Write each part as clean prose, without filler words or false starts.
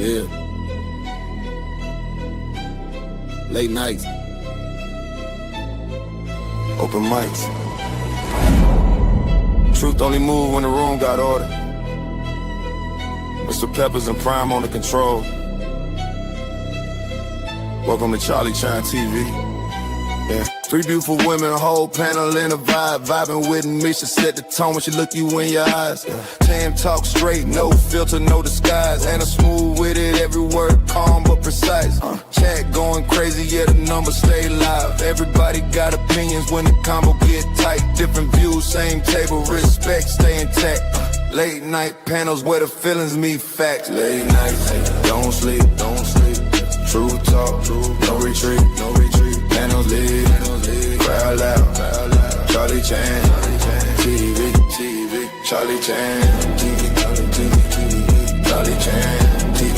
Yeah. Late nights. Open mics. Truth only move when the room got order. Mr. Peppers and Prime on the control. Welcome to Charlie Chan TV. Yeah. Three beautiful women, a whole panel in a vibe. Vibing with me, she set the tone when she look you in your eyes. Tam talk straight, no filter, no disguise. And I'm smooth with it, every word calm but precise. Chat going crazy, yeah, the numbers stay live. Everybody got opinions when the combo get tight. Different views, same table, respect, stay intact. Late night panels where the feelings meet facts. Late nights, don't sleep, don't sleep. True talk, no retreat, no retreat. Panels lit, crowd loud, Charlie Chan, TV, Charlie Chan, TV, Charlie Chan, TV,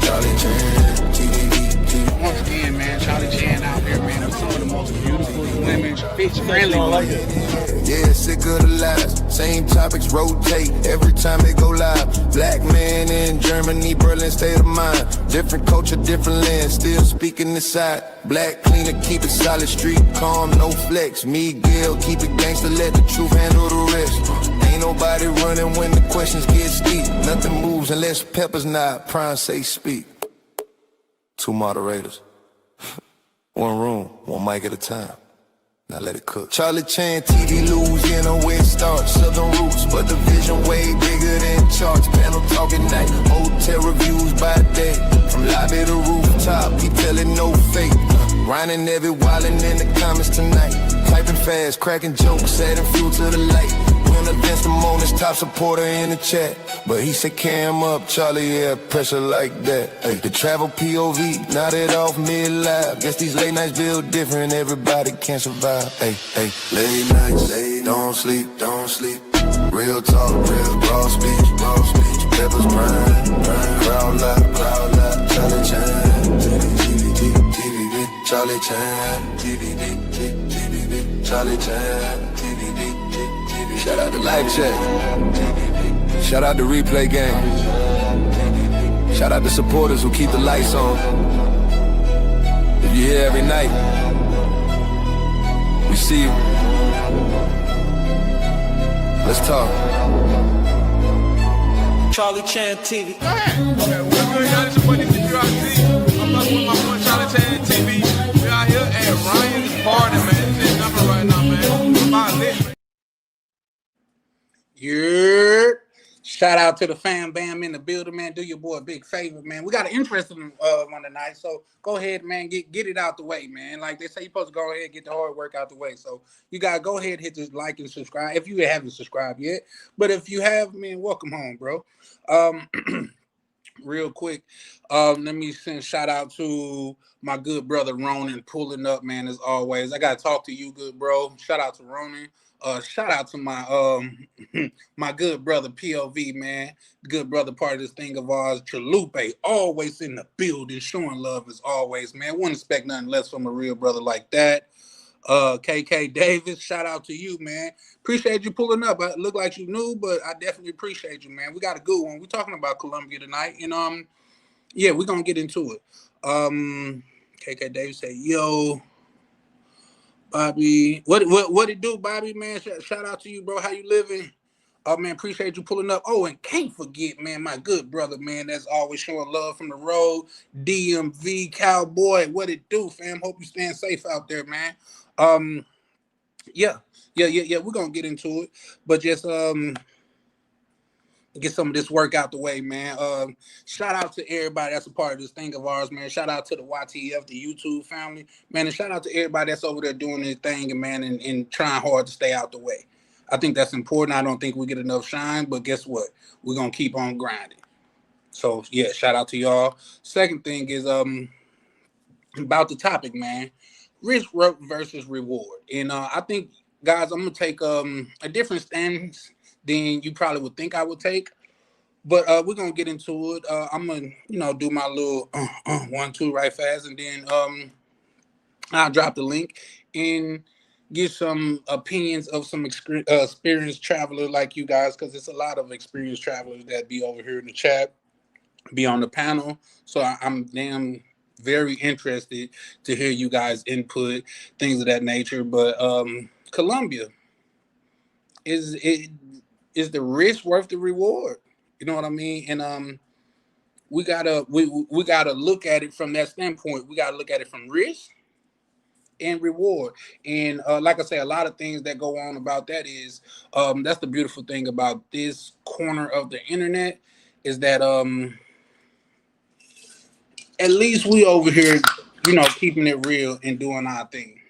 Charlie Chan, TV. Once again, man, Charlie Chan out here, man, with some of the most beautiful women, bitch friendly women. Yeah, sick of the lies. Same topics rotate every time they go live. Black man in Germany, Berlin, state of mind. Different culture, different land, still speaking this side. Black cleaner, keep it solid, street calm, no flex. Miguel, keep it gangster, let the truth handle the rest. Ain't nobody running when the questions get steep. Nothing moves unless Peppers nod, Prime say speak. Two moderators. One room, one mic at a time. Now let it cook. Charlie Chan, TV, Louisiana, where it starts. Southern roots, but the vision way bigger than charts. Panel talking night, hotel reviews by day. From lobby to rooftop, he telling no fake. Grinding every wildin' in the comments tonight. Typing fast, cracking jokes, adding fuel to the light. When against the moment, top supporter in the chat. But he said cam up, Charlie, yeah, pressure like that. Hey, the travel POV, nodded off mid-live. Guess these late nights build different, everybody can't survive. Hey, late nights, don't sleep, don't sleep. Real talk, real raw speech, Peppers Prime, crowd loud, Charlie Chan, TV, Charlie Chan, TV, Charlie Chan, TV. Shout out to Live Chat. Shout out to Replay Gang. Shout out to supporters who keep the lights on. If you're here every night, we see you. Let's talk. Charlie Chan TV. Go ahead. What's good, y'all? It's your boy, DCRC. I'm up with my boy, Charlie Chan TV. We out here at Ryan's party, man. This is number right now, man. My lit, man. Yeah. Shout out to the fam bam in the building, man. Do your boy a big favor, man. We got an interesting one tonight, so go ahead, man. Get it out the way, man. Like they say, you're supposed to go ahead and get the hard work out the way. So you gotta go ahead, hit the like and subscribe if you haven't subscribed yet. But if you have, man, welcome home, bro. Real quick, let me send shout out to my good brother Ronan pulling up, man. As always, I gotta talk to you, good bro. Shout out to Ronan. Shout out to my my good brother POV, man. Good brother, part of this thing of ours. Chalupe, always in the building, showing love as always, man. Wouldn't expect nothing less from a real brother like that. KK Davis, shout out to you, man. Appreciate you pulling up. I look like you knew, but I definitely appreciate you, man. We got a good one. We're talking about Colombia tonight, and yeah, we're gonna get into it. KK Davis said, yo. Bobby, what it do, Bobby, man? Shout out to you, bro. How you living? Oh, man, appreciate you pulling up. Oh, and can't forget, man, my good brother, man, that's always showing love from the road. DMV Cowboy, what it do, fam? Hope you staying safe out there, man. Yeah. We're gonna get into it, but just get some of this work out the way, man. Shout out to everybody that's a part of this thing of ours, man. Shout out to the YTF, the YouTube family, man, and shout out to everybody that's over there doing their thing, and man, and trying hard to stay out the way. I think that's important. I don't think we get enough shine, but guess what? We're gonna keep on grinding. So yeah, shout out to y'all. Second thing is about the topic, man. Risk versus reward. And I think, guys, I'm gonna take a different stance than you probably would think I would take. But we're gonna get into it. I'm gonna, do my little 1-2 right fast, and then I'll drop the link and get some opinions of some experienced travelers like you guys, because it's a lot of experienced travelers that be over here in the chat. be on the panel. So I'm damn very interested to hear you guys input, things of that nature. But Colombia, is it is the risk worth the reward? You know what I mean? And we gotta look at it from that standpoint. We gotta look at it from risk and reward. And like I say, a lot of things that go on about that is that's the beautiful thing about this corner of the internet is that at least we over here, keeping it real and doing our thing.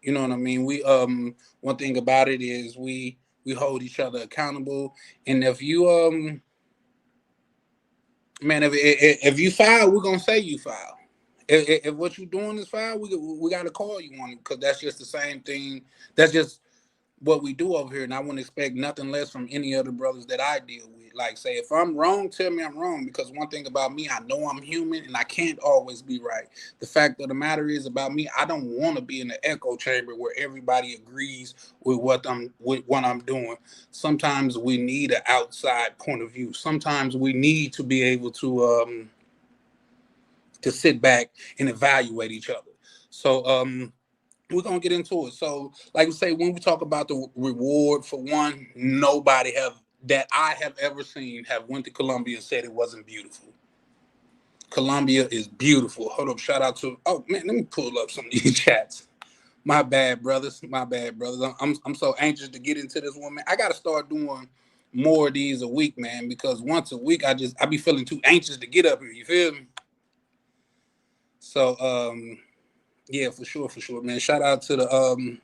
You know what I mean? We one thing about it is we hold each other accountable. And if you man, if you foul, we're gonna say you foul. If what you doing is foul, we gotta call you on it because that's just the same thing. That's just what we do over here, and I wouldn't expect nothing less from any other brothers that I deal with. Like, say, if I'm wrong, tell me I'm wrong, because one thing about me, I know I'm human, and I can't always be right. The fact of the matter is about me, I don't want to be in the echo chamber where everybody agrees with what I'm doing. Sometimes we need an outside point of view. Sometimes we need to be able to sit back and evaluate each other. So we're gonna get into it. So, like we say, when we talk about the reward, for one, nobody that I have ever seen have went to Colombia and said it wasn't beautiful. Colombia is beautiful. Hold up, shout out to let me pull up some of these chats. My bad, brothers. My bad, brothers. I'm so anxious to get into this one, man. I gotta start doing more of these a week, man, because once a week I be feeling too anxious to get up here. You feel me? So yeah, for sure, man. Shout out to the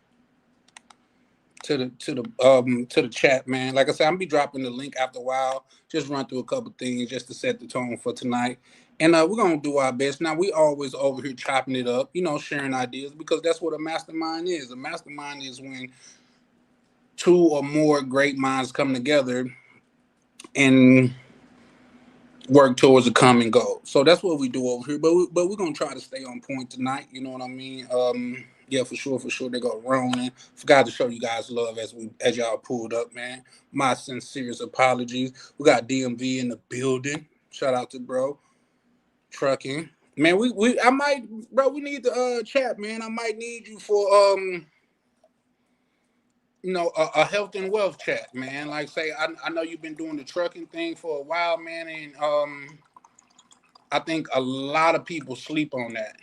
to the chat, man. Like I said, I'm gonna be dropping the link after a while. Just run through a couple things just to set the tone for tonight. And we're gonna do our best. Now we always over here chopping it up, sharing ideas, because that's what a mastermind is. A mastermind is when two or more great minds come together and work towards a common goal. So that's what we do over here. But we're gonna try to stay on point tonight. You know what I mean? Yeah, for sure. They go Ronan. Forgot to show you guys love as y'all pulled up, man. My sincerest apologies. We got DMV in the building. Shout out to bro. Trucking. Man, we we need to chat, man. I might need you for a health and wealth chat, man. Like say, I know you've been doing the trucking thing for a while, man, and I think a lot of people sleep on that.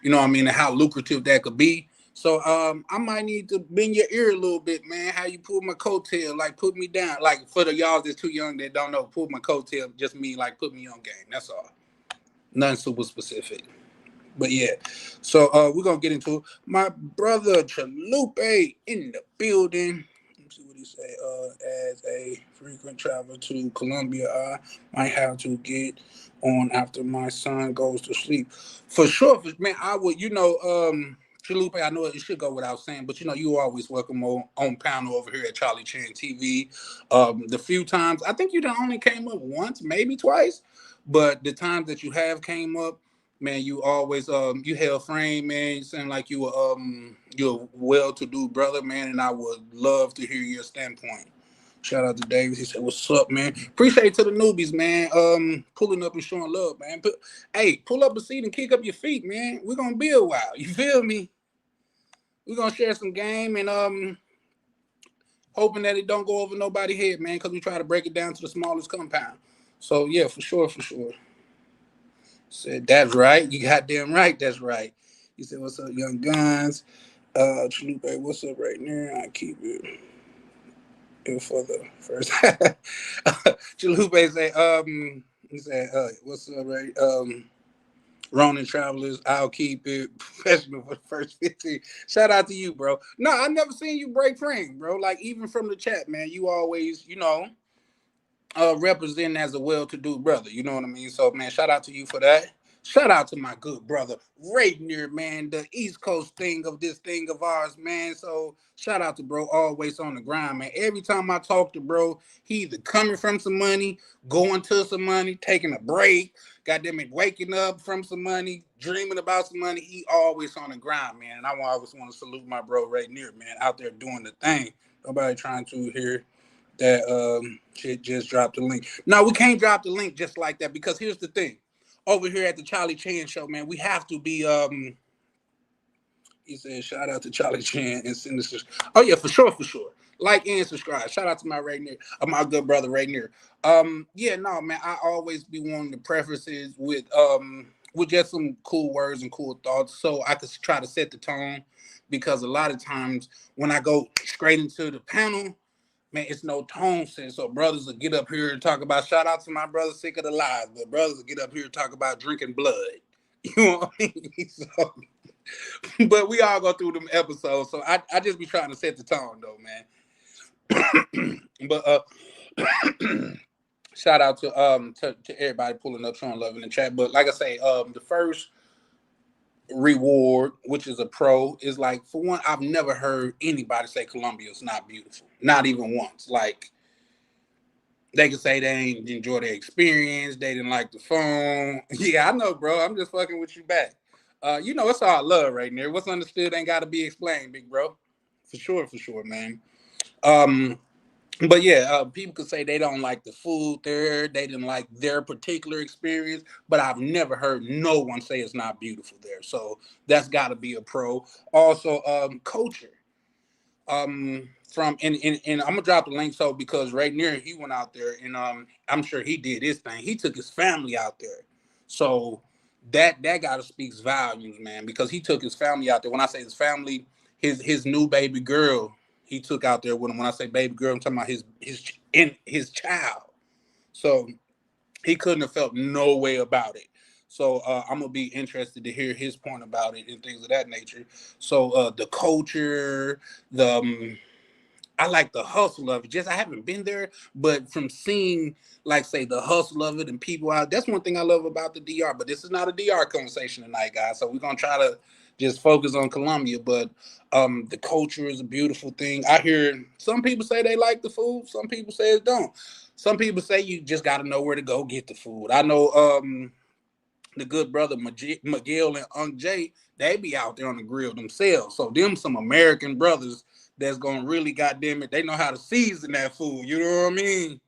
You know what I mean, and how lucrative that could be. So I might need to bend your ear a little bit, man. How you pull my coattail, like put me down. Like for the y'all that's too young that don't know, pull my coattail just mean like put me on game. That's all. Nothing super specific. But yeah, so we're gonna get into it. My brother Chalupe in the building. Let's see what he say. As a frequent traveler to Colombia, I might have to get on after my son goes to sleep. For sure, man. I would, Chalupe. I know it should go without saying, but you always welcome on panel over here at Charlie Chan TV. The few times, I think you done only came up once, maybe twice, but the times that you have came up, man, you always you held frame, man. You seem like you're a well-to-do brother, man, and I would love to hear your standpoint. Shout out to Davis. He said, "What's up, man? Appreciate to the newbies, man. Pulling up and showing love, man. Pull up a seat and kick up your feet, man. We're gonna be a while. You feel me? We're gonna share some game and hoping that it don't go over nobody's head, man, because we try to break it down to the smallest compound. So yeah, for sure. Said, that's right. You goddamn right. That's right. He said, what's up, young guns? Chalupe, what's up right now? I keep it for the first. Chalupe say, he said, what's up, right? Ronin Travelers, I'll keep it professional for the first 15. Shout out to you, bro. No, I never seen you break frame, bro. Like, even from the chat, man, you always, representing as a well-to-do brother. You know what I mean? So, man, shout out to you for that. Shout out to my good brother, Rainier, man, the East Coast thing of ours, man. So, shout out to bro, always on the grind, man. Every time I talk to bro, he either coming from some money, going to some money, taking a break, goddamn it, waking up from some money, dreaming about some money. He always on the grind, man. And I always want to salute my bro Rainier, man, out there doing the thing. Nobody trying to hear that shit just dropped the link. No, we can't drop the link just like that because here's the thing. Over here at the Charlie Chan show, man, we have to be he said shout out to Charlie Chan and send this. Oh yeah, for sure, for sure. Like and subscribe. Shout out to my right near, my good brother right near. Yeah, no, man, I always be wanting to prefaces with just some cool words and cool thoughts so I could try to set the tone because a lot of times when I go straight into the panel, man, it's no tone set. So brothers will get up here and talk about, shout out to my brother Sick of the Lies, but brothers will get up here and talk about drinking blood. You know what I mean? So, but we all go through them episodes. So I just be trying to set the tone though, man. But shout out to everybody pulling up, showing love in the chat. But like I say, the first reward, which is a pro, is like, for one, I've never heard anybody say Colombia is not beautiful, not even once. Like they can say they ain't enjoy their experience, they didn't like the phone. Yeah, I know, bro. I'm just fucking with you back. You know, it's all love right there. What's understood ain't got to be explained, big bro. For sure, man. But yeah, people could say they don't like the food there, they didn't like their particular experience, but I've never heard no one say it's not beautiful there. So that's got to be a pro. Also, culture. From and I'm gonna drop the link so because right near he went out there and I'm sure he did his thing. He took his family out there, so that gotta speaks volumes, man. Because he took his family out there. When I say his family, his new baby girl, he took out there with him. When I say baby girl, I'm talking about his child. So he couldn't have felt no way about it. So I'm gonna be interested to hear his point about it and things of that nature. So the culture, I like the hustle of it. Just I haven't been there, but from seeing, like, say, the hustle of it and people out, that's one thing I love about the DR. But this is not a DR conversation tonight, guys. So we're gonna try to just focus on Colombia. But the culture is a beautiful thing. I hear some people say they like the food, some people say it don't. Some people say you just got to know where to go get the food. I know the good brother Miguel and Unc Jay, they be out there on the grill themselves. So them some American brothers that's gonna really, goddamn it, they know how to season that food. You know what I mean?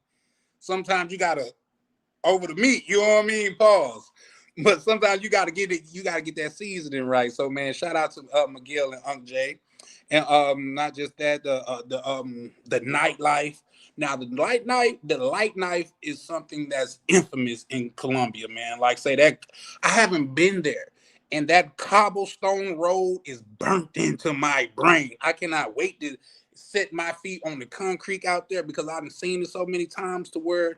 Sometimes you gotta over the meat. You know what I mean? Pause. But sometimes you gotta get it. You gotta get that seasoning right. So man, shout out to Miguel and Unc Jay, and not just that, the nightlife. Now the light knife is something that's infamous in Colombia, man. Like say that I haven't been there. And that cobblestone road is burnt into my brain. I cannot wait to set my feet on the concrete out there because I've seen it so many times to where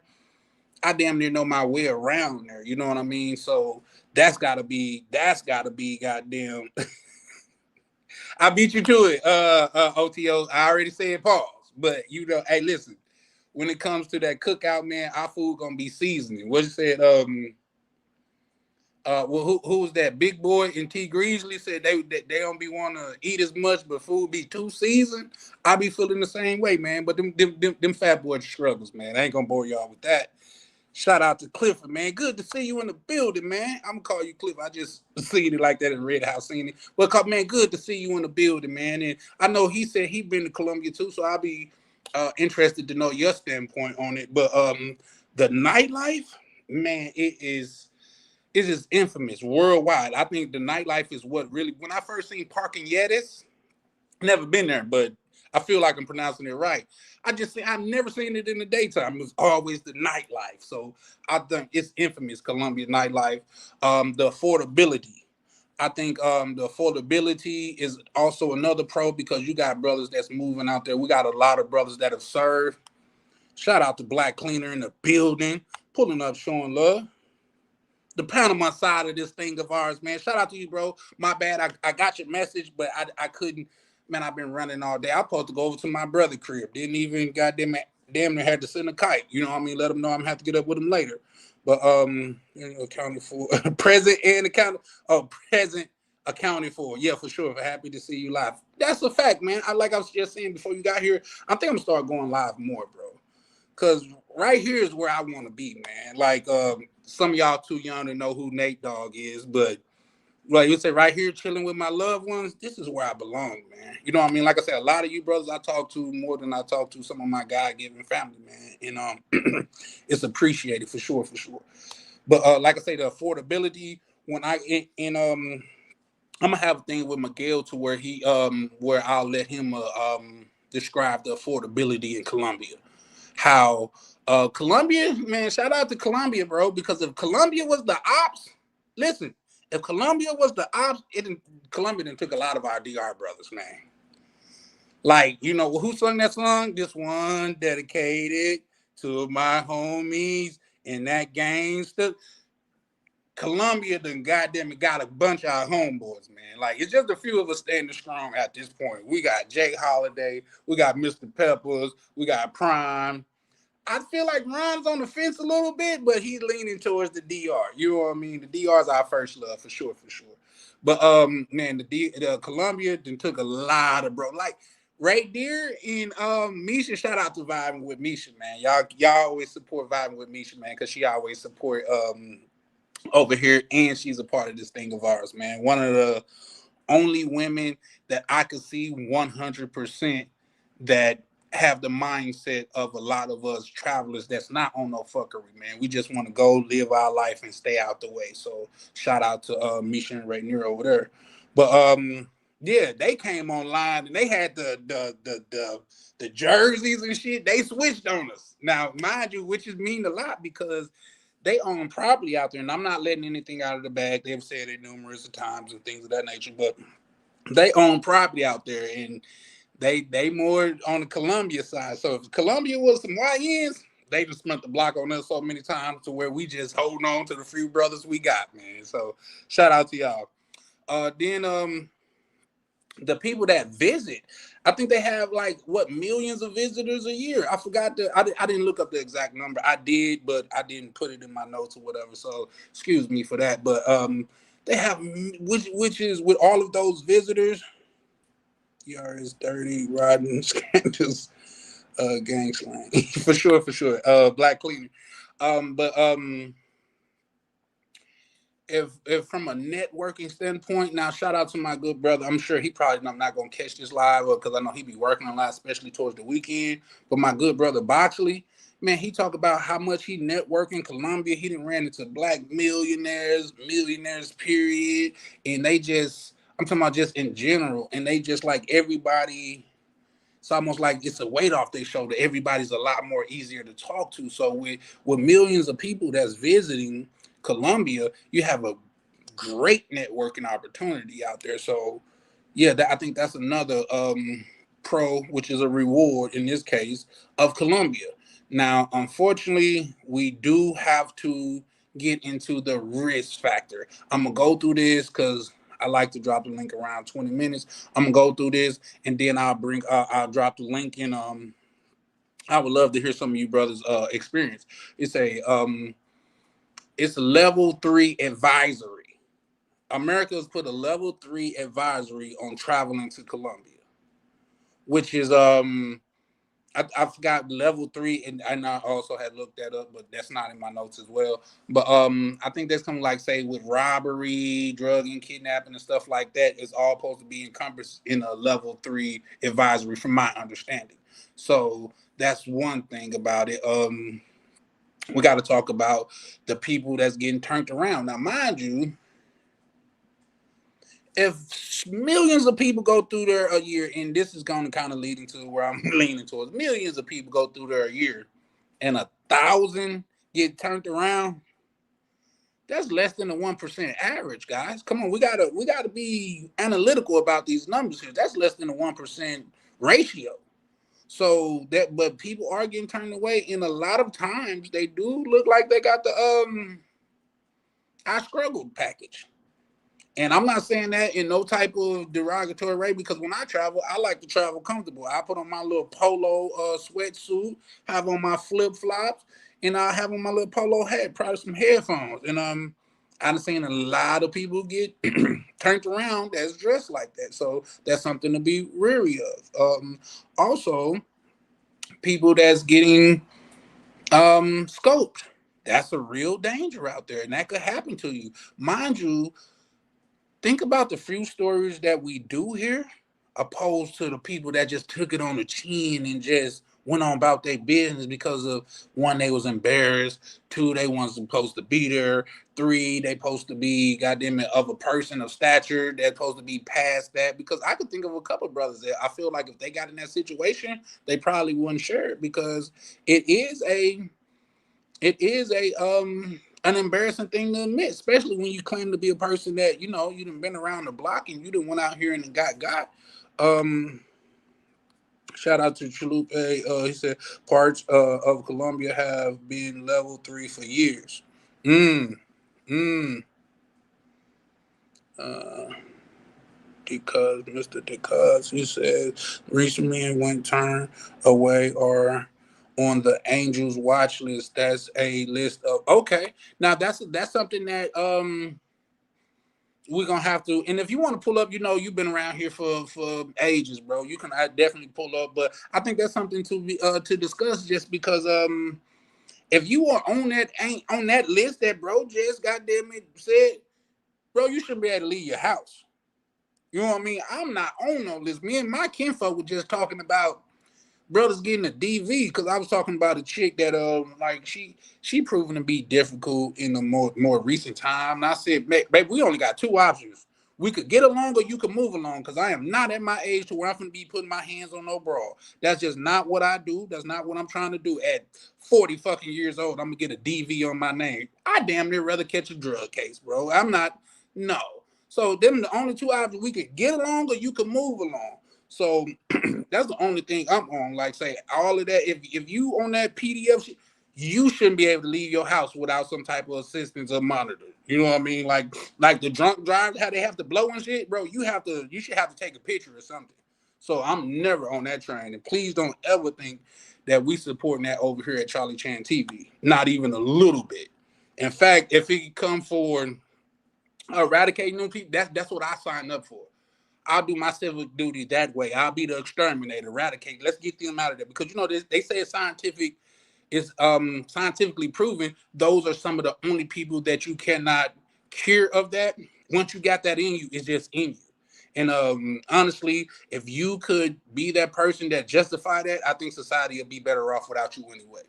I damn near know my way around there. You know what I mean? So that's gotta be goddamn. I beat you to it, OTOs. I already said pause. But you know, hey, listen, when it comes to that cookout, man, our food gonna be seasoning. What you said, well, who was that? Big Boy and T Greasley said they don't be want to eat as much, but food be too seasoned. I be feeling the same way, man. But them fat boy struggles, man. I ain't gonna bore y'all with that. Shout out to Clifford, man. Good to see you in the building, man. I'm gonna call you Cliff. I just seen it like that in Red House, seen it. But man, good to see you in the building, man. And I know he said he been to Colombia too, so I'll be interested to know your standpoint on it. But the nightlife, man, it is infamous worldwide. I think the nightlife is what really, when I first seen Parking Yetis, never been there, but I feel like I'm pronouncing it right. I've never seen it in the daytime. It was always the nightlife. So I think it's infamous, Colombia nightlife. The affordability. I think the affordability is also another pro because you got brothers that's moving out there. We got a lot of brothers that have served. Shout out to Black Cleaner in the building, pulling up, showing love. The Panama side of this thing of ours, man. Shout out to you, bro. My bad. I got your message, but I couldn't. Man, I've been running all day. I was supposed to go over to my brother's crib. Didn't even damn near had to send a kite. You know what I mean? Let him know I'm gonna have to get up with him later. But accounted for present and accounted. Oh, present accounted for. Yeah, for sure. Happy to see you live. That's a fact, man. Like I was just saying before you got here, I think I'm gonna start going live more, bro. Cause right here is where I want to be, man. Like some of y'all too young to know who Nate Dogg is, but Like you say, right here, chilling with my loved ones. This is where I belong, man. You know what I mean? Like I said, a lot of you brothers I talk to more than I talk to some of my God-given family, man. And it's appreciated for sure, for sure. But like I say, the affordability when I'm gonna have a thing with Miguel to where where I'll let him describe the affordability in Colombia. How Colombia, man, shout out to Colombia, bro, because if Colombia was the ops, listen, if Colombia was the ops, Colombia done took a lot of our DR brothers, man. Like, you know, who sung that song? This one dedicated to my homies and that gangster. Columbia done goddamn it got a bunch of our homeboys, man. Like, it's just a few of us standing strong at this point. We got Jay Holiday, we got Mr. Peppers, we got Prime. I feel like Ron's on the fence a little bit, but he's leaning towards the DR. You know what I mean? The DR is our first love for sure, for sure. But man, the Columbia then took a lot of bro. Like right there in Misha, shout out to Vibing with Misha, man. Y'all always support Vibing with Misha, man, because she always support over here, and she's a part of this thing of ours, man. One of the only women that I could see 100% that have the mindset of a lot of us travelers that's not on no fuckery, man. We just want to go live our life and stay out the way. So shout out to Misha and Rainier over there. But yeah, they came online and they had the jerseys and shit. They switched on us. Now, mind you, which is mean a lot because they own property out there, and I'm not letting anything out of the bag. They've said it numerous times and things of that nature, but they own property out there, and they more on the Columbia side. So if Columbia was some YNs, they just spent the block on us so many times to where we just holding on to the few brothers we got, man. So shout out to y'all. Then the people that visit, I think they have like what millions of visitors a year. I forgot I didn't look up the exact number. I did, but I didn't put it in my notes or whatever. So excuse me for that. But they have which is with all of those visitors. ER is 30, riding scandals, gang slang. for sure, for sure. Black cleaner. But if from a networking standpoint, now shout out to my good brother. I'm sure he probably not gonna catch this live because I know he be working a lot, especially towards the weekend. But my good brother Boxley, man, he talk about how much he network in Colombia. He done ran into black millionaires, period, and they just I'm talking about just in general, and they just like everybody. It's almost like it's a weight off their shoulder. Everybody's a lot more easier to talk to. So with millions of people that's visiting Colombia, you have a great networking opportunity out there. So yeah, I think that's another pro, which is a reward in this case of Colombia. Now, unfortunately, we do have to get into the risk factor. I'm gonna go through this because I like to drop the link around 20 minutes. I'm gonna go through this and then I'll drop the link in I would love to hear some of you brothers experience. It's a level 3 advisory. America has put a level 3 advisory on traveling to Colombia, which is I forgot level 3, and I also had looked that up, but that's not in my notes as well. But I think that's something like say with robbery, drug and kidnapping and stuff like that is all supposed to be encompassed in a level 3 advisory, from my understanding. So that's one thing about it. We got to talk about the people that's getting turned around. Now, mind you, if millions of people go through there a year, and this is going to kind of lead into where I'm leaning towards, millions of people go through there a year, and 1,000 get turned around, that's less than the 1% average, guys. Come on, we gotta be analytical about these numbers here. That's less than a 1% ratio. So but people are getting turned away, and a lot of times they do look like they got the I struggled package. And I'm not saying that in no type of derogatory way, because when I travel, I like to travel comfortable. I put on my little polo sweatsuit, have on my flip flops, and I have on my little polo hat, probably some headphones. And I've seen a lot of people get turned around that's dressed like that. So that's something to be wary of. Also, people that's getting scoped. That's a real danger out there, and that could happen to you. Mind you, think about the few stories that we do hear, opposed to the people that just took it on the chin and just went on about their business because of one, they was embarrassed, two, they wasn't supposed to be there, three, they supposed to be goddamn it of a person of stature that's supposed to be past that. Because I could think of a couple of brothers that I feel like if they got in that situation, they probably wouldn't share it because it is a an embarrassing thing to admit, especially when you claim to be a person that you done been around the block and you done went out here and got. Um, Shout out to Chalupe. He said parts of Colombia have been level 3 for years. Mm, mm. Uh, because Mr. Because he says recent men went turn away or on the Angels watch list. That's a list of okay. Now that's something that we're gonna have to. And if you want to pull up, you've been around here for ages, bro. You can definitely pull up. But I think that's something to be to discuss just because if you are on that ain't on that list that bro just goddamn it said, bro, you shouldn't be able to leave your house. You know what I mean? I'm not on no list. Me and my kinfolk were just talking about brothers getting a DV because I was talking about a chick that like she proven to be difficult in the more recent time. And I said, baby, we only got two options. We could get along or you could move along because I am not at my age to where I'm gonna be putting my hands on no bra. That's just not what I do. That's not what I'm trying to do. At 40 fucking years old, I'm gonna get a DV on my name. I damn near rather catch a drug case, bro. I'm not, no. So them the only two options. We could get along or you could move along. So that's the only thing I'm on. Like say all of that. If you on that PDF shit, you shouldn't be able to leave your house without some type of assistance or monitor. You know what I mean? Like the drunk drive, how they have to blow and shit, bro. You should have to take a picture or something. So I'm never on that train. And please don't ever think that we supporting that over here at Charlie Chan TV. Not even a little bit. In fact, if it could come for eradicating them people, that's what I signed up for. I'll do my civic duty that way. I'll be the exterminator, eradicate. Let's get them out of there because they say it's scientific. It's scientifically proven. Those are some of the only people that you cannot cure of that. Once you got that in you, it's just in you. And honestly, if you could be that person that justify that, I think society would be better off without you anyway.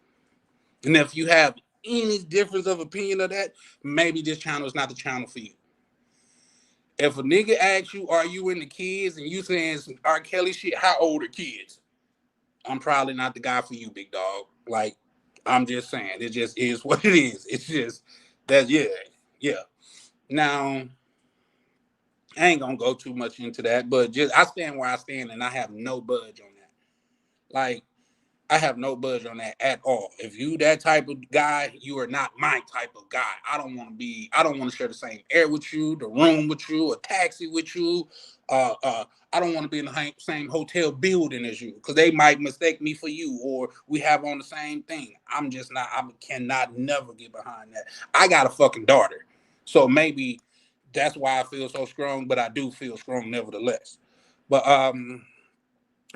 And if you have any difference of opinion of that, maybe this channel is not the channel for you. If a nigga asks you, are you into kids, and you saying some R. Kelly shit, how old are kids? I'm probably not the guy for you, big dog. Like, I'm just saying, it just is what it is. It's just that, yeah. Now, I ain't gonna go too much into that, but just I stand where I stand, and I have no budge on that. Like, I have no budge on that at all. If you that type of guy, you are not my type of guy. I don't want to share the same air with you, the room with you, a taxi with you. I don't want to be in the same hotel building as you because they might mistake me for you or we have on the same thing. I'm just not, I cannot never get behind that. I got a fucking daughter. So maybe that's why I feel so strong, but I do feel strong nevertheless. But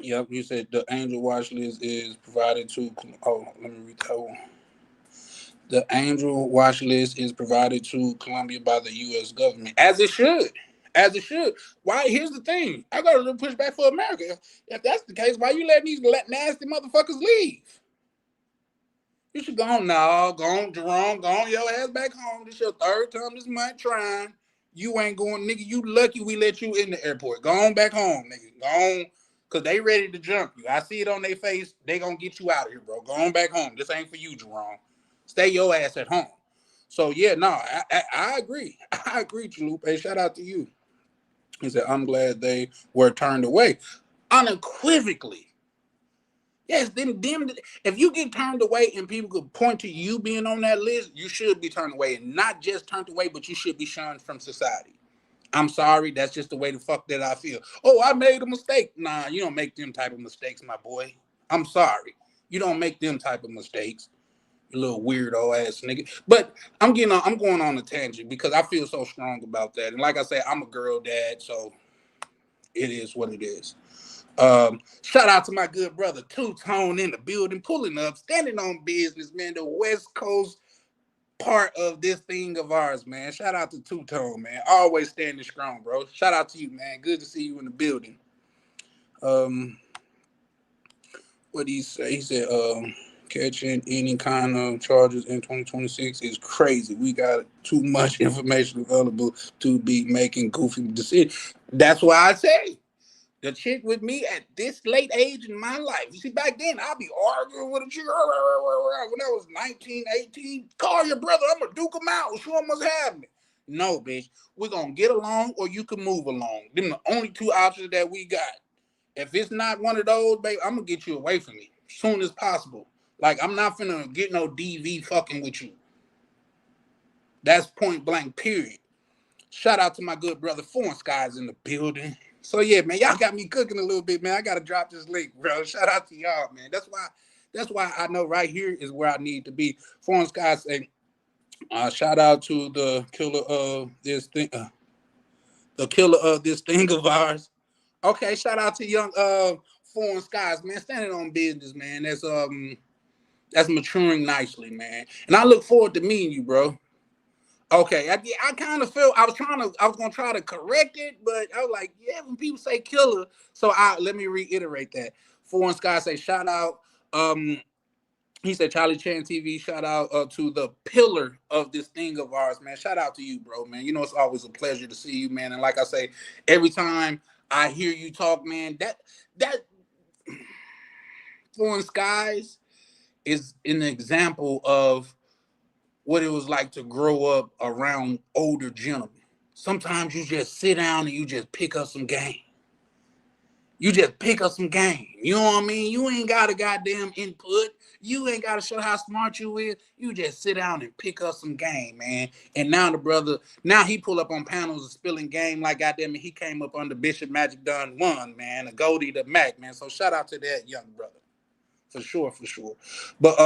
yep, you said the angel watch list is provided to. Oh, let me read that one. The angel watch list is provided to Colombia by the U.S. government, as it should. As it should. Why? Here's the thing. I got a little pushback for America. If that's the case, why you letting these nasty motherfuckers leave? You should go on now. Go on, Jerome. Go on your ass back home. This your third time this month trying. You ain't going, nigga. You lucky we let you in the airport. Go on back home, nigga. Go on. Because they ready to jump you. I see it on their face. They going to get you out of here, bro. Go on back home. This ain't for you, Jerome. Stay your ass at home. So, yeah, no, I agree. I agree, Chalupe. Shout out to you. He said, I'm glad they were turned away. Unequivocally. Yes, then if you get turned away and people could point to you being on that list, you should be turned away. And not just turned away, but you should be shunned from society. I'm sorry, that's just the way the fuck that I feel. Oh, I made a mistake. Nah, you don't make them type of mistakes, my boy. I'm sorry. You don't make them type of mistakes. You little weirdo ass nigga. But I'm going on a tangent because I feel so strong about that. And like I said, I'm a girl dad, so it is what it is. Shout out to my good brother Two Tone in the building, pulling up, standing on business, man. The West Coast part of this thing of ours, man. Shout out to Two Tone, man. Always standing strong, bro. Shout out to you, man. Good to see you in the building. What did he say? He said, catching any kind of charges in 2026 is crazy. We got too much information available to be making goofy decisions. That's why I say the chick with me at this late age in my life. You see, back then, I'd be arguing with a chick when I was 19, 18. Call your brother. I'm going to duke him out. Show him what's happening. No, bitch. We're going to get along or you can move along. Them the only two options that we got. If it's not one of those, babe, I'm going to get you away from me as soon as possible. Like, I'm not finna get no DV fucking with you. That's point blank, period. Shout out to my good brother Foreign Skies in the building. So yeah, man, y'all got me cooking a little bit, man. I gotta drop this link, bro. Shout out to y'all, man. That's why I know right here is where I need to be. Foreign Skies say, shout out to the killer of this thing, of ours. Okay, shout out to young Foreign Skies, man. Standing on business, man. That's maturing nicely, man. And I look forward to meeting you, bro. Okay, I kind of felt I was gonna try to correct it, but I was like, yeah, when people say killer, so let me reiterate that. Foreign Sky say shout out. He said Charlie Chan TV, shout out to the pillar of this thing of ours, man. Shout out to you, bro, man. You know it's always a pleasure to see you, man. And like I say, every time I hear you talk, man, that Foreign Skies is an example of what it was like to grow up around older gentlemen. Sometimes you just sit down and you just pick up some game. You just pick up some game. You know what I mean? You ain't got a goddamn input. You ain't got to show how smart you is. You just sit down and pick up some game, man. And now the brother, now he pull up on panels and spilling game like goddamn it, he came up under Bishop Magic Dunn 1, man. A Goldie the Mac, man. So shout out to that young brother. For sure. But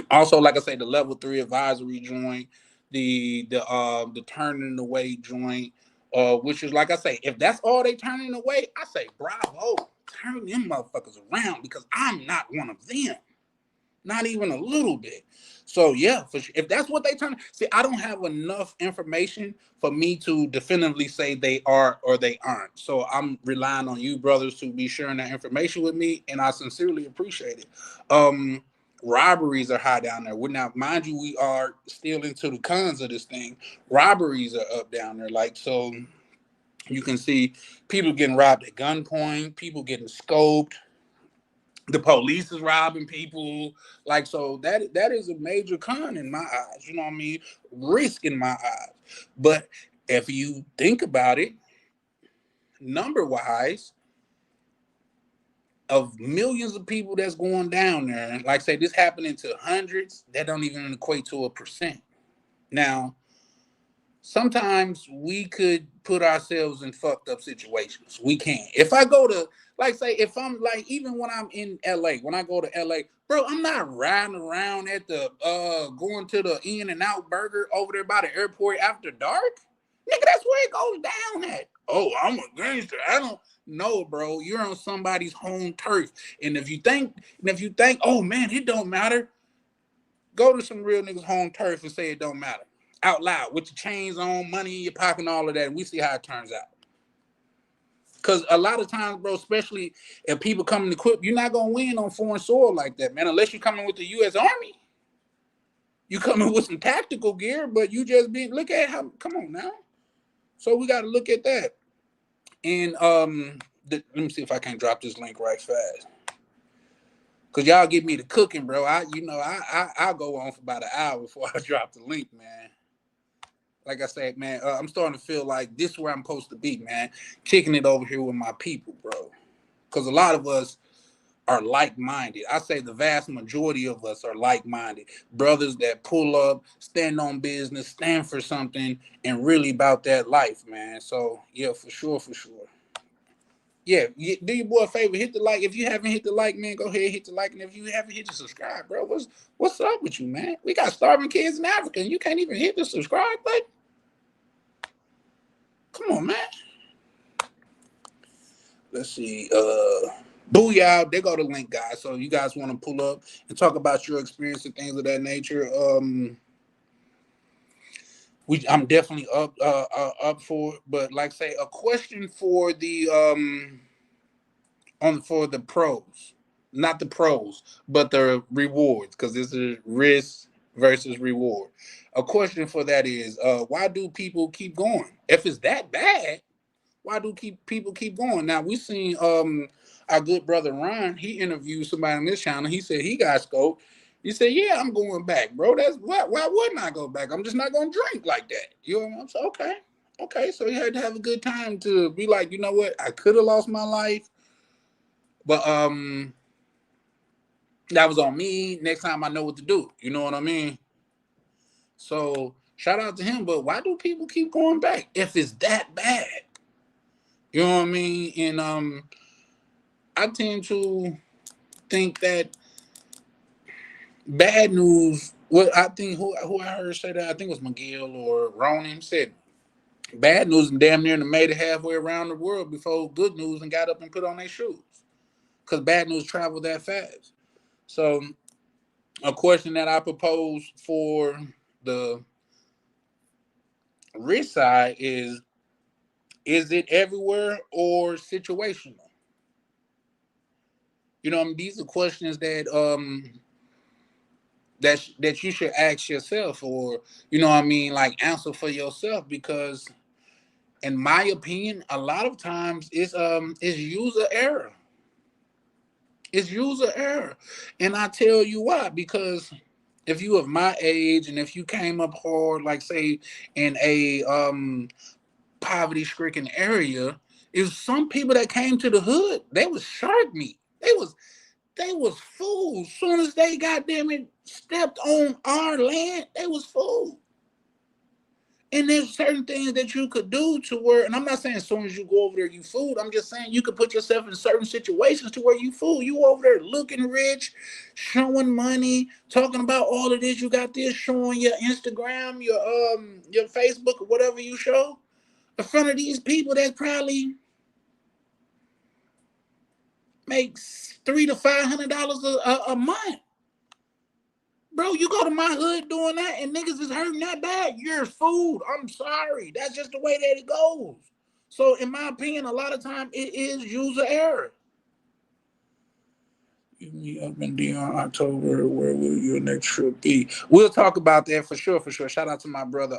also, like I say, the level 3 advisory joint, the turning away joint, which is like I say, if that's all they turning away, I say bravo, turn them motherfuckers around because I'm not one of them, not even a little bit. So yeah, for sure. If that's what they turn, see, I don't have enough information for me to definitively say they are or they aren't. So I'm relying on you brothers to be sharing that information with me, and I sincerely appreciate it. Robberies are high down there. Now, mind you, we are still into the cons of this thing. Robberies are up down there. Like, so you can see people getting robbed at gunpoint, people getting scoped. The police is robbing people. Like, so that is a major con in my eyes. You know what I mean? Risk in my eyes. But if you think about it, number-wise, of millions of people that's going down there, like say this happening to hundreds, that don't even equate to 1%. Now, sometimes we could put ourselves in fucked up situations. We can. If I go to, like say, if I'm like, even when I'm in LA, when I go to LA, bro, I'm not riding around at the, going to the In-N-Out Burger over there by the airport after dark. Nigga, that's where it goes down at. Oh, I'm a gangster. I don't. No, bro, you're on somebody's home turf. And if you think, oh man, it don't matter, go to some real niggas' home turf and say it don't matter. Out loud, with your chains on, money in your pocket, and all of that, and we see how it turns out. Because a lot of times, bro, especially if people come equipped, you're not gonna win on foreign soil like that, man, unless you're coming with the U.S. Army. You coming with some tactical gear, but you just be, look at how, come on now. So we got to look at that. And let me see if I can drop this link right fast. Cause y'all give me the cooking, bro. I'll go on for about an hour before I drop the link, man. Like I said, man, I'm starting to feel like this is where I'm supposed to be, man. Kicking it over here with my people, bro. Cause a lot of us are like-minded. I say the vast majority of us are like-minded. Brothers that pull up, stand on business, stand for something, and really about that life, man. So, yeah, for sure. Yeah, do your boy a favor, hit the like. If you haven't hit the like, man, go ahead, hit the like. And if you haven't hit the subscribe, bro, what's up with you, man? We got starving kids in Africa, and you can't even hit the subscribe button? Come on, man. Let's see. Booyah, there go the link, guys. So you guys want to pull up and talk about your experience and things of that nature. I'm definitely up for it. But like say a question for the for the pros, not the pros, but the rewards, because this is risk versus reward. A question for that is, why do people keep going? If it's that bad, why do people keep going? Now we seen our good brother Ryan. He interviewed somebody on this channel. He said he got scoped. He said, "Yeah, I'm going back, bro. That's why wouldn't I go back? I'm just not gonna drink like that." You know what I'm saying? Okay, okay. So he had to have a good time to be like, you know what? I could have lost my life, but that was on me. Next time I know what to do. You know what I mean? So shout out to him. But why do people keep going back if it's that bad? You know what I mean? And I tend to think that bad news. What I think who I heard say that, I think it was Miguel or Ronan, said bad news and damn near made it halfway around the world before good news and got up and put on their shoes, because bad news travel that fast. So a question that I propose for the risk side is it everywhere or situational? You know, I mean, these are questions that you should ask yourself, or you know what I mean, like answer for yourself, because in my opinion, a lot of times it's user error. It's user error. And I tell you why, because if you of my age and if you came up hard, like say in a poverty stricken area, if some people that came to the hood, they was shark meat. They was fools. Soon as they goddamn it stepped on our land, they was fools. And there's certain things that you could do to where, and I'm not saying as soon as you go over there you fool. I'm just saying you could put yourself in certain situations to where you fool. You over there looking rich, showing money, talking about all of this. You got this, showing your Instagram, your Facebook, or whatever you show in front of these people that probably makes $300 to $500 a month. Bro, you go to my hood doing that and niggas is hurting that bad, you're fooled. I'm sorry. That's just the way that it goes. So in my opinion, a lot of time it is user error. You meet up in Dion October, where will your next trip be? We'll talk about that for sure, for sure. Shout out to my brother,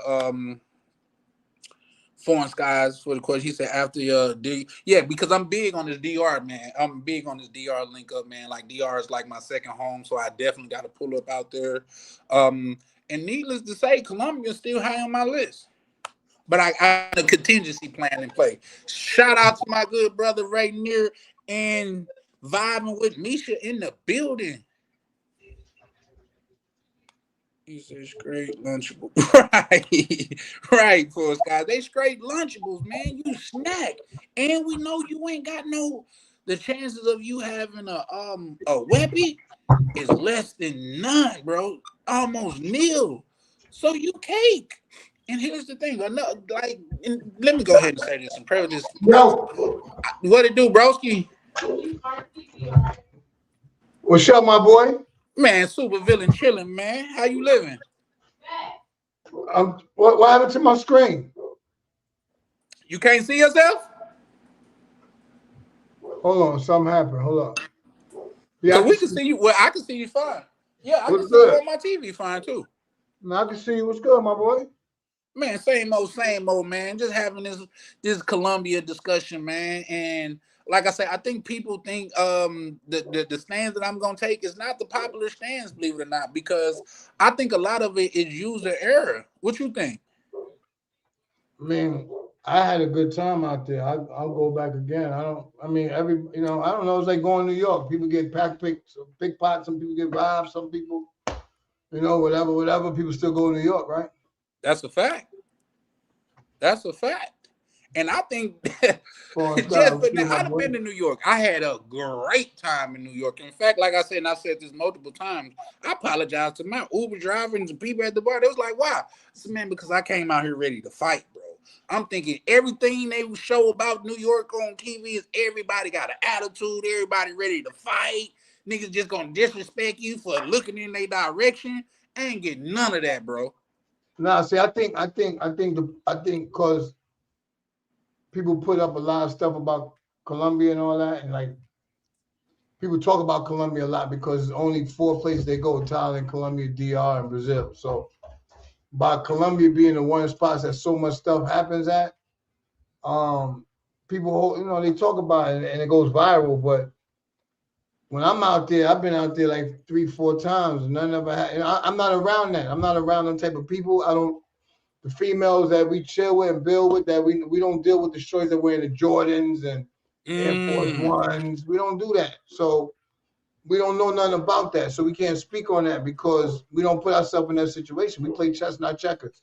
Foreign Skies, for the question. He said after yeah, because I'm big on this DR, man. I'm big on this DR link up, man. Like DR is like my second home, so I definitely got to pull up out there. And needless to say, Colombia is still high on my list, but I have a contingency plan in play. Shout out to my good brother right near and vibing with Misha in the building. He says straight Lunchables. Right, right, for us guys. They straight Lunchables, man. You snack. And we know you ain't got the chances of you having a weapon is less than none, bro. Almost nil. So you cake. And here's the thing, like, let me go ahead and say this and preface this. Yo, What it do, broski? what's up, my boy? Man, super villain chilling, man. How you living? What happened to my screen? You can't see yourself? Hold on, something happened. Hold on. Yeah, Because we can see you. Well, I can see you fine. Yeah, I can what's see you good? on my TV fine too. I can see you. What's good, my boy? Man, same old, man. Just having this Columbia discussion, man. And like I said, I think people think the stance that I'm gonna take is not the popular stance, believe it or not, because I think a lot of it is user error. What you think? I mean, I had a good time out there. I'll go back again. I mean, I don't know. It's like going to New York. People get pickpockets. Some people get robbed. Some people, whatever. People still go to New York, right? That's a fact. That's a fact. And I think Oh, just for now, my I've boy. been to New York. I had a great time in New York. In fact, like I said, and I've said this multiple times, I apologize to my Uber driver and the people at the bar. They was like, "Why?" I said, "Man, because I came out here ready to fight, bro." I'm thinking everything they show about New York on TV is everybody got an attitude, everybody ready to fight. Niggas just gonna disrespect you for looking in their direction. I ain't getting none of that, bro. Nah, see, I think because people put up a lot of stuff about Colombia and all that, and like people talk about Colombia a lot because it's only 4 places they go: Thailand, Colombia, DR, and Brazil. So by Colombia being the one spots that so much stuff happens at, people, they talk about it and it goes viral. But when I'm out there, I've been out there like 3, 4 times, and none ever had. I'm not around that. I'm not around them type of people. I don't. The females that we chill with and build with, that we don't deal with the shorts that wear the Jordans and Air Force Ones. We don't do that. So we don't know nothing about that. So we can't speak on that because we don't put ourselves in that situation. We play chess, not checkers.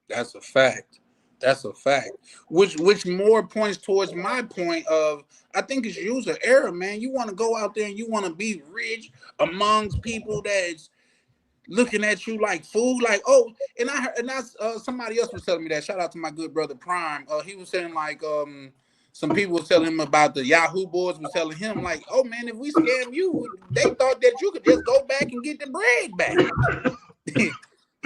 That's a fact. That's a fact. Which more points towards my point of I think it's user error, man. You want to go out there and you want to be rich amongst people that's looking at you like food, like and somebody else was telling me that. Shout out to my good brother Prime. He was saying like some people was telling him about the Yahoo boys was telling him like, oh man, if we scam you, they thought that you could just go back and get the bread back.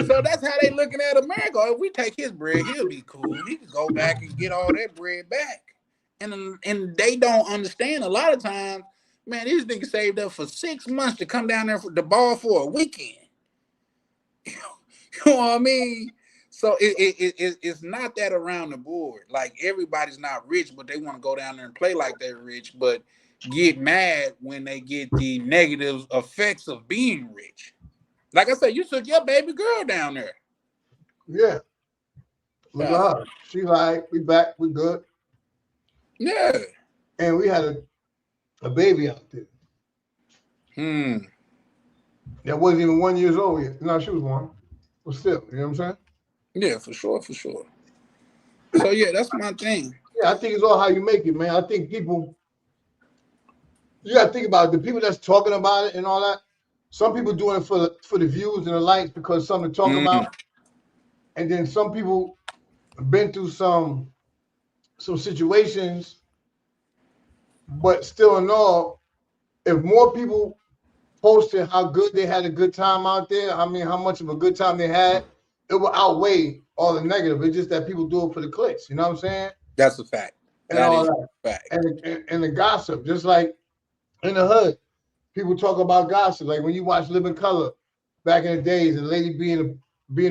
So that's how they looking at America. If we take his bread, he'll be cool. He can go back and get all that bread back. And they don't understand a lot of times, man, these niggas saved up for 6 months to come down there for the ball for a weekend. You know what I mean? So it's not that around the board. Like everybody's not rich, but they want to go down there and play like they're rich, but get mad when they get the negative effects of being rich. Like I said, you took your baby girl down there. Yeah. Look at her. She like, we back, we good. Yeah. And we had a baby out there. That wasn't even 1 year old yet. No, she was 1. But still, you know what I'm saying? Yeah, for sure, for sure. So yeah, that's my thing. Yeah, I think it's all how you make it, man. I think people, you gotta think about it. The people that's talking about it and all that, some people doing it for the views and the likes because something to talk about. And then some people have been through some situations, but still in all, if more people posted how good they had a good time out there, I mean how much of a good time they had, it will outweigh all the negative. It's just that people do it for the clicks, you know what I'm saying? That's a fact. And that all that. Fact. And the gossip, just like in the hood, people talk about gossip. Like when you watch Living Color back in the days, and the lady be in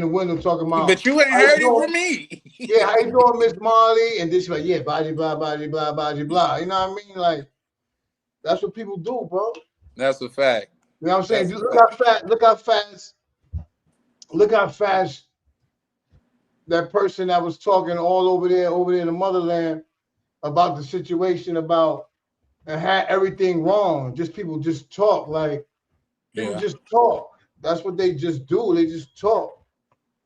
the window talking about. But you ain't heard it from me. Yeah, how you doing, Miss Marley? And then she's like, yeah, blah, blah, blah, blah, blah, blah. You know what I mean? Like, that's what people do, bro. That's a fact. You know what I'm saying? Just look how fast that person that was talking all over there in the motherland about the situation and had everything wrong. Just people just talk like people just talk. That's what they just do. They just talk.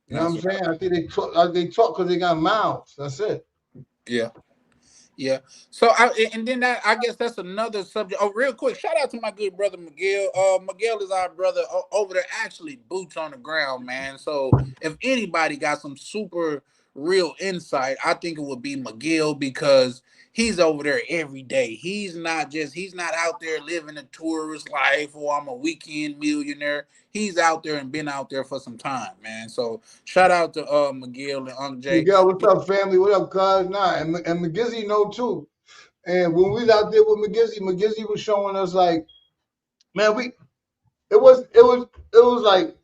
You know what I'm saying? I think they talk because they got mouths. That's it. Yeah. Yeah. So I guess that's another subject. Oh, real quick, shout out to my good brother Miguel. Miguel is our brother over there, actually boots on the ground, man. So if anybody got some super real insight, I think it would be Miguel because he's over there every day. He's not out there living a tourist life or I'm a weekend millionaire. He's out there and been out there for some time, man. So shout out to Miguel and Uncle Jay. Miguel, what's up, family? What up, cuz? Nah, and McGizzy know too. And when we was out there with McGizzy was showing us like, man, it was like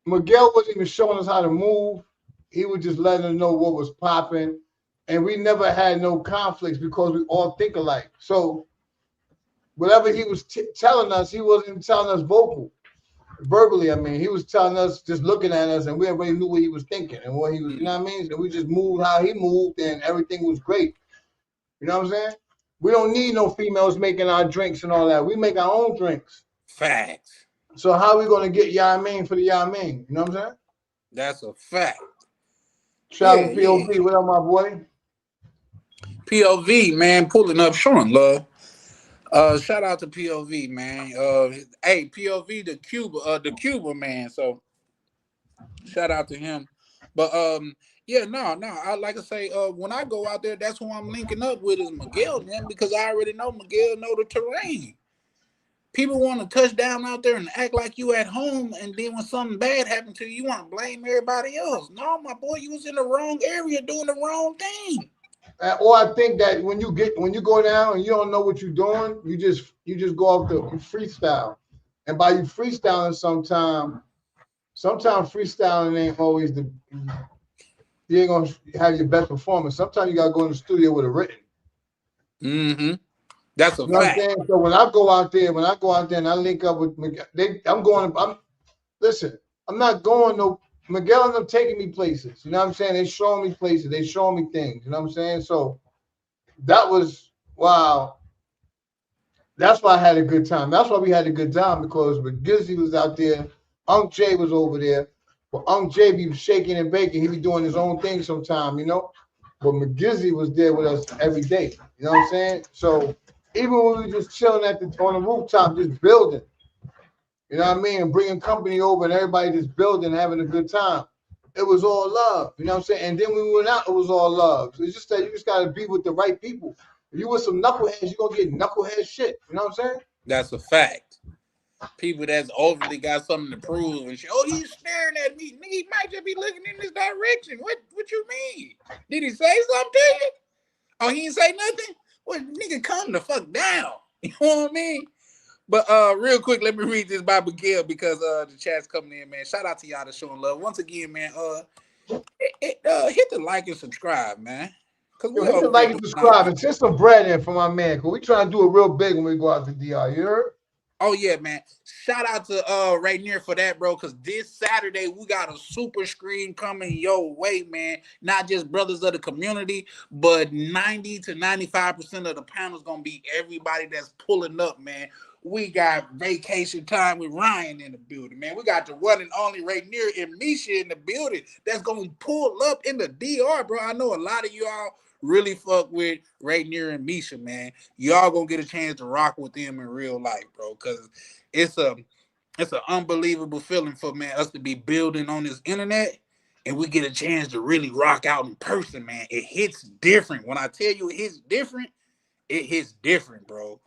Miguel wasn't even showing us how to move. He was just letting us know what was popping. And we never had no conflicts because we all think alike. So whatever he was telling us, he wasn't telling us verbally. I mean, he was telling us, just looking at us, and we already knew what he was thinking and what he was, you know what I mean? So we just moved how he moved and everything was great. You know what I'm saying? We don't need no females making our drinks and all that. We make our own drinks. Facts. So how are we going to get Yamin for the Yamin? You know what I'm saying? That's a fact. Shout out to POV. What up, my boy? POV, man, pulling up, showing love. Shout out to POV, man. Hey, POV, the Cuba man. So shout out to him. But yeah, no. I like to say, when I go out there, that's who I'm linking up with is Miguel, man, because I already know Miguel know the terrain. People want to touch down out there and act like you at home, and then when something bad happened to you, you want to blame everybody else. No, my boy, you was in the wrong area doing the wrong thing. Or I think that when you go down and you don't know what you're doing, you just go off the freestyle. And by you freestyling sometimes freestyling ain't always you ain't gonna have your best performance. Sometimes you gotta go in the studio with a written. Mm-hmm. That's a You know what I'm fact. saying? So when I go out there and I link up with Miguel, I'm not going no Miguel and them taking me places. You know what I'm saying? They showing me places, they showing me things, you know what I'm saying? So that was wow. That's why I had a good time. That's why we had a good time because McGizzy was out there, Unc Jay was over there. But Unc Jay be shaking and baking. He be doing his own thing sometime, you know. But McGizzy was there with us every day. You know what I'm saying? So even when we were just chilling on the rooftop, just building, you know what I mean, and bringing company over and everybody just building, having a good time. It was all love, you know what I'm saying? And then when we went out, it was all love. So it's just that you just gotta be with the right people. If you with some knuckleheads, you're gonna get knucklehead shit. You know what I'm saying? That's a fact. People that's overly got something to prove and shit. Oh, he's staring at me. Nigga, he might just be looking in this direction. What you mean? Did he say something to you? Oh, he didn't say nothing? Well, nigga, calm the fuck down. You know what I mean? But real quick, let me read this by Miguel because the chat's coming in, man. Shout out to y'all that's showing love. Once again, man, hit the like and subscribe, man. Cause Yo, we hit the over here like and doing our subscribe thing. and send some bread in for my man, because we trying to do it real big when we go out to DR. You heard? Oh yeah, man. Shout out to Rainier for that, bro. Cause this Saturday we got a super screen coming your way, man. Not just brothers of the community, but 90 to 95% of the panel's gonna be everybody that's pulling up, man. We got vacation time with Ryan in the building, man. We got the one and only Rainier and Misha in the building that's gonna pull up in the DR, bro. I know a lot of y'all really fuck with Rainier and Misha, man. Y'all gonna get a chance to rock with them in real life, bro. Cause it's an unbelievable feeling for man us to be building on this internet and we get a chance to really rock out in person, man. It hits different. When I tell you it hits different, bro.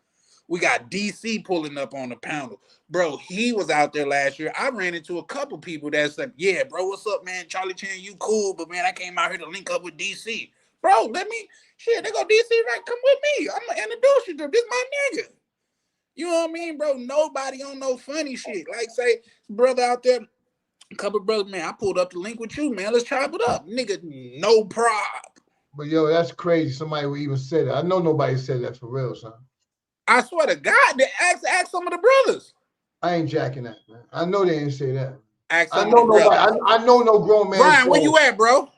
We got DC pulling up on the panel. Bro, he was out there last year. I ran into a couple people that said, yeah, bro, what's up, man? Charlie Chan, you cool, but man, I came out here to link up with DC. Bro, they go DC, right? Come with me. I'm gonna introduce you to this my nigga. You know what I mean, bro? Nobody on no funny shit. Like, say, brother out there, a couple brothers, man, I pulled up the link with you, man. Let's chop it up. Nigga, no prob. But yo, that's crazy. Somebody would even say that. I know nobody said that for real, son. I swear to God, they ask some of the brothers. I ain't jacking that, man. I know they didn't say that. Ask I some know of the nobody. brothers. I know no grown man. Brian, where you at, bro?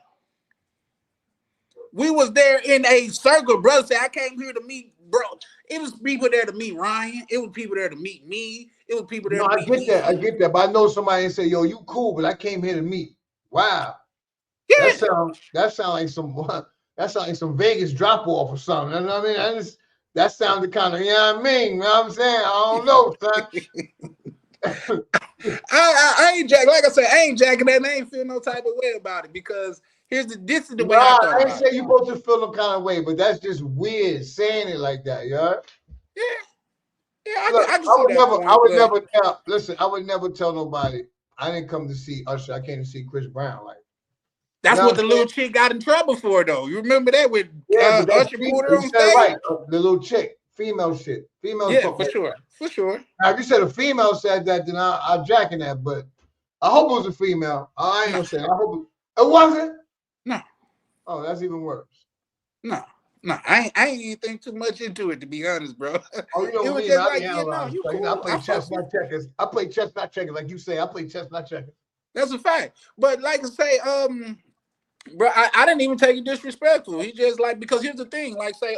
We was there in a circle, brother. Say I came here to meet, bro. It was people there to meet Ryan. It was people there to meet me. It was people there No, to I meet get that. I DC. get that. But I know somebody and say, yo, you cool, but I came here to meet. Wow. Yeah. That sound like some Vegas drop off or something. You know what I mean? That sounded kind of, you know what I mean? You know what I'm saying? I don't know, son. I ain't jacking. Like I said, I ain't jacking that. And I ain't feel no type of way about it because this is the way I Nah, thought I ain't about it. say you supposed to feel no kind of way, but that's just weird saying it like that, you heard? Yeah, Look, I can see that point. I would never tell nobody I didn't come to see Usher. I came to see Chris Brown. Like, That's you know what what the I'm little saying? chick got in trouble for, though. You remember that with Yeah, but that's Usher female. pulled her You on said it stage? right. The little chick, female shit. Females Yeah, talk for like sure. that. For sure. Now, if you said a female said that, then I'll jack in that. But I hope it was a female. I ain't No, gonna say. I hope it wasn't. no, Oh, that's even worse. no. No, I ain't even think too much into it, to be honest, bro. Oh, you know It was me, man. just I be like, yeah, no, analyzing you stuff. You know, I cool. play I chess, fuck with you. not checkers. I play chess, not checkers. Like you say, I play chess, not checkers. That's a fact. But like I say, bro, I didn't even take it disrespectful. He just like because here's the thing, like say,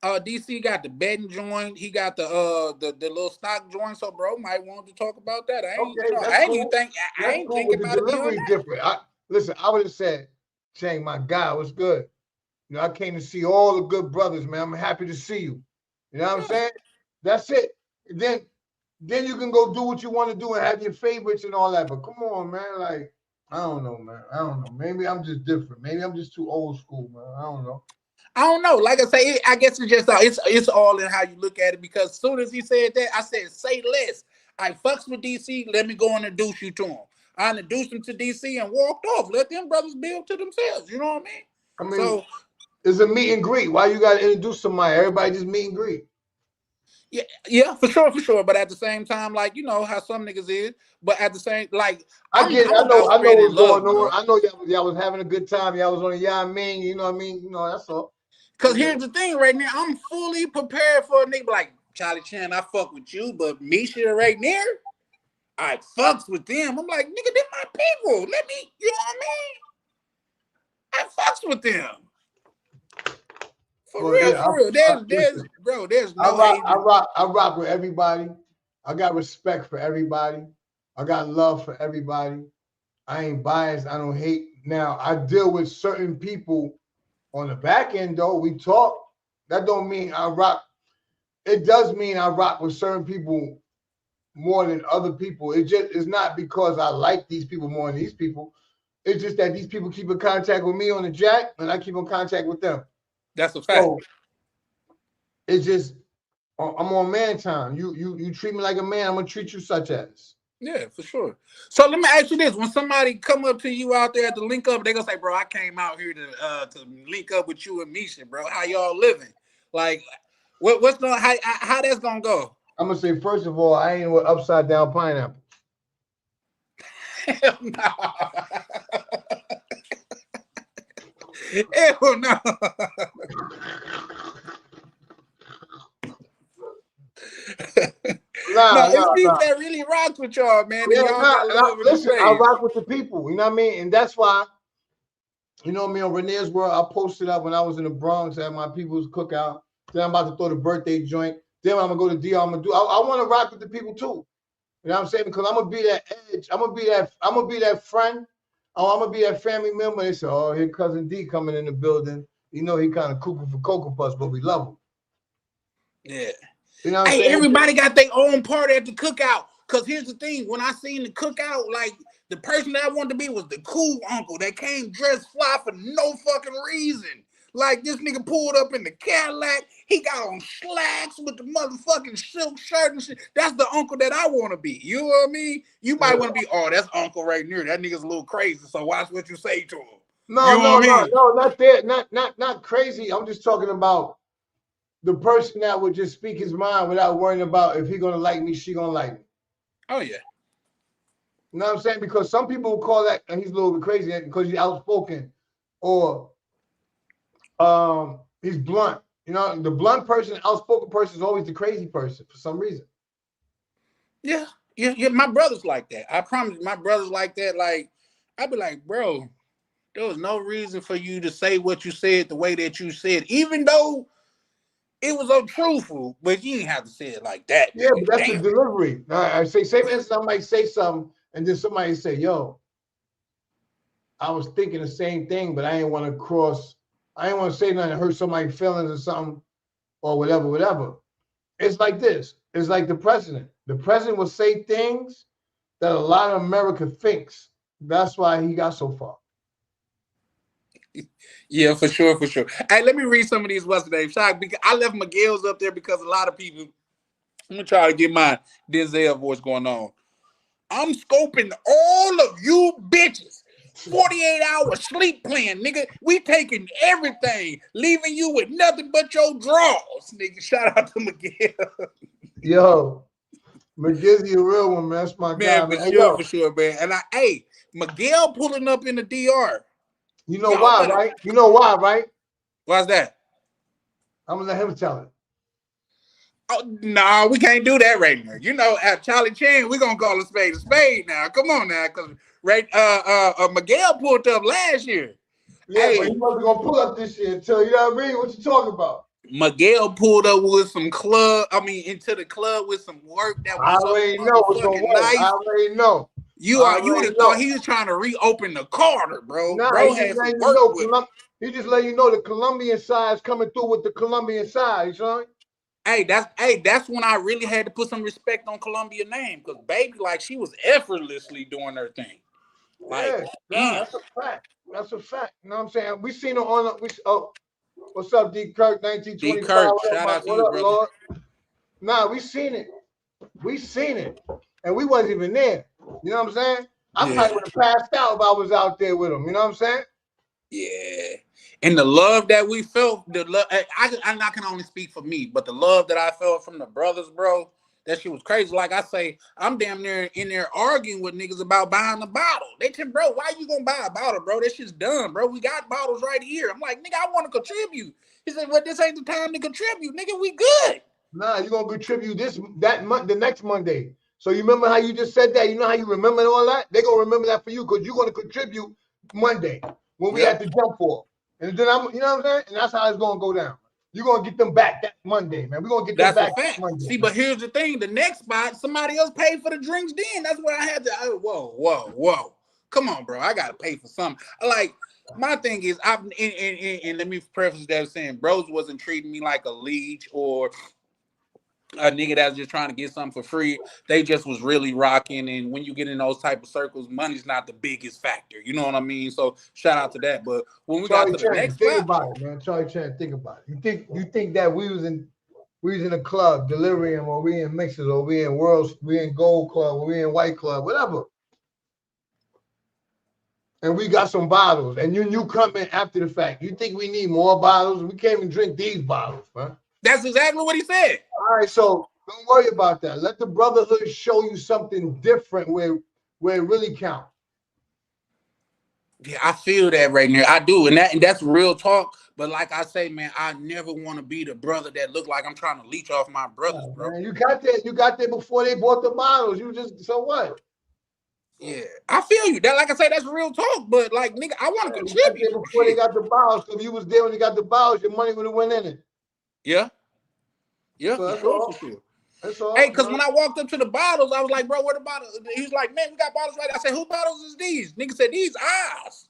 DC got the betting joint, he got the little stock joint, so bro might want to talk about that. Okay, I that's ain't even cool. think I That's ain't cool, think but the about it beyond delivery is that. different. Listen, I would have said, Chang, my guy was good. You know, I came to see all the good brothers, man. I'm happy to see you. You know what I'm Yeah. saying? That's it. Then you can go do what you want to do and have your favorites and all that. But come on, man. Like, I don't know, man. I don't know. Maybe I'm just different. Maybe I'm just too old school, man. I don't know. I don't know. Like I say, I guess it's just it's all in how you look at it. Because as soon as he said that, I said, "Say less." I fucks with DC. Let me go and introduce you to him. I introduced him to DC and walked off. Let them brothers build to themselves. You know what I mean? I mean, So it's a meet and greet. Why you got to introduce somebody? Everybody just meet and greet. yeah, for sure. But at the same time, like you know how some niggas is. But at the same, like I I'm get it. I about know spreading what's going love, on. bro. I know y'all was having a good time. Y'all was on a Ming. You know what I mean? You know, that's all. Cause here's the thing, right now, I'm fully prepared for a nigga like Charlie Chan. I fuck with you, but Misha right there, I fucks with them. I'm like, nigga, they're my people. Let me, you know what I mean? I fucks with them. For Well, real, yeah, for real. listen, There's no hate. I rock with everybody. I got respect for everybody. I got love for everybody. I ain't biased. I don't hate. Now I deal with certain people on the back end though. We talk. That don't mean I rock. It does mean I rock with certain people more than other people. It's not because I like these people more than these people. It's just that these people keep in contact with me on the jack, and I keep in contact with them. That's a fact. So it's just I'm on man time. You treat me like a man, I'm gonna treat you such as. Yeah, for sure. So let me ask you this: when somebody come up to you out there at the link up, they gonna say, "Bro, I came out here to link up with you and Misha, bro. How y'all living? Like, what's going? How that's gonna go?" I'm gonna say first of all, I ain't with upside down pineapple. Hell no. Hell no. No, it's people that really rocks with y'all, man. Yeah, y'all got love in listen, the I face. rock with the people, you know what I mean? And that's why, you know me on Renee's World, I posted up when I was in the Bronx at my people's cookout. Then I'm about to throw the birthday joint. Then when I'm gonna go to DR, I want to rock with the people too. You know what I'm saying? Because I'm gonna be that edge. I'm gonna be that friend. Oh, I'm gonna be that family member. They say, oh, here cousin D coming in the building. You know he kind of cuckoo for Cocoa Puffs, but we love him. Yeah. You know what I'm saying? Everybody got their own party at the cookout. Cause here's the thing: when I seen the cookout, like the person that I wanted to be was the cool uncle that came dressed fly for no fucking reason. Like this nigga pulled up in the Cadillac, he got on slacks with the motherfucking silk shirt and shit. That's the uncle that I want to be. You know what I mean? You might want to be, oh, that's uncle right near. That nigga's a little crazy. So watch what you say to him. No, not that, not crazy. I'm just talking about the person that would just speak his mind without worrying about if he gonna like me, she gonna like me. Oh yeah. You know what I'm saying? Because some people will call that, and he's a little bit crazy because he's outspoken, or he's blunt. You know, the blunt person, outspoken person is always the crazy person for some reason. Yeah. My brother's like that. I promise you, my brother's like that. Like, I'd be like, bro, there was no reason for you to say what you said the way that you said, even though it was untruthful, but you didn't have to say it like that. Yeah, but that's Damn. the delivery. I say, for instance, I might say something, and then somebody say, yo, I was thinking the same thing, but I didn't want to say nothing to hurt somebody's feelings or something, or whatever. It's like this. It's like the president. The president will say things that a lot of America thinks. That's why he got so far. Yeah, for sure. Hey, let me read some of these what's the name. Because I left Miguel's up there because a lot of people. I'm gonna try to get my Denzel voice going on. I'm scoping all of you bitches. 48-hour sleep plan, nigga. We taking everything, leaving you with nothing but your drawers, nigga. Shout out to Miguel. Yo, McGizzy a real one, man. That's my guy, man. For sure, man. And Miguel pulling up in the DR. You know why, right? You know why, right? Why's that? I'm gonna let him tell it. Oh, no, we can't do that right now. You know, at Charlie Chan, we're gonna call a spade now. Come on now, because Miguel pulled up last year. Yeah, but he wasn't gonna pull up this year until, you know what I mean? What you talking about? Miguel pulled up with some into the club with some work that was I already know what's gonna work. nice. I already know. You would have thought he was trying to reopen the Carter, bro. Nah, bro had some work with him. He just let you know the Colombian side is coming through with the Colombian side, you know? That's when I really had to put some respect on Colombia's name, because baby, like, she was effortlessly doing her thing. Like, yeah, that's a fact. That's a fact. You know what I'm saying? We seen her on What's up, D. Kirk, D 1925? Kirk, shout out to What you, up, brother. Lord? Nah, we seen it. We seen it. And we wasn't even there. You know what I'm saying? I Yeah. probably would have passed out if I was out there with him. You know what I'm saying? Yeah. And the love that we felt, the love, I can only speak for me, but the love that I felt from the brothers, bro, that shit was crazy. Like I say, I'm damn near in there arguing with niggas about buying the bottle. They said, bro, why you gonna buy a bottle, bro? That shit's done, bro. We got bottles right here. I'm like, nigga, I want to contribute. He said, well, this ain't the time to contribute, nigga. We good. Nah, you're gonna contribute the next Monday. So you remember how you just said that? You know how you remember all that? They're gonna remember that for you because you're gonna contribute Monday when we Yep. had to jump for. And then you know what I'm saying? And that's how it's gonna go down. You're gonna get them back that Monday, man. We're gonna get them That's a back that fact. Monday. See, man. but here's the thing: the next spot, somebody else paid for the drinks. Then that's where I had to. Whoa! Come on, bro. I gotta pay for something. Like my thing is, and let me preface that saying, bros wasn't treating me like a leech or a nigga that's just trying to get something for free. They just was really rocking. And when you get in those type of circles, money's not the biggest factor. You know what I mean? So shout out to that. But when we Charlie got to the Chan, next think spot, about it, man. Charlie Chan, think about it. You think that we was in a club, Delirium, or we in Mixers, or we in Gold Club, or we in White Club, whatever. And we got some bottles, and you come in after the fact. You think we need more bottles? We can't even drink these bottles, man. that's exactly what he said. All right, so don't worry about that. Let the brotherhood show you something different where it really counts. Yeah, I feel that right now. I do, and that's real talk. But like I say, man, I never want to be the brother that look like I'm trying to leech off my brothers, bro. Man, you got there before they bought the bottles. You just so what? Yeah, I feel you. That, like I say, that's real talk. But like, nigga, I want to You got contribute. there before they got the bottles. If you was there when they got the bottles, your money would have went in it. Yeah, So for that's sure, all. for sure. That's all. Hey, because when I walked up to the bottles, I was like, bro, where the bottles? He was like, man, we got bottles right. I said, who bottles is these? Nigga said, these ours.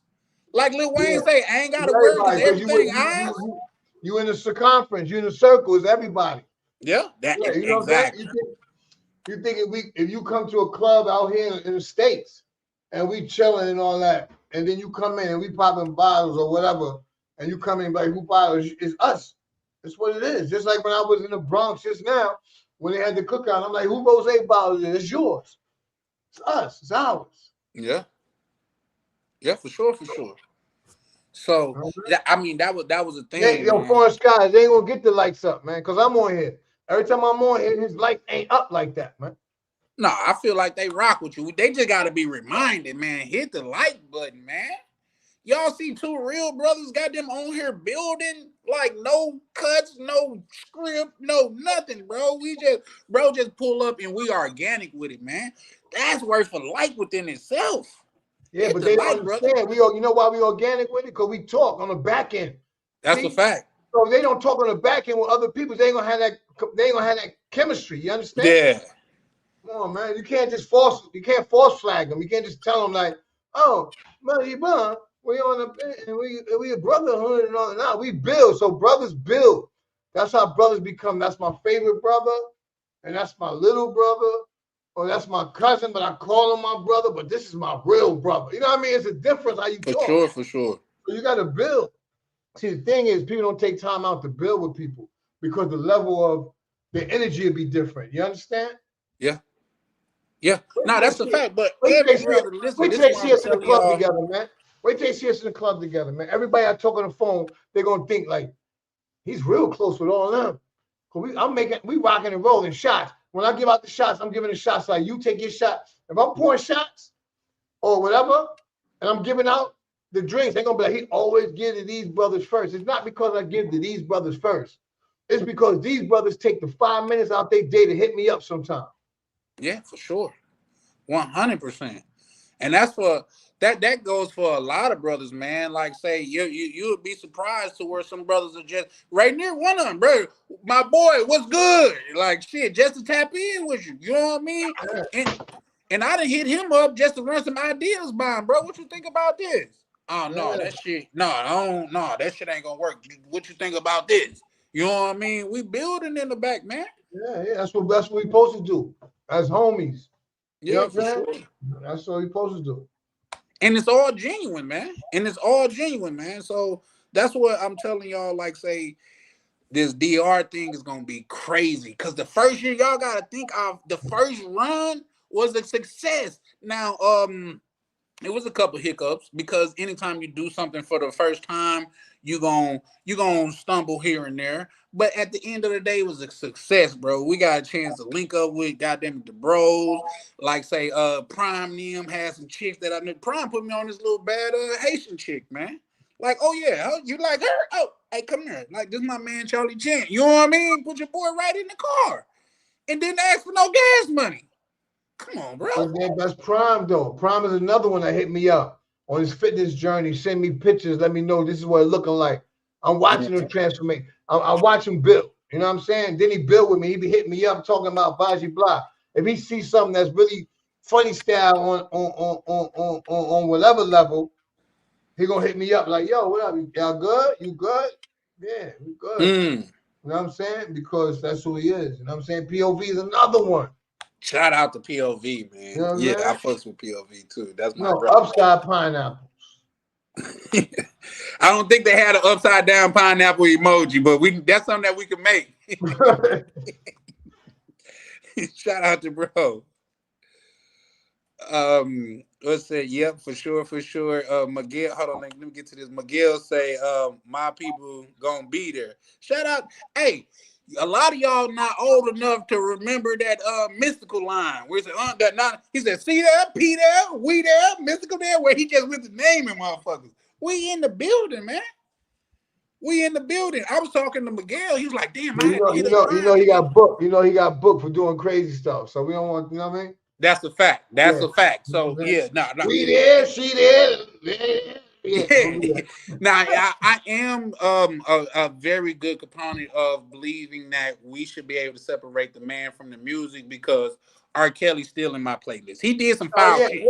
Like Lil Wayne say, I ain't got to worry because everything ours. You in the circumference, you in the circle, it's everybody. Yeah, that You know exactly. what I'm saying? You think if you come to a club out here in the States and we chilling and all that, and then you come in and we popping bottles or whatever, and you come in like, who bottles? It's us. That's what it is. Just like when I was in the Bronx just now, when they had the cookout, I'm like, who rose bottles? It's yours. It's us. It's ours. Yeah, for sure, for sure. So I mean, that was a thing. Yo, Foreign Skies, they ain't gonna get the lights up, man, because I'm on here. Every time I'm on here, his light ain't up like that, man. No, I feel like they rock with you. They just got to be reminded, man. Hit the like button, man. Y'all see two real brothers got them on here building, like no cuts, no script, no nothing, bro. Just pull up and we organic with it, man. That's worth a like within itself. Yeah, Hit but the they like, don't understand. You know why we organic with it? Because we talk on the back end. That's a fact. So if they don't talk on the back end with other people, they ain't gonna have that chemistry. You understand? Yeah. Come on, man. You can't force flag them. You can't just tell them like, oh, man, we on we a brotherhood and all that. No, we build. So brothers build. That's how brothers become. That's my favorite brother, and that's my little brother, or that's my cousin, but I call him my brother, but this is my real brother. You know what I mean? It's a difference how you talk. For sure. So you gotta build. See, the thing is, people don't take time out to build with people because the level of the energy will be different. You understand? Yeah. No, that's a fact. But wait till they see us in the club together, man. Wait till they see us in the club together, man. Everybody I talk on the phone, they're gonna think like he's real close with all of them. Cause we rocking and rolling shots. When I give out the shots, I'm giving the shots like you take your shot. If I'm pouring shots or whatever, and I'm giving out the drinks, they're gonna be like, he always gives to these brothers first. It's not because I give to these brothers first. It's because these brothers take the 5 minutes out their day to hit me up sometime. Yeah, for sure. 100%. And that's for that goes for a lot of brothers, man. Like say you would be surprised to where some brothers are just right near one of them, bro. My boy, what's good? Like shit, just to tap in with you. You know what I mean? And I done hit him up just to run some ideas by him, bro. What you think about this? Oh no, that shit. That shit ain't gonna work. What you think about this? You know what I mean? We building in the back, man. Yeah, that's what we supposed to do as homies. Yeah, you know for sure. That's what we supposed to do. And it's all genuine, man. So That's what I'm telling y'all. Like, say this DR thing is gonna be crazy because the first year y'all gotta think of the first run was a success. Now, it was a couple hiccups because anytime you do something for the first time, you gonna stumble here and there. But at the end of the day, it was a success, bro. We got a chance to link up with goddamn the bros. Like say, Prime them had some chicks that I knew. Prime put me on this little bad Haitian chick, man. Like, oh yeah, you like her? Oh, hey, come here. Like, this is my man Charlie Chan. You know what I mean? Put your boy right in the car. And didn't ask for no gas money. Come on, bro. That's Prime though. Prime is another one that hit me up on his fitness journey. Send me pictures. Let me know this is what it's looking like. I'm watching him transformation. I watch him build. You know what I'm saying? Then he build with me. He be hitting me up talking about Baji Blah. If he sees something that's really funny style on whatever level, he gonna hit me up like, yo, what up? Y'all good? You good? Yeah, we good. You know what I'm saying? Because that's who he is. You know what I'm saying? POV is another one. Shout out to POV, man. You know yeah, man? I fucks with POV too. That's my brother. Upside pineapples. I don't think they had an upside down pineapple emoji, but that's something that we can make. Shout out to bro. Let's say, yep, for sure. Miguel, hold on, let me get to this. Miguel say, my people gonna be there. Shout out, hey, a lot of y'all not old enough to remember that mystical line where he said, he said, see there, P there, we there, mystical there, where he just went to naming motherfuckers. We in the building, man. We in the building. I was talking to Miguel. He was like, damn, he got booked. You know, he got booked for doing crazy stuff. So we don't want, you know what I mean? That's a fact. That's a fact. So yeah, no. We there, she there. Yeah. Now I am a very good component of believing that we should be able to separate the man from the music because R. Kelly's still in my playlist. He did some foul shit.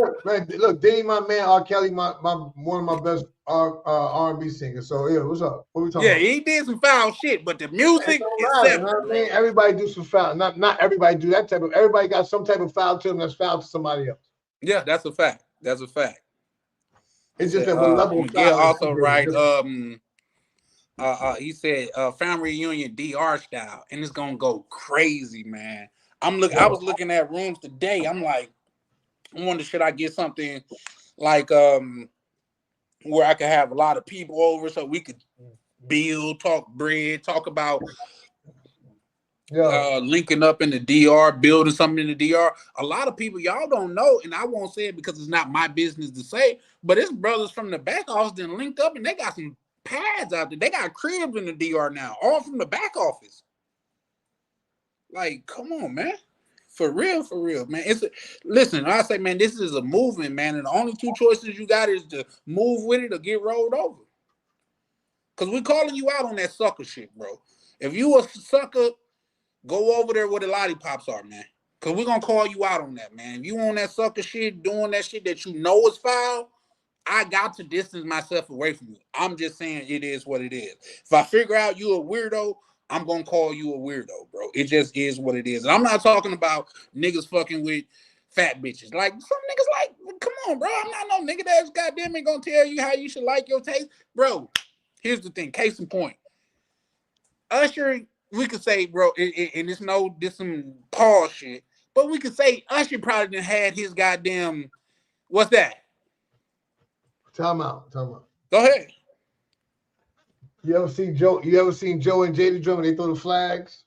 Look, Diddy, my man, R. Kelly, my one of my best R&B singers. So yeah, what's up? What we talking about? Yeah, he did some foul shit, but the music is separate. You know what I mean? Everybody do some foul. Not everybody do that type of. Everybody got some type of foul to them that's foul to somebody else. Yeah, that's a fact. That's a fact. It's just that what level. Miguel also right. He said family reunion DR style, and it's gonna go crazy, man. I was looking at rooms today. I'm like, I wonder should I get something like where I could have a lot of people over so we could build, talk bread, talk about linking up in the DR, building something in the DR. A lot of people y'all don't know, and I won't say it because it's not my business to say, but it's brothers from the back office that linked up and they got some pads out there. They got cribs in the DR now, all from the back office. Like, come on, man. For real, man. Listen, I say, man, this is a movement, man, and the only two choices you got is to move with it or get rolled over. Because we're calling you out on that sucker shit, bro. If you a sucker, go over there where the lollipops are, man. Because we're going to call you out on that, man. If you on that sucker shit, doing that shit that you know is foul, I got to distance myself away from you. I'm just saying it is what it is. If I figure out you a weirdo, I'm going to call you a weirdo, bro. It just is what it is. And I'm not talking about niggas fucking with fat bitches. Like, some niggas like, come on, bro. I'm not no nigga that's goddamn it going to tell you how you should like your taste. Bro, here's the thing. Case in point. Usher, we could say, bro, and this some Paul shit, but we could say Usher probably done had his goddamn, what's that? Time out. Go ahead. You ever seen Joe and Jada Drum when they throw the flags?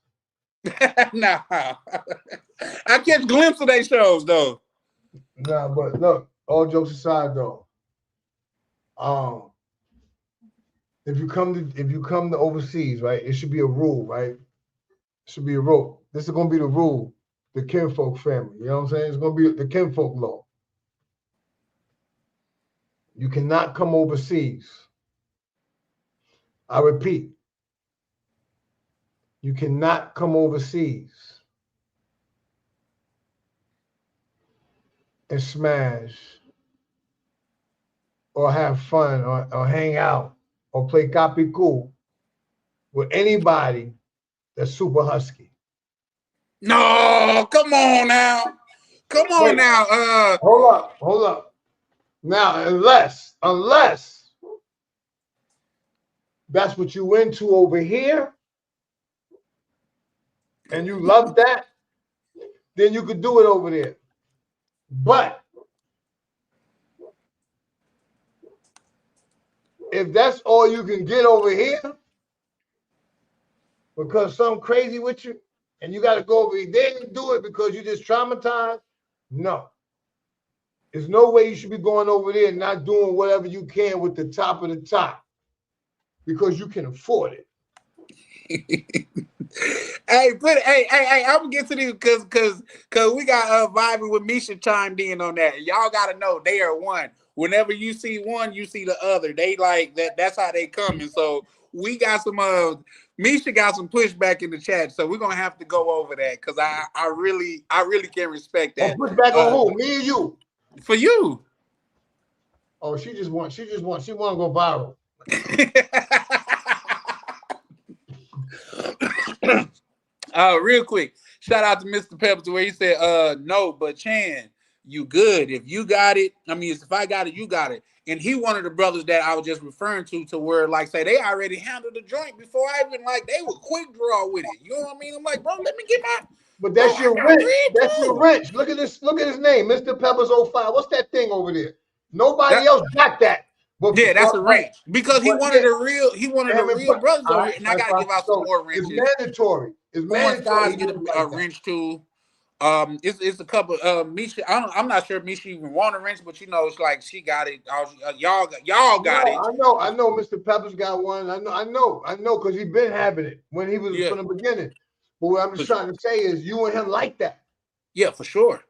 Nah. I catch glimpses of their shows though. Nah, but look, all jokes aside though. If you come to overseas, right, it should be a rule, right? It should be a rule. This is gonna be the rule, the kinfolk family. You know what I'm saying? It's gonna be the kinfolk law. You cannot come overseas. I repeat, you cannot come overseas and smash or have fun or hang out or play copy cool with anybody that's super husky. No, come on now. Hold up. Now, unless that's what you into over here, and you love that, then you could do it over there. But if that's all you can get over here, because something crazy with you, and you got to go over there and do it because you just traumatized, no. There's no way you should be going over there and not doing whatever you can with the top of the top because you can afford it. Hey, I'm gonna get to this because we got vibing with Misha chimed in on that. Y'all gotta know they are one. Whenever you see one, you see the other. They like that. That's how they coming. So we got some Misha got some pushback in the chat, so we're gonna have to go over that because I really can respect that. Pushback on who? Me or you? For you. Oh, she want to go viral. Real quick, shout out to Mr. Peppers where he said, no, but Chan, you good. If you got it, I mean, if I got it, you got it. And he one of the brothers that I was just referring to where, like, say, they already handled the joint before I even, like, they were quick draw with it. You know what I mean? I'm like, bro, let me get my... But that's your wrench. That's your wrench. Look at this. Look at his name, Mr. Peppers 05. What's that thing over there? Nobody else got that. But yeah, that's a wrench because he wanted the real brothers over here, and I gotta give out some more wrenches. It's mandatory. It's mandatory. Get a wrench too. It's a couple. Misha, I'm not sure if Misha even want a wrench, but you know, it's like she got it. Y'all got it. I know. Mr. Peppers got one. I know, because he been having it when he was from the beginning. But what I'm just trying to say is, you and him like that. Yeah, for sure.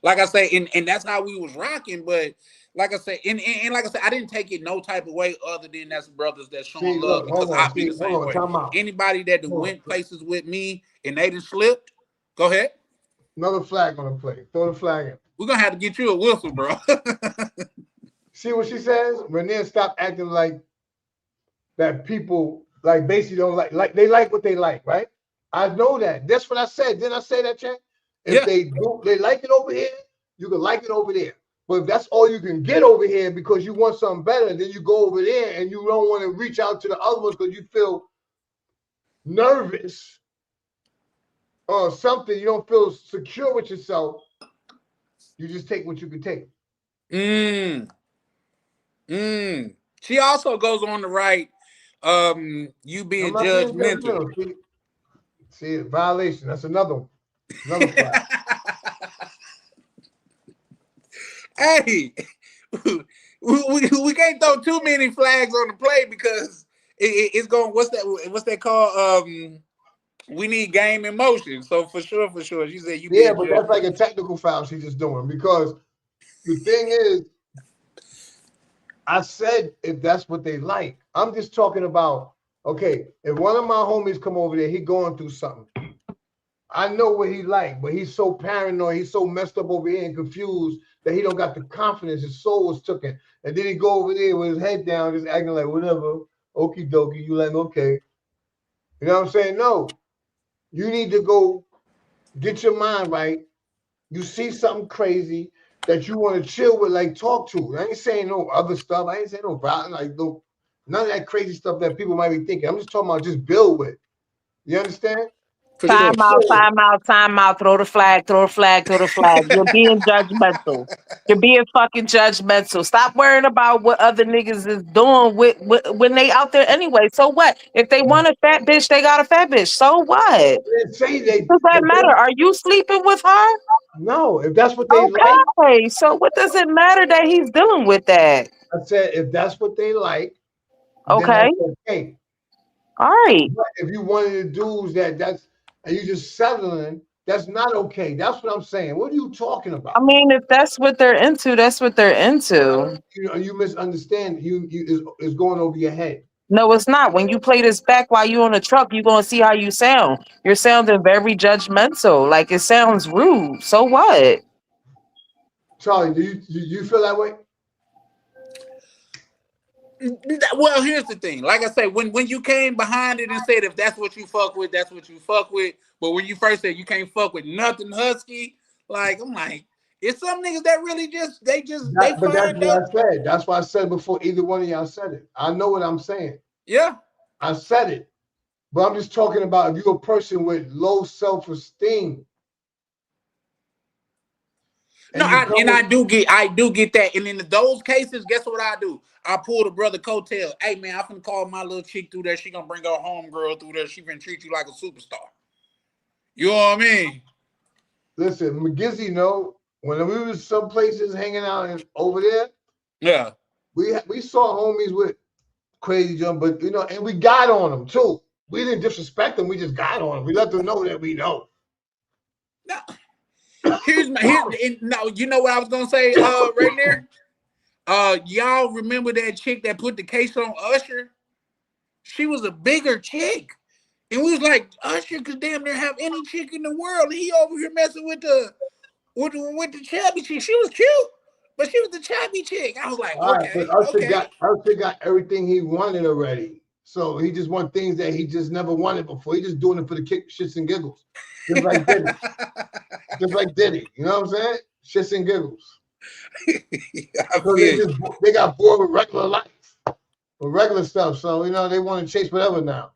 Like I say, and that's how we was rocking. But like I say, and like I said, I didn't take it no type of way other than that's brothers that's showing love because I be the same way. Anybody that went places with me and they done slipped, go ahead. Another flag on the play. Throw the flag in. We're gonna have to get you a whistle, bro. See what she says? Renee, stop acting like that people like basically don't like they like what they like, right? I know that. That's what I said. Didn't I say that, Chad? If they like it over here, you can like it over there. But if that's all you can get over here because you want something better, then you go over there and you don't want to reach out to the other ones because you feel nervous or something. You don't feel secure with yourself. You just take what you can take. She also goes on to write, you being judgmental. See, violation. That's another one. Another flag. Hey, we can't throw too many flags on the play because it's going. What's that called? We need game in motion. So for sure. She said you. Yeah, but that's like a technical foul she's just doing because the thing is, I said if that's what they like. I'm just talking about. Okay, if one of my homies come over there, he going through something. I know what he like, but he's so paranoid, he's so messed up over here and confused that he don't got the confidence. His soul was taken. And then he go over there with his head down, just acting like whatever, okie dokie, you like, okay. You know what I'm saying? No. You need to go get your mind right. You see something crazy that you want to chill with, like talk to. I ain't saying no other stuff. I ain't saying no problem, like no, none of that crazy stuff that people might be thinking. I'm just talking about just build with. You understand? Time out. Throw the flag. You're being judgmental. You're being fucking judgmental. Stop worrying about what other niggas is doing with when they out there anyway. So what? If they want a fat bitch, they got a fat bitch. So what? Does that matter? Are you sleeping with her? No, if that's what they like. Okay, so what does it matter that he's dealing with that? I said if that's what they like. Okay. Okay. All right. But if you one of the dudes that's and you just settling, that's not okay. That's what I'm saying. What are you talking about? I mean, if that's what they're into, that's what they're into. You misunderstand. You is going over your head. No, it's not. When you play this back while you're on the truck, you're gonna see how you sound. You're sounding very judgmental. Like it sounds rude. So what? Charlie, do you feel that way? Well, here's the thing. Like I say, when you came behind it and said if that's what you fuck with, that's what you fuck with. But when you first said you can't fuck with nothing husky, like I'm like, It's some niggas that really they But that's find what up. I said. That's why I said before either one of y'all said it. I know what I'm saying. Yeah. I said it. But I'm just talking about if you're a person with low self-esteem No, and you come with, I do get that. And in those cases, guess what I do? I pull the brother coattail. Hey man, I'm finna call my little chick through there. She gonna bring her homegirl through there. She finna treat you like a superstar. You know what I mean? listen, McGizzy know when we was some places hanging out and over there, Yeah. we saw homies with crazy jump, but you know, and we got on them too. We didn't disrespect them, we just got on them. We let them know that we know. Now, now you know what I was gonna say right there? Y'all remember that chick that put the case on Usher? She was a bigger chick. And we was like, Usher could damn near have any chick in the world. He over here messing with the chubby chick. She was cute, but she was the chubby chick. I was like, All right, but okay, okay. Usher got everything he wanted already. So he just want things that he just never wanted before. He just doing it for the kick, shits and giggles. Just like Diddy. Just like Diddy. You know what I'm saying? Shits and giggles. I So feel they got bored with regular life, with regular stuff. So you know they want to chase whatever now.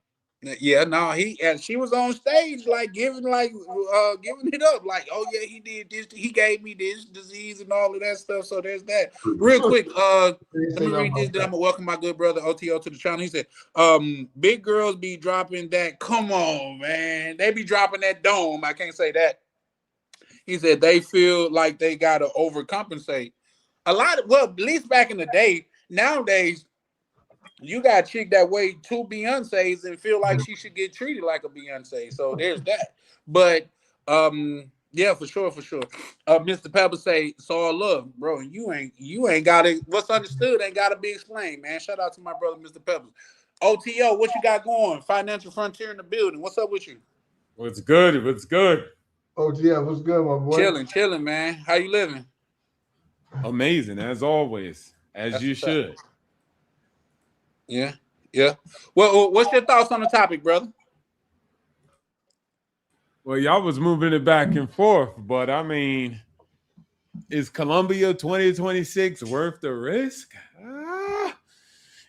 Yeah, no, she was on stage giving it up, like, oh yeah, he did this, he gave me this disease and all of that stuff. So there's that. Real quick, let me read this, then I'm gonna welcome my good brother OTO to the channel. He said, big girls be dropping that. Come on, man. They be dropping that dome. I can't say that. He said they feel like they gotta overcompensate. At least back in the day, nowadays you got a chick that weigh 2 Beyonces and feel like she should get treated like a Beyonce. So there's that. But yeah, for sure. Mr. Pepper say it's all love, bro. You ain't gotta, what's understood ain't gotta be explained, man. Shout out to my brother, Mr. Pepper. OTO, what you got going? Financial Frontier in the building. What's up with you? What's good? What's good? Oh yeah, what's good, my boy? Chilling, man. How you living? Amazing, as always, as That's you what's up. should. Yeah. Well, what's your thoughts on the topic, brother? Well, y'all was moving it back and forth, but I mean, is Colombia 2026 worth the risk?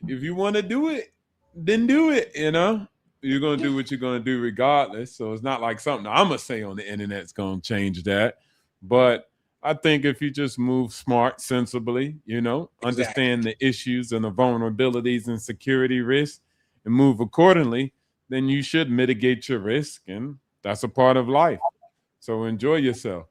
If you want to do it, then do it. You know, you're gonna do what you're gonna do regardless. So it's not like something I'm gonna say on the internet's gonna change that. But I think if you just move smart, sensibly, you know, understand the issues and the vulnerabilities and security risks and move accordingly, then you should mitigate your risk. And that's a part of life. So enjoy yourself.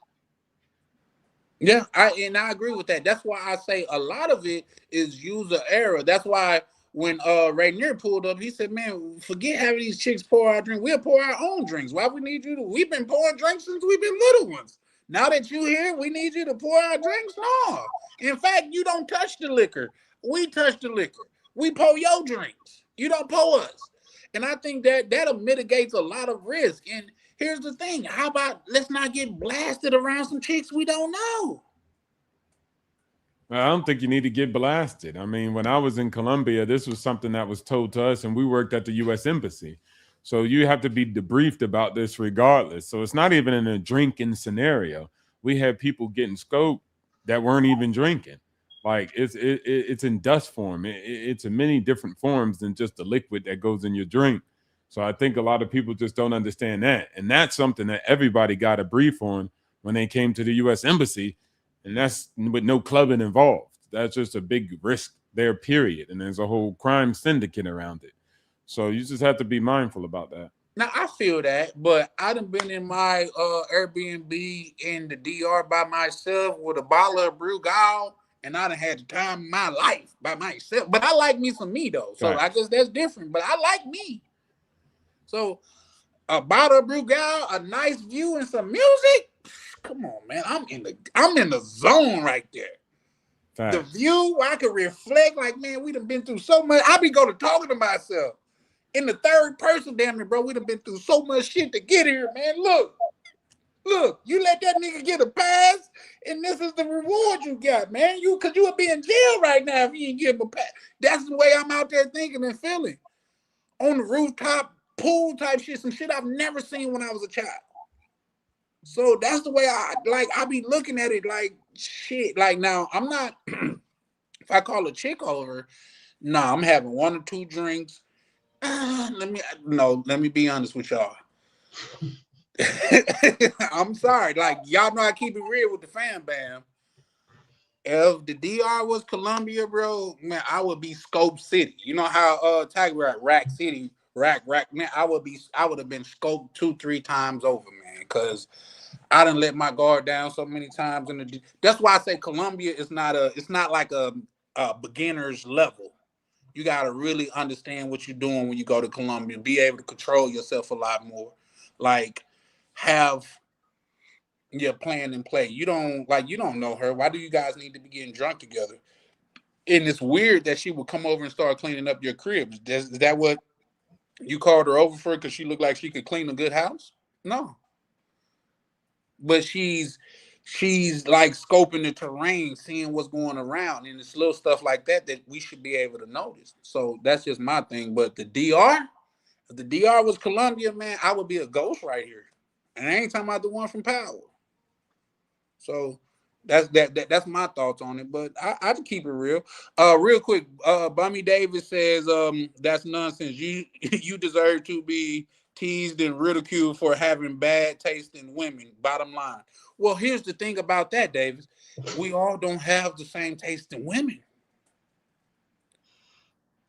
Yeah, I agree with that. That's why I say a lot of it is user error. That's why when Rainier pulled up, he said, man, forget having these chicks pour our drink. We'll pour our own drinks. Why we need you to? We've been pouring drinks since we've been little ones. Now that you here, we need you to pour our drinks? No. In fact, you don't touch the liquor. We touch the liquor. We pour your drinks. You don't pour us. And I think that'll mitigates a lot of risk. And here's the thing. How about let's not get blasted around some chicks we don't know? I don't think you need to get blasted. I mean, when I was in Colombia, this was something that was told to us, and we worked at the U.S. Embassy. So you have to be debriefed about this regardless. So it's not even in a drinking scenario. We had people getting scoped that weren't even drinking. Like it's in dust form. It's in many different forms than just the liquid that goes in your drink. So I think a lot of people just don't understand that. And that's something that everybody got a brief on when they came to the U.S. Embassy. And that's with no clubbing involved. That's just a big risk there, period. And there's a whole crime syndicate around it. So you just have to be mindful about that. Now, I feel that, but I done been in my Airbnb in the DR by myself with a bottle of Brugal, and I done had the time of my life by myself. But I like me some me, though. So I guess that's different. But I like me. So a bottle of Brugal, a nice view, and some music. Come on, man. I'm in the zone right there. Facts. The view, I could reflect like, man, we done been through so much. I be going to talking to myself. In the third person, damn it, bro, we done been through so much shit to get here, man. Look, you let that nigga get a pass, and this is the reward you got, man. Cause you would be in jail right now if you didn't give him a pass. That's the way I'm out there thinking and feeling. On the rooftop, pool type shit, some shit I've never seen when I was a child. So that's the way I be looking at it like shit. Like now I'm not if I call a chick over, nah, I'm having 1 or 2 drinks. Let me be honest with y'all. I'm sorry. Like y'all know I keep it real with the fan bam. If the DR was Colombia, bro, man, I would be Scope City. You know how Tiger Rack City, Rack, man, I would have been scoped 2-3 times over, man, because I done let my guard down so many times that's why I say Colombia is not like a beginner's level. You gotta really understand what you're doing when you go to Colombia, be able to control yourself a lot more. Like have your plan in play. You don't know her. Why do you guys need to be getting drunk together? And it's weird that she would come over and start cleaning up your crib. Is that what you called her over for? Because she looked like she could clean a good house? No. But she's like scoping the terrain, seeing what's going around, and it's little stuff like that we should be able to notice. So that's just my thing. But the DR, if the DR was Colombia, man, I would be a ghost right here. And I ain't talking about the one from Power. So that's my thoughts on it. But I just keep it real. Real quick, Bummy Davis says that's nonsense. You deserve to be teased and ridiculed for having bad taste in women. Bottom line. Well, here's the thing about that, Davis. We all don't have the same taste in women.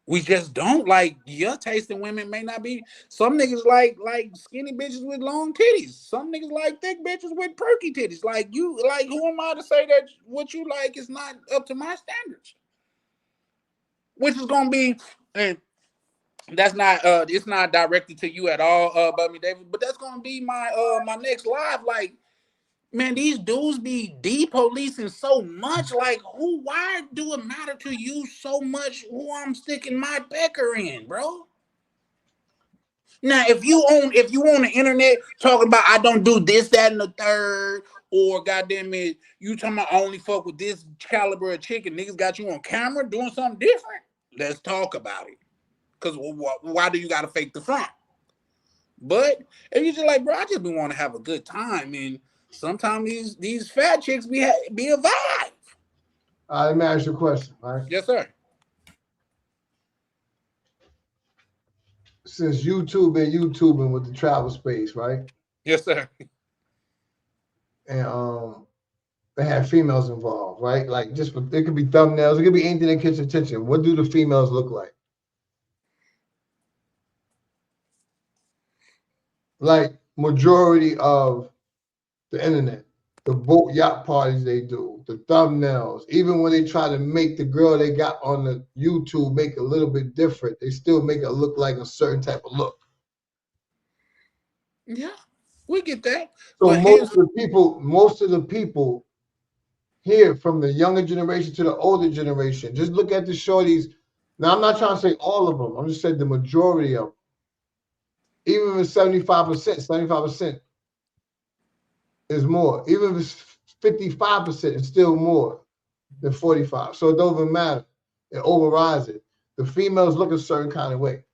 We just don't. Like your taste in women may not be. Some niggas like skinny bitches with long titties. Some niggas like thick bitches with perky titties. Like you, like who am I to say that what you like is not up to my standards? Which is gonna be, and that's not it's not directed to you at all, Bubby David. But that's gonna be my next live. Like, man, these dudes be de-policing so much. Like, why do it matter to you so much who I'm sticking my pecker in, bro? Now, if you on the internet talking about I don't do this, that, and the third, or goddamn it, you talking about I only fuck with this caliber of chicken, niggas got you on camera doing something different, let's talk about it. Because why do you got to fake the front? But if you just like, bro, I just be want to have a good time, and sometimes these fat chicks be a vibe. Let me ask you a question, all right? Yes, sir. Since YouTube been YouTubing with the travel space, right? Yes, sir. And they have females involved, right? Like it could be thumbnails, it could be anything that catches attention. What do the females look like? Like majority of the internet, the boat yacht parties they do, the thumbnails, even when they try to make the girl they got on the YouTube make a little bit different, they still make it look like a certain type of look. Yeah, we get that. So But most of the people here, from the younger generation to the older generation, just look at the shorties. Now, I'm not trying to say all of them. I'm just saying the majority of them. Even if it's 75% is more. Even if it's 55%, it's still more than 45. So it doesn't matter. It overrides it. The females look a certain kind of way.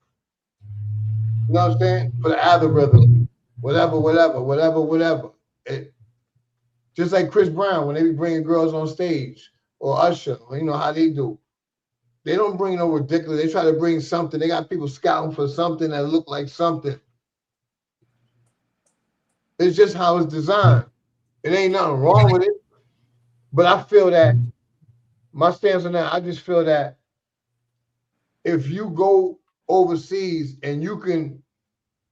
You know what I'm saying? For the algorithm, whatever. Just like Chris Brown, when they be bringing girls on stage, or Usher, or you know how they do. They don't bring no ridiculous. They try to bring something. They got people scouting for something that look like something. It's just how it's designed. It ain't nothing wrong with it. But I feel that my stance on that, I just feel that if you go overseas and you can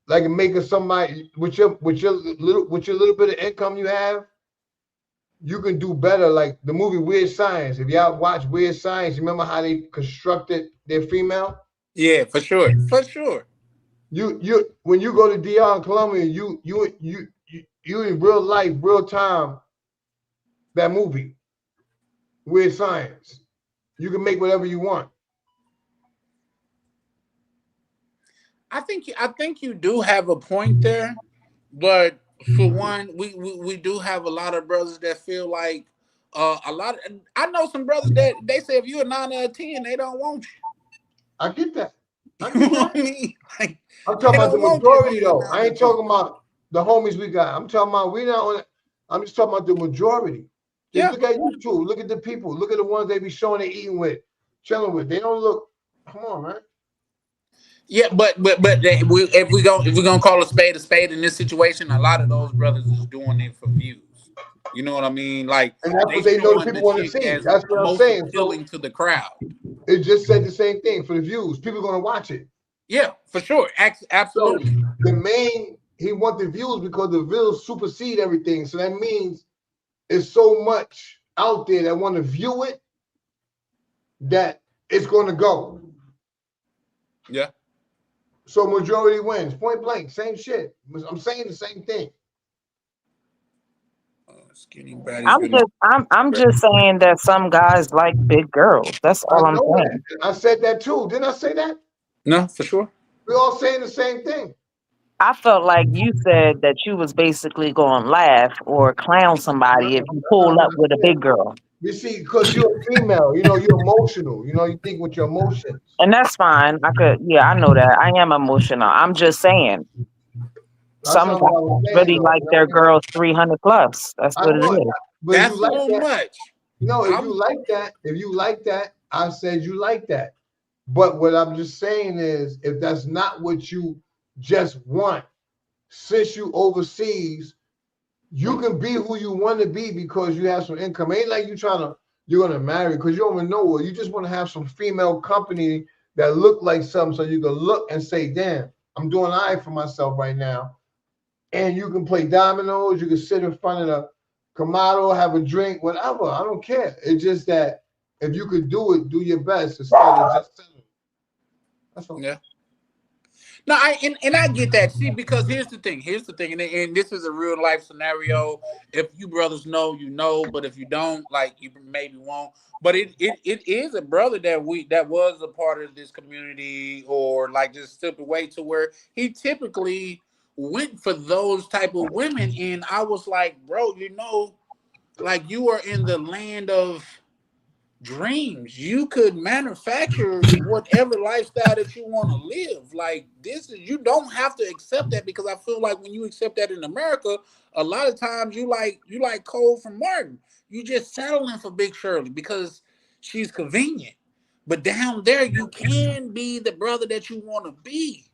like make a somebody with your little bit of income you have, you can do better. Like the movie Weird Science. If y'all watch Weird Science, you remember how they constructed their female? yeah, for sure. For sure. You when you go to DR in Colombia, you in real life, real time, that movie, Weird Science. You can make whatever you want. I think you do have a point there, but for one, we do have a lot of brothers that feel like a lot of, I know some brothers that they say if you're a 9 out of 10, they don't want you. I get that. You know what I mean? Like, I'm talking they about the don't want you if majority you're a though. 9 I out ain't of 10. talking about the homies we got. I'm talking about we not on. I'm just talking about the majority. Just Yeah. look at YouTube. Look at the people. Look at the ones they be showing they eating with, chilling with. They don't look. Come on, man. Yeah, but if we're gonna call a spade in this situation, a lot of those brothers is doing it for views. You know what I mean? Like And that's they what they know the showing people the want to chick see. as That's what I'm most saying. So appealing to the crowd. it just said the same thing for the views. People gonna watch it. Yeah, for sure. So Absolutely. the main he want the views because the views supersede everything. So that means it's so much out there that want to view it that it's going to go. Yeah. So majority wins, point blank, same shit. I'm saying the same thing. Skinny baddies. I'm just saying that some guys like big girls. That's I all I'm know saying. that. I said that too. Didn't I say that? No, for sure. We're all saying the same thing. I felt like you said that you was basically going to laugh or clown somebody if you pull up with a big girl. You see, because you're a female, you know, you're emotional. You know, you think with your emotions. And that's fine. Yeah, I know that. I am emotional. I'm just saying That's some not guys what I was saying, really though. like You know their what I mean? girls 300 plus. That's I what it know it, is. but if you That's like so that, much. no, if you like that, I said you like that. But what I'm just saying is, if that's not what you just want, since you overseas, you can be who you want to be because you have some income. Ain't like you're gonna marry because you don't even know her. You just want to have some female company that look like something, so you can look and say, "Damn, I'm doing all right for myself right now." And you can play dominoes. You can sit in front of the Kamado, have a drink, whatever. I don't care. It's just that if you could do it, do your best instead of just settling. That's all. Yeah. No, I get that. See, because here's the thing. And this is a real life scenario. If you brothers know, you know, but if you don't, like you maybe won't. But it is a brother that was a part of this community or like just stepped away to where he typically went for those type of women. And I was like, bro, like you are in the land of dreams. You could manufacture whatever lifestyle that you want to live. Like you don't have to accept that because I feel like when you accept that in America, a lot of times you like Cole from Martin. You just settling for Big Shirley because she's convenient. But down there, you can be the brother that you want to be.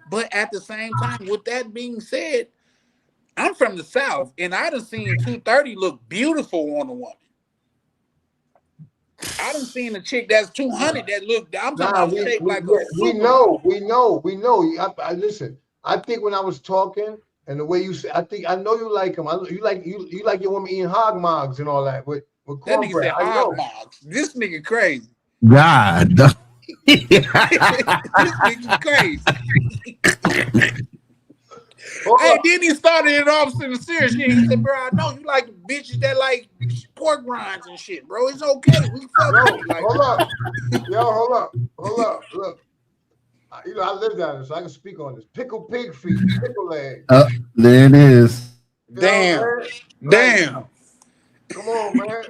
But at the same time, with that being said, I'm from the South, and I done seen 230 look beautiful on a woman. I done seen a chick that's 200 that look. I'm talking Nah, about shaped like a supermodel. we know. I listen. I think when I was talking and the way you say, I know you like him. You like your woman eating hog mogs and all that with That nigga cornbread. said I hog know. mogs. This nigga crazy. God. This nigga crazy. Hey, then he started it off sincere shit. He said, "Bro, I know you like bitches that like pork rinds and shit, bro. It's okay. We fuck with you like hold up. Hold up. Look, you know I lived down it, so I can speak on this. Pickled pig feet, pickle leg. There it is. Damn. Damn. Come on, man.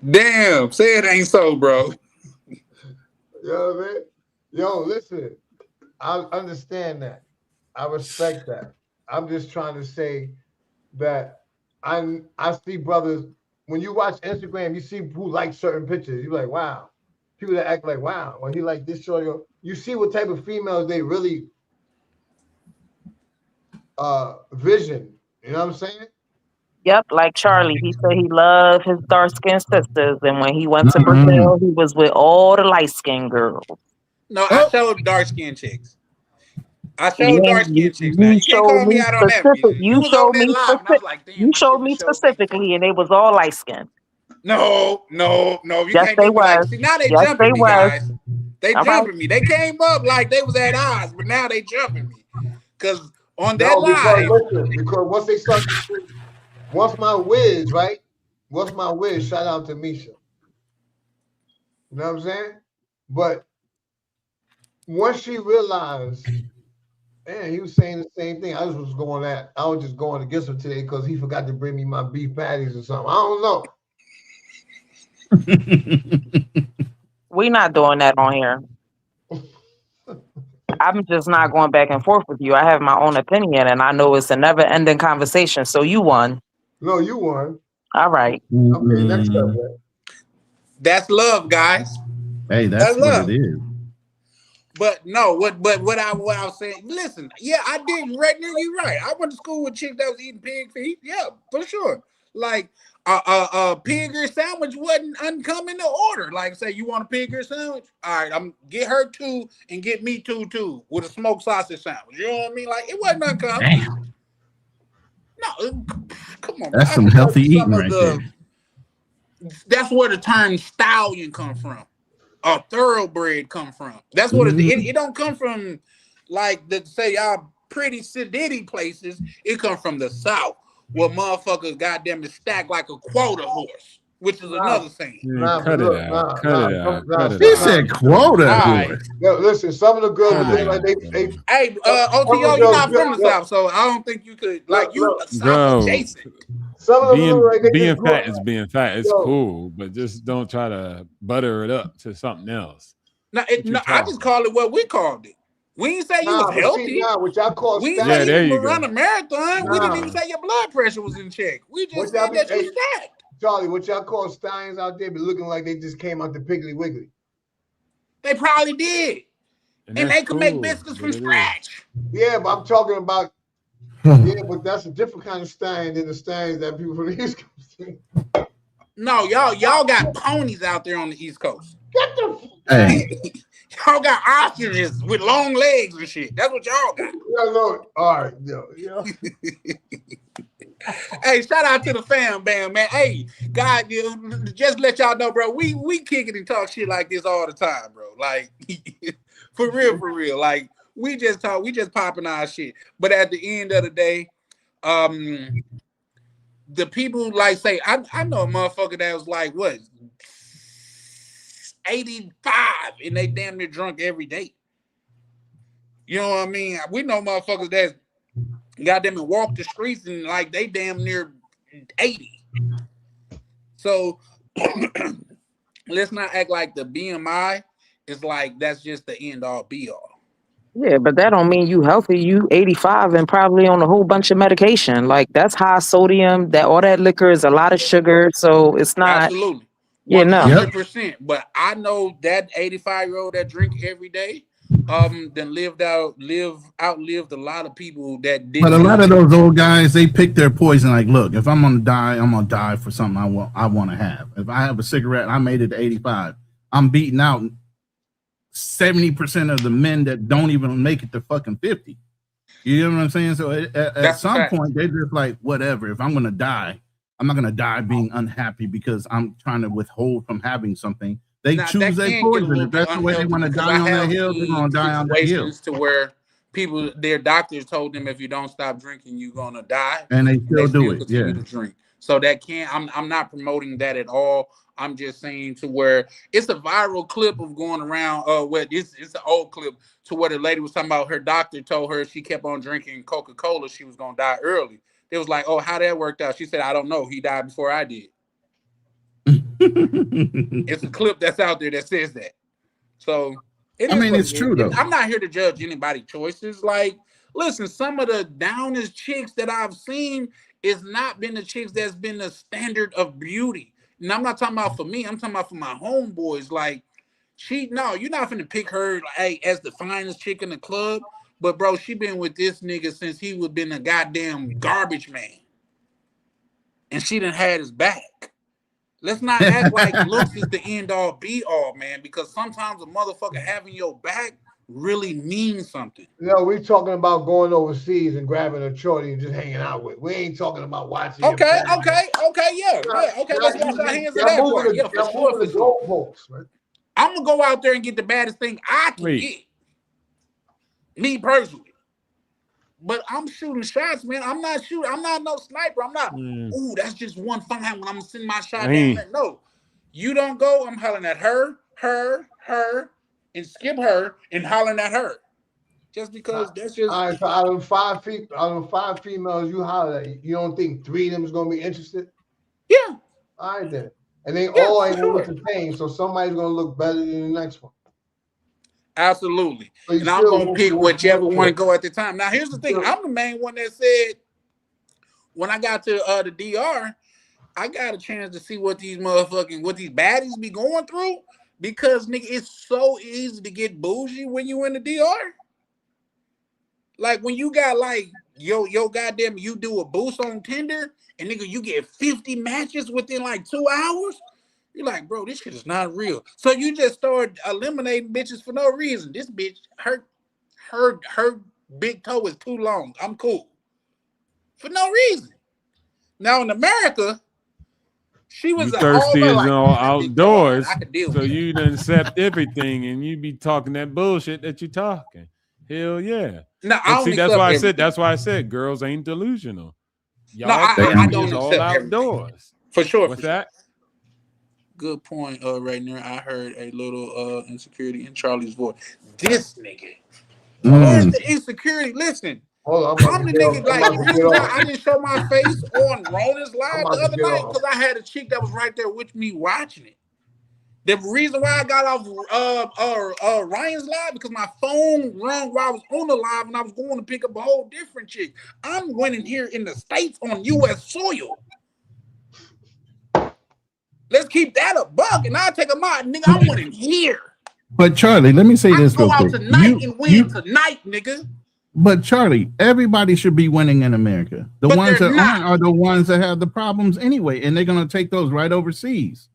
Damn. Say it ain't so, bro. You know what I mean? Yo, listen. I understand that. I respect that. I'm just trying to say that I see brothers when you watch Instagram, you see who like certain pictures. You're like, wow. People that act like, wow, well, he like this show. You see what type of females they really vision. You know what I'm saying? Yep, like Charlie. He said he loved his dark skinned sisters, and when he went to Brazil, he was with all the light skinned girls. No, I showed dark skinned chicks. I showed Yeah, dark skinned chicks. Now you you can't showed call me me out on that. specific. You You was over showed there me live, and I specific. was like, damn, You I showed shouldn't have me showed that chick. specifically, and they was all light skinned. No. You Yes, can't they do me like. was. See, now they Yes, they jumping me, was. guys. They All right. jumping me. They came up like they was at odds, but now they jumping me. Cause on that No, because live, listen, because once they start to see, once my whiz, right? Once my whiz, shout out to Misha. You know what I'm saying? But once she realized, man, he was saying the same thing. I was just going against him today because he forgot to bring me my beef patties or something. I don't know. We not doing that on here. I'm just not going back and forth with you. I have my own opinion, and I know it's a never-ending conversation. So you won. No, you won. All right. Okay, next up, Mm, man. That's love, guys. hey, That's that's what love. it is. But no, what I was saying, listen, yeah, I did Redner, you right. I went to school with chicks that was eating pig feet. Yeah, for sure. Like pig ear sandwich wasn't uncommon to order. Like say you want a pig ear sandwich? All right, I'm get her 2 and get me 2 too with a smoked sausage sandwich. You know what I mean? Like it wasn't uncommon. Damn, No, come on, bro. that's I some can tell healthy you some eating of right there. that's where the term stallion come from. A thoroughbred come from. That's what it don't come from like the say y'all pretty sedity places. It come from the south where motherfuckers goddamn is stacked like a quota horse, which is another thing. Yeah, cut it out. Cut it out. Cut it He out. said quota All right. horse. Yo, listen, some of the girls All look right. like they Hey, some of the OTO, you're girls not from the look- south, so I don't think you could like you look, south Bro, adjacent. some of them look like they being just grew fat up. is being fat. It's Yo. cool, but just don't try to butter it up to something else. No, What you I talking just call it what we called it. We didn't say you was Nah, but see, healthy. what y'all call We didn't Yeah, say stallions. you there was you gonna run go. a marathon. We didn't even Nah. say your blood pressure was in check. We just What y'all said that be- you hey, stacked. Charlie, what y'all call stallions out there be looking like they just came out the Piggly Wiggly. They probably did. And that's they could make cool, biscuits but from it is. scratch. Yeah, but I'm talking about but that's a different kind of stallion than the stallions that people from the East Coast see. No, y'all got ponies out there on the East Coast. Get the Hey, Y'all got ostriches with long legs and shit. That's what y'all got. All right, yo. Hey, shout out to the fam bam, man. Hey, God, just let y'all know, bro. We kick it and talk shit like this all the time, bro. Like for real. Like we just popping our shit. But at the end of the day, the people like say, I know a motherfucker that was like what 85 and they damn near drunk every day. You know what I mean? We know motherfuckers that goddamn and walk the streets and like they damn near 80. So let's not act like the BMI is like that's just the end all be all. Yeah, but that don't mean you healthy. You 85 and probably on a whole bunch of medication. Like that's high sodium. That all that liquor is a lot of sugar. So it's not. Absolutely. Yeah, no. 100%. But I know that 85-year-old that drink every day, then outlived a lot of people that didn't. but a lot of those old guys, they pick their poison. Like, look, if I'm gonna die for something I want to have. If I have a cigarette, and I made it to 85. I'm beating out 70% of the men that don't even make it to fucking 50. You know what I'm saying? So at some point, they're just like, whatever. If I'm gonna die, I'm not gonna die being unhappy because I'm trying to withhold from having something. They choose their poison. If that's the way they want to die on that hill, they're gonna die on that hill. To where their doctors told them if you don't stop drinking, you're gonna die, and they still do it. Continue Yeah. to drink. So that I'm not promoting that at all. I'm just saying to where it's a viral clip of going around. Where it's an old clip to where the lady was talking about her doctor told her if she kept on drinking Coca-Cola, she was gonna die early. It was like, oh, how that worked out? She said, I don't know. He died before I did. It's a clip that's out there that says that. So it's true though. I'm not here to judge anybody's choices. Like, listen, some of the downest chicks that I've seen is not been the chicks that's been the standard of beauty. And I'm not talking about for me. I'm talking about for my homeboys. Like, you're not finna pick her as the finest chick in the club. But bro, she been with this nigga since he was been a goddamn garbage man, and she done had his back. Let's not act like looks is the end all be all, man. Because sometimes a motherfucker having your back really means something. No, we talking about going overseas and grabbing a shorty and just hanging out with. We ain't talking about watching. Okay, yeah. Let's wash our hands of that part. Yeah, for sure. Man. I'm gonna go out there and get the baddest thing I can get. Me personally. But I'm shooting shots, man. I'm not no sniper. I'm not, ooh, that's just one fine when I'm gonna send my shot down there. No. You don't go, I'm hollering at her, and skip her and hollering at her. Just because that's just all right, so out of five females you holler at, you don't think 3 of them is gonna be interested? Yeah. All right then. And they all ain't gonna look the same, so somebody's gonna look better than the next one. Absolutely. So you And I'm still gonna won't pick do what you whichever want one to. to go at the time. Now, here's the thing. I'm the main one that said when I got to the DR, I got a chance to see what these baddies be going through because nigga, it's so easy to get bougie when you in the DR. Like when you got like yo goddamn, you do a boost on Tinder and nigga, you get 50 matches within like 2 hours. You're like, bro, this shit is not real. So you just start eliminating bitches for no reason. This bitch, her big toe is too long. I'm cool. For no reason. Now in America, she was You all thirsty over as like, all man, that big toe, all right, I outdoors, could deal so with it. you done accept everything, and you be talking that bullshit that you talking. Hell yeah! No, I But don't see, that's accept why I said everything. girls ain't delusional. No, Y'all I thirsty don't is all accept everything. outdoors. For sure, What's for sure. that? Good point, right there. I heard a little insecurity in Charlie's voice. This nigga. Where's the insecurity? Listen, Hold on, I'm about I'm to the get off. nigga. I'm Like about the to get reason why off. I didn't show my face on Rona's I'm live the about to other get night off. because I had a chick that was right there with me watching it. The reason why I got off Ryan's live because my phone rung while I was on the live and I was going to pick up a whole different chick. I'm winning here in the States on U.S. soil. Let's keep that a buck and I'll take a mod, nigga. I'm winning here. But Charlie, let me say I this can real go out quick. tonight and win tonight, nigga. But Charlie, everybody should be winning in America. The But ones they're that not. aren't are the ones that have the problems anyway, and they're gonna take those right overseas.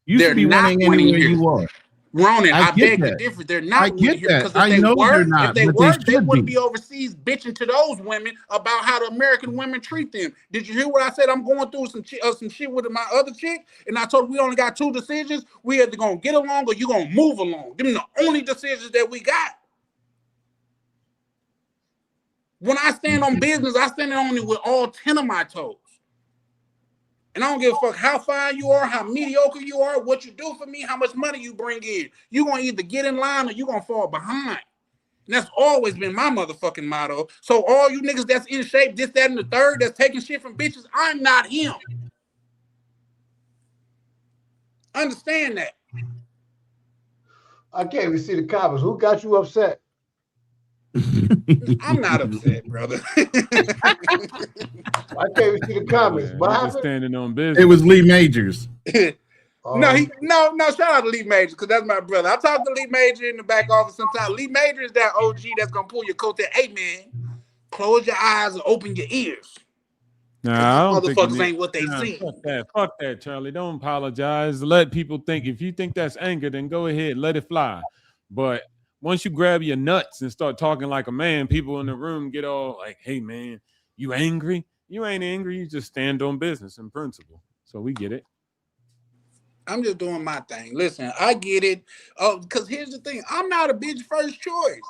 You They're should be not winning winning anywhere here. you are. Ronan, I I get beg to that. differ. They're I not winning get here that. because I know they're if not, they but they were, they should wouldn't be. be overseas bitching to those women about how the American women treat them. Did you hear what I said? I'm going through some shit with my other chick, and I told her we only got two decisions. We either gonna get along or you gonna move along. Them the only decisions that we got. When I stand on business, I stand on it with all 10 of my toes. And I don't give a fuck how fine you are, how mediocre you are, what you do for me, how much money you bring in. You're going to either get in line or you're going to fall behind. And that's always been my motherfucking motto. So all you niggas that's in shape, this, that, and the third, that's taking shit from bitches, I'm not him. Understand that. I can't even see the comments. Who got you upset? I'm not upset, brother. I can't even see the comments. Yeah, What he just happened? standing on It business. was Lee Majors. No, shout out to Lee Major, because that's my brother. I talk to Lee Major in the back office sometimes. Lee Major is that OG that's gonna pull your coat there. Hey man, close your eyes and open your ears. Nah, I don't think you Motherfuckers need. ain't what they Nah, seem. fuck that, Charlie. Don't apologize. Let people think. If you think that's anger, then go ahead, let it fly. But once you grab your nuts and start talking like a man, people in the room get all like, "Hey, man, you angry? You ain't angry. You just stand on business and principle." So we get it. I'm just doing my thing. Listen, I get it. Because here's the thing: I'm not a bitch first choice.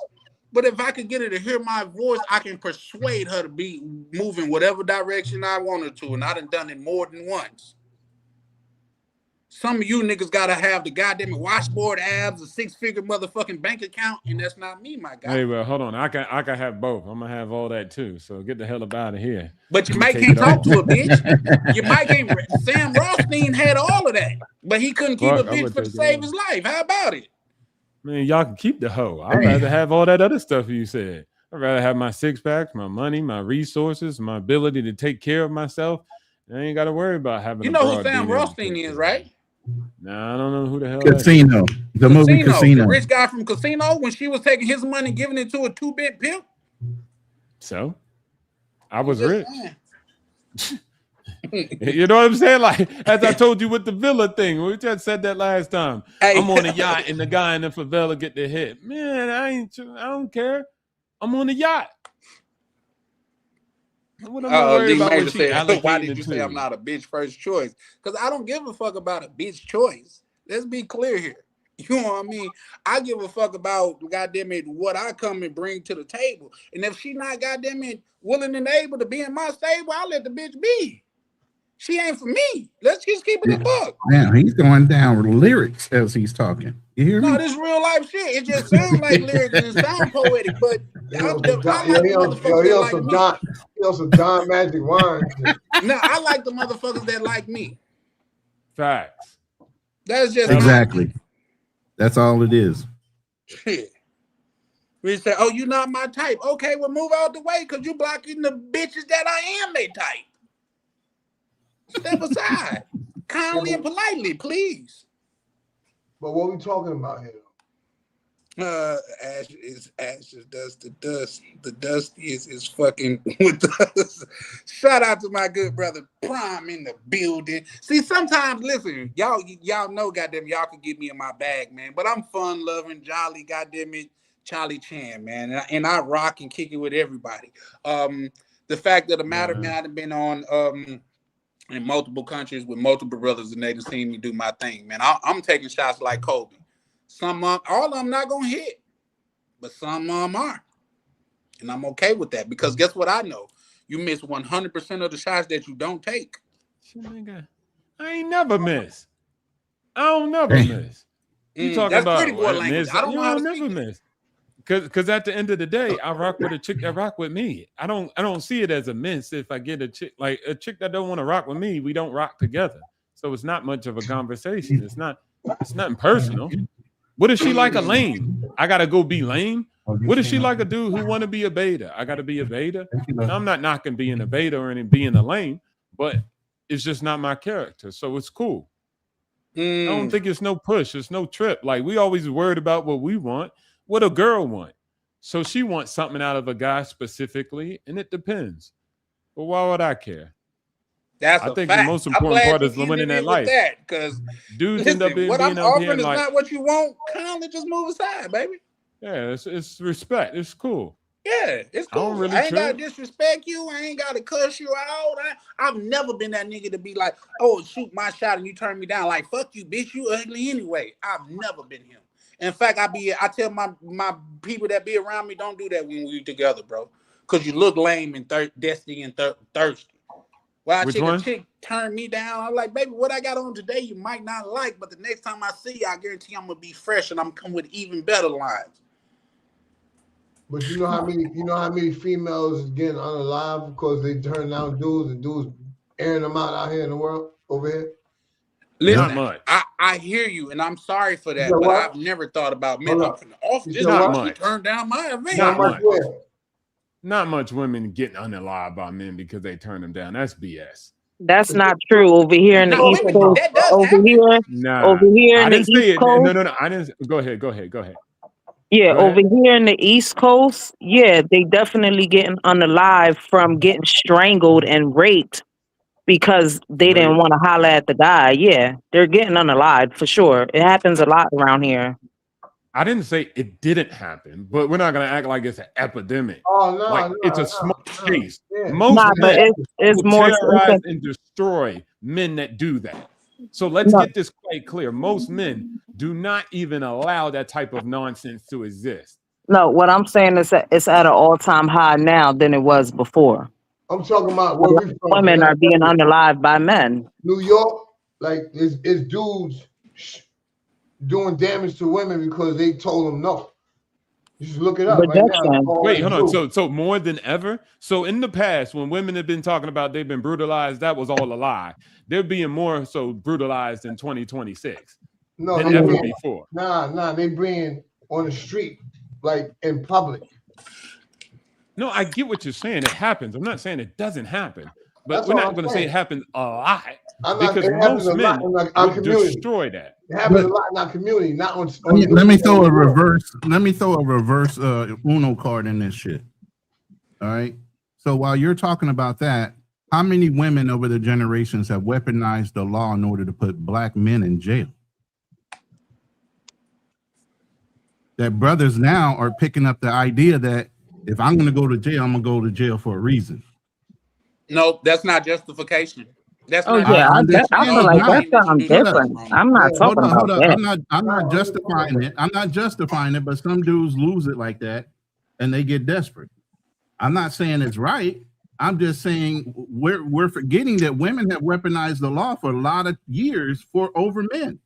But if I could get her to hear my voice, I can persuade her to be moving whatever direction I want her to. And I done it more than once. Some of you niggas gotta have the goddamn washboard abs, a 6-figure motherfucking bank account, and that's not me, my guy. Hey, well, hold on. I can have both. I'm gonna have all that too. So get the hell up out of here. But you Let me might take can't it talk off. to a bitch. You might can't. Sam Rothstein had all of that, but he couldn't keep a Fuck, I'm bitch gonna for to take it save off. his life. How about it? Man, y'all can keep the hoe. I'd rather have all that other stuff you said. I'd rather have my 6-packs, my money, my resources, my ability to take care of myself. I ain't got to worry about having You a know who broad Sam being able to Rothstein take is, care of right? me. Nah, I don't know who the hell that is. Casino. The movie The Casino. rich guy from Casino, when she was taking his money and giving it to a 2-bit pimp. So, I was Just rich. saying. You know what I'm saying? Like, as I told you with the villa thing, we just said that last time. Hey. I'm on a yacht and the guy in the favela get the hit. Man, I don't care. I'm on the yacht. What am I worried Lee about when Major she said, why allocating did it you say I'm to? not a bitch first choice? Because I don't give a fuck about a bitch choice. Let's be clear here. You know what I mean? I give a fuck about, goddamn it, what I come and bring to the table. And if she not, goddamn it, willing and able to be in my stable, I'll let the bitch be. She ain't for me. Let's just keep it a buck. Now he's going down with lyrics as he's talking. You hear me? No, this real life shit. It just sounds like lyrics and it sounds poetic, but I like the motherfuckers that like me. He also John Magic Wine. No, I like the motherfuckers that like me. Facts. That's just exactly. That's all it is. Shit. We say, oh, you not my type. Okay, well, move out the way because you blocking the bitches that I am they type. Step aside. Kindly and politely, please. But what we talking about here? Ashes, dust to dust. The dust is fucking with us. Shout out to my good brother Prime in the building. See, sometimes, listen, y'all know, goddamn, y'all can get me in my bag, man. But I'm fun loving, jolly, goddamn it, Charlie Chan, man, and I rock and kick it with everybody. The fact of the matter, man, I've been on in multiple countries with multiple brothers, and they just seen me do my thing, man. I'm taking shots like Kobe. Some all of them not gonna hit, but some of them are, and I'm okay with that because guess what? I know you miss 100% of the shots that you don't take. I ain't never miss. I don't never miss. You talking that's about pretty boy language. Miss, I don't know how to never miss. Because at the end of the day, I rock with a chick that rock with me. I don't see it as a miss if I get a chick that don't want to rock with me. We don't rock together, so it's not much of a conversation. It's nothing personal. What if she like a lame? I gotta go be lame. What if she like a dude who want to be a beta? I gotta be a beta. Now, I'm not knocking being a beta or being a lame, but it's just not my character, so it's cool. I don't think it's no push. It's no trip. Like, we always worried about what we want, what a girl want. So she wants something out of a guy specifically, and it depends. But why would I care? That's I think fact. the most important part is winning that life. Because dudes end up being I'm offering is like, not what you want. Kindly just move aside, baby. Yeah, it's respect. It's cool. Yeah, it's cool. Really I ain't gotta disrespect you. I ain't gotta cuss you out. I've never been that nigga to be like, oh, shoot my shot and you turn me down. Like, fuck you, bitch. You ugly anyway. I've never been him. In fact, I tell my people that be around me, don't do that when we together, bro. Because you look lame and thirsty and thirsty. Well, a chick turned me down. I'm like, baby, what I got on today you might not like, but the next time I see you, I guarantee I'm gonna be fresh and I'm coming with even better lines. But you know how many females is getting unalive because they turn down dudes and dudes airing them out here in the world over here? Listen, not much. I hear you, and I'm sorry for that, but I've never thought about men. I'm from the office. Not much. Turn down my event. Not much women getting unalive by men because they turn them down. That's BS. That's not true. Over here in the East Coast, over here in the East Coast. No. I didn't. Go ahead. Yeah, over here in the East Coast, yeah, they definitely getting unalive from getting strangled and raped because they didn't want to holler at the guy. Yeah, they're getting unalive for sure. It happens a lot around here. I didn't say it didn't happen, but we're not going to act like it's an epidemic. Oh, no, like it's a small case. Yeah. Most men it's more terrorize and destroy men that do that. So let's get this quite clear. Most men do not even allow that type of nonsense to exist. No, what I'm saying is that it's at an all-time high now than it was before. I'm talking about where we from. Women are being unalived by men. New York, like, is dudes doing damage to women because they told them no. You just look it up right now. Wait, hold on. So more than ever. So in the past, when women have been talking about they've been brutalized, that was all a lie. They're being more so brutalized in 2026 than ever before. Nah, they bring on the street, like in public. No, I get what you're saying. It happens. I'm not saying it doesn't happen, but we're not going to say it happens a lot because most men would destroy that. It happens a lot in our community, not on. Let me throw a reverse. Let me throw a reverse Uno card in this shit. All right. So while you're talking about that, how many women over the generations have weaponized the law in order to put black men in jail? That brothers now are picking up the idea that if I'm going to go to jail, I'm going to go to jail for a reason. No, that's not justification. That's I feel like that's something different. I'm not talking about that. I'm not justifying it. I'm not justifying it, but some dudes lose it like that and they get desperate. I'm not saying it's right. I'm just saying we're forgetting that women have weaponized the law for a lot of years over men.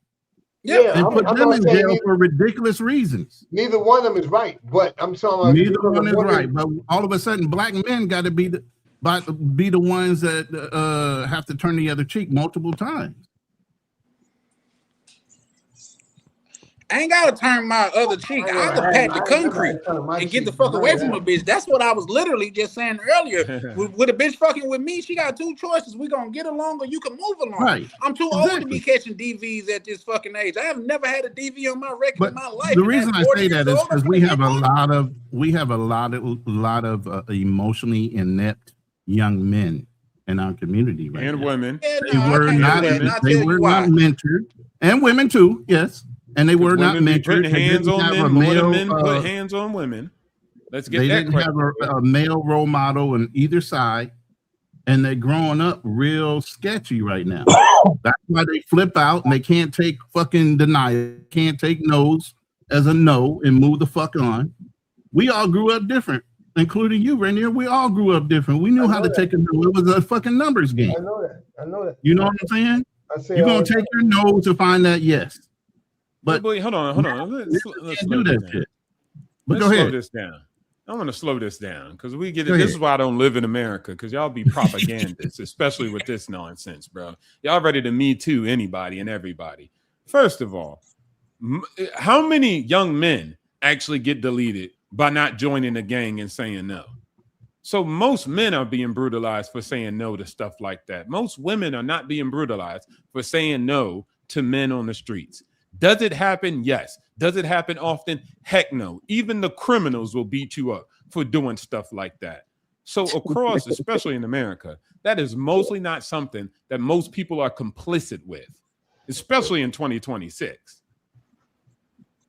Yeah, and put them in jail for ridiculous reasons. Neither one of them is right, but I'm talking about neither one is right. But all of a sudden, black men got to be the ones that have to turn the other cheek multiple times. I ain't gotta turn my other cheek. I can pat the concrete and get the fuck away from a bitch. That's what I was literally just saying earlier. With a bitch fucking with me, she got two choices. We gonna get along or you can move along. Right. I'm too old to be catching DVs at this fucking age. I have never had a DV on my record in my life. The reason I say that is because we have a lot of emotionally inept young men in our community right and now. women. Yeah, They were not mentored, and women too, yes. And they were not mentored. Putting hands on men more than men put hands on women. Let's get that. They didn't have a male role model on either side, and they're growing up real sketchy right now. That's why they flip out and they can't take fucking denial, can't take no's as a no and move the fuck on. We all grew up different, including you, Rainier. We all grew up different. We knew how to take a no. It was a fucking numbers game. I know that. You know what I'm saying? You're gonna take your no to find that yes. But hold on. Let's do that shit. But let's go ahead. Slow this down. I want to slow this down because we get it. This is why I don't live in America, because y'all be propagandists, especially with this nonsense, bro. Y'all ready to Me Too anybody and everybody. First of all, how many young men actually get deleted by not joining a gang and saying no? So most men are being brutalized for saying no to stuff like that. Most women are not being brutalized for saying no to men on the streets. Does it happen? Yes. Does it happen often? Heck no. Even the criminals will beat you up for doing stuff like that. So across, especially in America, that is mostly not something that most people are complicit with, especially in 2026.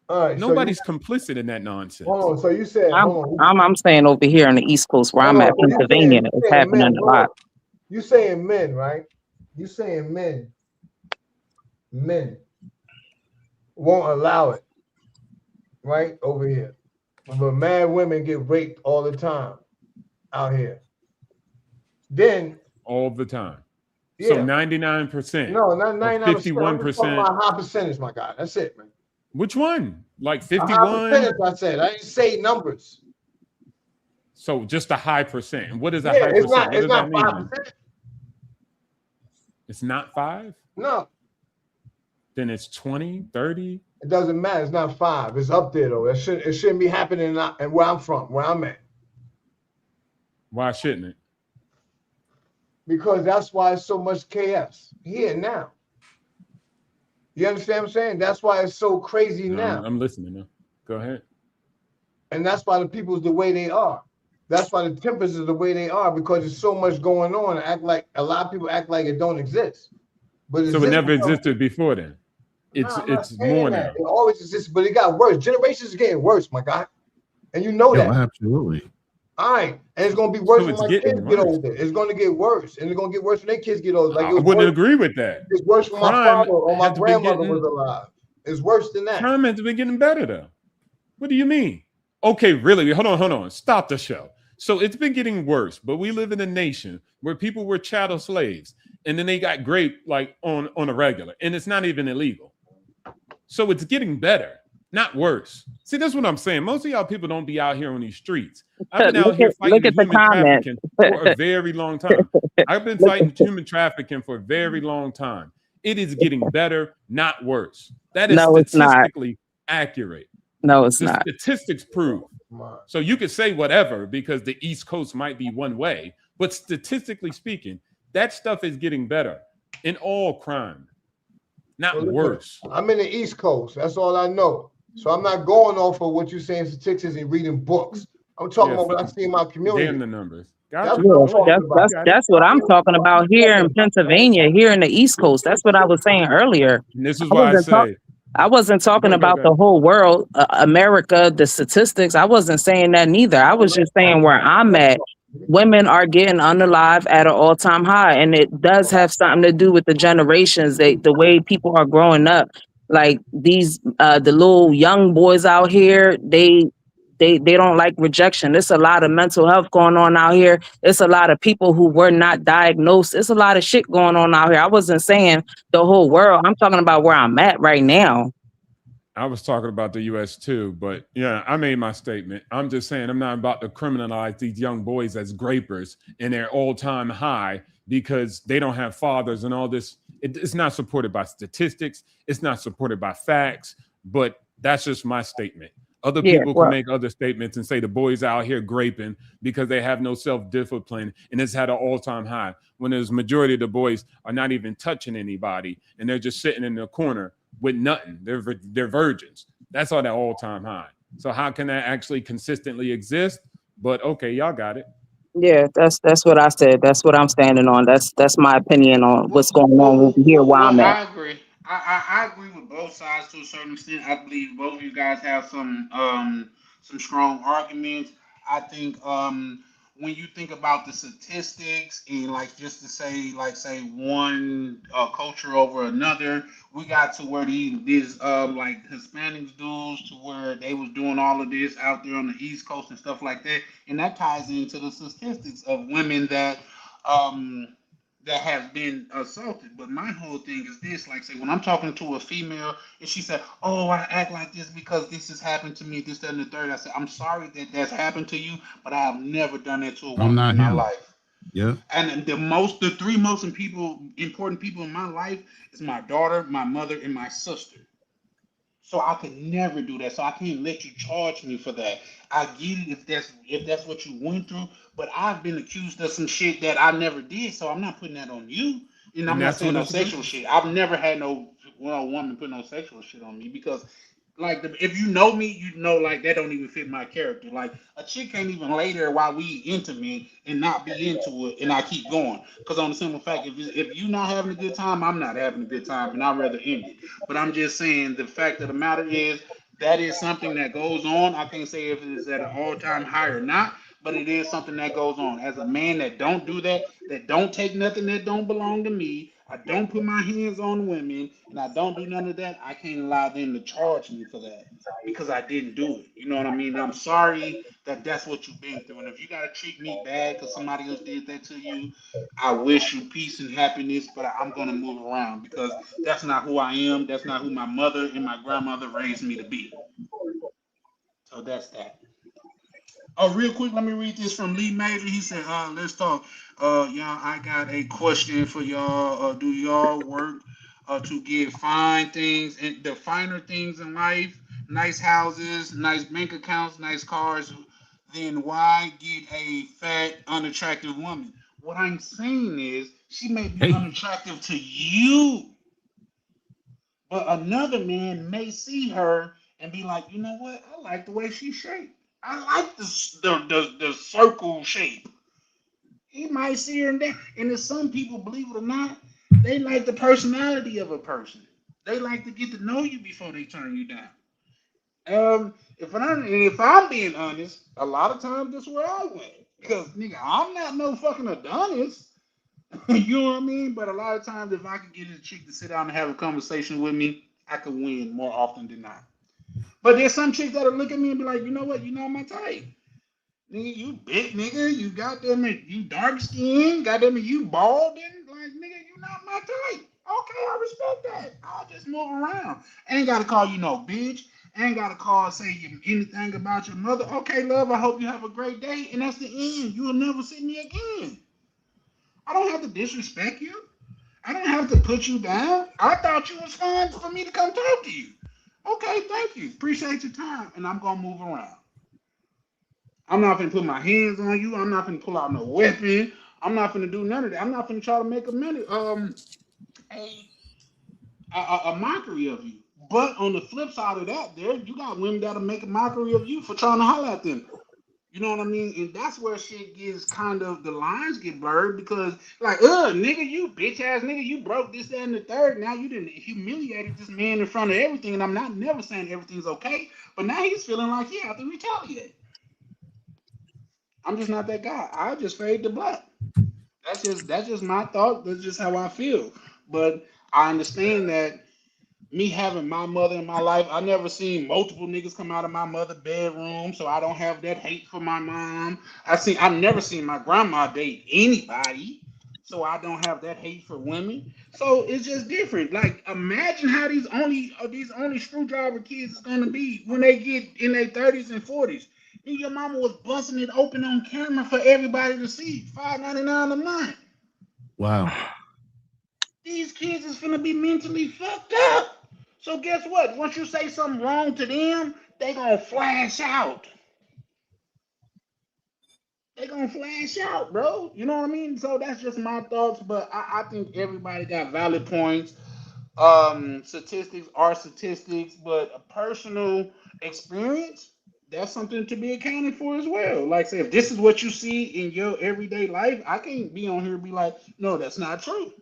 All right, nobody's complicit in that nonsense. Hold on, so you said I'm saying over here on the East Coast where I'm at, Pennsylvania, it's happening a lot. You saying men, right? You saying men won't allow it, right? Over here. But mad women get raped all the time out here. Then all the time. Yeah. So 99%. No, not 99%. 51%. High percentage, my guy. That's it, man. Which one? Like 51? I said. I didn't say numbers. So just a high percent. And what is a high percent? What does that mean? 5%. It's not 5? No. Then it's 20, 30? It doesn't matter. It's not 5. It's up there, though. It shouldn't be happening and where I'm from, where I'm at. Why shouldn't it? Because that's why it's so much chaos here now. You understand what I'm saying? That's why it's so crazy now. I'm listening now. Go ahead. And that's why the people's the way they are. That's why the tempers is the way they are, because there's so much going on. A lot of people act like it don't exist. But so it never existed before then. It's more now. It always exists, but it got worse. Generations are getting worse, my guy. And you know that. Absolutely. All right. And it's going to be worse when my kids get older. It's going to get worse. And it's going to get worse when their kids get older. Like I wouldn't agree with that. It's worse when my father or my grandmother was alive. It's worse than that. Crime has been getting better, though. What do you mean? Okay, really? Hold on. Stop the show. So it's been getting worse, but we live in a nation where people were chattel slaves, and then they got raped like on a regular, and it's not even illegal. So it's getting better, not worse. See, that's what I'm saying. Most of y'all people don't be out here on these streets. I've been out here fighting human trafficking for a very long time. I've been fighting human trafficking for a very long time. It is getting better, not worse. That is statistically accurate. No, it's not. Statistics prove. So you could say whatever because the East Coast might be one way, but statistically speaking, that stuff is getting better in all crime, not worse. I'm in the East Coast. That's all I know. So I'm not going off of what you're saying statistics and reading books. I'm talking about what I see in my community. Damn the numbers. That's what I'm talking about here in Pennsylvania, here in the East Coast. That's what I was saying earlier. And this is why I say I wasn't talking about the whole world, America, the statistics. I wasn't saying that neither. I was just saying where I'm at, women are getting unalive at an all-time high. And it does have something to do with the generations, the way people are growing up. Like these, the little young boys out here, they don't like rejection. There's a lot of mental health going on out here. It's a lot of people who were not diagnosed. It's a lot of shit going on out here. I wasn't saying the whole world. I'm talking about where I'm at right now. I was talking about the U.S. too, but yeah, I made my statement. I'm just saying I'm not about to criminalize these young boys as grapers in their all-time high because they don't have fathers and all this. It's not supported by statistics. It's not supported by facts. But That's just my statement. Other Yeah, people can well, make other statements and say the boys out here graping because they have no self-discipline and it's had an all-time high. When there's majority of the boys are not even touching anybody and they're just sitting in the corner with nothing. They're virgins. That's on that all-time high. So how can that actually consistently exist? But okay, y'all got it. yeah, that's what I said. That's what I'm standing on. That's my opinion on what's going on over here where Well, I'm at. I agree. I agree with both sides to a certain extent. I believe both of you guys have some strong arguments. I think when you think about the statistics and like just to say like say one culture over another, we got to where these like Hispanics dudes to where they was doing all of this out there on the East Coast and stuff like that, and that ties into the statistics of women um that have been assaulted. But my whole thing is this: like, say, when I'm talking to a female and she said, "Oh, I act like this because this has happened to me, this, that, and the third," I said, "I'm sorry that that's happened to you, but I have never done that to a I'm woman not in my him. life." Yeah. And the three most important people in my life is my daughter, my mother, and my sister. So I could never do that. So I can't let you charge me for that. I get it if that's what you went through, but I've been accused of some shit that I never did. So I'm not putting that on you. And And I'm not that's saying what no it's about. sexual shit. I've never had no woman put no sexual shit on me because like if you know me, you know like that don't even fit my character. Like a chick can't even lay there while we intimate and not be into it, and I keep going because on the simple fact, if you not having a good time, I'm not having a good time, and I'd rather end it. But I'm just saying the fact of the matter is that is something that goes on. I can't say if it's at an all-time high or not, but it is something that goes on. As a man that don't do that, that don't take nothing that don't belong to me, I don't put my hands on women, and I don't do none of that, I can't allow them to charge me for that because I didn't do it. You know what I mean? I'm sorry that that's what you've been through. And if you got to treat me bad because somebody else did that to you, I wish you peace and happiness, but I'm going to move around because that's not who I am. That's not who my mother and my grandmother raised me to be. So that's that. Oh, real quick, let me read this from Lee Major. He said, let's talk. Y'all, I got a question for y'all. Do y'all work to get fine things and the finer things in life, nice houses, nice bank accounts, nice cars, then why get a fat, unattractive woman? What I'm saying is she may be Hey, unattractive to you, but another man may see her and be like, you know what? I like the way she's shaped. I like the circle shape. He might see her in that. And if some people, believe it or not, they like the personality of a person. They like to get to know you before they turn you down. If I'm being honest, a lot of times that's where I went. Because nigga, I'm not no fucking Adonis. You know what I mean? But a lot of times, if I could get a chick to sit down and have a conversation with me, I could win more often than not. But there's some chicks that'll look at me and be like, you know what? You're not my type. Nigga, you big nigga, you goddamn it, you dark skin, goddamn it, you bald, and like nigga, you not my type. Okay, I respect that. I'll just move around. I ain't gotta call you no bitch. I ain't gotta call say anything about your mother. Okay, love, I hope you have a great day, and that's the end. You will never see me again. I don't have to disrespect you. I don't have to put you down. I thought you was fine for me to come talk to you. Okay, thank you. Appreciate your time, and I'm gonna move around. I'm not gonna put my hands on you. I'm not gonna pull out no weapon. I'm not gonna do none of that. I'm not gonna try to make a minute a, a mockery of you. But on the flip side of that, there you got women that'll make a mockery of you for trying to holler at them. You know what I mean? And that's where shit gets kind of the lines get blurred because like, nigga, you bitch ass nigga, you broke this, that, and the third. Now you didn't humiliated this man in front of everything, and I'm not never saying everything's okay, but now he's feeling like he have to retaliate. I'm just not that guy. I just fade to black. That's just my thought. That's just how I feel. But I understand that me having my mother in my life, I never seen multiple niggas come out of my mother bedroom, so I don't have that hate for my mom. I've never seen my grandma date anybody, so I don't have that hate for women. So it's just different. Like imagine how these only screwdriver kids is gonna be when they get in their 30s and 40s. And your mama was busting it open on camera for everybody to see. $5.99 a month. wow. These kids is gonna be mentally fucked up. So guess what? Once you say something wrong to them, they gonna flash out. They gonna flash out, bro. You know what I mean? So that's just my thoughts, but I think everybody got valid points. Statistics are statistics, but a personal experience, that's something to be accounted for as well. Like, say, if this is what you see in your everyday life, I can't be on here and be like, no, that's not true.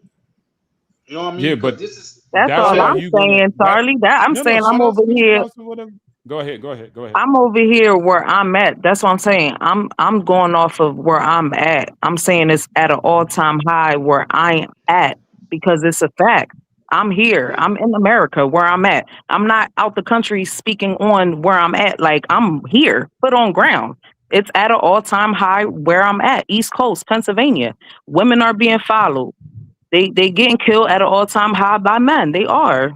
You know what I mean? Yeah, Because but this is That's go that's all why ahead. I'm you gonna saying, that Charlie. That I'm no, saying I'm shut up, over Mr. here. Boston, whatever. Go ahead, go ahead, go ahead. I'm over here where I'm at. That's what I'm saying. I'm going off of where I'm at. I'm saying it's at an all time high where I am at because it's a fact. I'm here. I'm in America where I'm at. I'm not out the country speaking on where I'm at. Like I'm here, put on ground. It's at an all time high where I'm at, East Coast, Pennsylvania. Women are being followed. They getting killed at an all time high by men. They are.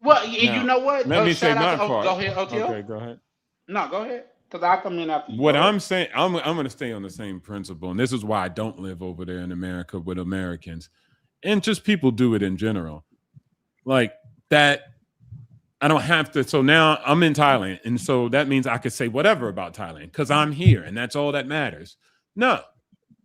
Well, you Now, know what? let me say Shout out to my part. go ahead, OTL. Okay, go ahead. No, go ahead. Because I come in after you. What Go ahead. I'm saying, I'm going to stay on the same principle, and this is why I don't live over there in America with Americans, and just people do it in general, like that. I don't have to. So now I'm in Thailand, and so that means I could say whatever about Thailand because I'm here, and that's all that matters. No,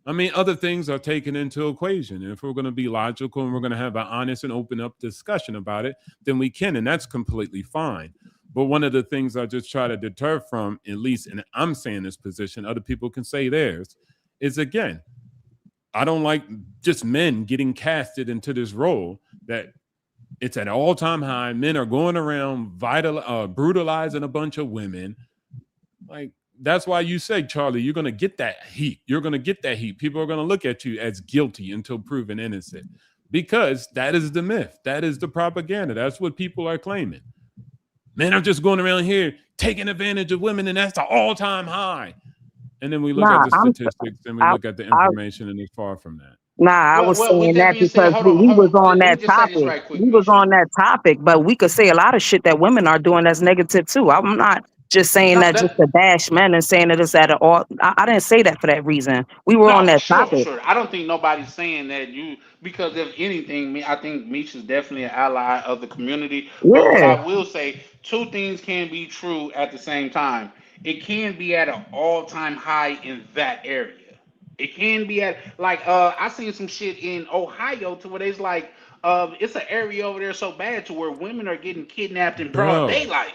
I mean other things are taken into equation, and if we're going to be logical and we're going to have an honest and open up discussion about it, then we can, and that's completely fine. But one of the things I just try to deter from, at least, and I'm saying this position, other people can say theirs, is again, I don't like just men getting casted into this role that it's at an all-time high. Men are going around brutalizing a bunch of women. Like that's why you say, Charlie, you're going to get that heat. You're going to get that heat. People are going to look at you as guilty until proven innocent, because that is the myth. That is the propaganda. That's what people are claiming. Men are just going around here taking advantage of women, and that's the all-time high. And then we look at Nah, the statistics and we I, look at the I information, and it's far from that. Nah, I was Well, with saying that that being said, because hold on, we hold was on. on Let me that just say this topic. right quick, We was Misha. on that topic, but we could say a lot of shit that women are doing that's negative too. I'm not just saying No, that just that to bash men and saying that it's at an all. I didn't say that for that reason. We were on no, for that sure, for topic. sure. I don't think nobody's saying that you because if anything, me, I think Misha's definitely an ally of the community. But what Yeah, I will say, two things can be true at the same time. It can be at an all-time high in that area. It can be at like I seen some shit in Ohio to where there's like it's an area over there so bad to where women are getting kidnapped in broad Bro, daylight.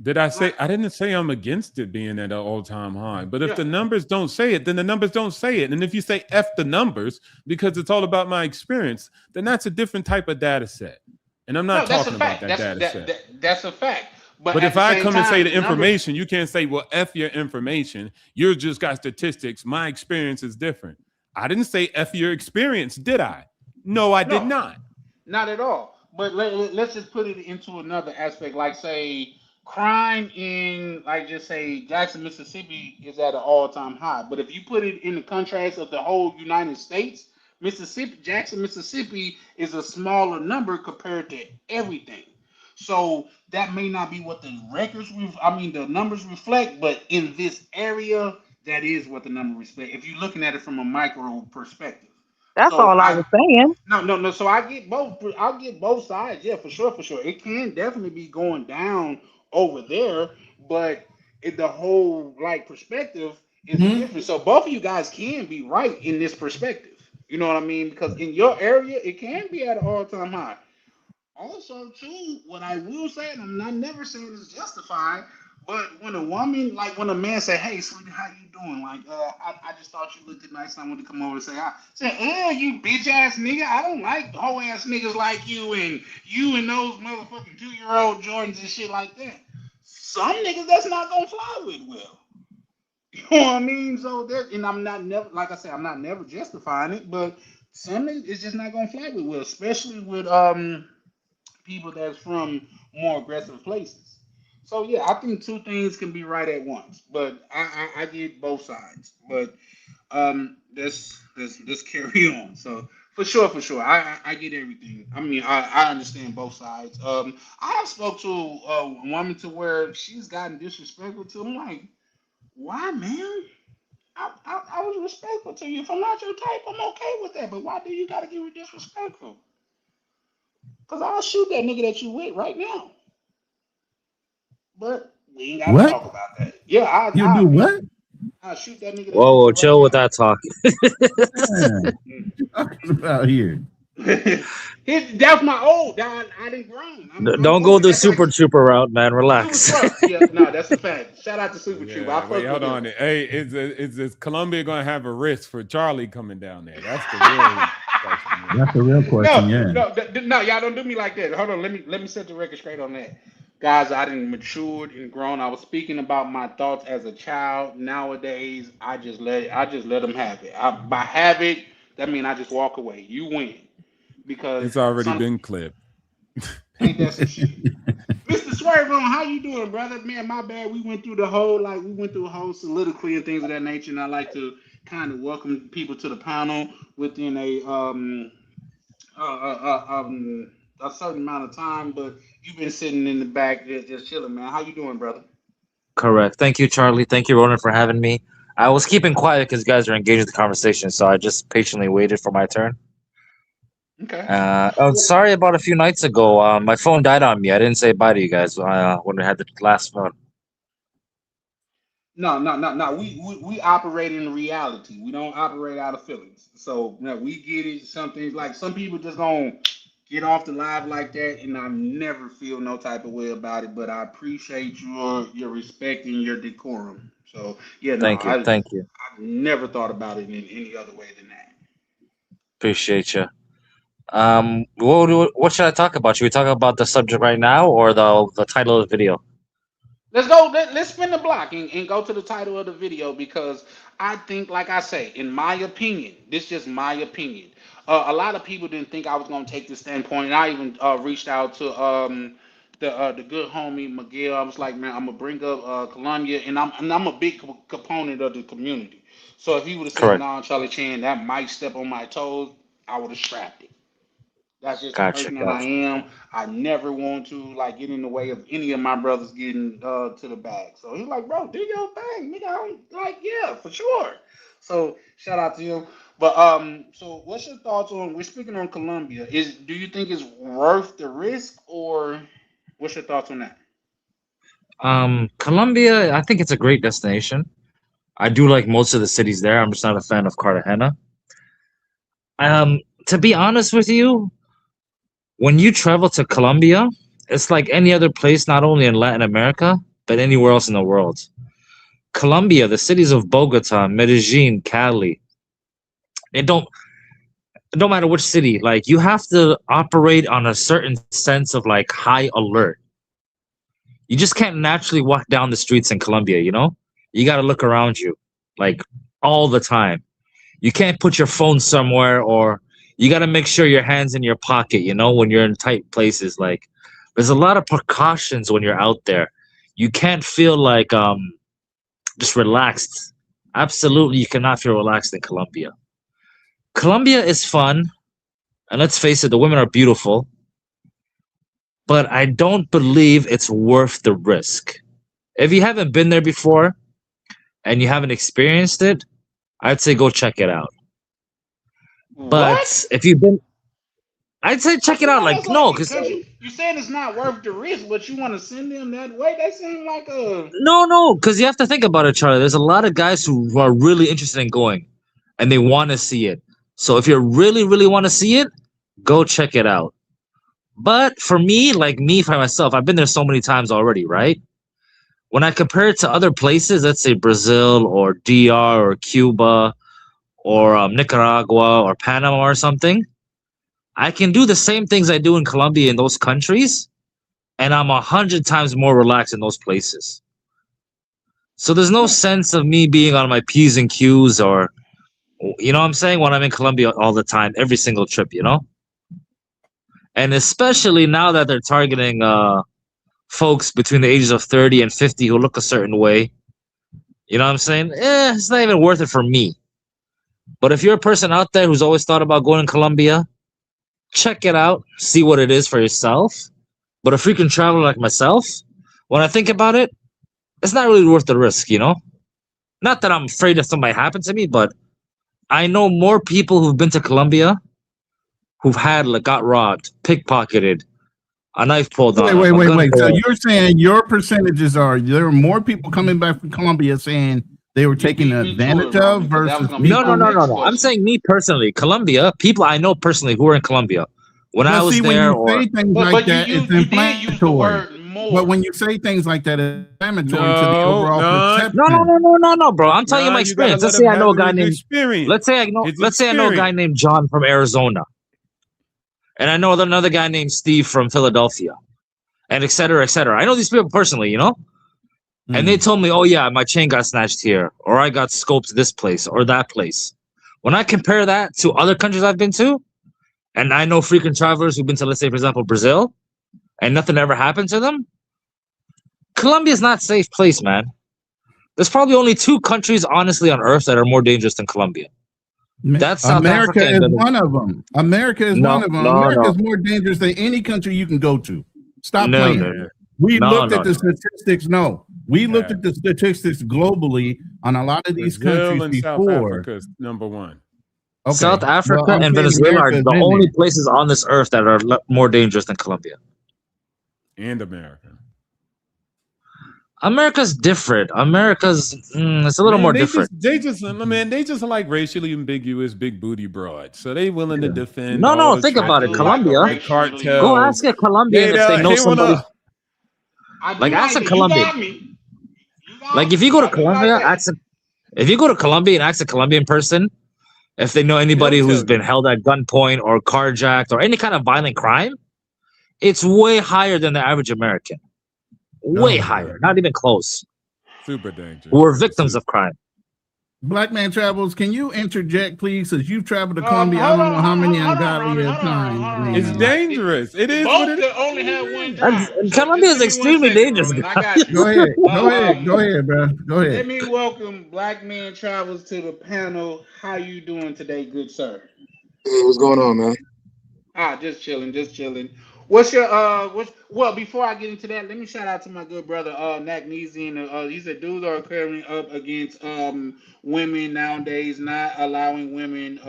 did I say Like I didn't say I'm against it being at an all-time high? But if yeah. the numbers don't say it, then the numbers don't say it. And if you say F the numbers because it's all about my experience, then that's a different type of data set. And I'm not No, that's a talking about fact. that data set. That's a fact. But But at if the I same come and say time, the the numbers. information, you can't say, well, F your information. You just got statistics. My experience is different. I didn't say F your experience, did I? No, I did No, not. not at all. But let's just put it into another aspect, like say crime in like just say Jackson, Mississippi is at an all-time high. But if you put it in the contrast of the whole United States, Mississippi, Jackson, Mississippi is a smaller number compared to everything. So that may not be what the I mean the numbers reflect, but in this area, that is what the number reflect. If you're looking at it from a micro perspective. that's So all I I was saying. no, no, no. So I get both. I'll get both sides. Yeah, for sure, for sure. It can definitely be going down over there, but the whole like perspective is different. So both of you guys can be right in this perspective. You know what I mean? Because in your area, it can be at an all-time high. Also, too, what I will say, and I'm not never saying it's justified, but when a woman, like when a man say, "Hey, sweetie, how you doing?" Like, I just thought you looked nice. And I wanted to come over and say, "I say, oh, you bitch ass nigga. I don't like hoe ass niggas like you and those motherfucking 2-year-old Jordans and shit like that." Some niggas that's not gonna fly with well. You know what I mean? So that, and I'm not never, like I said, I'm not never justifying it, but some niggas it's just not gonna fly with well, especially with people that's from more aggressive places. So yeah, I think two things can be right at once, but I get both sides. But let's carry on. So for sure, I get everything. I mean, I understand both sides. I have spoke to a woman to where she's gotten disrespectful to. I'm like, why, man? I was respectful to you. If I'm not your type, I'm okay with that. But why do you gotta get disrespectful? Cause I'll shoot that nigga that you with right now. But we ain't gotta What? talk about that. Yeah, You do what? I'll shoot that nigga that you Whoa, with right chill with now. that talk. Man, what you talking about here? That's my old. I didn't grown. I'm Don't go grown. the That's like Super Trooper route, man. Super Relax. Trump. Yeah, no, that's a fact. Shout out to Super Trooper. I Yeah, wait, fuck with hold him. on. Hey, is Colombia gonna have a risk for Charlie coming down there? That's the real question. That's the real question. Yeah. No, y'all don't do me like that. Hold on, let me set the record straight on that. Guys, I didn't matured and grown. I was speaking about my thoughts as a child. Nowadays, I just let them have it. By habit, that means I just walk away. You win because It's already some been clipped. ain't that some shit. Mr. Swerve, how you doing, brother? Man, my bad. We went through a whole soliloquy and things of that nature, and I like to kind of welcome people to the panel within a certain amount of time. But you've been sitting in the back just chilling, man. How you doing, brother? Correct. Thank you, Charlie. Thank you, Ronan, for having me. I was keeping quiet because you guys are engaged in the conversation, so I just patiently waited for my turn. Okay. I'm sorry about a few nights ago. My phone died on me. I didn't say bye to you guys when we had the last phone. No. We operate in reality. We don't operate out of feelings. So no, we get it. Some things like some people just gonna get off the live like that, and I never feel no type of way about it. But I appreciate your respect and your decorum. So yeah, no, Thank you. Thank you. I've never thought about it in any other way than that. Appreciate you. What should I talk about? Should we talk about the subject right now or the title of the video? Let's go. Let's spin the block and go to the title of the video because I think, like I say, in my opinion, this is just my opinion. A lot of people didn't think I was going to take this standpoint, and I even reached out to the good homie Miguel. I was like, man, I'm gonna bring up Colombia, and I'm a big component of the community. So if he would have said, Correct. "No, Charlie Chan, that might step on my toes," I would have strapped it. That's just the Gotcha. person that I Gotcha. am. I never want to like get in the way of any of my brothers getting to the bag. So he's like, bro, do your thing, nigga. I'm like, yeah, for sure. So shout out to him. But so what's your thoughts on? We're speaking on Colombia. Do you think it's worth the risk, or what's your thoughts on that? Colombia, I think it's a great destination. I do like most of the cities there. I'm just not a fan of Cartagena. To be honest with you, when you travel to Colombia, it's like any other place, not only in Latin America, but anywhere else in the world. Colombia, the cities of Bogota, Medellin, Cali, it don't matter which city, like you have to operate on a certain sense of like high alert. You just can't naturally walk down the streets in Colombia, you know? You got to look around you like all the time. You can't put your phone somewhere, or you got to make sure your hand's in your pocket, you know, when you're in tight places. Like there's a lot of precautions when you're out there. You can't feel like just relaxed. Absolutely, you cannot feel relaxed in Colombia. Colombia is fun, and let's face it, the women are beautiful, but I don't believe it's worth the risk. If you haven't been there before and you haven't experienced it, I'd say go check it out. But What? if you've been, I'd say check it out. Like, no, because you saying it's not worth the risk, but you want to send them that way. That seems like a no, because you have to think about it, Charlie. There's a lot of guys who are really interested in going, and they want to see it. So if you really want to see it, go check it out. But for me, like me, for myself, I've been there so many times already, right? When I compare it to other places, let's say Brazil or DR or Cuba or Nicaragua or Panama or something, I can do the same things I do in Colombia in those countries, and I'm 100 times more relaxed in those places. So there's no sense of me being on my P's and Q's, or, you know what I'm saying, when I'm in Colombia all the time, every single trip, you know? And especially now that they're targeting folks between the ages of 30 and 50 who look a certain way, you know what I'm saying? It's not even worth it for me. But if you're a person out there who's always thought about going to Colombia, check it out, see what it is for yourself. But a frequent traveler like myself, when I think about it, it's not really worth the risk, you know? Not that I'm afraid that something might happen to me, but I know more people who've been to Colombia who've had like got robbed, pickpocketed, a knife pulled on Wait, them, a gun wait. So pulled. you're saying your percentages are there are more people coming back from Colombia saying they were taken advantage of versus No. I'm saying me personally, Colombia, people I know personally who are in Colombia. When I was see, when there, you say things like that, it's inflammatory. more. But when you say things like that, it's inflammatory to the overall perception. No, bro. I'm telling you my You gotta experience. let Let's him say I know a have guy his named. experience. Let's say I know. His Let's say I know a guy experience. named John from Arizona, and I know another guy named Steve from Philadelphia, and et cetera, et cetera. I know these people personally, you know. And they told me, oh, yeah, my chain got snatched here, or I got scoped this place or that place. When I compare that to other countries I've been to, and I know frequent travelers who've been to, let's say, for example, Brazil, and nothing ever happened to them, Colombia's not a safe place, man. There's probably only 2 countries, honestly, on Earth that are more dangerous than Colombia. That's South America Africa. Is one of them. America is one of them. America is more dangerous than any country you can go to. Stop playing. Man. We looked at the statistics. We looked at the statistics globally on a lot of these Brazil countries and before. South Africa is number 1. Okay. South Africa Well, and Venezuela are the only places on this earth that are more dangerous than Colombia. And America. America's different. America's it's a little more different. They just like racially ambiguous big booty broads. So they willing to defend. No, think about it. Colombia. Cartels. Go ask a Colombian if they know somebody. Like ask a Colombian. Like if you go to Colombia, if you go to Colombia and ask a Colombian person if they know anybody who's been held at gunpoint or carjacked or any kind of violent crime, it's way higher than the average American. Way higher, not even close. Super dangerous. Who are victims of crime. Black Man Travels, can you interject, please? Since you've traveled to Colombia, I don't know how many ungodly times. It's dangerous. It is what it is. Only have one time. Colombia is extremely dangerous. Go ahead, bro. Go ahead. Let me welcome Black Man Travels to the panel. How you doing today, good sir? Hey, what's going on, man? Just chilling. What's your well, before I get into that, let me shout out to my good brother Nagnesian. He said dudes are occurring up against women nowadays, not allowing women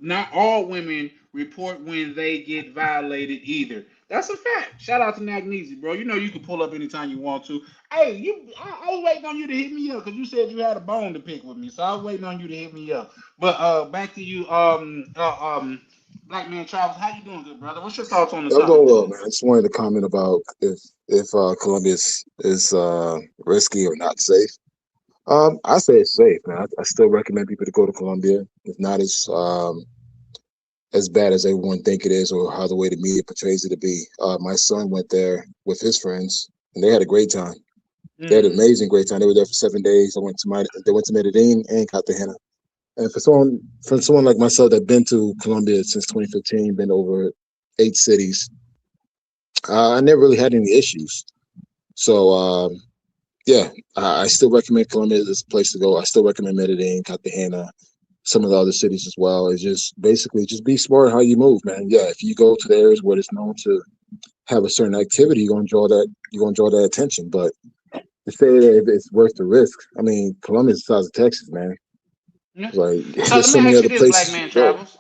not all women report when they get violated either. That's a fact. Shout out to Nagnesi, bro. You know you can pull up anytime you want to. Hey, I was waiting on you to hit me up because you said you had a bone to pick with me, so I was waiting on you to hit me up. But back to you, Black Man Travels, how you doing, good brother? What's your thoughts on the I'm doing well, man. I just wanted to comment about if Colombia is risky or not safe. I say it's safe, man. I still recommend people to go to Colombia. It's not as bad as everyone think it is, or how the way the media portrays it to be. My son went there with his friends, and they had a great time. They had an amazing great time. They were there for 7 days. They went to Medellin and Cartagena. And for someone like myself that's been to Colombia since 2015, been over 8 cities, I never really had any issues. So I still recommend Colombia as a place to go. I still recommend Medellin, Cartagena, some of the other cities as well. It's just basically just be smart how you move, man. Yeah, if you go to the areas where it's known to have a certain activity, you're gonna draw that attention. But to say that if it's worth the risk, I mean, Colombia's the size of Texas, man. Yeah. Like, there's so many other places. Black Man Travels.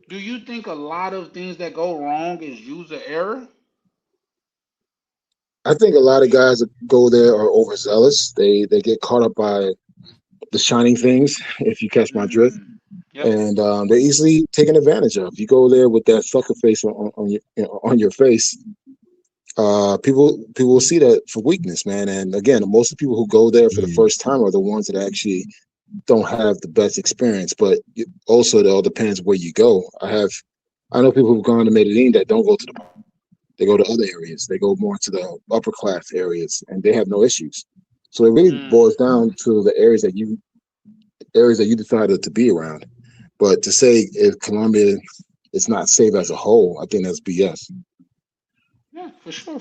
Do you think a lot of things that go wrong is user error? I think a lot of guys that go there are overzealous. They get caught up by the shiny things, if you catch my drift. Yep. And they're easily taken advantage of. You go there with that sucker face on your face, people will see that for weakness, man. And again, most of the people who go there for the first time are the ones that actually don't have the best experience. But also, it all depends where you go. I know people who've gone to Medellin that don't go to they go to other areas. They go more to the upper class areas, and they have no issues. So it really boils down to the areas that you decided to be around. But to say if Colombia is not safe as a whole, I think that's BS. Yeah, for sure.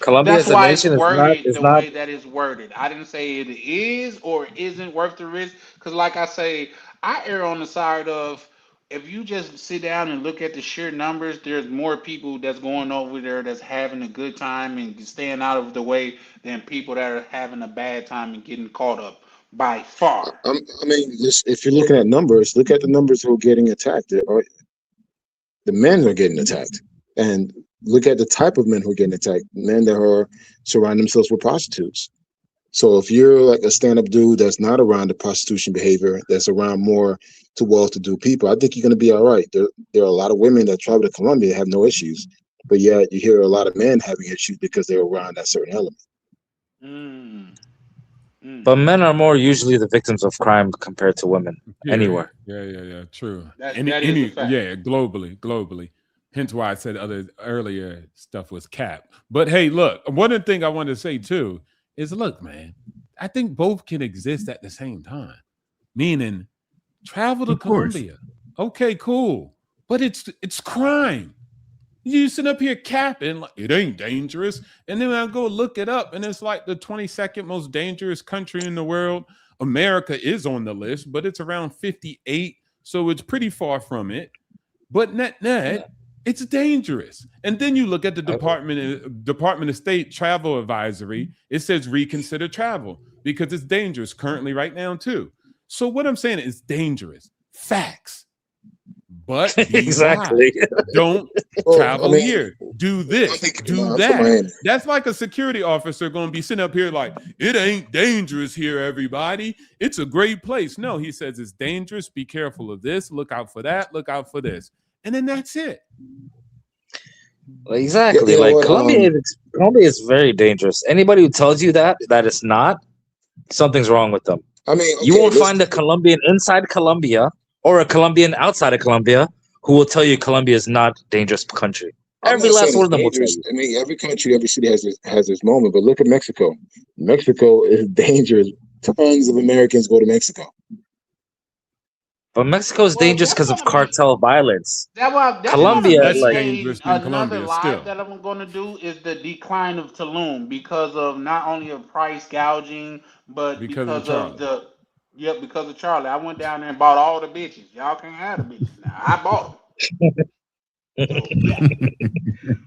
Colombia That's as a why nation it's worded is the not. way that it's worded. I didn't say it is or isn't worth the risk. Because like I say, I err on the side of if you just sit down and look at the sheer numbers, there's more people that's going over there that's having a good time and staying out of the way than people that are having a bad time and getting caught up by far. I mean, if you're looking at numbers, look at the numbers who are getting attacked. the men are getting attacked. And look at the type of men who are getting attacked, men that are surrounding themselves with prostitutes. So if you're like a stand-up dude that's not around the prostitution behavior, that's around more to well-to-do people, I think you're going to be all right. There are a lot of women that travel to Colombia have no issues, but yet you hear a lot of men having issues because they're around that certain element. But men are more usually the victims of crime compared to women anywhere. Yeah. True. That is a fact. Yeah, globally. Hence why I said earlier stuff was capped. But hey, look, one of the things I wanted to say too is, look, man, I think both can exist at the same time. Meaning, travel to Colombia. Okay, cool. But it's crime. You sit up here capping like it ain't dangerous. And then I go look it up, and it's like the 22nd most dangerous country in the world. America is on the list, but it's around 58. So it's pretty far from it. But net, it's dangerous. And then you look at the Department of State travel advisory. It says reconsider travel because it's dangerous currently right now too. So what I'm saying is dangerous. Facts. But exactly. Don't travel here. Do this. Do that. That's like a security officer going to be sitting up here like, it ain't dangerous here, everybody. It's a great place. No, he says it's dangerous. Be careful of this. Look out for that. Look out for this. And then that's it. Exactly. Like Colombia is very dangerous. Anybody who tells you that it's not, something's wrong with them. I mean, you won't find a Colombian inside Colombia or a Colombian outside of Colombia who will tell you Colombia is not a dangerous country. Every last one of them will tell you. I mean, every country, every city has its moment. But look at Mexico. Mexico is dangerous. Tons of Americans go to Mexico. But Mexico is dangerous because of cartel violence. Colombia, that's like dangerous than Colombia live that I'm going to do is the decline of Tulum because of not only of price gouging, but because of Charlie. I went down there and bought all the bitches. Y'all can't have the bitches now. I bought them. So, yeah.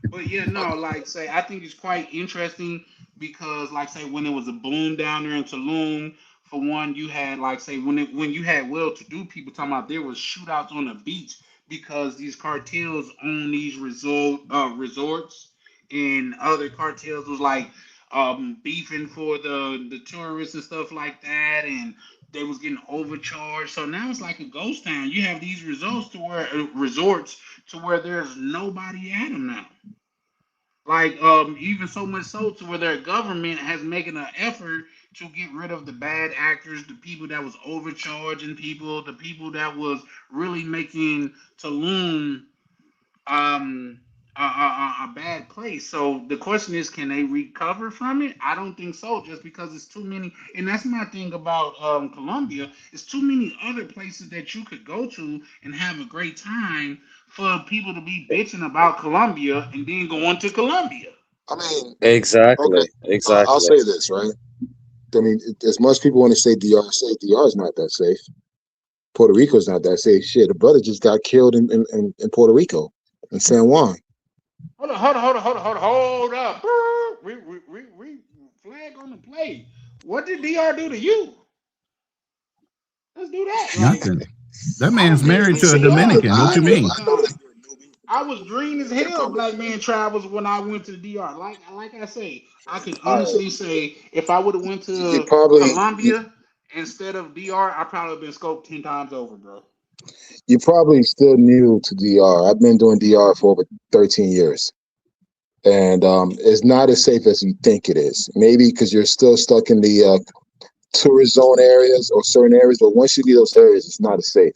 But yeah, no, like say I think it's quite interesting because like say when it was a boom down there in Tulum. For one, you had like say when you had well-to-do people talking about there was shootouts on the beach because these cartels own these resorts, and other cartels was like beefing for the tourists and stuff like that, and they was getting overcharged. So now it's like a ghost town. You have these resorts to where there's nobody at them now. Like even so much so to where their government has making an effort to get rid of the bad actors, the people that was overcharging people, the people that was really making Tulum a bad place. So the question is, can they recover from it? I don't think so, just because it's too many. And that's my thing about Colombia. It's too many other places that you could go to and have a great time for people to be bitching about Colombia and then going to Colombia. I mean, exactly. I'll say this, right? I mean, as much people want to say DR is not that safe. Puerto Rico's not that safe. Shit, a brother just got killed in Puerto Rico, in San Juan. Hold up. We flag on the play. What did DR do to you? Let's do that. Nothing. That man's married to a Dominican. What you mean? I was green as hell. Black man travels when I went to the DR. Like I say, I can honestly say if I would have went to Colombia instead of DR, I probably have been scoped 10 times over, bro. You're probably still new to DR. I've been doing DR for over 13 years. And it's not as safe as you think it is. Maybe because you're still stuck in the tourist zone areas or certain areas, but once you leave those areas, it's not as safe.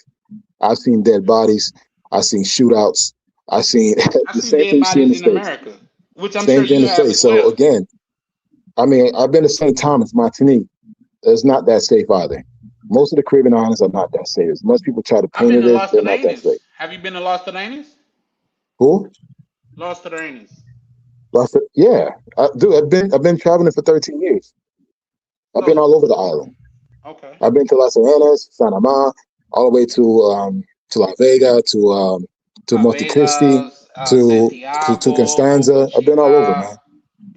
I've seen dead bodies. I've seen shootouts. I've seen the same thing you see in the States. America, which I'm sure you have as well. So again, I mean, I've been to St. Thomas, Martinique. It's not that safe either. Most of the Caribbean islands are not that safe. Most people try to paint it as they're not that safe. Have you been to Los Terrenos? Who? Los Terrenos. Yeah, I've been traveling for 13 years. I've been all over the island. Okay. I've been to Las Terrenos, San Amar, all the way to La Vega, to Monte Cristi, to Constanza. I've been all over, man.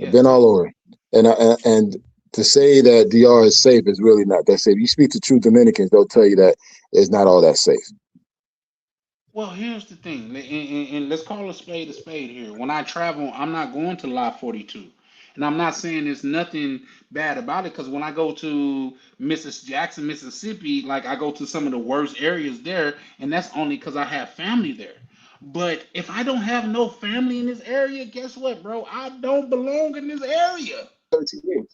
I've been all over, and to say that DR is safe is really not that safe. You speak to true Dominicans, they'll tell you that it's not all that safe. Well, here's the thing, and let's call a spade here. When I travel, I'm not going to Lot 42. And I'm not saying there's nothing bad about it because when I go to Mrs. Jackson, Mississippi, like I go to some of the worst areas there, and that's only because I have family there. But if I don't have no family in this area, guess what, bro? I don't belong in this area.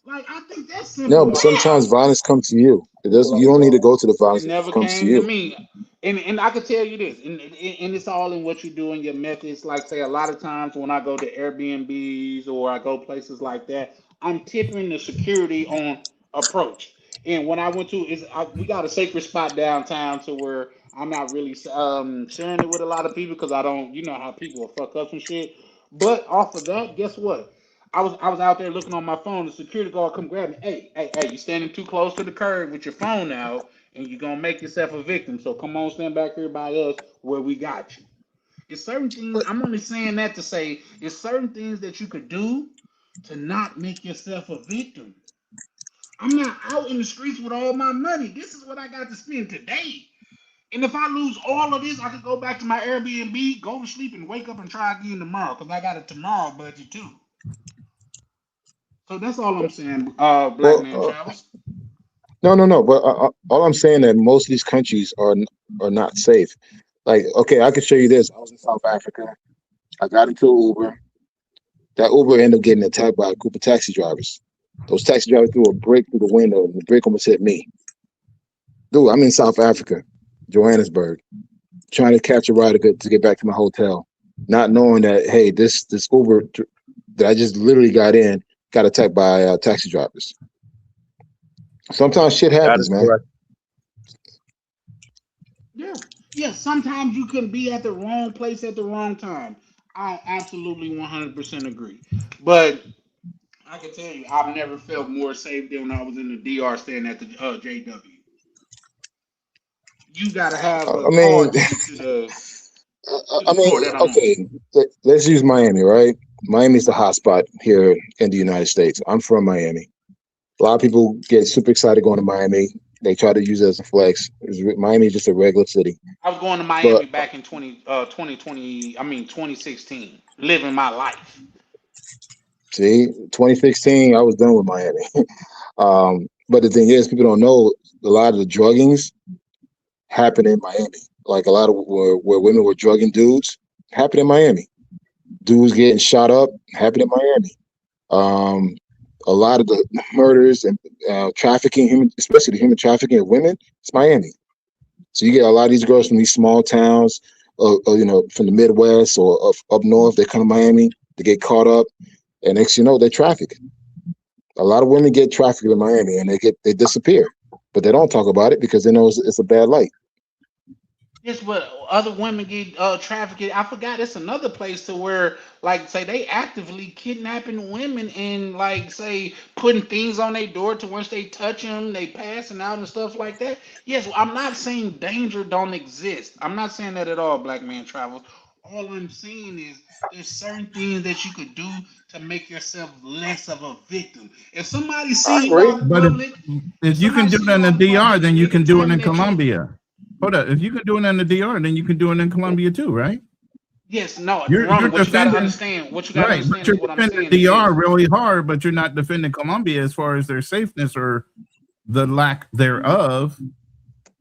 Like, I think that's No, simple but math. sometimes violence comes to you. It doesn't. You don't need to go to the It violence. It never just comes to came to you. me. And I could tell you this, and it's all in what you do in your methods. Like say a lot of times when I go to Airbnbs or I go places like that, I'm tipping the security on approach. And when I went to we got a sacred spot downtown to where I'm not really sharing it with a lot of people because I don't, you know how people will fuck up some shit. But off of that, guess what? I was out there looking on my phone. The security guard come grab me. Hey, you standing too close to the curb with your phone out, and you're gonna make yourself a victim. So come on, stand back here by us where we got you. It's certain things. I'm only saying that to say it's certain things that you could do to not make yourself a victim. I'm not out in the streets with all my money. This is what I got to spend today. And if I lose all of this, I could go back to my Airbnb, go to sleep, and wake up and try again tomorrow because I got a tomorrow budget too. So that's all I'm saying, Black Well, Man Travels. no. But all I'm saying that most of these countries are not safe. Like, okay, I can show you this. I was in South Africa. I got into an Uber. That Uber ended up getting attacked by a group of taxi drivers. Those taxi drivers threw a brick through the window, and the brick almost hit me. Dude, I'm in South Africa, Johannesburg, trying to catch a ride to get back to my hotel, not knowing that hey, this Uber that I just literally got in got attacked by taxi drivers. Sometimes shit That happens, is man. correct. Yeah, yeah. Sometimes you can be at the wrong place at the wrong time. I absolutely 100% agree. But I can tell you, I've never felt more safe than when I was in the DR staying at the JW. You gotta have a I mean, card to get to I the mean, store that I'm on. okay, let's use Miami, right? Miami's the hot spot here in the United States. I'm from Miami. A lot of people get super excited going to Miami. They try to use it as a flex. Miami is just a regular city. I was going to But Miami back in 2020, I mean 2016, living my life. see, 2016, I was done with Miami. But the thing is, people don't know a lot of the druggings happen in Miami. Like a lot of where women were drugging dudes happened in Miami. Dudes getting shot up happened in Miami. Um, a lot of the murders and trafficking, especially the human trafficking of women, it's Miami. So you get a lot of these girls from these small towns, from the Midwest or up north. They come to Miami to get caught up, and next you know they traffic. A lot of women get trafficked in Miami, and they disappear, but they don't talk about it because they know it's a bad light. Yes, but other women get trafficked. I forgot it's another place to where, like, say they actively kidnapping women and like say putting things on their door to once they touch them, they passing out and stuff like that. Yes, I'm not saying danger don't exist. I'm not saying that at all. Black Man Travels. All I'm saying is there's certain things that you could do to make yourself less of a victim. If somebody I see you agree. out in But public, if if you can somebody do see it you in the out in DR, public then and you they can do it determine in that you Colombia. Hold up. If you can do it in the DR, then you can do it in Colombia too, right? yes, no, You're Ronald, what you got to defending understand, what you got to right, but understand you're is what I'm defending saying is DR this. really hard, but you're not defending Colombia as far as their safeness or the lack thereof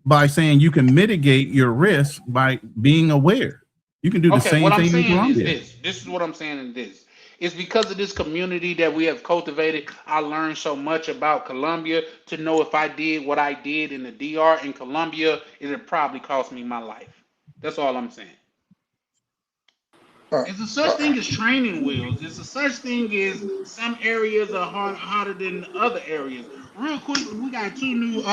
by saying you can mitigate your risk by being aware. You can do the Okay, what same I'm thing in saying is Colombia. this. This is what I'm saying is this. It's because of this community that we have cultivated. I learned so much about Colombia to know if I did what I did in the DR in Colombia, it'd probably cost me my life. That's all I'm saying. Uh, There's a such uh, thing as training wheels. There's a such thing as some areas are harder than other areas. Real quick, we got two new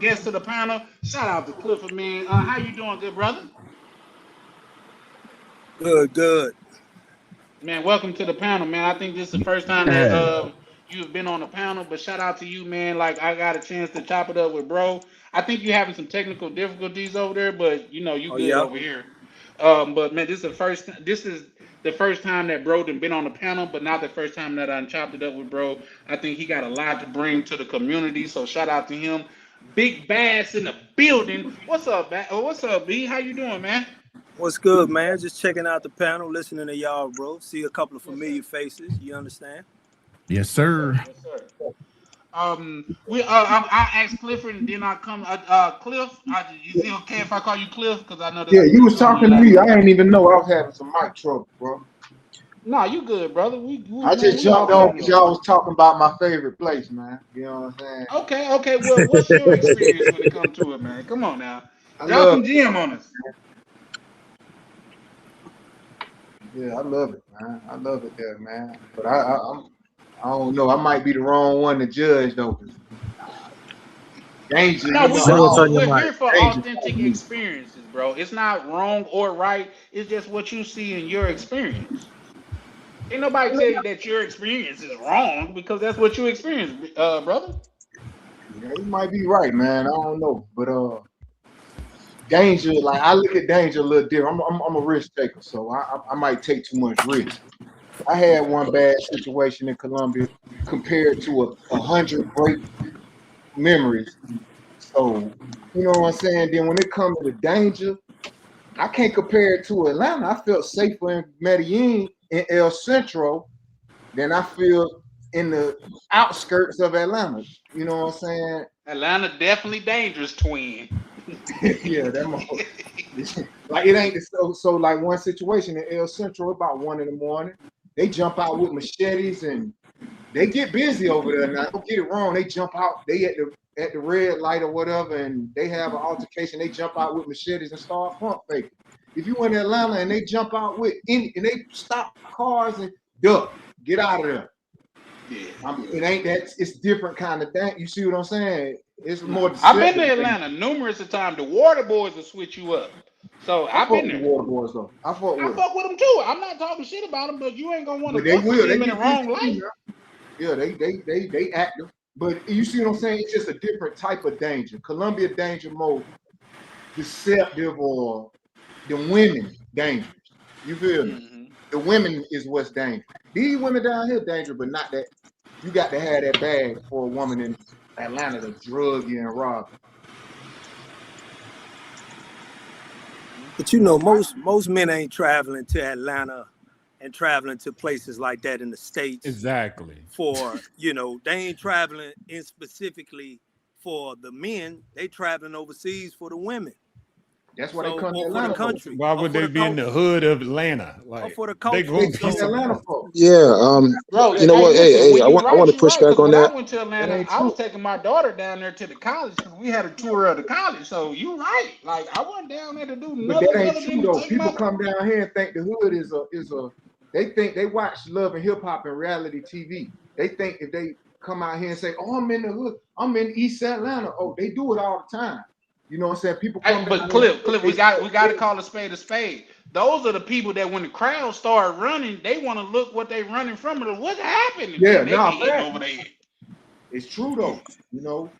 guests to the panel. Shout out to Clifford, man. How you doing, good brother? Good, good. Man, welcome to the panel, man. I think this is the first time that Yeah. you have been on the panel, but shout out to you, man. Like I got a chance to chop it up with bro. I think you're having some technical difficulties over there, but you know you Oh good yeah. over here. But man, this is the first time that bro done been on the panel, but not the first time that I chopped it up with bro. I think he got a lot to bring to the community, so shout out to him. Big Bass in the building. What's up, What's up, B? How you doing, man? What's good, man? Just checking out the panel, listening to y'all, bro. See a couple of familiar faces. You understand? Yes, sir. Yes, sir. I asked Clifford, and then I come. Cliff, is it okay if I call you Cliff? Because I know Yeah, this you was some of your talking to last me. I name. ain't even know I was having some mic trouble, bro. Nah, you good, brother. I Man, just we all jumped on family because over y'all here. was talking about my favorite place, man. You know what I'm Okay. Well, what's your experience when it comes to it, man? Come on now, I drop love some gem on us. Yeah, I love it, man. I love it there, man. But I don't know. I might be the wrong one to judge though. 'Cause danger, No, you know, Say what's on your we're mind. here for danger. authentic experiences, bro. It's not wrong or right. It's just what you see in your experience. Ain't nobody tell you that your experience is wrong because that's what you experienced, brother. Yeah, you might be right, man. I don't know, but danger. Like I look at danger a little different. I'm a risk taker, so I might take too much risk. I had one bad situation in Colombia compared to 100 great memories. So you know what I'm saying. Then when it comes to the danger, I can't compare it to Atlanta. I felt safer in Medellin in El Centro than I feel in the outskirts of Atlanta. You know what I'm saying? Atlanta definitely dangerous, twin. Yeah, that like it ain't so like one situation in El Centro about 1 a.m. They jump out with machetes and they get busy over there. Now don't get it wrong, they jump out, they at the red light or whatever, and they have an altercation, they jump out with machetes and start front faking. If you in Atlanta and they jump out with and they stop cars and duck, get out of there. Yeah. It ain't that, it's different kind of thing. You see what I'm saying? It's more I've been to deceptive thing. Atlanta numerous of times. The water boys will switch you up. So I I've fuck been with the there. water boys though. I fuck I with them. fuck with them too. I'm not talking shit about them, but you ain't gonna want to But they look and will. see They them in the get busy wrong too light. now. Yeah, they active. But you see what I'm saying? It's just a different type of danger. Colombia danger more deceptive, or the women dangerous. You feel me? Mm-hmm. The women is what's dangerous. These women down here dangerous, but not that. You got to have that bag for a woman in Atlanta to drug you and rob you. But you know, most men ain't traveling to Atlanta and traveling to places like that in the States Exactly. for, they ain't traveling in specifically for the men. They traveling overseas for the women. That's why they So, come to or for the Atlanta for. country, Why or would for they the be in the culture, hood of Atlanta? or Like for the they culture. They gonna come be to Atlanta somewhere. for. Yeah, Bro, you know hey, what? listen, Hey, when you I want right, to you push right. back Because on when I that. went to That Atlanta, ain't I was true. taking my daughter down there to the college because we had a tour of the college. So you right. Like I wasn't down there to do But that nothing ain't other true than to though. take People my. come down here and think the hood is a. They think they watch Love and Hip Hop and reality TV. They think if they come out here and say, "Oh, I'm in the hood. I'm in East Atlanta." Oh, they do it all the time. You know what I'm saying? People Hey, come but down here. Cliff, They we got to call a spade a spade. Those are the people that when the crowd start running, they want to look what they running from. Or what happened, and yeah, then they nah, get hit fact. over their head. It's true though. You know.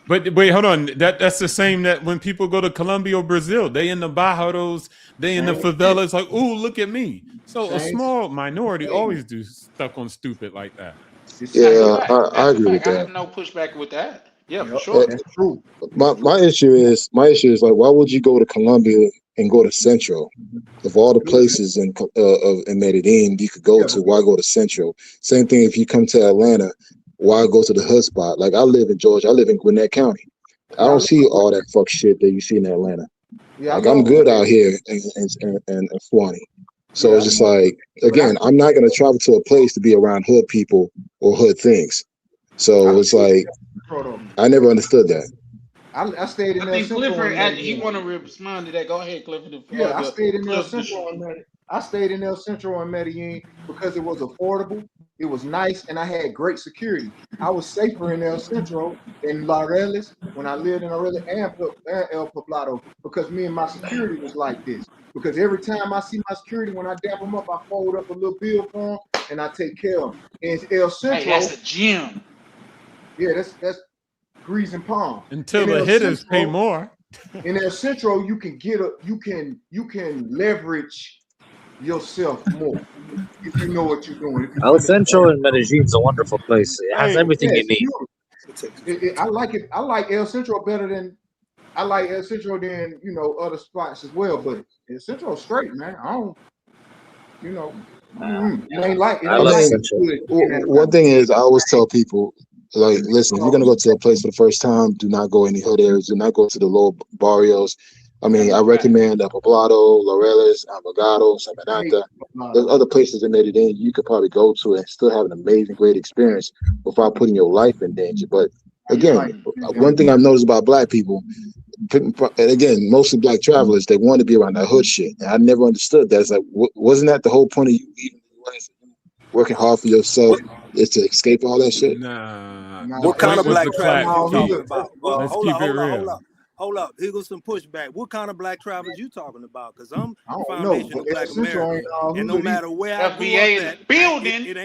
But wait, hold on. That's the same that when people go to Colombia or Brazil, they in the barrios, they in the Same shit. favelas, like, ooh, look at me. So a Same. small minority Same. always do stuck on stupid like that. It's That's a same. Yeah, fact. I That's a agree with fact. I that. have no pushback with that. Yeah, for Yep. Uh, sure. That's true. my issue is like, why would you go to Colombia and go to Central? Of all the places in Medellin you could go Yeah, to, why go to Central? Same thing if you come to Atlanta, why go to the hood spot? Like I live in Georgia, I live in Gwinnett County. I yeah, don't see all that fuck shit that you see in Atlanta. yeah. I Like I'm love good Gwinnett. out here in Swanee. So Yeah, it's just like, but again, I'm not gonna travel to a place to be around hood people or hood things. I So it's stayed like in Centro though. I never understood that. I stayed in I El think Centro Clifford, in he Medellin. want to respond to that. Go ahead, Clifford. Yeah, I stayed in El Cliff, Centro in Medellin. I stayed in El Centro in Medellin because it was affordable, it was nice, and I had great security. I was safer in El Centro than Laureles when I lived in Laureles and El Poblado because me and my security was like this. Because every time I see my security, when I dap them up, I fold up a little bill for them and I take care of them. And El hey, that's Centro, a gem. yeah, that's grease and palm. Until In the El hitters pay Centro, more. you can get you can leverage yourself more if you know what you're doing. If you El understand, Centro in Medellin is a wonderful place. It has Hey, everything yeah, you it's need. beautiful. I like it. I like El Centro better than I like El Centro than other spots as well. But El Centro straight, man. I don't, it ain't like I love Central. One thing is, I always tell people, like, listen, if you're gonna go to a place for the first time, do not go any hood areas. Do not go to the lower barrios. I mean, I recommend Poblado, Laureles, Abogado, Sabanata. There's other places in Medellin you could probably go to and still have an amazing, great experience without putting your life in danger. But again, one thing I've noticed about Black people, and again, mostly Black travelers, they want to be around that hood shit. And I never understood that. It's like, wasn't that the whole point of you leaving the U.S., working hard for yourself, is to escape all that shit? Nah. What kind of Black travelers you keep, talking about? let's keep it real. Hold up. Here goes some pushback. What kind of Black travelers you talking about? Because I'm I don't foundation know, of but Black Central America, ain't and no matter where I grew FBA up is at, building. it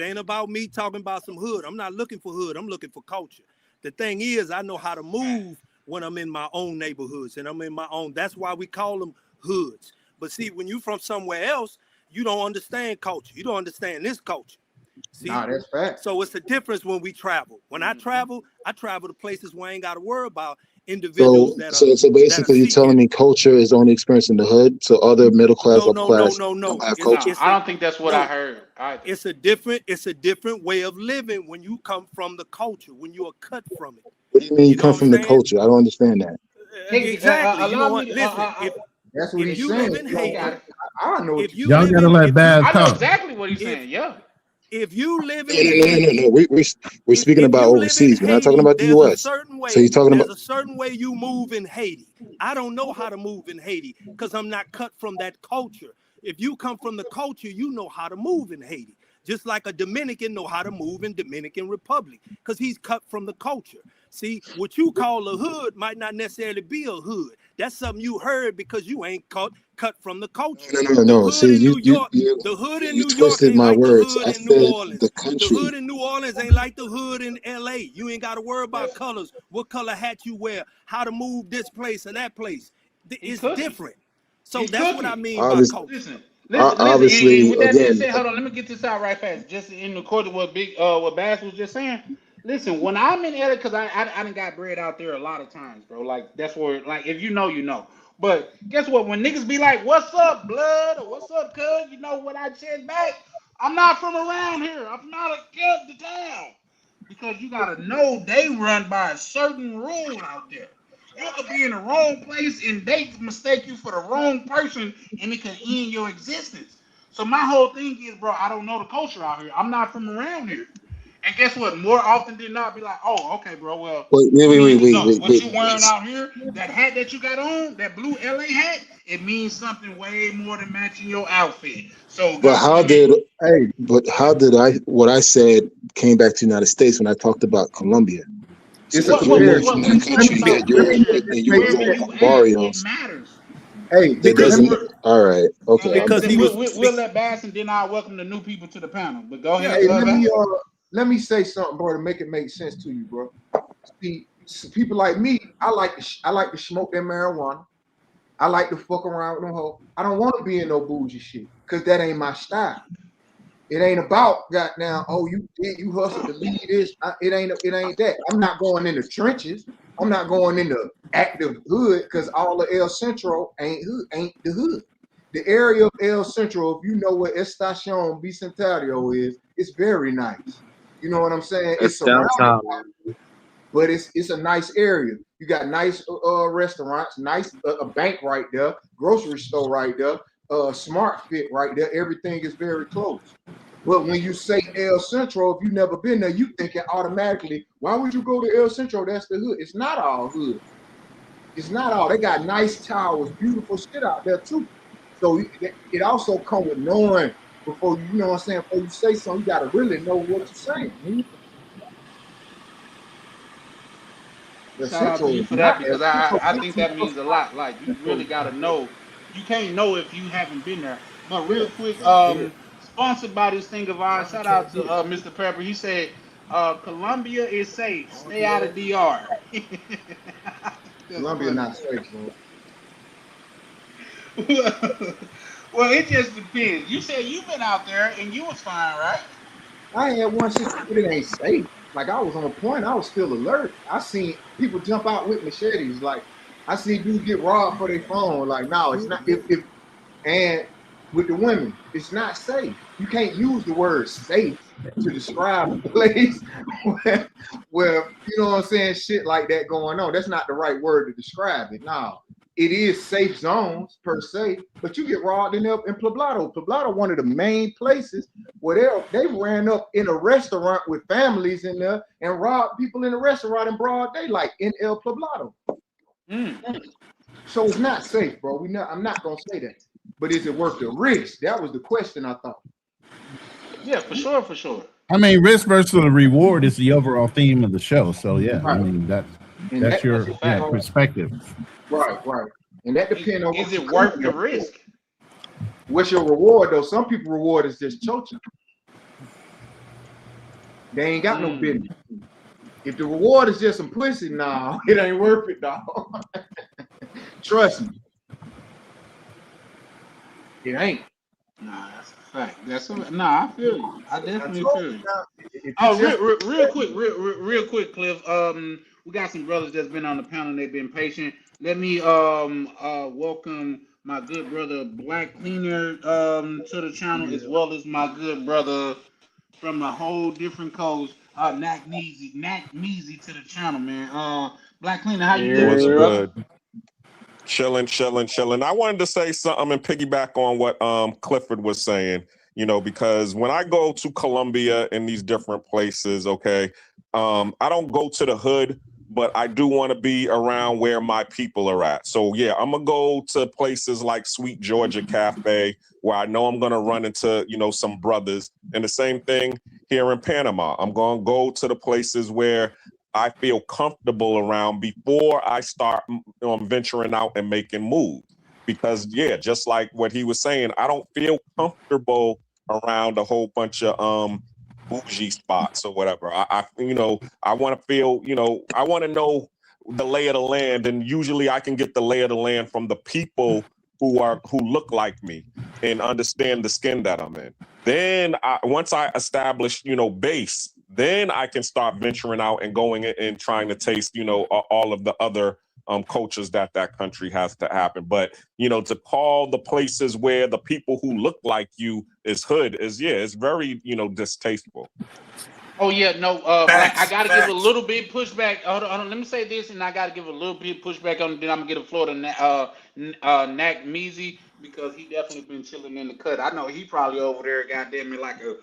ain't about me talking about some hood. I'm not looking for hood. I'm looking for culture. The thing is, I know how to move when I'm in my own neighborhoods and I'm in my own. That's why we call them hoods. But see, when you from somewhere else, you don't understand culture. You don't understand this culture. See, that's fact. So it's a difference when we travel. When I travel to places where I ain't got to worry about individuals so basically, you're telling me culture is only experienced in the hood, so other middle class or class don't have culture. I don't think that's what I heard either. It's a different way of living when you come from the culture, when you are cut from it. What do you mean you come from the culture? I don't understand that. Exactly. You know what? Listen, that's what he's saying. Live in Haiti, I know what y'all gotta let Baz talk. I know exactly what he's saying. Yeah. If you live in Haiti, no. We're speaking about overseas. We're not talking about the U.S. So you're talking about. There's a certain way you move in Haiti. I don't know how to move in Haiti because I'm not cut from that culture. If you come from the culture, you know how to move in Haiti. Just like a Dominican know how to move in Dominican Republic because he's cut from the culture. See, what you call a hood might not necessarily be a hood. That's something you heard because you ain't cut from the culture. No. See, you twisted my words. I said the country. The hood in New Orleans ain't like the hood in L.A. You ain't got to worry about colors, what color hat you wear, how to move this place or that place. It's different. So that's what I mean by culture. Listen, obviously, with that again, being said, hold on, let me get this out right fast. Just in accord with what Bass was just saying. Listen, when I'm in LA, because I done got bred out there a lot of times, bro. Like that's where, like, if you know, you know. But guess what? When niggas be like, "What's up, blood?" or "What's up, cuz?" You know what I said back? I'm not from around here. I'm not a kid to town. Because you gotta know they run by a certain rule out there. You could be in the wrong place and they mistake you for the wrong person and it could end your existence. So my whole thing is, bro, I don't know the culture out here. I'm not from around here. And guess what? More often than not, be like, oh, okay, bro. Well, wait. What you wearing out here, that hat that you got on, that blue LA hat, it means something way more than matching your outfit. So, but what I said came back to the United States when I talked about Colombia. It's so a comparison. It matters. Hey, it doesn't. All right, okay. Because we'll let Bass and then I'll welcome the new people to the panel. But go ahead. Hey, let me say something, bro, to make it make sense to you, bro. See, people like me, I like to smoke that marijuana. I like to fuck around with them hoes. I don't want to be in no bougie shit because that ain't my style. It ain't about goddamn. Oh, you hustle to lead this. It ain't that. I'm not going in the trenches. I'm not going in the active hood because all of El Centro ain't the hood. The area of El Centro, if you know where Estacion Bicentenario is, it's very nice. You know what I'm saying? It's downtown, but it's a nice area. You got nice restaurants, nice a bank right there, grocery store right there, Smart Fit right there. Everything is very close. But when you say El Centro, if you've never been there, you think it automatically, why would you go to El Centro? That's the hood. It's not all hood. It's not all. They got nice towers, beautiful shit out there too. So it also comes with knowing before you know what I'm saying. Before you say something, you gotta really know what you're saying. Shout out to you for that because I think that means a lot. Like you really gotta know. You can't know if you haven't been there. But real quick, sponsored by this thing of ours. Shout out to Mr. Pepper. He said, "Colombia is safe. Stay out of DR." Colombia not safe, bro. Well, it just depends. You said you've been out there and you was fine, right? I ain't had one shit, but it ain't safe. like I was on point. I was still alert. I seen people jump out with machetes. Like I seen dudes get robbed for their phone. Like, no, it's not. If and with the women, it's not safe. You can't use the word safe to describe a place where you know what I'm saying, shit like that going on. That's not the right word to describe it. No, it is safe zones per se, but you get robbed in Poblado. Poblado, one of the main places where they ran up in a restaurant with families in there and robbed people in the restaurant in broad daylight in El Poblado. So it's not safe, bro. I'm not gonna say that. But is it worth the risk? That was the question, I thought. Yeah, for sure, for sure. I mean, risk versus the reward is the overall theme of the show. So yeah, right. I mean that's your perspective. Right. And that depends on. Is it worth the risk? What's your reward though? Some people reward is just choking. They ain't got no business. If the reward is just some pussy, nah, it ain't worth it, dog. Trust me. It ain't. Nah, that's a fact. I feel you. I definitely feel you. Oh, real quick, Cliff. We got some brothers that's been on the panel. They've been patient. Let me welcome my good brother Black Cleaner to the channel, as well as my good brother from a whole different coast, Knack Meezy to the channel, man. Black Cleaner, how you doing? What's good? Chilling. I wanted to say something and piggyback on what Clifford was saying, you know, because when I go to Colombia and these different places, okay, I don't go to the hood, but I do want to be around where my people are at. So yeah, I'm gonna go to places like Sweet Georgia Cafe, where I know I'm gonna run into, you know, some brothers. And the same thing here in Panama. I'm gonna go to the places where I feel comfortable around before I start venturing out and making moves. Because yeah, just like what he was saying, I don't feel comfortable around a whole bunch of bougie spots or whatever. I want to feel, you know, I want to know the lay of the land, and usually I can get the lay of the land from the people who look like me and understand the skin that I'm in. Then once I establish, you know, base, then I can start venturing out and going and trying to taste, you know, all of the other cultures that country has to happen. But, you know, to call the places where the people who look like you is hood is, yeah, it's very, you know, distasteful. Oh yeah, no. I got to give a little bit pushback. Hold on. Let me say this, and I got to give a little bit pushback on. Then I'm gonna get a floor to Knack Meezy, because he definitely been chilling in the cut. I know he probably over there, goddamn it, like a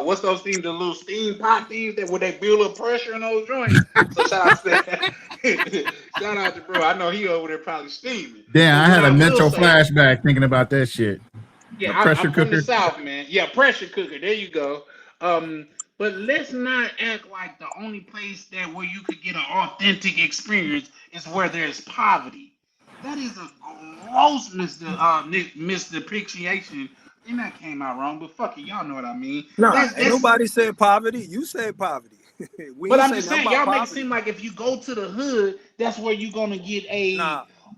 what's those things? The little steam pot things that where they build up pressure in those joints. So shout out to that. Shout out to bro. I know he over there probably steaming. Damn, I had a mental flashback thinking about that shit. Yeah, I'm from the South, man. Yeah, pressure cooker. There you go. But let's not act like the only place that where you could get an authentic experience is where there's poverty. That is a gross misdepreciation. And that came out wrong, but fuck it, y'all know what I mean. Nah, nobody said poverty. You said poverty. But I'm just saying, y'all make it seem like if you go to the hood, that's where you're gonna get a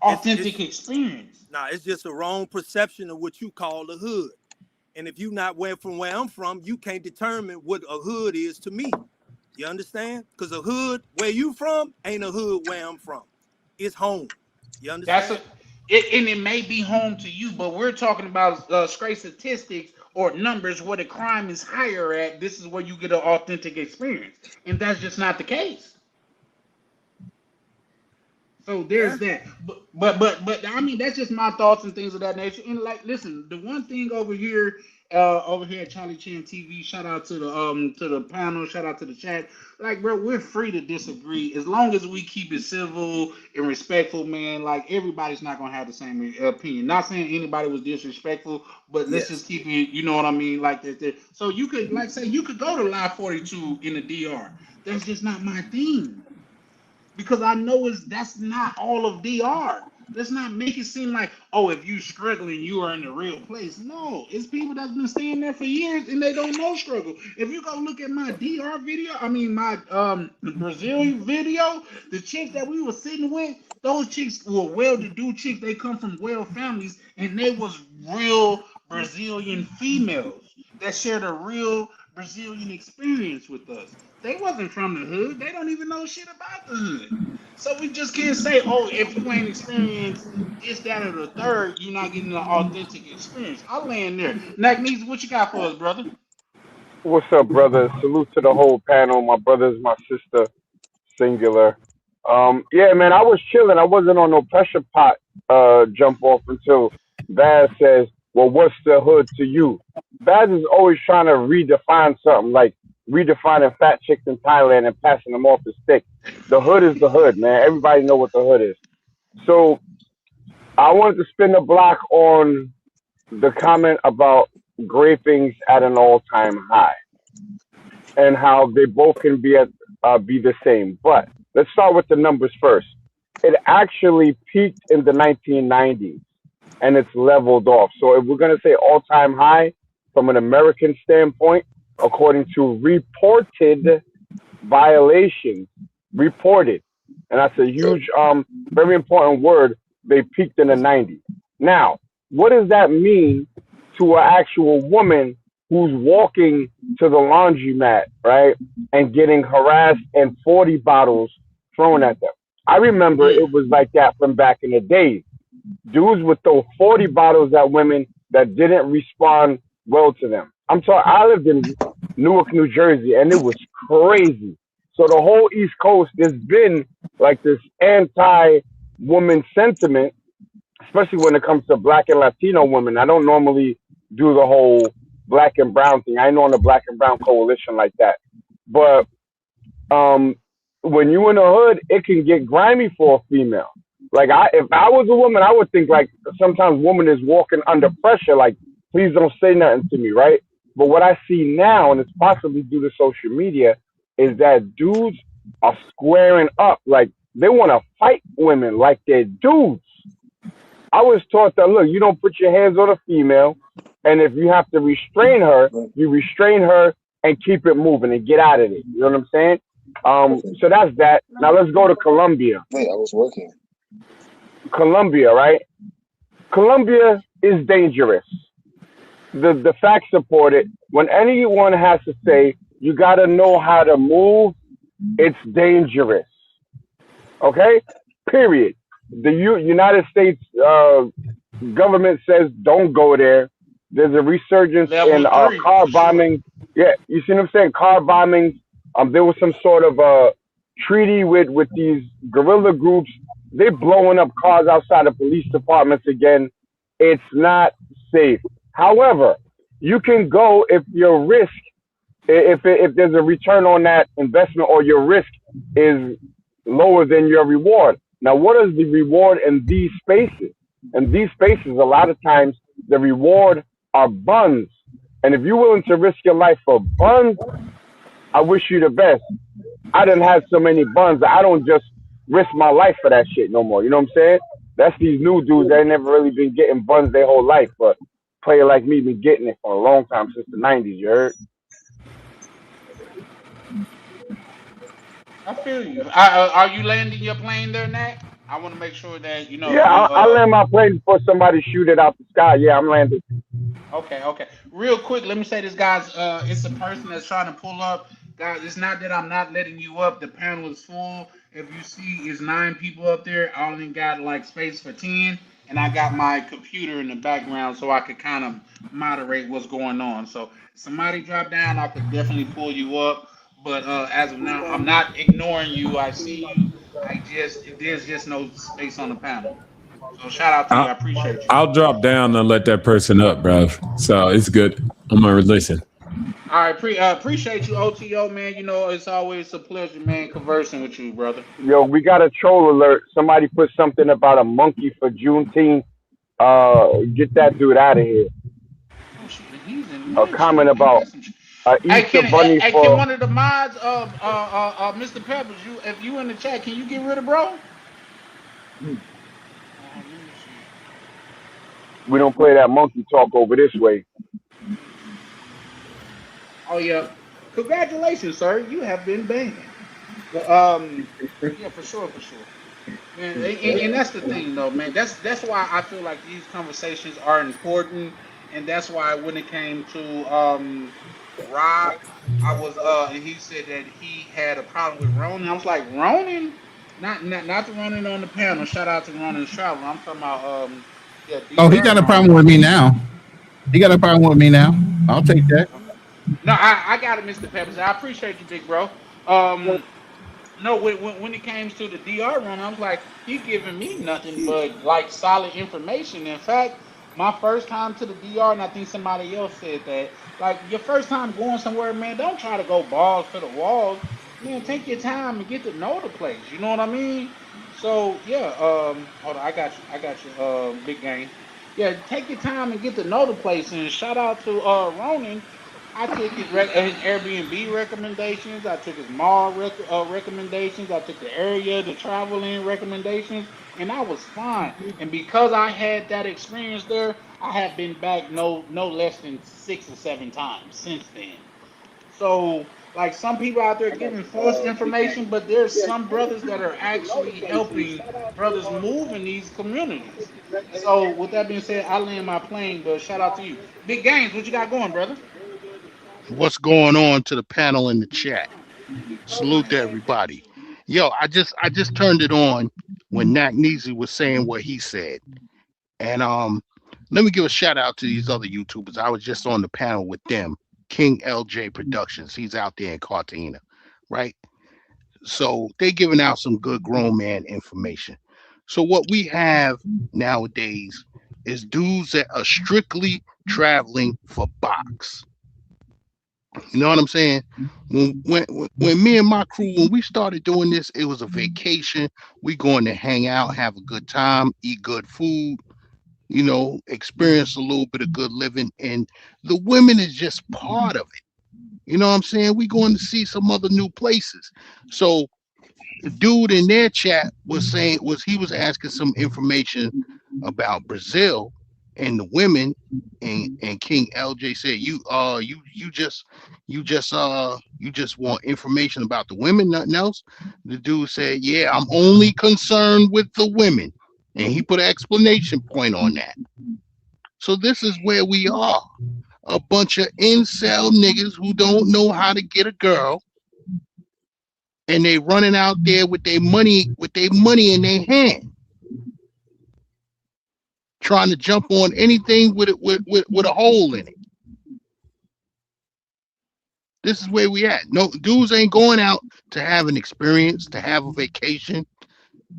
authentic experience. Nah, it's just a wrong perception of what you call the hood. And if you not from where I'm from, you can't determine what a hood is to me. You understand? Because a hood where you from ain't a hood where I'm from. It's home. You understand? And it may be home to you, but we're talking about straight statistics or numbers where the crime is higher at. This is where you get an authentic experience, and that's just not the case. So there's that. But I mean, that's just my thoughts and things of that nature. And like, listen, the one thing over here at Charlie Chan TV, shout out to the panel, shout out to the chat. Like, bro, we're free to disagree as long as we keep it civil and respectful, man. Like, everybody's not gonna have the same opinion. Not saying anybody was disrespectful, but let's just keep it, you know what I mean, like that. So you could, like, say you could go to Live 42 in the DR. That's just not my thing. Because I know that's not all of DR. Let's not make it seem like, oh, if you struggling, you are in the real place. No, it's people that's been staying there for years and they don't know struggle. If you go look at my DR video, I mean my Brazil video, the chicks that we were sitting with, those chicks were well-to-do chicks. They come from well families, and they was real Brazilian females that shared a real Brazilian experience with us. They wasn't from the hood. They don't even know shit about the hood. So we just can't say, oh, if you ain't experienced this, that, or the third, you're not getting the authentic experience. I'll land there. Nagneezy, what you got for us, brother? What's up, brother? Salute to the whole panel. My brothers, my sister, singular. Yeah, man, I was chilling. I wasn't on no pressure pot jump off until Baz says, well, what's the hood to you? Baz is always trying to redefine something, like redefining fat chicks in Thailand and passing them off the stick. The hood is the hood, man. Everybody know what the hood is. So I wanted to spin the block on the comment about grapings at an all-time high and how they both can be the same. But let's start with the numbers first. It actually peaked in the 1990s and it's leveled off. So if we're going to say all-time high from an American standpoint, according to reported violations, reported, and that's a huge, very important word, they peaked in the 90s. Now, what does that mean to an actual woman who's walking to the laundromat, right, and getting harassed and 40 bottles thrown at them? I remember it was like that from back in the days. Dudes would throw 40 bottles at women that didn't respond well to them. I'm talking, I lived in Newark, New Jersey, and it was crazy. So the whole East Coast, there's been like this anti-woman sentiment, especially when it comes to Black and Latino women. I don't normally do the whole Black and brown thing. I know on the Black and brown coalition like that. But when you in the hood, it can get grimy for a female. Like if I was a woman, I would think like sometimes woman is walking under pressure, like please don't say nothing to me, right? But what I see now, and it's possibly due to social media, is that dudes are squaring up. Like they want to fight women like they're dudes. I was taught that, look, you don't put your hands on a female, and if you have to restrain her, you restrain her and keep it moving and get out of it. You know what I'm saying? So that's that. Now let's go to Colombia. Wait, I was working. Colombia, right? Colombia is dangerous. The facts support it. When anyone has to say, you got to know how to move, it's dangerous. Okay? Period. The United States government says don't go there. There's a resurgence in car bombings. Yeah, you see what I'm saying? Car bombings. There was some sort of treaty with these guerrilla groups. They're blowing up cars outside of police departments again. It's not safe. However, you can go if your risk, if there's a return on that investment or your risk is lower than your reward. Now, what is the reward in these spaces? In these spaces, a lot of times the reward are buns. And if you're willing to risk your life for buns, I wish you the best. I done had so many buns that I don't just risk my life for that shit no more. You know what I'm saying? That's these new dudes that ain't never really been getting buns their whole life, but player like me been getting it for a long time, since the 90s, you heard? I feel you. Are you landing your plane there, Nat? I want to make sure that you know. Yeah, I land my plane before somebody shoot it out the sky. Yeah, I'm landing. Okay. Real quick, let me say this, guys. It's a person that's trying to pull up. Guys, it's not that I'm not letting you up. The panel is full. If you see, it's 9 people up there. I only got like space for 10, and I got my computer in the background so I could kind of moderate what's going on. So somebody drop down, I could definitely pull you up. But as of now, I'm not ignoring you. I see you. There's just no space on the panel. So shout out to you. I appreciate you. I'll drop down and let that person up, bro. So it's good. I'm gonna listen. All right, appreciate you, OTO, man. You know, it's always a pleasure, man, conversing with you, brother. Yo, we got a troll alert. Somebody put something about a monkey for Juneteenth. Get that dude out of here. Oh, shit, he's in A comment about Easter bunny for. Can one of the mods, Mr. Peppers, if you in the chat, can you get rid of bro? We don't play that monkey talk over this way. Oh yeah, congratulations, sir. You have been banned. But, yeah, for sure. Man, and that's the thing, though, man. That's why I feel like these conversations are important, and that's why when it came to Rob. I was and he said that he had a problem with Ronan. I was like, Ronan? Not the Ronan on the panel. Shout out to Ronan's travel. I'm talking about yeah, Oh, he got DR a problem Ronan. with me now. He got a problem with me now. I'll take that. No, I got it, Mr. Peppers. I appreciate you, big bro. Um No, when it came to the DR run, I was like, he giving me nothing but like solid information. In fact, my first time to the DR, and I think somebody else said that, like your first time going somewhere, man, don't try to go balls to the walls. Man, take your time and get to know the place. You know what I mean? So yeah, hold on, I got you, big game. Yeah, take your time and get to know the place. And shout out to Ronan. I took his Airbnb recommendations. I took his mall recommendations. I took the area to travel in recommendations, and I was fine. And because I had that experience there, I have been back no less than 6 or 7 times since then. So, like some people out there giving false information, but there's some brothers that are actually helping brothers move in these communities. So, with that being said, I land my plane. But shout out to you, Big Games. What you got going, brother? What's going on to the panel in the chat? Salute to everybody. Yo, I just turned it on when Nat Neezy was saying what he said. And let me give a shout out to these other YouTubers. I was just on the panel with them. King LJ Productions. He's out there in Cartagena, right? So they giving out some good grown man information. So what we have nowadays is dudes that are strictly traveling for box. You know what I'm saying? When me and my crew, when we started doing this, it was a vacation. We going to hang out, have a good time, eat good food, experience a little bit of good living. And the women is just part of it. You know what I'm saying? We going to see some other new places. So the dude in their chat was asking some information about Brazil and the women, and King LJ said you just want information about the women, nothing else. The dude said, yeah, I'm only concerned with the women, and he put an explanation point on that. So this is where we are, a bunch of incel niggas who don't know how to get a girl, and they running out there with their money in their hand, trying to jump on anything with a hole in it. This is where we at. No, dudes ain't going out to have an experience, to have a vacation,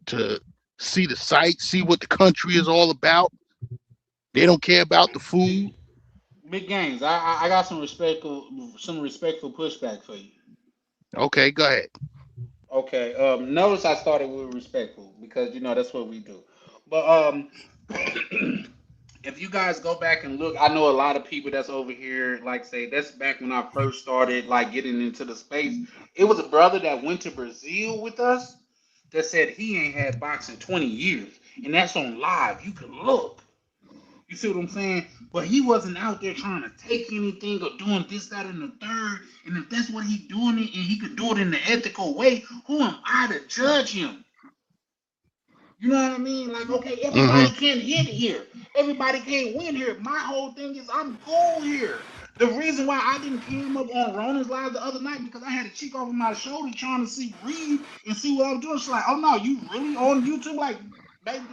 to see the sights, see what the country is all about. They don't care about the food. Big Games. I got some respectful pushback for you. Okay, go ahead. Okay. Notice I started with respectful because that's what we do. But if you guys go back and look, I know a lot of people that's over here, like say that's back when I first started like getting into the space. It was a brother that went to Brazil with us that said he ain't had boxing 20 years. And that's on live. You can look. You see what I'm saying? But he wasn't out there trying to take anything or doing this, that, and the third. And if that's what he's doing it and he could do it in the ethical way, who am I to judge him? You know what I mean? Like, okay, everybody can't hit here. Everybody can't win here. My whole thing is I'm cool here. The reason why I didn't came up on Ronan's live the other night because I had a chick over my shoulder trying to see read and see what I'm doing. She's like, oh no, you really on YouTube? Like, baby,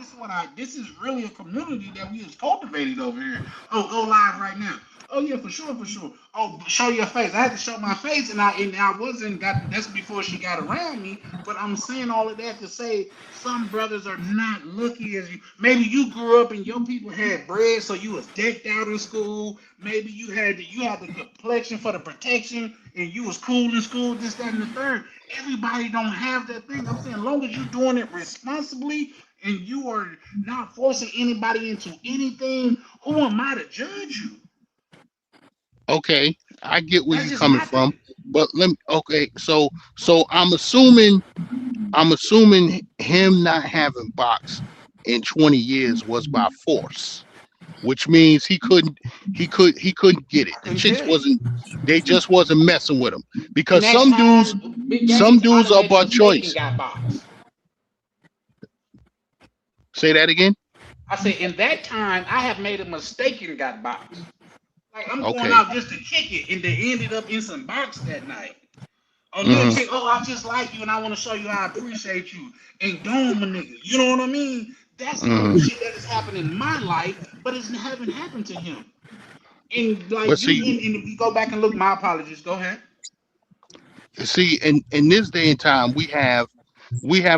this is really a community that we has cultivated over here. Oh, go live right now. Oh yeah, for sure, for sure. Oh, show your face. I had to show my face, and I wasn't got. That's before she got around me. But I'm saying all of that to say some brothers are not lucky as you. Maybe you grew up and your people had bread, so you was decked out in school. Maybe you had the complexion for the protection, and you was cool in school. This, that, and the third. Everybody don't have that thing. I'm saying, as long as you're doing it responsibly and you are not forcing anybody into anything, who am I to judge you? Okay, I get where That's you're just coming my from, thing. but so I'm assuming him not having box in 20 years was by force, which means he couldn't get it. I The couldn't chicks tell you. wasn't messing with him, In because that time, big some games, I'd dudes have are made a by mistake and choice. got boxed. Say that again. I said, in that time, I have made a mistake and got boxed. Like I'm going Okay. out just to kick it, and they ended up in some box that night. A nigga chick, oh, I just like you, and I want to show you how I appreciate you, and dome a nigga. You know what I mean? That's some shit that has happened in my life, but it haven't happened to him. And like But you, see, and if you go back and look, my apologies. Go ahead. in this day and time, we have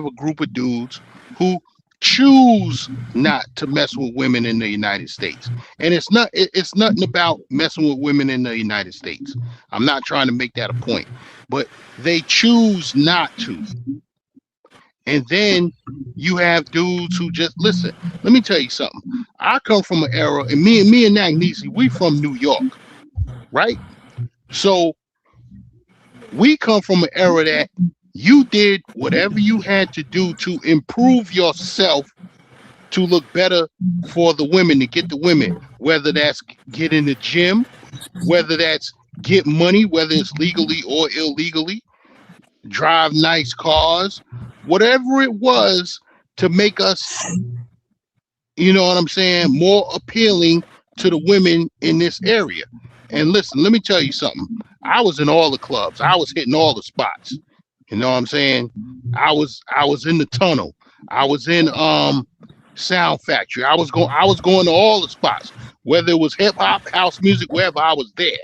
a group of dudes who choose not to mess with women in the United States. And it's nothing about messing with women in the United States. I'm not trying to make that a point, but they choose not to. And then you have dudes who just listen. Let me tell you something. I come from an era, and me and Agnese, we from New York, right? So we come from an era that you did whatever you had to do to improve yourself to look better for the women, to get the women, whether that's get in the gym, whether that's get money, whether it's legally or illegally, drive nice cars, whatever it was to make us, you know what I'm saying, more appealing to the women in this area. And listen, let me tell you something. I was in all the clubs. I was hitting all the spots. You know what I'm saying? I was in the tunnel. I was in Sound Factory. I was going to all the spots. Whether it was hip hop, house music, wherever, I was there.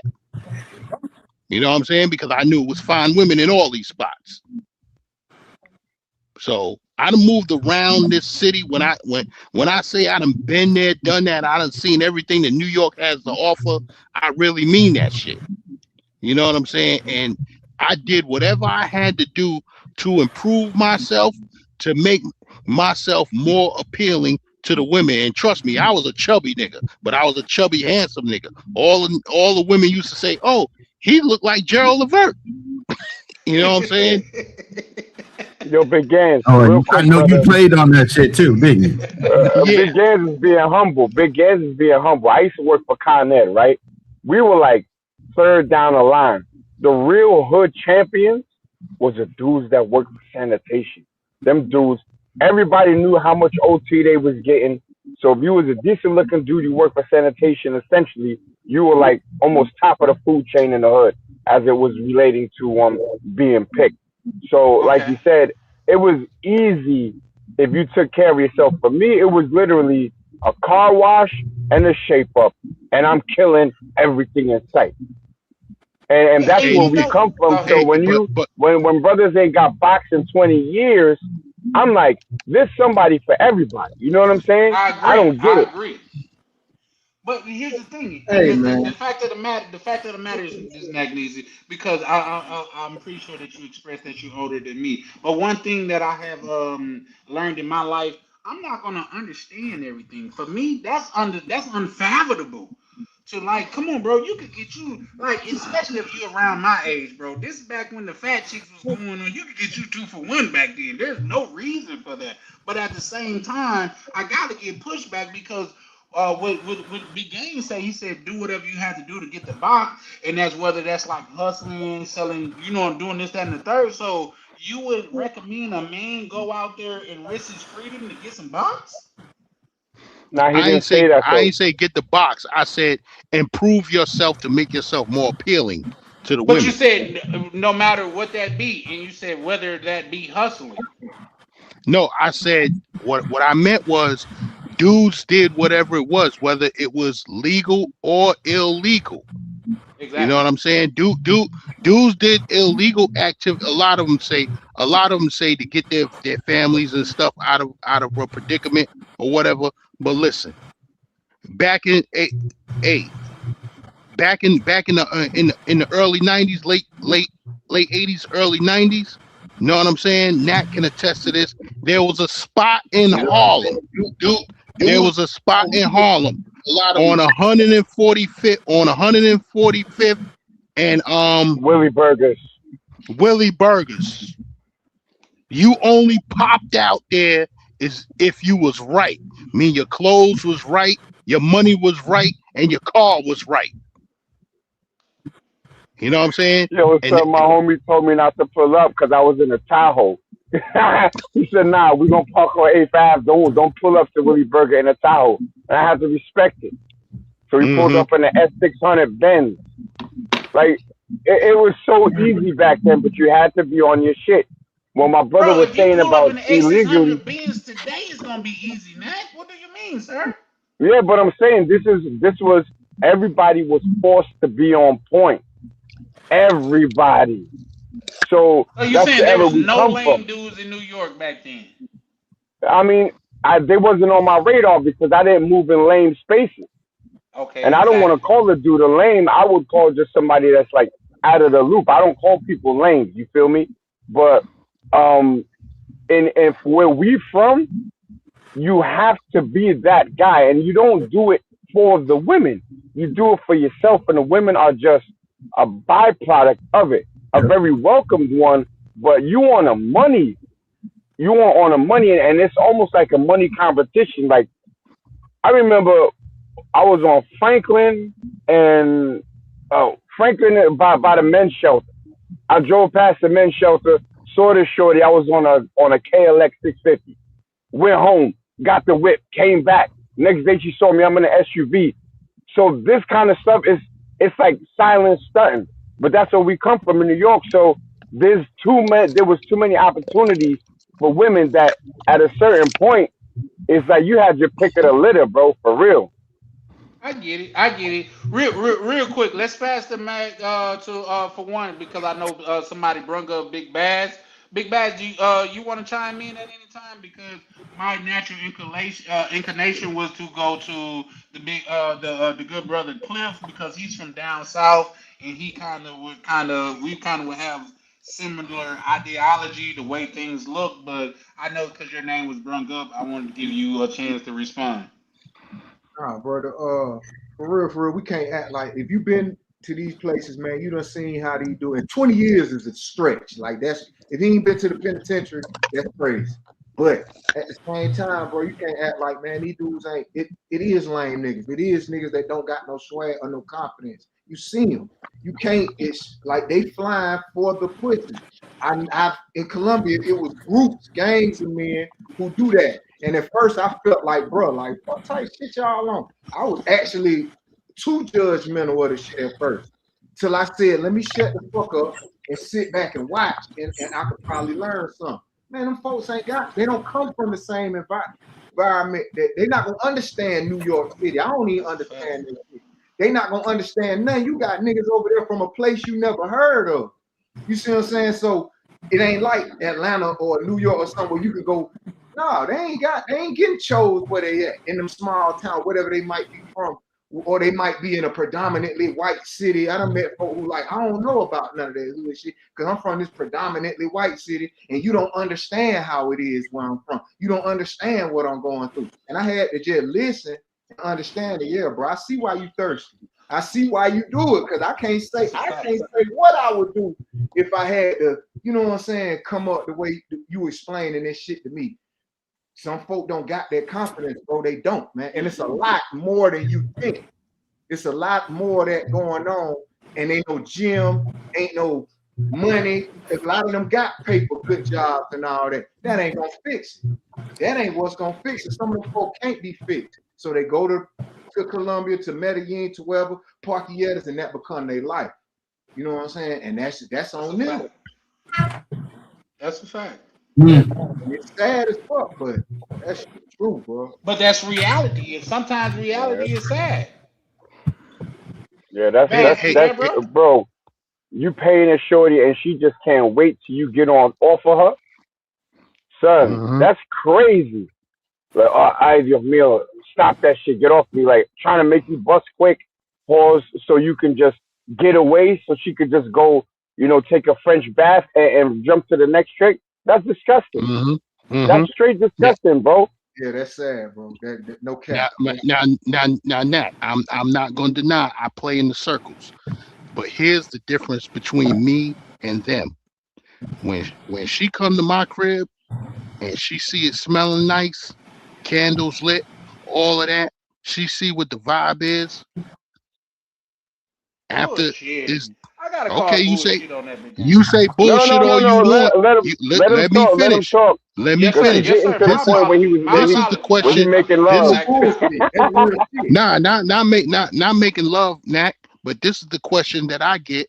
You know what I'm saying? Because I knew it was fine women in all these spots. So I done moved around this city. When I say I done been there, done that, I done seen everything that New York has to offer. I really mean that shit. You know what I'm saying? And I did whatever I had to do to improve myself, to make myself more appealing to the women. And trust me, I was a chubby nigga, but I was a chubby, handsome nigga. All the women used to say, "Oh, he looked like Gerald Levert." You know what I'm saying? Yo, Big Gans, Oh, real I quick, know you brother. played on that shit too, didn't you? Yeah. Big Gans is being humble. Big Gans is being humble. I used to work for Con Ed, right? We were like third down the line. The real hood champions was the dudes that worked for sanitation. Them dudes, everybody knew how much OT they was getting. So if you was a decent looking dude, you worked for sanitation, essentially, you were like almost top of the food chain in the hood as it was relating to being picked. So like Okay. you said, it was easy if you took care of yourself. For me, it was literally a car wash and a shape up, and I'm killing everything in sight. And Yeah, that's and where you we know, come from. go So ahead. when brothers ain't got boxing 20 years, I'm like, there's somebody for everybody. You know what I'm saying? I I agree. don't get I it. agree. But here's the thing. Hey The man, fact of the matter, is Magnesium, because I'm pretty sure that you expressed that you're older than me. But one thing that I have learned in my life, I'm not gonna understand everything. For me, that's unfathomable. To like, come on, bro, you could get you like, especially if you're around my age, bro. This is back when the fat chicks was going on. You could get you 2 for 1 back then. There's no reason for that. But at the same time, I gotta get pushback because what Big Game say, he said do whatever you have to do to get the box, and that's whether that's like hustling, selling, doing this, that, and the third. So you would recommend a man go out there and risk his freedom to get some box? Now he didn't say that I though. ain't say get the box. I said improve yourself to make yourself more appealing to the But you women. said no matter what that be, and you said whether that be hustling. No, I said what I meant was dudes did whatever it was, whether it was legal or illegal. You know Exactly. what I'm saying? Dudes did illegal activity. A lot of them say to get their families and stuff out of a predicament or whatever. But listen, back in a back in the early 90s, late 80s, early 90s. You know what I'm saying? Nat can attest to this. There was a spot in Harlem. There was a spot in Harlem on 145th and Willie Burgers. Willie Burgers. You only popped out there is if you was right. I mean, your clothes was right, your money was right, and your car was right. You know what I'm saying? Yo, what's And up? My homie told me not to pull up because I was in a Tahoe. He said, "Nah, we gonna park on 8th Ave. Don't pull up to Willie Burger in a Tahoe." And I have to respect it. So he pulled up in the S600 Benz. Like, it was so easy back then, but you had to be on your shit. When my brother Bro, was if you saying pull up about in the illegally, A600 Benz today, it's gonna be easy, Mac. What do you mean, sir? yeah, but I'm saying this was everybody was forced to be on point. Everybody. So So you that's the saying there era was we no come lame from. dudes in New York back then? I mean, they wasn't on my radar because I didn't move in lame spaces. Okay, And I don't want to exactly. call a dude a lame. I would call just somebody that's like out of the loop. I don't call people lame. You feel me? But and where we from, you have to be that guy, and you don't do it for the women. You do it for yourself, and the women are just a byproduct of it, a very welcomed one. But you on a money, you want on a money, and it's almost like a money competition. Like I remember, I was on Franklin and Franklin by the men's shelter. I drove past the men's shelter, saw this shorty. I was on a KLX 650. Went home, got the whip, came back. Next day she saw me. I'm in an SUV. So this kind of stuff is it's like silent stunting. But that's where we come from in New York. So there was too many opportunities for women that at a certain point it's like you had your pick of the litter, bro, for real. I get it. I get it. Real quick. Let's pass the mic to for one because I know somebody brung up Big Bass. Big Bass, you want to chime in at any time because my natural inclination was to go to the good brother Cliff because he's from down south and he we kind of would have similar ideology the way things look. But I know because your name was brung up, I wanted to give you a chance to respond. Nah, brother. For real, we can't act like if you've been to these places, man, you done seen how they do it. 20 years is a stretch. Like that's if he ain't been to the penitentiary, that's crazy. But at the same time, bro, you can't act like, man, these dudes ain't it is lame niggas. It is niggas that don't got no swag or no confidence. You see them. You can't, it's like they flying for the pussy. I in Colombia, it was groups, gangs of men who do that. And at first I felt like, bro, like what type shit y'all on? I was actually too judgmental of the shit at first. Till I said, let me shut the fuck up and sit back and watch and I could probably learn something. Man, them folks they don't come from the same environment. They're not gonna understand New York City. I don't even understand this shit. They not gonna understand nothing. You got niggas over there from a place you never heard of. You see what I'm saying? So it ain't like Atlanta or New York or somewhere you can go. No, they ain't getting chose where they at in them small town, whatever they might be from, or they might be in a predominantly white city. I done met folk who like, I don't know about none of that hood shit because I'm from this predominantly white city, and you don't understand how it is where I'm from. You don't understand what I'm going through, and I had to just listen and understand it. Yeah, bro, I see why you thirsty. I see why you do it because I can't say what I would do if I had to, you know what I'm saying, come up the way you explaining this shit to me. Some folk don't got that confidence, bro. They don't, man. And it's a lot more than you think. It's a lot more that going on. And ain't no gym, ain't no money. A lot of them got paper, good jobs and all that. That ain't gonna fix it. That ain't what's gonna fix it. Some of them folk can't be fixed. So they go to Colombia, to Medellin, to wherever, Parquilletas, and that become their life. You know what I'm saying? And that's on them. That's a fact. It's sad as fuck, but that's true, bro. But that's reality. And sometimes reality is sad. Yeah, Bass, you Hey, there, that's bro? bro. You paying a shorty and she just can't wait till you get on off of her, son. uh-huh. That's crazy. Like, ay, Dios mío, stop that shit. Get off me. Like trying to make you bust quick, pause so you can just get away, so she could just go, take a French bath and jump to the next trick. That's disgusting. That's straight Now, disgusting, bro. Yeah, that's sad, bro. That no now, cap. Nat, I'm not going to deny I play in the circles, but here's the difference between me and them. When she come to my crib and she see it smelling nice, candles lit, all of that, she see what the vibe is. After Bullshit. is I gotta call Okay, bullshit on that bitch. you say No, bullshit no, no, all you no. want. Let him Let me talk. Let him finish. talk. Let me Yes, sir. Because finish. he's Yes, getting sir. to the My point where he apologies. was My This is the apologies. where he question. making This love. is Bullshit. That's real shit. not making love, Nat. But this is the question that I get.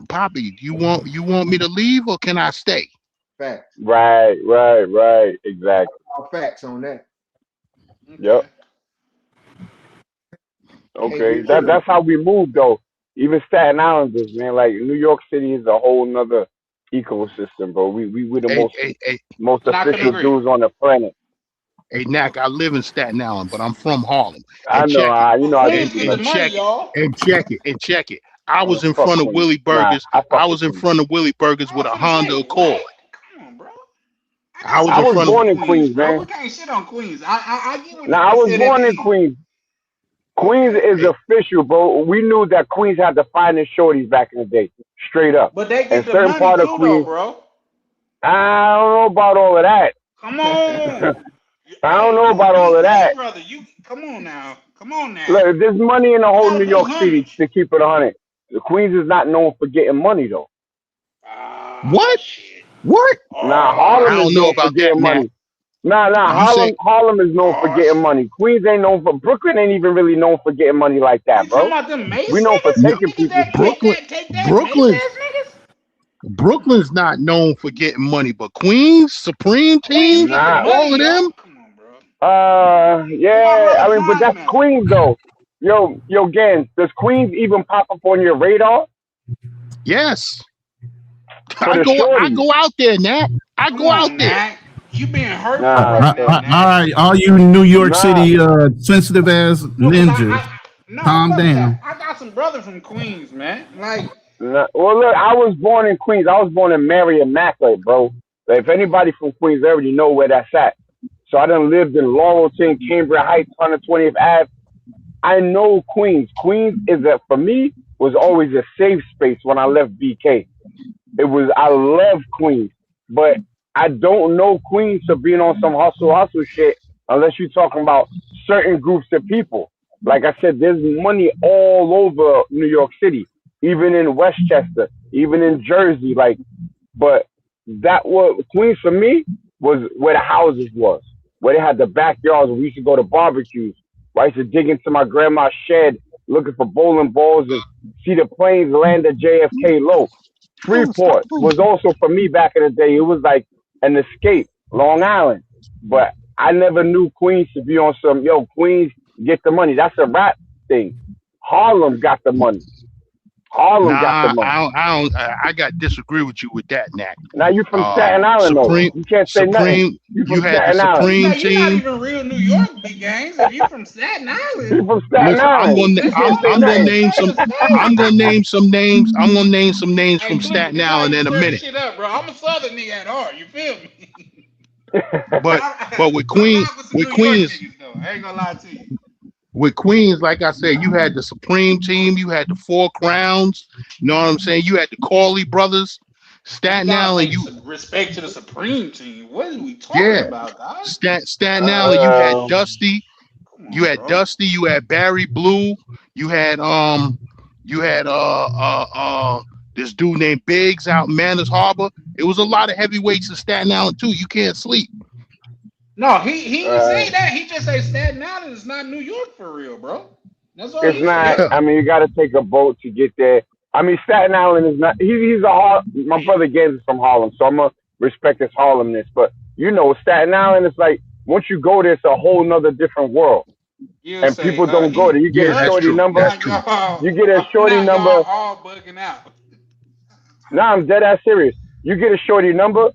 Poppy, you want me to leave or can I stay? Facts. Right. Exactly. All facts on that. Yep. Okay. Hey, Okay. listen. That's how we move though. Even Staten Islanders, man. Like New York City is a whole nother ecosystem, bro. We're the Hey, hey, hey, most And I couldn't official agree. dudes on the planet. hey, Nack, I live in Staten Island, but I'm from Harlem. I And know. check it. You know I Queens did get too the And much. money, check it. y'all. And check it. I was in Fuck front of Queens. Willie Nah, Burgers. I I fuck was with in Queens. front of Willie Burgers I with was a finna Honda say, Accord. what? Come on, bro. I I got was I in some was front beef of born with in Queens, Queens, bro. man. We can't shit on Queens. I get what Now I niggas was say that born in mean. Queens. Queens Okay. is hey, official, bro. We knew that Queens had the finest shorties back in the day, straight up. But they And get the certain money part of too, though, Queens, bro. I don't know about all of that. Come on. I don't Hey, know you a about all of BK that. brother. You come on now. Come on now. Look, there's money in the You whole gotta New pay York City homage. to keep it 100. The Queens is not known for getting money though. Ah, what? shit. What? Nah, I Harlem Oh, is don't know known shit. for about that, getting Nat. money. Nah, You say Harlem is known for Oh, getting shit. money. Queens ain't known for Brooklyn ain't even really known for getting money like You that, talking bro. about them Mace We known for niggas? no, taking Niggas people's that shit. take that Mace Brooklyn, ass niggas? Brooklyn's not known for getting money, but Queens, Supreme Queens Team, get the Nah. money, all of them. y'all. Come on, bro. Where my Yeah, brother I mean, but Prime that's at? Queens though. Yo, Gans, does Queens even pop up on your radar Yes, for I the go shorties? out there, Nat. I Come go out on, there. Nat. You being hurtful Nah, right now, son. All Nat. right, all you New York Nah, City sensitive ass No, cause ninjas, no, calm fuck that. down. I got some brother from Queens, man. Like, nah. Well, look, I was born in Queens. I was born in Mary Immaculate, bro. Like, if anybody from Queens already know where that's at. So I done lived in Laurelton, Cambria Heights, 120th Ave. I know Queens. Queens for me, was always a safe space when I left BK. I love Queens, but I don't know Queens for being on some hustle shit unless you're talking about certain groups of people. Like I said, there's money all over New York City, even in Westchester, even in Jersey. But that was Queens for me was where the houses was, where they had the backyards where we used to go to barbecues. Where I used to dig into my grandma's shed looking for bowling balls and see the planes land at JFK low. Freeport was also for me back in the day. It was like an escape, Long Island. But I never knew Queens to be on some Queens get the money. That's a rap thing. Harlem got the money. Harlem got the Nah, money. I got to disagree with you with that, Nat. Now you from Staten Island though. Supreme, You can't say nothing. Supreme. You You from had the Staten Island. Supreme you're not Team. even real New York big gangs. If you from Staten You Island, from Staten Listen, Island. You can't say I'm gonna nothing. name some. I'm gonna name some names. I'm gonna name some names hey from Clifford, Staten this how Island you in a stir the minute. shit up, bro. I'm a Southern nigga at heart. You feel me? But with I rock with some New York Queens, niggas though. I ain't gonna lie to you. with Queens, like I said, you had the Supreme Team, you had the Four Crowns. You know what I'm saying? You had the Corley brothers. You Staten gotta Island, pay you some respect to the Supreme Team. What are we talking yeah. about, guys? Staten Island, you had uh, Dusty, Come on, bro. you had Barry Blue, you had you had this dude named Biggs out in Manners Harbor. It was a lot of heavyweights in Staten Island too. You can't sleep. No, he ain't uh, say that. He just say Staten Island is not New York for real, bro. That's all it's he not. said. I mean, you got to take a boat to get there. I mean, Staten Island is not. He's a my brother Gaines is from Harlem, so I'm gonna respect his Harlemness. But Staten Island is like once you go there, it's a whole nother different world, You'll and say people don't go there. You get Yeah, a that's shorty true. number. That's now true. You get a shorty y'all number. all bugging out. Nah, I'm dead ass serious. You get a shorty number,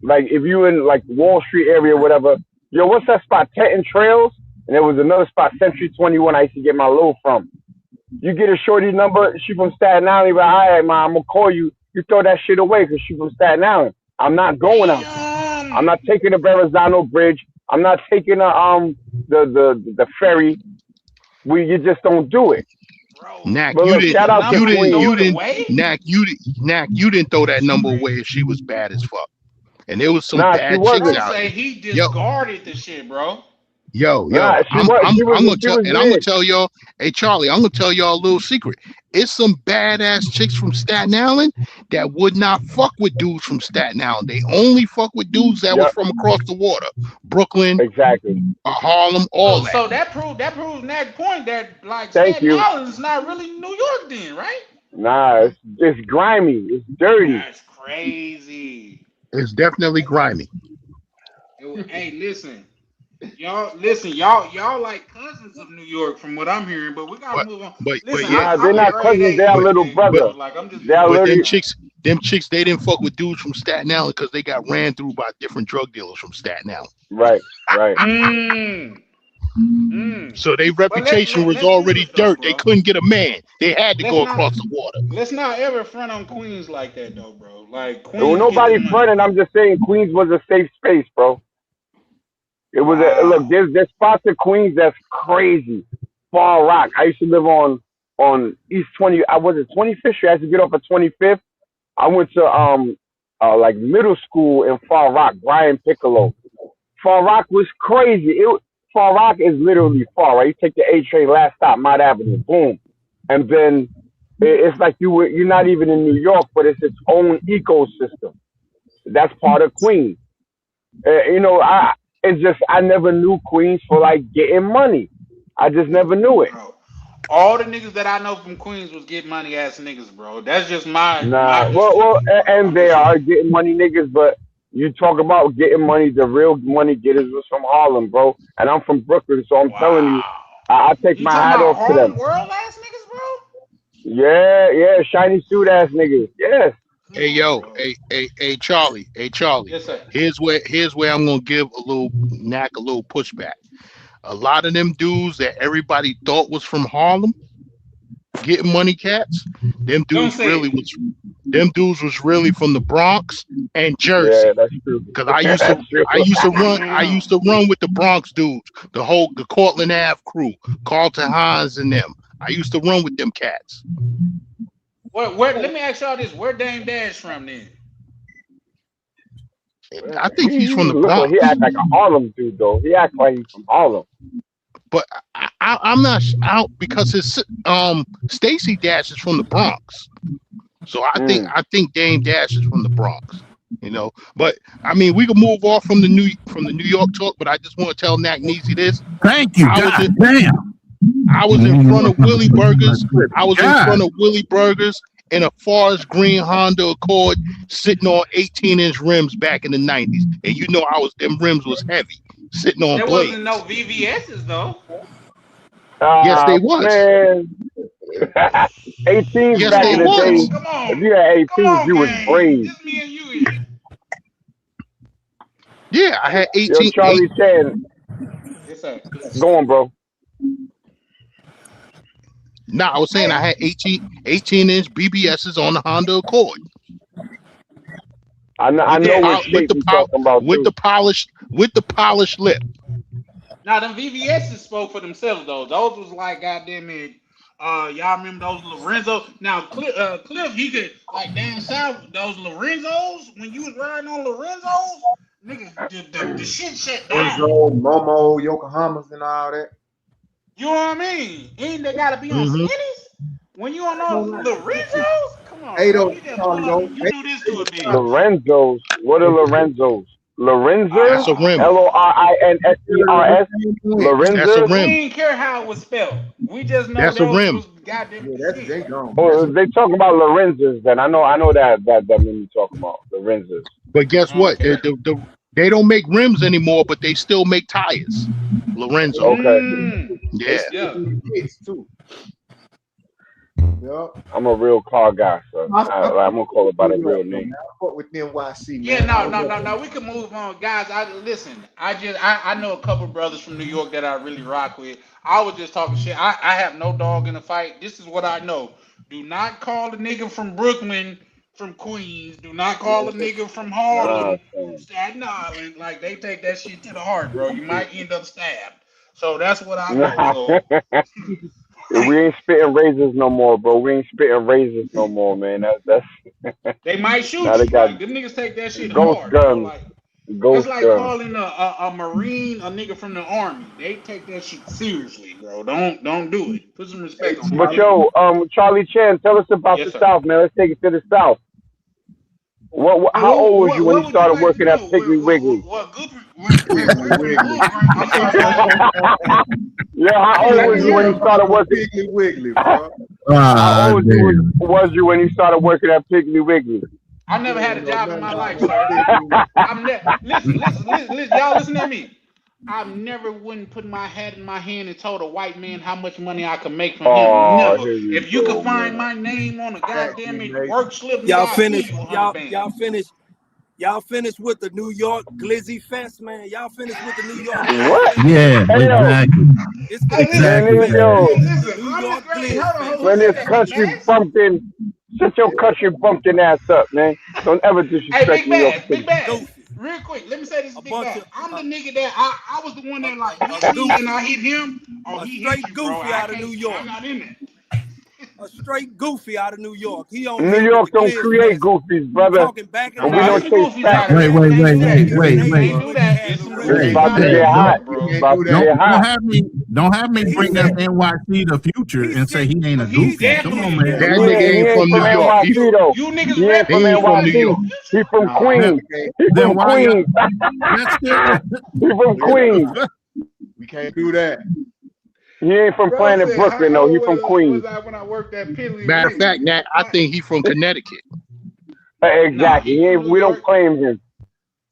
like if you in like Wall Street area or whatever. Yo, what's that spot? Tenton Trails, and there was another spot, Century 21. I used to get my low from. You get a shorty number, she from Staten Island, but all right, man, I'm gonna call you. You throw that shit away because she from Staten Island. I'm not going out there. I'm Damn. not taking the Verrazano Bridge. I'm not taking the ferry. You just don't do it. Bro, Knack, But you look, get the shout out to number and throw Queens. it away? Knack, you didn't throw that number away if she was bad as fuck. And there was some Nah, she bad chicks Bro wasn't. out say here. he Yo, discarded the shit, bro. Yo, Nah, she I'm was. I'm She was. I'm gonna She tell was and I'm gonna mid. tell y'all, hey Charlie, I'm gonna tell y'all a little secret. It's some badass chicks from Staten Island that would not fuck with dudes from Staten Island. They only fuck with dudes that was Yep. from across the water. Brooklyn, Exactly. Harlem, all that. So that proves Nack point that like Thank Staten you. Island is not really New York then, right? Nah, it's grimy. It's dirty. That's crazy. It's definitely grimy. Hey, y'all like cousins of New York from what I'm hearing, but we gotta But move on. but Listen, yeah, Nah, they're I'm a not grade cousins. A They're Yankee but little fan, but brother. bro. Like I'm just They're being but real. literally. them chicks, they didn't fuck with dudes from Staten Island because they got ran through by different drug dealers from Staten Island. Right. Right. Mm, mm. So their But reputation was let's be already honest though, dirt. They bro. couldn't get a man. They had to Let's go not across the water. let's not ever front on Queens like that though, bro. Like Well, Queens get the nobody money. fronting. I'm just saying Queens was a safe space, bro. It was a look. Wow. There's spots in Queens that's crazy. Fall Rock. I used to live on East 20. I was at 25th Street. I used to get off at 25th. I went to like middle school in Fall Rock. Brian Piccolo. Fall Rock was crazy. Fall Rock is literally far, right? You take the A train, last stop, Mott Avenue, boom, and then it's like you're not even in New York, but it's its own ecosystem. That's part of Queens. You know, I never knew Queens for like getting money. I just never knew it. Bro. All the niggas that I know from Queens was get money ass niggas, bro. That's just my Nah, well, perspective, bro. and I'm they just are saying. getting money niggas, but you talk about getting money, the real money getters was from Harlem, bro. And I'm from Brooklyn, so I'm telling you, Wow. I take You my talking hat about off to Harlem them. World ass niggas, bro? Yeah, yeah, shiny suit ass niggas. Yes. Come Hey on, yo, bro. Charlie, Charlie. Yes, sir. Here's where I'm gonna give a little pushback. A lot of them dudes that everybody thought was from Harlem getting money cats, Don't say it. them dudes was really from the Bronx and Yeah, Jersey. that's true. Cause That's true. I used to run with the Bronx dudes, the Cortland Ave crew, Carlton Hines and them. I used to run with them cats. Let me ask y'all this. Where Dame Dash from then? I think he's He from the look like he Bronx. act like a Harlem dude though. He act like he's from Harlem. But I'm not out because his Stacy Dash is from the Bronx, so Mm. I think Dame Dash is from the Bronx, you know. But I mean, we can move off from the New York talk. But I just want to tell Nack Neezy this. Thank you. I was God in damn. I was in front of Willie Burgers. I was in God. front of Willie Burgers in a Forest Green Honda Accord, sitting on 18-inch rims back in the '90s, and you know them rims was heavy, sitting on There blades. wasn't no VVS's though. Yes, they was. Man. 18s Yes, back they in the was. day. Come If on. you had Come 18s, on, you was gang. brave. Just me and you here. Yeah, I had Yo, 18. Charlie Chan, Yes, sir. go on, bro. No, I was saying I Hey, had 18-inch BBSs on the Honda Accord I with know what with shape you talking about too. the polished lip. now them VVS's spoke for themselves though. Those was like goddamn it. Y'all remember those Lorenzo? Now Cliff, he could like down south those Lorenzos when you was riding on Lorenzos, nigga, the shit shut down. Enzo, Momo, Yokohamas, and all that. You know what I mean? Ain't they gotta be on Mm-hmm. skinnies? When you on those Lorenzos? Come on, Hey, bro. though, You just Charlie, pull up though. and you Hey, do this to hey, a bitch. Charlie. Lorenzos. What are Lorenzos? Lorenzers? That's a rim. Lorinters? That's a Lorenzers? We rim. ain't care how it was spelled. We just know That's a those rim. was goddamn Yeah, the that's shit. they gone. Oh, they talk about Lorenzers then. I know that meme you talking about. Lorenzers. But guess what? Okay. They don't make rims anymore, but they still make tires. Lorenzo. Okay. They Yeah. still Yeah. do hits too. Yep. I'm a real car guy, so I I'm gonna call it by the real man. name. I fuck with NYC, Yeah, man. no. We can move on, guys. I know a couple brothers from New York that I really rock with. I was just talking shit. I have no dog in the fight. This is what I know. Do not call a nigga from Brooklyn from Queens. Do not call a nigga from Nah, Harlem from son. Staten Island. Like they take that shit to the heart, bro. You might end up stabbed. So that's what I know. So We ain't spitting razors no more, bro. We ain't spitting razors no more, man. That's they might now shoot they you. got Like them niggas take that shit ghost hard, bro. guns. Like It's Ghost like girl. calling a Marine a nigga from the Army. They take that shit seriously, bro. Don't do it. Put some respect on But my name. yo, Charlie Chan, tell us about Yes, the sir. South, man. Let's take it to the South. How old was you when you What would you started like to working at know? Piggly Wiggly? What Goofy? I'm sorry. Yeah, how old was you when you started working? Piggly Wiggly, bro. How old was you when you started working at Piggly Wiggly? I never had a job in my life, sir. Listen, y'all listen to me. I never wouldn't put my hat in my hand and told a white man how much money I could make from him. Never. If you could find my name on a goddamn work slip, Y'all I'll give finished. you 100 bands. Y'all finished with the New York Glizzy Fest, man. Y'all finished with the New York. What? Yeah, exactly. It's the Exactly. Glizzy Yo, Fest. The New York Glizzy Fest. when this country bumpkin, shut your country bumpkin ass up, man. Don't ever disrespect Hey, New York Big City. Bass. Real quick, let me say this, Big Bass. I'm the nigga that I was the one that like hit me and I hit him. Oh, he hit you, bro. Goofy out of New York. I'm not in there. A straight goofy out of New York. He on New York don't create goofies, brother. talking back And we don't chase facts. Wait. Ain't do that. It's about to get hot. It's about to get hot. Don't have me bring up NYC the future and say he ain't a goofy. Come on, man. That nigga ain't from New York. NYC, though. You niggas He ain't from He ain't from New NYC. York. He from Queens. He Then from why Queens. He from Queens. We can't do that. He ain't from Planet Brooklyn, though. He from Queens. When I worked at Piggly Matter of fact, Nat, I think he from Connecticut. Exactly. We don't claim him.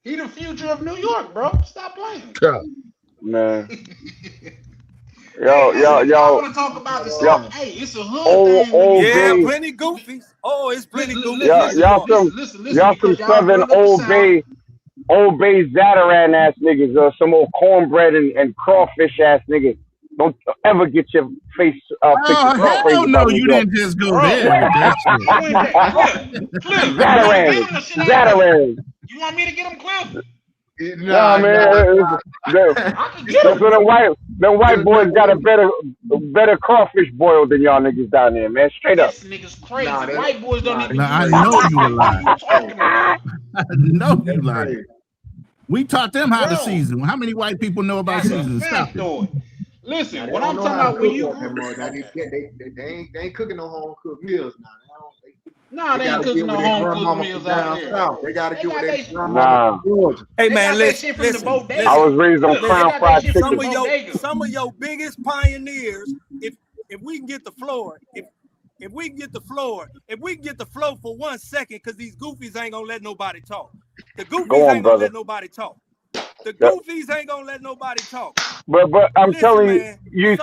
He the future of New York, bro. Stop playing. Man. I Yo. want to talk about the South. Hey, it's a hood thing. Yeah, plenty goofies. Oh, it's plenty goofies. Y'all some Southern Old Bay Zataran ass niggas, or some old cornbread and crawfish ass niggas. Don't ever get your face picture. Hell no, you didn't just go there with that shit. Zataran. You want me to get him, Cliff? Nah, man. That's what them white boys got a better crawfish boil than y'all niggas down there, man. Straight up. This nigga's crazy. White boys don't even. I know you were lying. I know you lying. We taught them how to season. How many white people know about seasoning? Stop it. Listen, what I'm talking about when you they ain't cooking no home cooked meals now. They ain't cooking no home cooked meals out there. They gotta get what they Nah. Hey man, listen. I was raised on crown fried chicken. Some of your biggest pioneers, if we can get the floor, if we can get the floor for 1 second, because these goofies ain't gonna let nobody talk. The goofies ain't gonna let nobody talk. The goofies ain't gonna let nobody talk. But I'm telling you,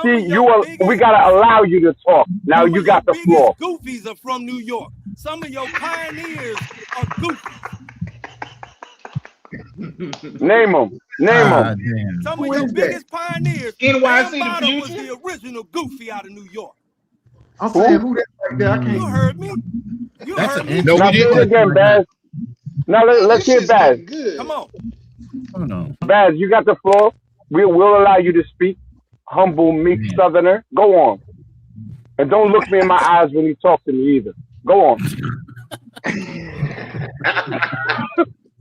we gotta allow you to talk. Now you got the floor. Goofies are from New York. Some of your pioneers are goofies. Name them. Some of your biggest pioneers. NYC the future was the original goofy out of New York. I'm saying who that right there. I can't. You heard me. You heard me. No, we didn't again, Baz. Now let's hear Baz. Come on. Baz, you got the floor. We'll allow you to speak. Humble, meek Southerner. Go on. And don't look me in my eyes when you talk to me either. Go on.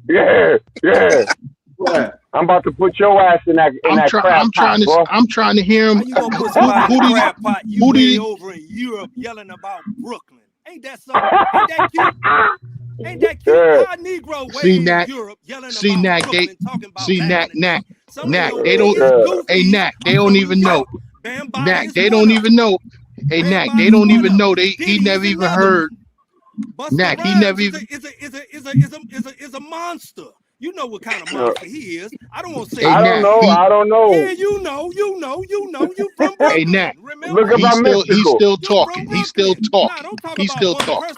Yeah. I'm about to put your ass in that crab pot, bro. I'm trying to hear him. How you gonna put somebody in a crab pot? You way over in Europe yelling about Brooklyn. Ain't that something? Ain't that cute? Ain't that cute? Our Negro way in Europe yelling about Brooklyn, talking about Nat, they don't. Hey, Nat, they don't even know. Nat, they don't even know. Hey, Nat, they don't even know. He never even heard. Nat, he never even. Is a monster. You know what kind of monster he is. I don't want to say. I don't know. Yeah, you know. You from Brooklyn. Hey, Nat, look about he's still talking. He's still talking. He's still talking.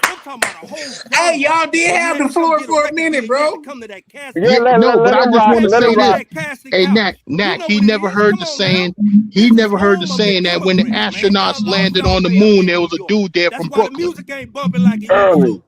Hey, y'all did have the floor for a minute, bro. But I just want to say that. Hey, Nat, he never heard the saying. He never heard the saying that when the astronauts landed on the moon, there was a dude there from Brooklyn. Music ain't bumping like it used to.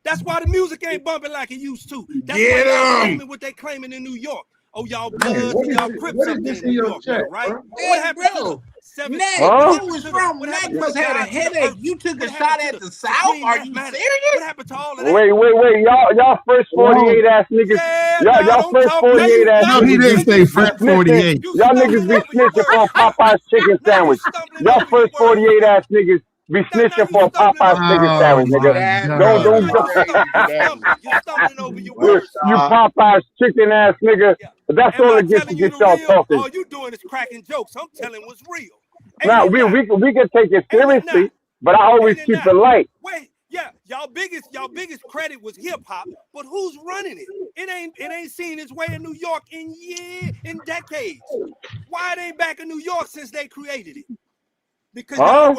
That's why the music ain't bumping like it used to. That's why they're claiming what they claiming in New York. Oh, y'all Man, Bloods and y'all Crips what up is there this in in New your York, chat, now, right? bro? What happened to bro. the 7? Nat, What Huh? you happened was to the from what happened to Nat the had a guys to the headache. earth? You took What a shot happened to at the the South. supreme Are you mathematics? serious? What happened to all of that? Wait. Y'all first Hello. 48 ass niggas. Yeah, Y'all now don't first talk. Now 48 you ass now No, he you niggas didn't now say you be first stumbling. snitching. 48. You Y'all niggas stumbling be over your snitching for a words, bro. Popeye's chicken Now you sandwich. stumbling Y'all over your first words, 48 bro. ass niggas be Now snitching you for a stumbling Popeye's over your chicken Oh words, sandwich, bro. nigga. my That Don't Now God. you crazy. you're That stumbling. You're stumbling over your you words, bro. Popeye's chicken ass nigga. Yeah. That's Am all I it gets to telling you get the y'all real? talking. All you doing is cracking jokes. I'm telling what's real. Ain't Now it not? we can take it Ain't it not? seriously, but I always Ain't it keep not? it light. Wait, yeah, y'all biggest credit was hip hop, but who's running it? It ain't seen its way in New York in decades. Why it ain't back in New York since they created it? Because Huh?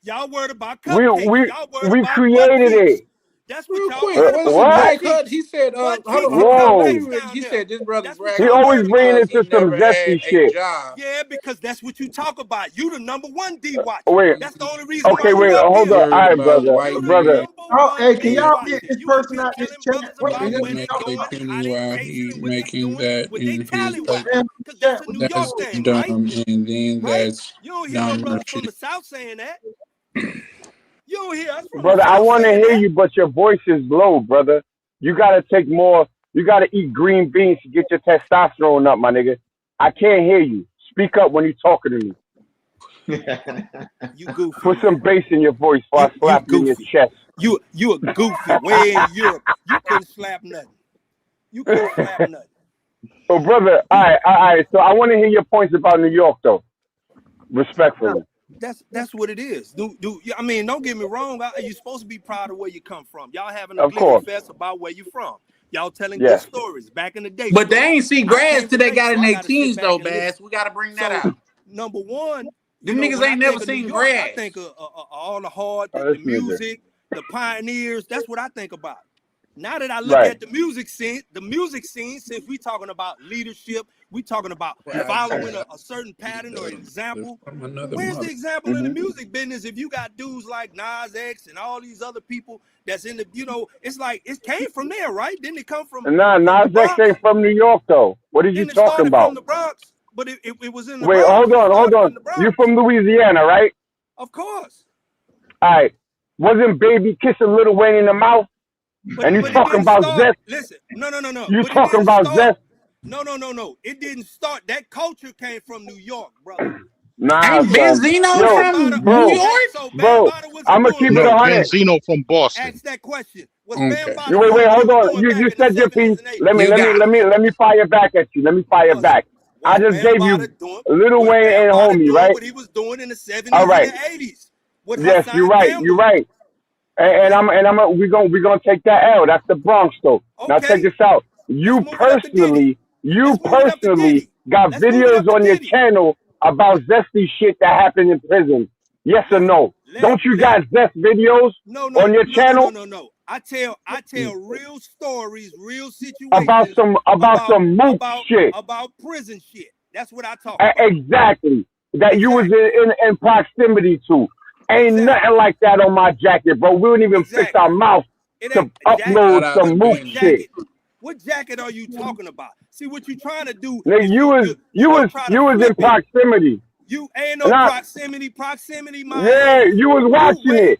y'all worried about We cupcakes. we Y'all worried we about butt created cheeks. it. That's what Real y'all quick, worried what's about. the What? Butt Black Hut? cheeks. He said, Butt hold cheeks on, and let me Whoa. cupcakes read. down He there. said this brother's That's what He y'all racist always worried about. bringing because he into some never had zesty a shit. job. Yeah, because that's what you talk about. You the number one D watcher. Wait. That's the only reason why Okay, you wait, up hold here. on. All Worried right, about You white the brother. men. number Oh, one hey, can D That y'all get watcher. this You up person here out this telling chat? brothers What He the about hell didn't where you they make a talking going, about? penny how they while chasing, he and what they making doing, that what they in his tallywhack. place. Damn, Because that's chat. a What New you York That's doing? thing, dumb, right? and then Right? that's You don't hear no dumber brothers from shit. the South saying that. You don't hear us from the Brother, I South want to saying hear that. you, but your voice is low, brother. You got to take more. You got to eat green beans to get your testosterone up, my nigga. I can't hear you. Speak up when you're talking to me. You goofy, Put some man. bass in your voice before I You slap you in your goofy. chest. You a goofy way in Europe. You couldn't slap nothing. You couldn't slap nothing. So, brother, all right. So I want to hear your points about New York, though, respectfully. That's what it is. I mean, don't get me wrong. You're supposed to be proud of where you come from. Y'all having a Of glizzy course. fest about where you from. Y'all telling good Yes. stories. Back in the day, But they stories. ain't see I grass came till from they late, got so in I their got to sit teens, back though, and Bass. listen. We got to bring that So, out. number one, Them niggas when I ain't never think of New seen York, I grass. think of all the hard, Oh, the this nigga. music, the pioneers. That's what I think about. Now that I look Right. at the music scene, since we talking about leadership, we talking about following a certain pattern or example. From another Where's the mother. example in the music business if you got dudes like Nas X and all these other people that's in the, it's like it came from there, right? Didn't it come from Nah, the Nas X Bronx? ain't from New York, though. What are you Didn't it talking started from about? the Bronx? But it was in the Wait, Bronx. hold It on. started in the You Bronx. from Louisiana, right? Of course. All right. Wasn't Baby kissing Lil Wayne in the mouth? And you But it talking didn't about start. Zest? Listen, no. You But it talking didn't about start. Zest? No. It didn't start. That culture came from New York, brother. Nah, Ain't son. Benzino Yo, from New bro, York? So bro. Bambaataa, what's he I'ma doing keep it back No, 100. Benzino from Boston. Ask that question. Was Okay. Bambaataa Wait, doing what he hold was on. doing back You in the said your 70s piece. and 80s? You got it. Let me fire back at you. Let me fire Was back. I just gave you Bambaataa doing Lil was Wayne and Bambaataa homie, doing right? what he was doing in the All 70s and the right. 80s with Yes, you're Hassan right. You're Campbell? right. And Okay. we're gonna take that L. That's the Bronx though. Now check Okay. this out. Let's move it up to Diddy. You Let's move it up to personally Diddy. got Let's move it videos up to on your Diddy. channel about zesty shit that happened in prison. Yes or no? Don't you got zest videos on your channel No. I tell real stories, real about situations some mook shit? about prison shit. That's what I talk about. Exactly. That you was Exactly. in proximity to. Ain't Exactly. nothing like that on my jacket, bro. We wouldn't even fix our Exactly. mouth It to ain't a jacket. Shout upload out to some mook What Benny. shit. jacket? What jacket are you talking about? See, what you trying to do Nigga, is you gonna try to you was in flip it. proximity. You ain't no Not proximity, my yeah, ass. you was watching it.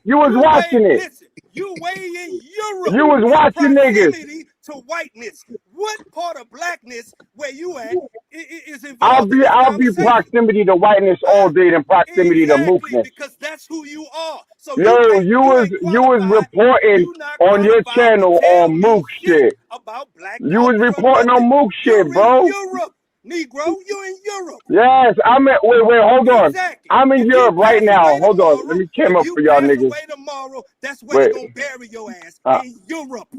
Listen, you way in Europe You was in watching niggas. proximity to whiteness. What part of blackness where you at is I'll involved in this be conversation? proximity to whiteness all Huh? day than proximity to Exactly, mookness. because that's who you are. So Yo, you ain't you was qualified. reporting You not on your qualified to channel tell on me mook shit shit. about black You was culture or reporting on nothing. mook shit, You're in bro. Europe, Negro. You're in Europe. Yes, wait, hold on. Exactly. I'm in If you Europe right pass now. away Hold on. Let tomorrow, me cam up for y'all niggas. that's where they're Wait. gonna bury your ass Uh, in Europe.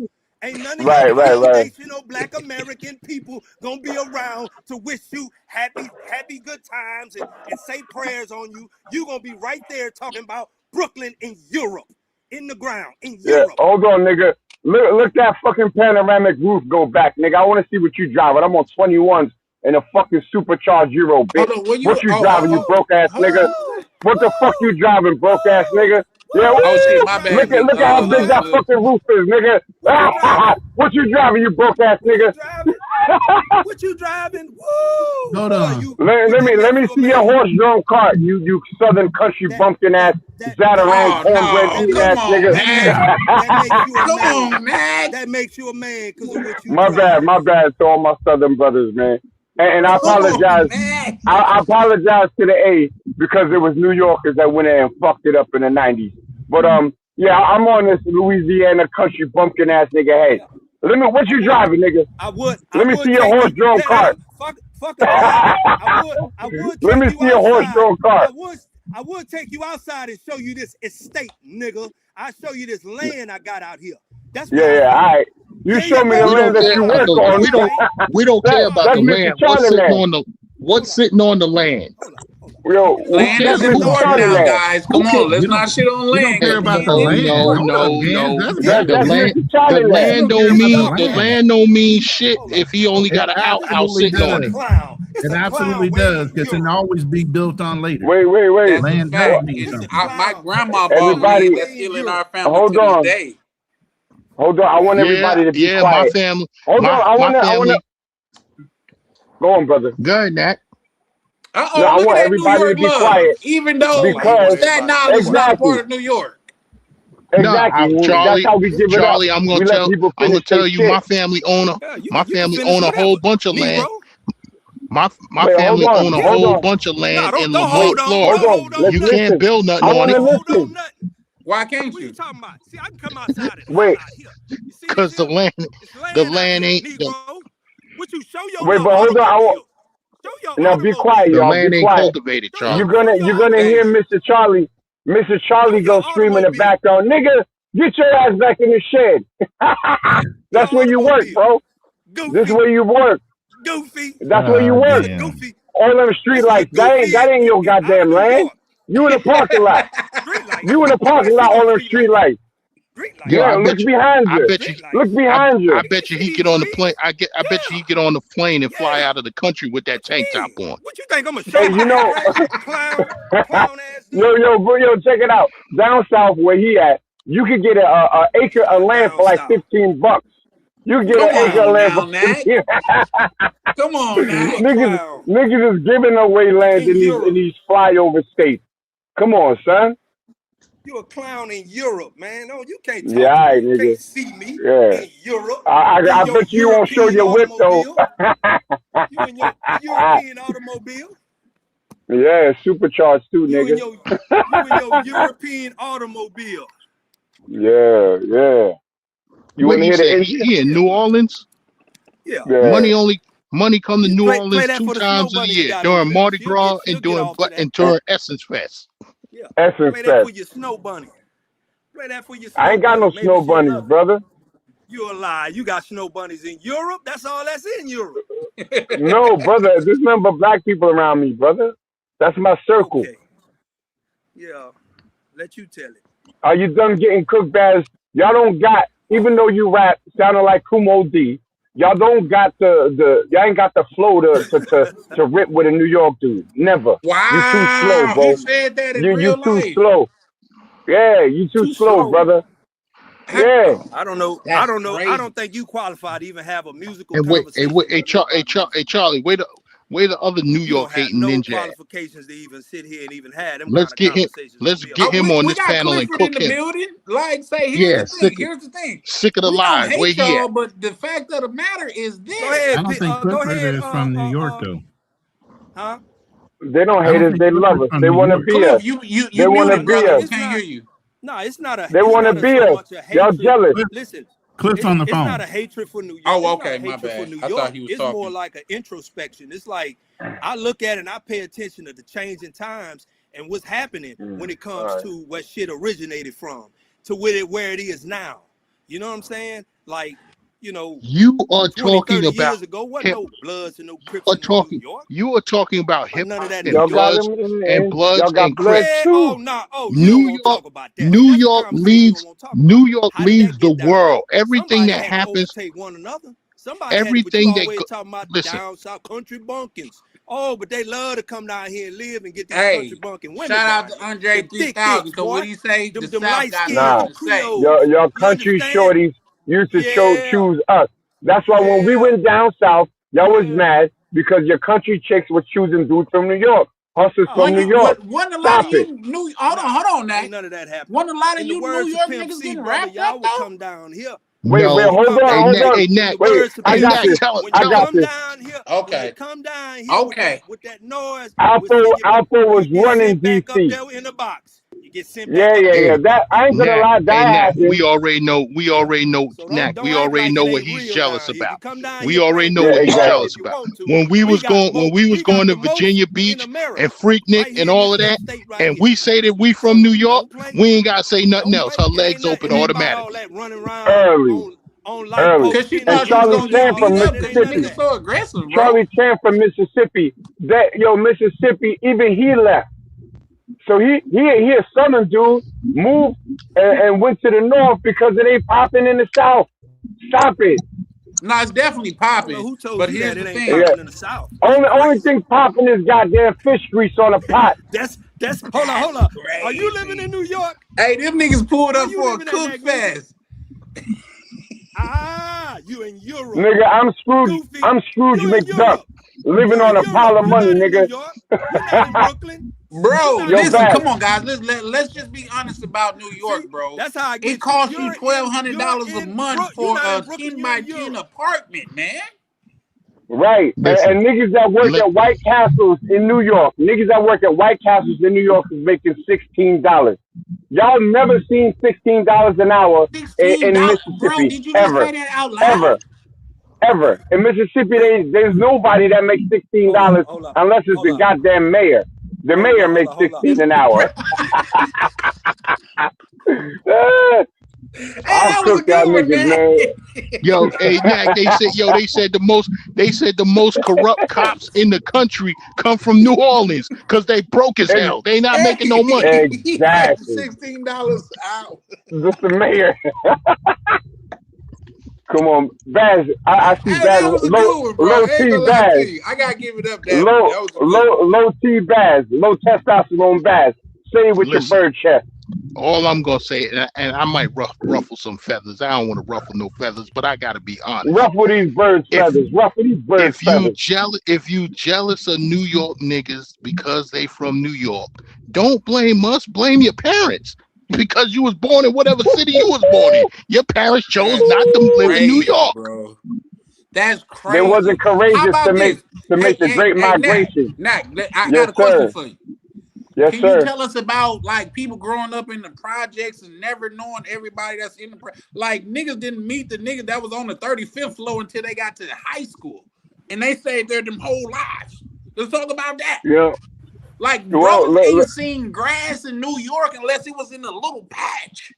Ain't none of your right. foundational black American people gonna be around to wish you happy good times and say prayers on you. You gonna be right there talking about Brooklyn in Europe, in the ground, in Yeah, Europe. hold on, nigga. Look that fucking panoramic roof go back, nigga. I want to see what you driving. I'm on 21s in a fucking supercharged Euro, bitch. Hold on, where you? What you Oh, driving, you broke ass nigga? What the fuck you driving, broke ass nigga? Yeah, Oh shit, my bad. look at how big that fucking roof is, nigga. What you driving, you broke ass nigga? What you driving? Woo! Hold on. Let me see your horse-drawn cart, you southern country bumpkin ass, Zatarain cornbread eating ass nigga. That makes you a man because of what you My bad to all my southern brothers, man. And I apologize. I apologize to the A because it was New Yorkers that went in and fucked it up in the 90s. But yeah, I'm on this Louisiana country bumpkin ass nigga. Hey, what you driving, nigga? Let me see your horse-drawn cart. Fuck it. I would Let me see your horse-drawn cart. I would take you outside and show you this estate, nigga. I'll show you this land I got out here. That's all right. You show me the land that you work on. We don't care about the land. What's sitting on the land? Yo, land is important now, guys. Come on, let's not shit on land. We don't care about the land. No. The land don't mean shit if he only got an outhouse sitting on it. It absolutely does, because it can always be built on later. Wait. Land does mean something. My grandma bought land that's still in our family to this day. Hold on, I want everybody to be quiet. My family. Hold on, I want to. Go on, brother. Go ahead, Nat. I want everybody to be quiet. Even though that knowledge is not part of New York. Exactly. No, Charlie, that's how we give it Charlie, up. I'm gonna tell you, my family own a whole bunch of land. My family own a whole bunch of land in Lamont, Florida. You can't build nothing on it. Why can't you? What are you talking about? See, I can come outside and wait. Because the land ain't. What you show your wait, but hold on. Now be quiet, y'all. The land be ain't quiet. cultivated, Charlie. You're gonna hear Mr. Charlie. Mr. Charlie go scream in the background, nigga. Get your ass back in the shed. That's where you work, bro. This is where you work. Goofy. That's where you work. Goofy. All them street lights. That ain't your goddamn land. You in the parking lot. You in the parking lot. All them street lights. Yeah, look behind you. Look behind you. I bet you he get on the plane. I bet you he get on the plane and fly out of the country with that tank top on. What you think I'm gonna show? Hey, you know, clown ass. Yo, check it out. Down south where he at, you could get a acre of land for like $15. You can get an acre of land for $15. Come on, now. Niggas is giving away land in these flyover states. Come on, son. You a clown in Europe, man. No, you can't talk. Yeah, all right, you nigga. can't see me in Europe. I bet you won't show your whip, though. You in your European automobile. Yeah, supercharged, too, nigga. You in your European automobile. Yeah. You want to hear the engine? He in New Orleans? Yeah. Money come to New Orleans 2 times a year during Mardi Gras and during Essence Fest. Yeah. Essence Play Fest. that for your snow bunny. Play that for your snow I ain't got no bunny. snow bunnies, brother. You a lie. You got snow bunnies in Europe. That's all that's in Europe. No, brother. There's nothing but black people around me, brother. That's my circle. Okay. Yeah. Let you tell it. Are you done getting cooked as? Y'all don't got, even though you rap sounding like Kumo D, y'all don't got y'all ain't got the flow to rip with a New York dude. Never. Wow. You too slow, bro. He said that in real you too life. slow. Yeah, you too slow, brother. Yeah. I don't know. That's I don't know. crazy. I don't think you qualify to even have a musical And conversation. Charlie, where the other New York hating no ninja at? qualifications to even sit here and even have them. Let's get him. Let's get him on we this got panel and Clifford cook in the him. building. Like, say, here's the thing. Sick of the We lies. don't Where hate he y'all, at? but the fact of the matter is this. Go ahead. I don't think Clifford is from New York, though. Huh? They don't hate us. They love us. They want to be us. They want to be us. Can't hear you. No, it's not a. They want to be us. Y'all jealous. Listen. Cliff's on the phone. It's not a hatred for New York. Oh, it's okay, not a my hatred bad. For New I York. thought he was it's talking. more like an introspection. It's like I look at it and I pay attention to the changing times and what's happening when it comes to what shit originated from to where it is now. You know what I'm saying? Like, you know, You are 20, talking 30 about years ago, wasn't no Bloods and no Crips are in New talking. York. You are talking about hip None of hop that. and Y'all got Bloods them in and Bloods Y'all got and Bloods Crips. too. Oh no! Oh, you New don't want to York, talk about that. New That's the York conversation you leads. don't want to talk about. New York How did leads that the get that way? world. Everything Somebody that had to happens. overtake one another. Somebody had, but you Everything they always go, talking about listen. down south country bunkins. Oh, but they love to come down here and live and get these Hey, country bunkin' women. shout out down to here. Andre Them thick 3000 dicks, because boy. what he say, the Them South light got skinned, Nah, them something to say. Creoles. your You country understand? shorties used to Yeah. choose us. That's why when we Yeah. went down south, y'all was Yeah. mad because your country chicks were choosing dudes from New York, hustlers from New York. Wasn't a lot Stop of it. you New? Hold on, Nat. Ain't none of that happening. Wasn't a lot of In the you New words of York Pimp niggas C, getting brother, wrapped y'all up will though? come down here. Wait, No, hold on, hey hold Nat, on. hey In Nat, the Wait, words of I hey Pimp got Nat, C, this. tell when I you got come this. down here, when you Okay. come down here Okay. with that noise, Alpha was you get running sent back up DC. there in the box. You get sent Yeah, back up yeah, there yeah. in hey the That box. I ain't gonna Nat, lie, hey that Nat, happened. we already know, So Nat, don't we act already like know it what ain't he's real jealous down here. You about. come down We here, already bring know Yeah, what bring he's the work exactly. jealous if you about. want to. When we was going, We got to the most Virginia in Beach and America, Freaknik right and here in all this of little that, state right and here. we say that we from So New York, don't play. we ain't gotta say nothing Don't else. play. Her It ain't legs nothing. open It ain't about all automatically. that running around Early, on light early. post Cause she And thought skinny you was Charlie gonna bitches get Chan all beat from day. up It because ain't you none of Mississippi. niggas that. so aggressive, bro. Charlie Chan from Mississippi. That Mississippi, even he left. So he a southern dude, moved and went to the north because it ain't popping in the south. Stop it. No, it's definitely I don't know popping. who told But you here's that it the ain't Yeah. thing. popping in the South. You Only crazy. thing popping is goddamn fish grease on a pot. That's hold on, hold That's on. Are you living in crazy. New York? Hey, them niggas pulled Where up you for a living at, cook Nagmeezy? fest. You in Europe. Nigga, I'm Scrooge. Goofy. I'm Scrooge You in McDuck, Europe. living You on in a Europe. pile of You're money, not in New nigga. York. You're not in Brooklyn. You're Bro, not Yo, in listen, Baz. come Brooklyn. on, guys. Let's just be honest about New See, York, bro. that's how I It get you. costs you $1,200 a month You're for not in a Brooklyn. 10 You're by in 10 Europe. apartment, man. Right. Listen, And niggas that work let, at White Castles in New York, niggas that work at White Castles in New York is making $16. Y'all never seen $16 an hour in $16, bro. Mississippi. Did you just Ever. say that out loud? Ever. Ever. In Mississippi, Wait, there's nobody that makes $16 hold up, unless it's hold the up, goddamn mayor. The hold mayor up, hold makes up, hold up. 16 an hour. Hey, I'll that was a cook y'all good one, niggas, man. man. yo, hey Nat, they said the most corrupt cops in the country come from New Orleans because they broke as Ex- hell. They not Hey, making no money. he said exactly. $16 out. Just the mayor. Come on, Baz. I see Hey, Baz. that was a good one, bro. Low I ain't T gonna lie to Baz. you. I gotta give it up that one. That was a good one. Low T Baz. Low testosterone Baz. Say it with your Listen, bird chest. all I'm gonna say, and I might ruffle some feathers. I don't want to ruffle no feathers, but I gotta be honest. Ruffle these birds' If feathers. Ruffle these birds' feathers. if you jealous of New York niggas because they from New York, don't blame us. Blame your parents because you was born in whatever city you was born in. Your parents chose That's not to live in New crazy, York. bro. That's They wasn't crazy. How courageous about this? to make the great Nat, migration. I Yes, got a question sir. for you. Yes, Can you sir. tell us about like people growing up in the projects and never knowing everybody that's in the like niggas didn't meet the nigga that was on the 35th floor until they got to high school, and they stayed there them whole lives. Let's talk about that. Yeah. Like Well, brothers ain't seen grass in New York unless it was in a little patch.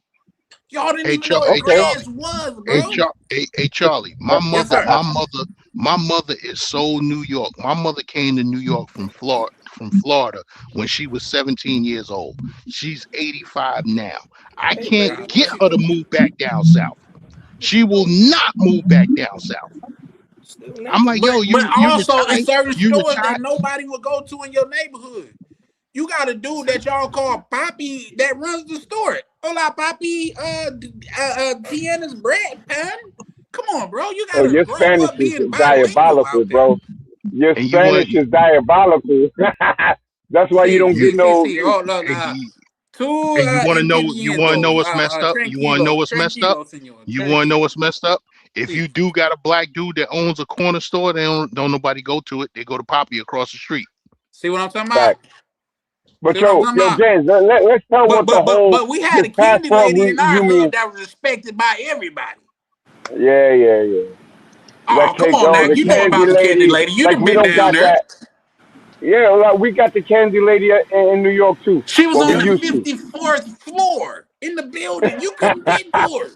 Y'all didn't even know what Hey okay. grass Charlie, was, bro. hey Charlie. Yes, sir. My mother is so New York. My mother came to New York from Florida when she was 17 years old. She's 85 now. I can't God get bless her to you. move back down south. She will not move back down south. I'm like, yo, But you also it's retired. certain You stores retired. that nobody will go to in your neighborhood. You got a dude that y'all call Poppy that runs the store. Hola, Poppy. Tiana's bread pan. Come on, bro. You Oh, gotta your grow Spanish up is being bilingual diabolical, out there. bro. Your And you want Spanish is diabolical. That's why you don't get no. Oh, no, and two you want to know entendiendo. what's messed up? You want to know Tranquilo, what's messed up? tranquilo, senor. You want to know Tranquilo. what's messed up? If you See. do got a black dude that owns a corner store, they don't nobody go to it. They go to Poppy across the street. See what I'm talking about? Fact. But See what I'm talking yo, about? James, let's tell what the whole But we had this a past candy talk lady in our you hood mean. that was respected by everybody. Yeah. Oh, come on, The Nak. You know candy about the candy lady. lady. You Like done we been don't down got there. that. Yeah, like we got the candy lady in New York too. She was Well, we on the used to. 54th floor in the building. You couldn't get to her.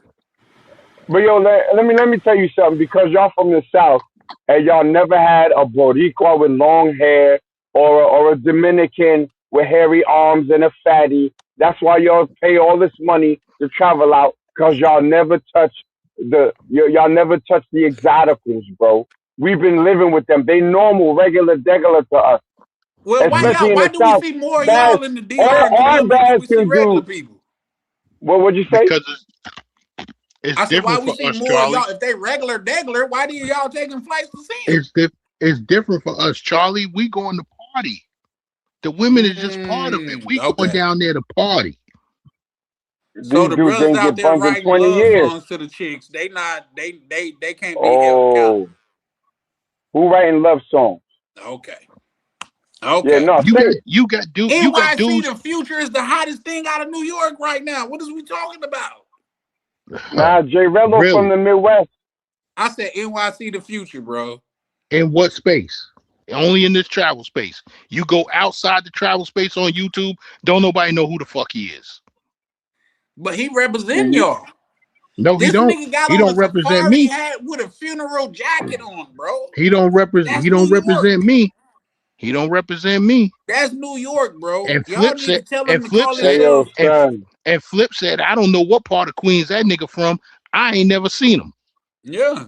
But yo, let me tell you something. Because y'all from the South and y'all never had a Boricua with long hair or a Dominican with hairy arms and a fatty. That's why y'all pay all this money to travel out because y'all never touch y'all never touch the exoticals, bro. We've been living with them. They normal, regular, degular to us. Well, Especially in why the do we South. see more of Bass, y'all in the DR and all Colombia than Bass we see can regular do. people? What would you say? Because it's I said, why different we for see us, more of Charlie. y'all? If they regular, why do y'all taking flights to see them? It's different for us, Charlie. We going to party. The women is just part of it. We going down there to party. So These the dudes brothers didn't out get there buns in writing 20 love years. songs to the chicks, they can't be held Oh. accountable. Who writing love songs? Okay. Yeah, no, you got dudes. NYC the future is the hottest thing out of New York right now. What is we talking about? Nah, Jay Rello Really? from the Midwest. I said NYC the future, bro. In what space? Only in this travel space. You go outside the travel space on YouTube, don't nobody know who the fuck he is. But he representing y'all. No, This he don't. nigga got He on a don't represent safari me. hat with a funeral jacket on, bro. He don't represent. That's He don't New York. represent me. He don't represent me. That's New York, bro. And Y'all Flip need said. to tell him And to Flip call said. himself. And Flip said, I don't know what part of Queens that nigga from. I ain't never seen him. Yeah.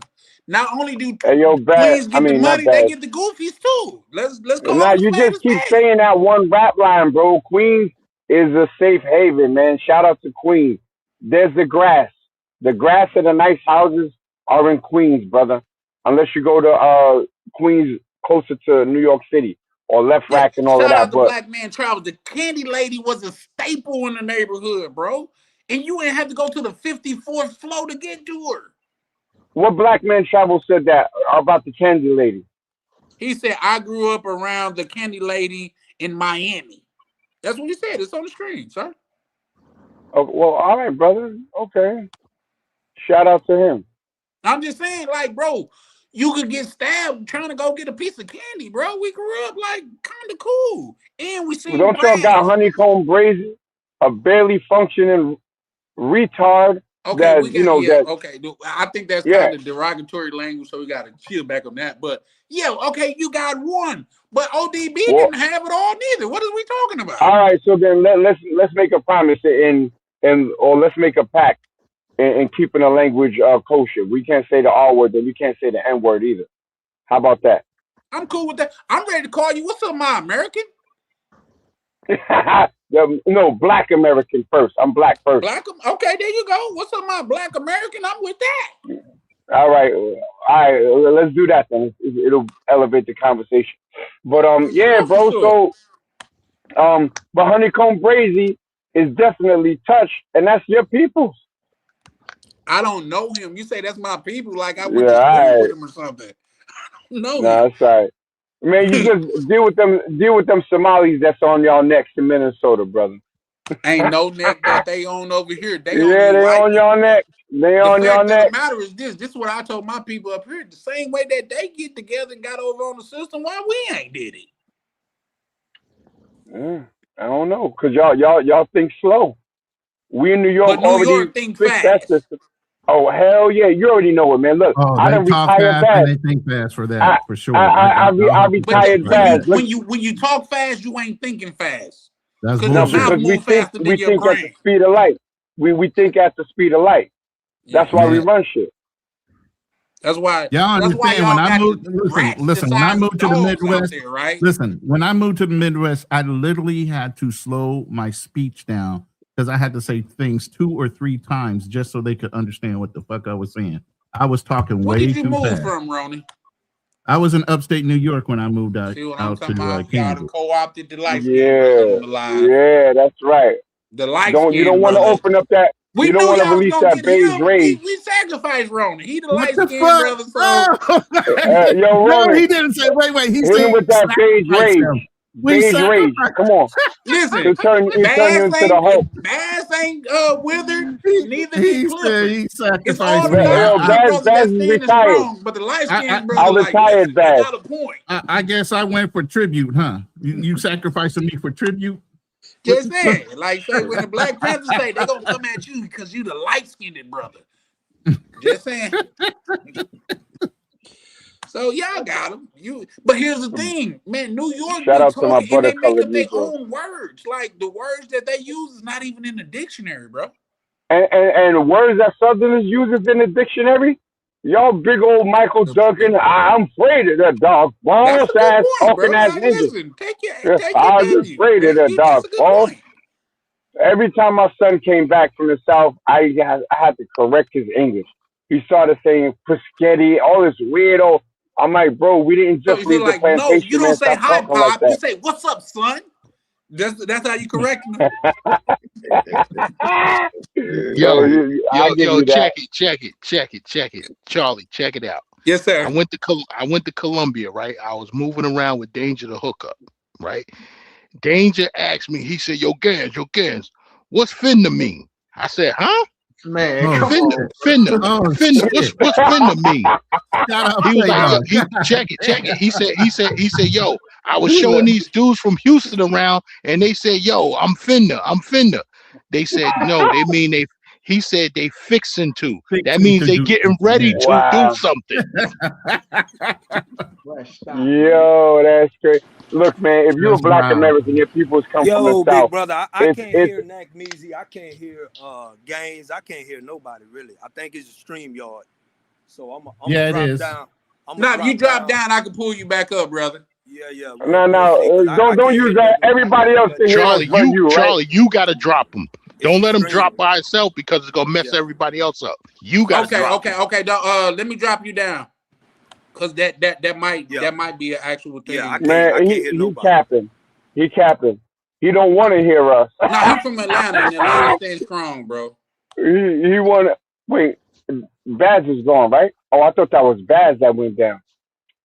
Not only do Not Queens get the money, they bad. get the goofies too. Let's call Nah, them you spade just a keep spade. saying that one rap line, bro. Queens is a safe haven, man. Shout out to Queens. There's the grass. The grass and the nice houses are in Queens, brother. Unless you go to Queens closer to New York City or Left Yeah, Rack and all of shout that. out to But Black Man Travels. The candy lady was a staple in the neighborhood, bro. And you ain't have to go to the 54th floor to get to her. what Black Man Travel said that about the candy lady? He said, I grew up around the candy lady in Miami. That's what he said. It's on the screen, sir. Oh, well, all right, brother. Okay. Shout out to him. I'm just saying, like, bro, you could get stabbed trying to go get a piece of candy, bro. We grew up like kind of cool, and we seen Don't y'all grass. got Honeycomb Brazy, a barely functioning retard Okay, that we got that okay. I think that's kind of derogatory language, so we got to chill back on that. But yeah, okay, you got one, but ODB Well, didn't have it all neither. What are we talking about? all right, so then let's make a promise or let's make a pact in keeping the language kosher. We can't say the R word, and we can't say the N word either. How about that? I'm cool with that. I'm ready to call you. What's up, my American? No, Black American first. I'm black first. Black. Okay, there you go. What's up, my Black American? I'm with that. All right, let's do that then. It'll elevate the conversation. But yeah, bro. Sure. So but Honeycomb Brazy is definitely touched, and that's your people's. I don't know him. You say that's my people, like I went Yeah, to school all with right. him or something. I don't know him. No, that's all right. Man, you just deal with them Somalis that's on y'all next in Minnesota, brother. Ain't no neck that they own over here. They Yeah, they white on y'all neck. They on y'all fact of the neck. matter is this. This is what I told my people up here. The same way that they get together and got over on the system, why we ain't did it? Yeah, I don't know, cause y'all think slow. We in New York But New already York think fixed that fast. system. Oh hell yeah, you already know it, man. Look, Oh, I they done talk retired fast fast. and they think fast for that, for sure. I I'll have to But retired testify to fast. that. when you talk fast, you ain't thinking fast. That's Because your No, bullshit. mouth because move faster than we your think at the brain. speed of light. We think at the speed of light. That's why we Man, run shit. That's why y'all understand y'all when I got moved. the rats the Listen. When I size of moved to the dogs out Midwest, there, right? listen. When I moved to the Midwest, I literally had to slow my speech down because I had to say things 2 or 3 times just so they could understand what the fuck I was saying. I was talking Where way did you too move fast. from, Ronnie? I was in upstate New York when I moved out See what I'm to talking about? Y'all Kansas. co-opted the light skinned Yeah, brothers alive. yeah, that's right. The light You don't skinned want to brothers. open up that. We You don't knew want to y'all was release gonna that get beige him. rage. We sacrificed Ronnie. He the What light the skinned fuck? brother, so Yo, No, Ronan, he didn't say. Wait. He hit him said with that beige sacrifice rage. him. We Beige rage. sacrificed. Come on. listen. He'll turn you Bass into the Hulk. ain't withered. Neither He did said Clifford. he It's sacrificed all the me. dark Yo, skinned brothers Baz that's is standing retired. strong, but the light skinned I brother like, retired listen, they Baz. got a point. I guess I went for tribute, huh? You sacrificing me for tribute? Just saying, like say when the Black Panthers say they gonna come at you because you the light skinned brother. Just saying. So y'all got them. But here's the thing, man. New York Shout be out to my talking and butter they make colored up their Negro. own words. Like the words that they use is not even in the dictionary, bro. And words that Southerners uses in the dictionary. Y'all big old Michael Duncan. I'm afraid of that dog. That's False a good ass point, bro. talking ass Like, English. listen, take your I was W, afraid of man. that That's dog. a good False. point. Every time my son came back from the South, I had to correct his English. He started saying Piscetti, all this weirdo. I'm like, bro, we didn't So just you feel leave the like, no, you plantation, don't man. say Stop hi, talking like Pop. You that. say, what's up, son? That's how you correct them. Yo, I give you that. check it. Charlie, check it out. Yes, sir. I went to Colombia, right? I was moving around with Danger the hookup, right? Danger asked me, he said, yo, Gans, what's finna mean? I said, huh? Man, Oh, come on. Finna. Oh, Finna. shit. What's finna mean? Shout out He was like, Phaedon. check it. He said, yo, I was showing these dudes from Houston around, and they said, yo, I'm finna. They said, no, they mean he said they fixing to. That means they getting ready to do something. Yo, that's great. Look, man, if you're a That's Black wild. American, your peoples come from the Yo, South. big brother, I can't It's hear Nakmeezy. I can't hear Gaines. I can't hear nobody really. I think it's a StreamYard. So I'm Yeah, it drop is. down. Now, if you drop down, I can pull you back up, brother. Yeah. don't use that. Everybody else can hear us but you, right? Charlie, you gotta drop him. Don't let him drop by himself because it's gonna mess everybody else up. You gotta drop him. Okay. Let me drop you down, cause that might be an actual thing. Yeah, I Man, can't hear he nobody. capping. He don't want to hear us. Nah, he's from Atlanta, and Atlanta stands strong, bro. He want to wait. Baz is gone, right? Oh, I thought that was Baz that went down.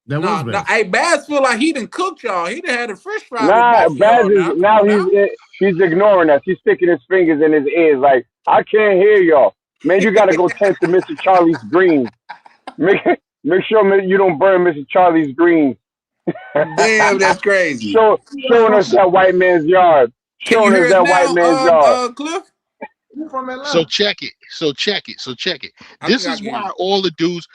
No, hey, Baz feel like he done cooked y'all. He done had a fresh fry Nah, with both Baz y'all is now. he's ignoring us. He's sticking his fingers in his ears like, I can't hear y'all. Man, you gotta go tend to Mr. Charlie's greens. Make sure you don't burn Mr. Charlie's greens. Damn, that's crazy. Showing us that white man's yard. Can you hear us now, Cliff? From Atlanta. So check it. This is why all the dudes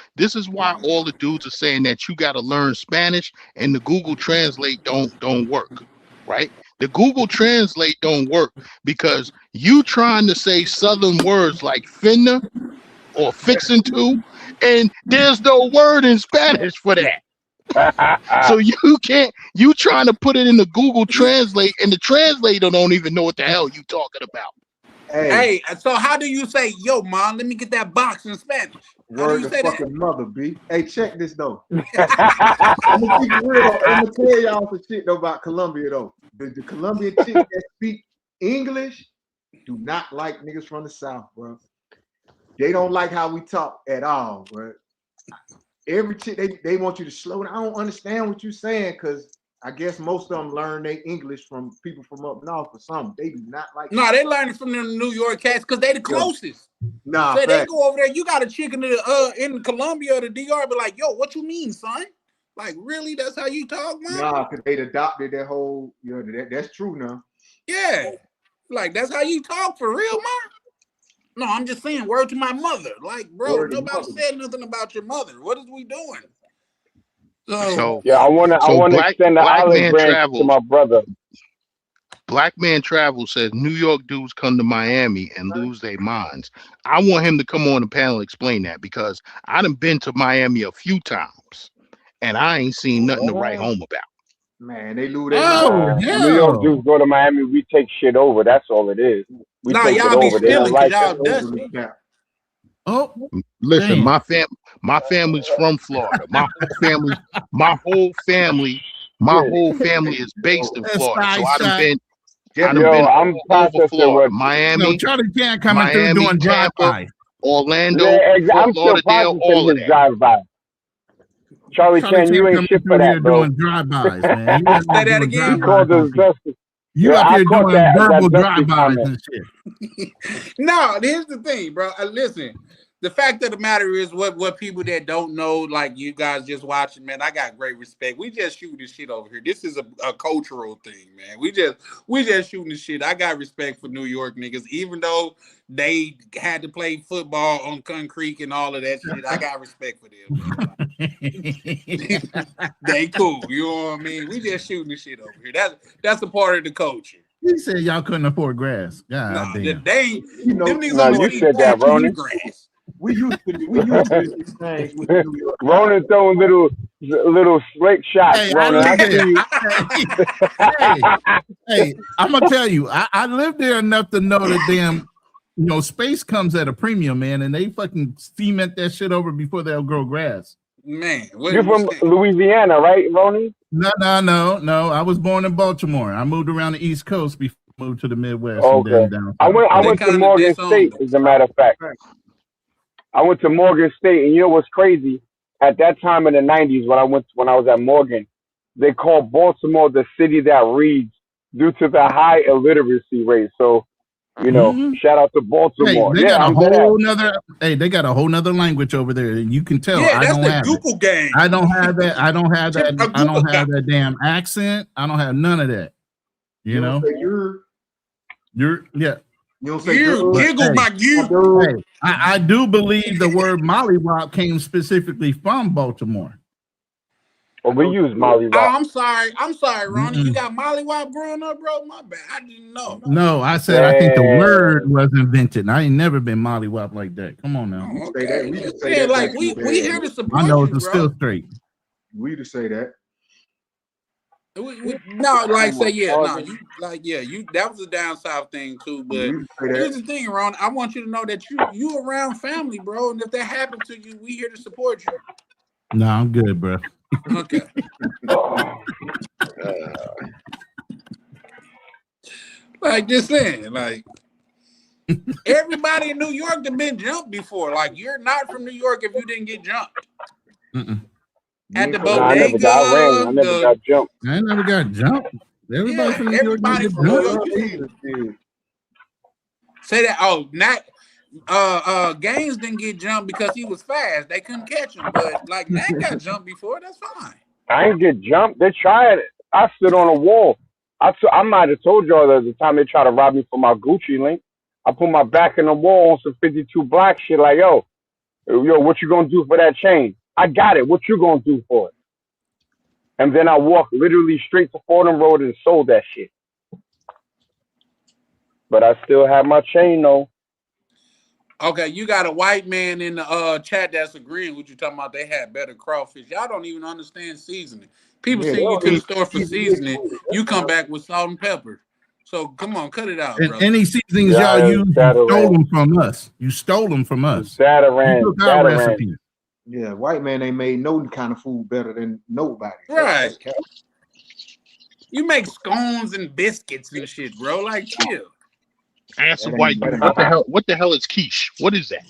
are saying that you got to learn Spanish and the Google Translate don't work, right? The Google Translate don't work because you trying to say Southern words like finna or fixing to, and there's no word in Spanish for that. So you trying to put it in the Google Translate, and the translator don't even know what the hell you talking about. Hey, so how do you say, yo, mom, let me get that box in Spanish? How do you say fucking that? mother, B. Hey, check this though. I'm gonna keep it real. I'm gonna tell y'all some shit though about Colombia though. The Colombian chicks that speak English do not like niggas from the South, bro. They don't like how we talk at all, bro. Every chick they want you to slow down. I don't understand what you're saying because I guess most of them learn their English from people from up north or something. They do not like. No, they learn it from the New York cats because they the closest. Nah, so they go over there. You got a chick in Colombia or the DR, but like, yo, what you mean, son? Like, really? That's how you talk, man? Nah, because they adopted that whole. That's true now. Yeah, like that's how you talk for real, man. No, I'm just saying, word to my mother. Like, bro, nobody said nothing about your mother. What is we doing? So I want to extend the olive branch to my brother. Black Man Travel says New York dudes come to Miami and lose their minds. I want him to come on the panel and explain that because I done been to Miami a few times and I ain't seen nothing to write home about. Man, they lose their minds. New York dudes go to Miami, we take shit over. That's all it is. We take it over. They don't like it. Oh, listen, my family's from Florida. My whole family is based in Florida. So I done been. I'm processing Florida, Miami. No, Charlie can't come through doing drive-by. Orlando, I'm still Lauderdale, all of that. Drive-by. Charlie Chan, you ain't shit for that, bro. Doing drive-bys, man. Say that again. You up here doing verbal drive-bys and shit. No, here's the thing, bro. Listen, the fact of the matter is, what people that don't know, like you guys just watching, man, I got great respect. We just shooting this shit over here. This is a cultural thing, man. We just shooting this shit. I got respect for New York niggas, even though they had to play football on concrete and all of that shit. I got respect for them. They cool, you know what I mean? We just shooting this shit over here. That's a part of the culture. He said y'all couldn't afford grass. God damn. They ain't, You know, them niggas No, only you feed said that, 42 Ronan. grass. we used to these things with the New York. Ronan throwing little slick shots. Hey, I Ronan, I lived see there. you. Hey, I'm gonna tell you, I lived there enough to know that damn, space comes at a premium, man, and they fucking cement that shit over before they'll grow grass. Man, You're from Louisiana, right, Ronan? No. I was born in Baltimore. I moved around the East Coast before I moved to the Midwest. Okay. And then down I south. went to Morgan State, as a matter of fact. I went to Morgan State, and you know what's crazy? At that time in the '90s, when I was at Morgan, they called Baltimore the city that reads due to the high illiteracy rate. So, shout out to Baltimore. Hey, they got I'm they got a whole nother language over there, and you can tell. Yeah, I that's don't the have Google it. game. I don't have that. I don't have that damn accent. I don't have none of that. You know. You're yeah. You don't say you giggle my you. Hey, I do believe the word mollywop came specifically from Baltimore. Well, we use mollywop. Oh, I'm sorry, Ronnie. You got mollywop growing up, bro? My bad. I didn't know. No, I said I think the word was invented. I ain't never been mollywop like that. Come on now. Okay. We just say that like we here to support I know you, it's bro. still straight. We to say that. No, like say you that was a down south thing too. But here's the thing, Ron. I want you to know that you around family, bro. And if that happened to you, we here to support you. No, I'm good, bro. Okay. Like just saying, like everybody in New York have been jumped before. Like you're not from New York if you didn't get jumped. At the bodega. I never got jumped. I never got jumped. Everybody from New York. Everybody from New York. Say that. Oh, not Gaines didn't get jumped because he was fast. They couldn't catch him. But like Nat got jumped before. That's fine. I ain't get jumped. They tried it. I stood on a wall. I might have told y'all that the time they tried to rob me for my Gucci link. I put my back in the wall on some 52 black shit. Like yo, what you gonna do for that chain? I got it. What you gonna do for it? And then I walked literally straight to Fordham Road and sold that shit. But I still have my chain though. Okay, you got a white man in the chat that's agreeing with you talking about they had better crawfish. Y'all don't even understand seasoning. People send you to the store for seasoning. You come back with salt and pepper. So come on, cut it out, And bro. any seasonings y'all use, you stole them from us. You stole them from us. Sataran. You took our recipe. Yeah, white man ain't made no kind of food better than nobody. Right. You make scones and biscuits and shit, bro. Like chill. Ask a white dude, what the hell is quiche? What is that?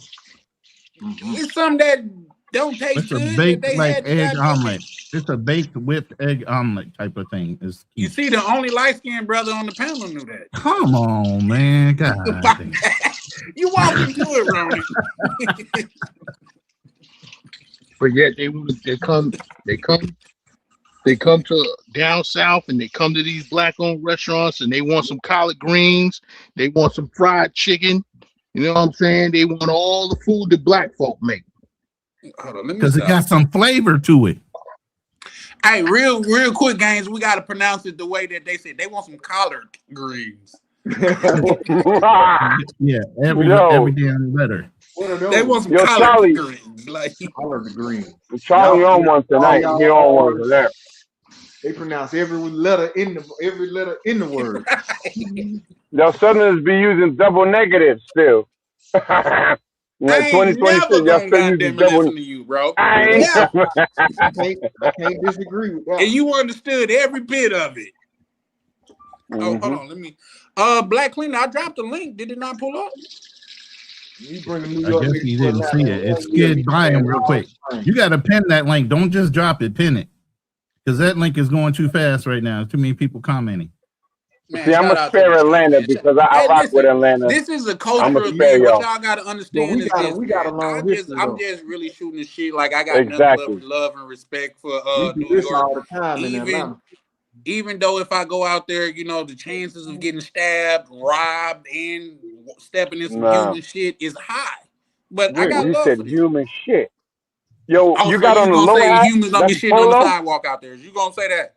It's something that don't taste It's a good. baked They like had egg omelet. It's a baked whipped egg omelet type of thing. You see, the only light-skinned brother on the panel knew that. Come on, man. God damn. You walk into it, Ronnie. But yet they come to down south and they come to these black-owned restaurants and they want some collard greens, they want some fried chicken. You know what I'm saying? They want all the food that black folk make. Hold on, let me Because it stop. got some flavor to it. Hey, real quick, Gaines, we got to pronounce it the way that they said. They want some collard greens. Yeah, every damn letter. They want some collard Charlie. greens. Like collard greens. Charlie on one tonight. He on one for that. They pronounce every letter in the word. Y'all Southerners be using double negatives still. I ain't never gonna goddamn listen to you, bro. I can't disagree with that. And you understood every bit of it. Oh, hold on, let me. Black Cleaner, I dropped the link. Did it not pull up? You bring the New I York guess he didn't see it. It skid by him real quick. You got to pin that link. Don't just drop it. Pin it. Because that link is going too fast right now. Too many people commenting. Man, see, I'm a spare Atlanta because I rock with Atlanta. This is a cultural thing. What y'all got to understand is this. I'm just really shooting the shit. Like I got nothing but love and respect for New York. All the time in Atlanta. Even though if I go out there, you know, the chances of getting stabbed, robbed, and stepping in some human shit is high. But I got you love said for this. human shit. Yo, Oh, you so got on the low hat? humans don't be shitting on the sidewalk out there. You gonna say that?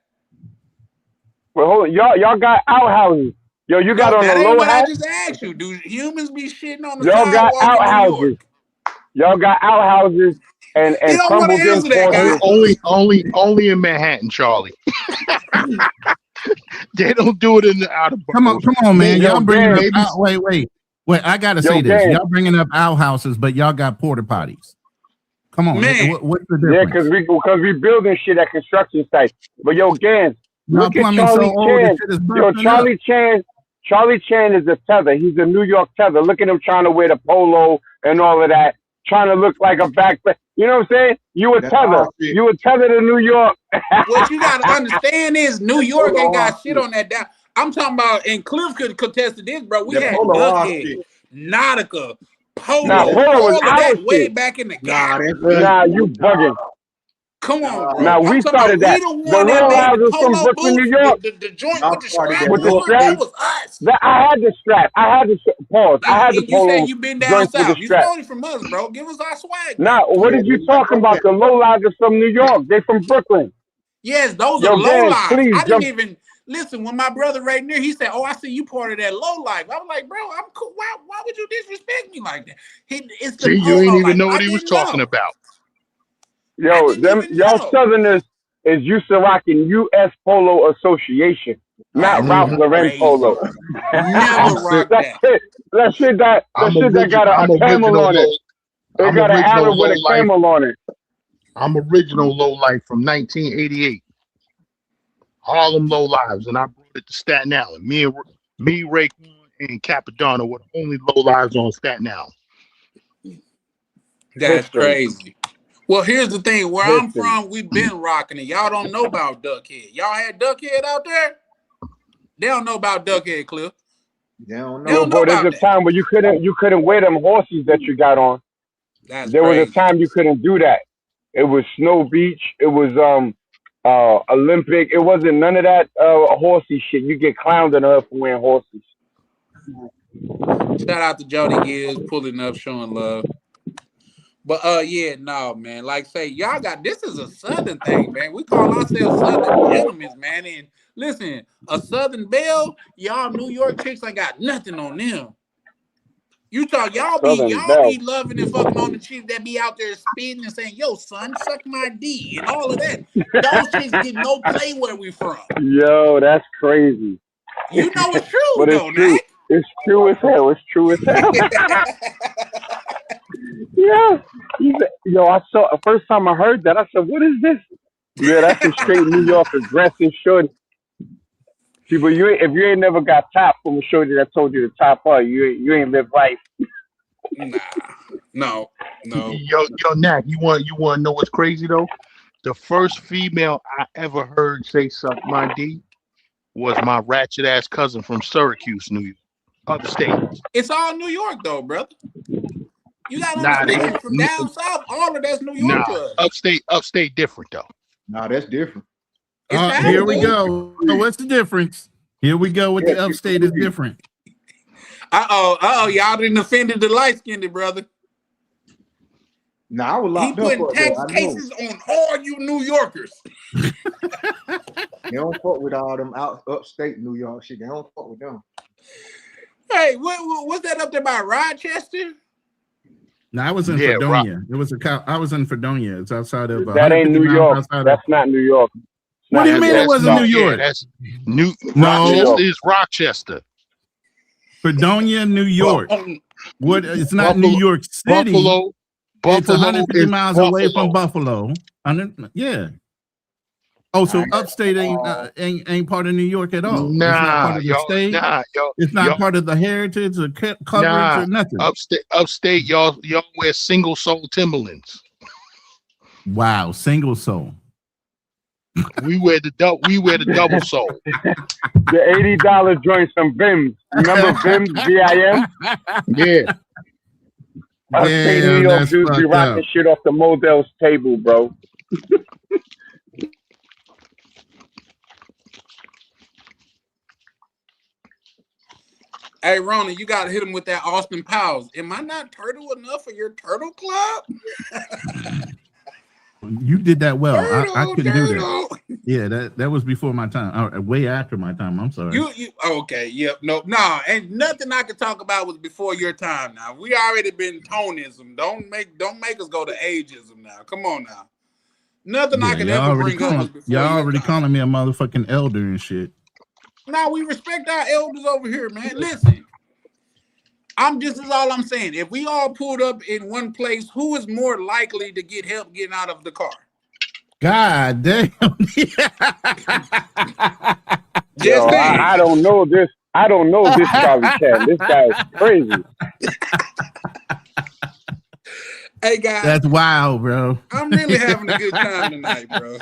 Well, hold on. Y'all got outhouses. Yo, you got on that a ain't low what I hat. just asked you. Do humans be shitting on the Y'all got sidewalk in New outhouses. York? Y'all got outhouses and You don't want crumbled to in answer that, guy. porches. Only in Manhattan, Charlie. They don't do it in the outer boroughs. Come on, man. Yo, Y'all bringing up Gang. wait. I gotta Yo, say this. Gang. Y'all bringing up outhouses, but y'all got porta potties. Come on, Man. what's the Yeah, difference? because we building shit at construction sites. But yo, Gans, Y'all look at plumbing Charlie so old, Chan. the shit is Yo, busting up. Charlie Chan is a tether. He's a New York tether. Look at him trying to wear the polo and all of that, trying to look like a backpack. You know what I'm saying? You a tether. You a tether to New York. What you got to understand is New York ain't got shit on that down. I'm talking about, and Cliff could contest to this, bro. We had Duckhead, Nautica, Polo, Nah, Polo was all of our that way shit. back in the gap. Nah, you bugging. Come on, bro. Now, we I'm talking started about that. we the The one that low made the houses from Polo Brooklyn, New boots, York. the joint with the strap With the on it. strap? That was us. I had the strap. Pause. I had the And you polo said you been down joints with the south. You strap. stole it from us, bro. Give us our swag Now, back. what are you talking about? The low livers from New York. They from Brooklyn. Yes, those Yo, are low Gans, lives. please I didn't jump. even listen when my brother right near. He said, "Oh, I see you part of that low life." I was like, "Bro, I'm cool. Why would you disrespect me like that?" It's the See, you polo ain't even life. know I what he was didn't talking know. about. Yo, y'all Southerners is used to rocking U.S. Polo Association, not Ralph Lauren Crazy. Polo. Never rocked that. That shit that got a camel on it. It got an Arab with a camel on it. I'm original low life from 1988. Harlem Low Lives, and I brought it to Staten Island. Me, Raekwon, and Capadonna were the only low lives on Staten Island. That's crazy. Well, here's the thing. Where I'm from, we've been rocking it. Y'all don't know about Duckhead. Y'all had Duckhead out there? They don't know about Duckhead, Cliff. They don't know Bro, there's about a that. time where you couldn't wear them horses that you got on. There was a time you couldn't do that. It was Snow Beach. It was Olympic. It wasn't none of that horsey shit. You get clowned on Earth for wearing horses. Shout out to Jody Gibbs pulling up, showing love. But yeah, no, man. Like say, y'all got this is a Southern thing, man. We call ourselves Southern gentlemen, man. And listen, a Southern belle, y'all New York chicks ain't got nothing on them. You talk, y'all be loving and fucking on the chicks that be out there spitting and saying, "Yo, son, suck my D," and all of that. Those chicks get no play where we from. Yo, that's crazy. You know it's true, but it's though, true. Nick. It's true as hell. It's true as hell. Yeah. Yo, I saw first time I heard that. I said, "What is this?" Yeah, that's a straight New York aggressive shorty. See, but if you ain't never got top from a shorty that told you to top her, you ain't live life. No. Yo, Nat, you want to know what's crazy though? The first female I ever heard say "suck my D" was my ratchet ass cousin from Syracuse, New York, upstate. It's all New York, though, brother. You gotta understand, from down south, all of that's New York to us. Upstate different though. Nah, that's different. Here we go. So what's the difference? Here we go with the upstate is different. Y'all didn't offended the light-skinned brother. Nah, I was locked He putting up. tax cases on all you New Yorkers. They don't fuck with all them upstate New York shit. They don't fuck with them. Hey, what's that up there by Rochester? No, I was in Fredonia. It was I was in Fredonia. It's outside of. That ain't New York. That's not New York. What do you mean it wasn't New York? That's Rochester is Rochester. Fredonia, New York. What? It's not New York City. Buffalo. It's 150 miles away from Buffalo. Yeah. Oh, so upstate ain't part of New York at all. Nah, it's not part of the state. It's not part of the heritage or coverage or nothing. Upstate, y'all wear single sole Timberlands. Wow, single sole. We wear the double sole. The $80 joints from Vim's. Remember Vim's? VIM? Yeah. Upstate New York dudes be rocking shit off the model's table, bro. Hey, Rona, you got to hit him with that Austin Powers. Am I not turtle enough for your turtle club? You did that well. I couldn't do that. Yeah, that was before my time. Way after my time. I'm sorry. You okay? Yep. No, ain't nothing I could talk about was before your time. Now we already been tonism. Don't make us go to ageism now. Come on now. Nothing I could ever bring up was before y'all your already time. calling me a motherfucking elder and shit. Now we respect our elders over here, man. Listen, this is all I'm saying. If we all pulled up in one place, who is more likely to get help getting out of the car? God damn. Yo, I don't know this. I don't know this Charlie Cat. This guy is crazy. Hey guys, that's wild, bro. I'm really having a good time tonight, bro.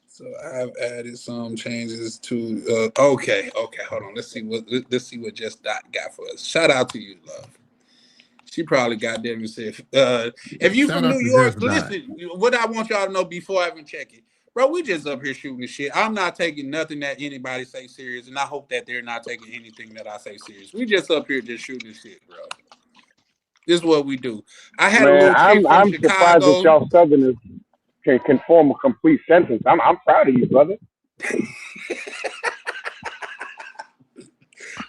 So I've added some changes to. Okay, hold on. Let's see what Just Dot got for us. Shout out to you, love. She probably got there and said, if you from New York, listen, what I want y'all to know before I even check it. Bro, we just up here shooting the shit. I'm not taking nothing that anybody say serious, and I hope that they're not taking anything that I say serious. We just up here just shooting the shit, bro. This is what we do. I had a little chick from Chicago. Surprised that y'all Southerners can form a complete sentence. I'm proud of you, brother.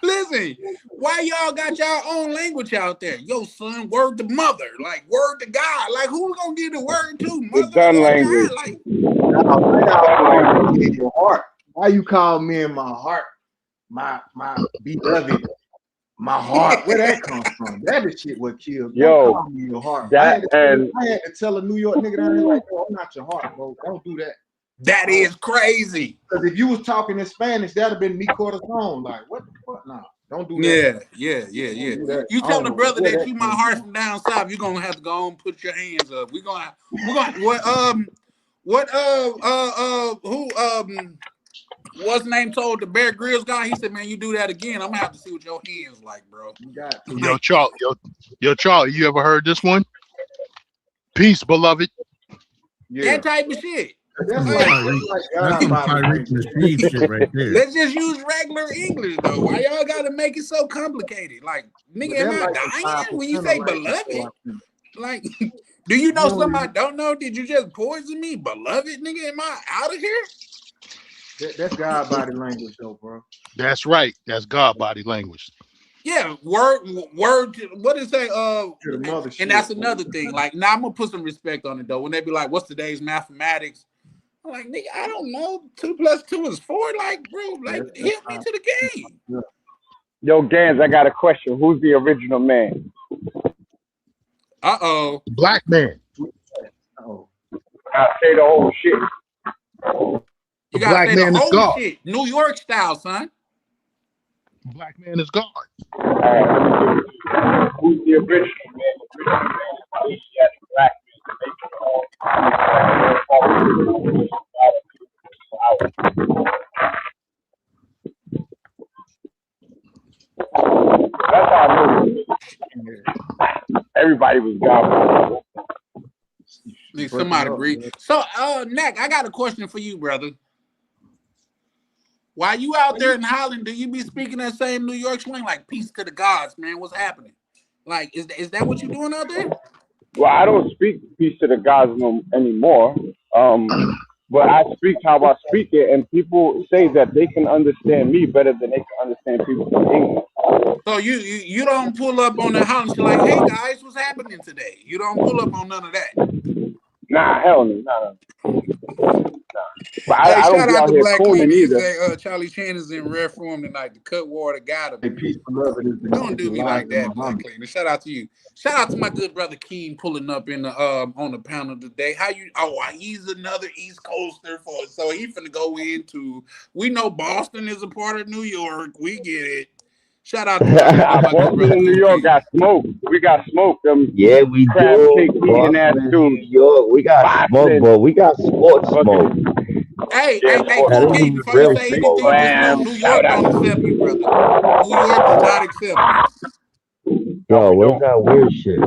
Listen, why y'all got y'all own language out there? Yo, son, word to mother, like word to God. Like who gonna give the word to? Mother the gun language. God? Like, in your heart. Why you call me in my heart, my beloved, my heart? Where that comes from? That is shit what killed. Yo, call me your heart. I had to tell a New York nigga that I ain't like, I'm not your heart, bro. Don't do that. That is crazy. Because if you was talking in Spanish, that'd have been me corazón. Like, what the fuck? Nah, don't do that. Yeah. You tell the brother that you my heart from down south, you're gonna have to go and put your hands up. We're gonna what's name told the Bear Grylls guy? He said, man, you do that again, I'm gonna have to see what your hands like, bro. Yo, Charlie, you ever heard this one? Peace, beloved. That type of shit. That's shit right there. Let's just use regular English though. Why y'all gotta make it so complicated? Like, nigga, am I dying when you say beloved? Like, do you know something I don't know? Did you just poison me, beloved? Nigga, am I out of here? That's God body language though, bro. That's right. That's God body language. Yeah, word. What is that? And that's another thing. Like, now I'm gonna put some respect on it though. When they be like, "What's today's mathematics?" I'm like, nigga, I don't know. 2 + 2 is 4. Like, bro, like, hit me to the game. Yo, Gans, I got a question. Who's the original man? Black man. Oh, I say the whole shit. You gotta say the whole shit, New York style, son. Black man is God. All right, who's the original man? The original man is black That's how I knew. Everybody was God. Somebody breathe. So, Nack, I got a question for you, brother. While you out there in Holland, do you be speaking that same New York slang, like peace to the gods, man? What's happening? Like, is that what you doing out there? Well, I don't speak peace to the gods anymore. But I speak how I speak it, and people say that they can understand me better than they can understand people from England. So you don't pull up on the house like, hey guys, what's happening today? You don't pull up on none of that. Nah, hell no, nah. But hey, I don't shout out to Black Queen either. Say, Charlie Chan is in rare form tonight. The cut water got him. Hey, don't do me like that, Black Queen. Shout out to you. Shout out to my good brother Keen pulling up in the on the panel today. How you? Oh, he's another East Coaster so he finna go into. We know Boston is a part of New York. We get it. Shout out to Boston and New York got smoked. We got smoked. Yeah, we crab do. cake eating ass New York, we got smoke, but we got sports smoke. Hey, Cool King, before you say anything, just know New York don't accept you, brother. New York does not accept you. Yo, what's that weird shit?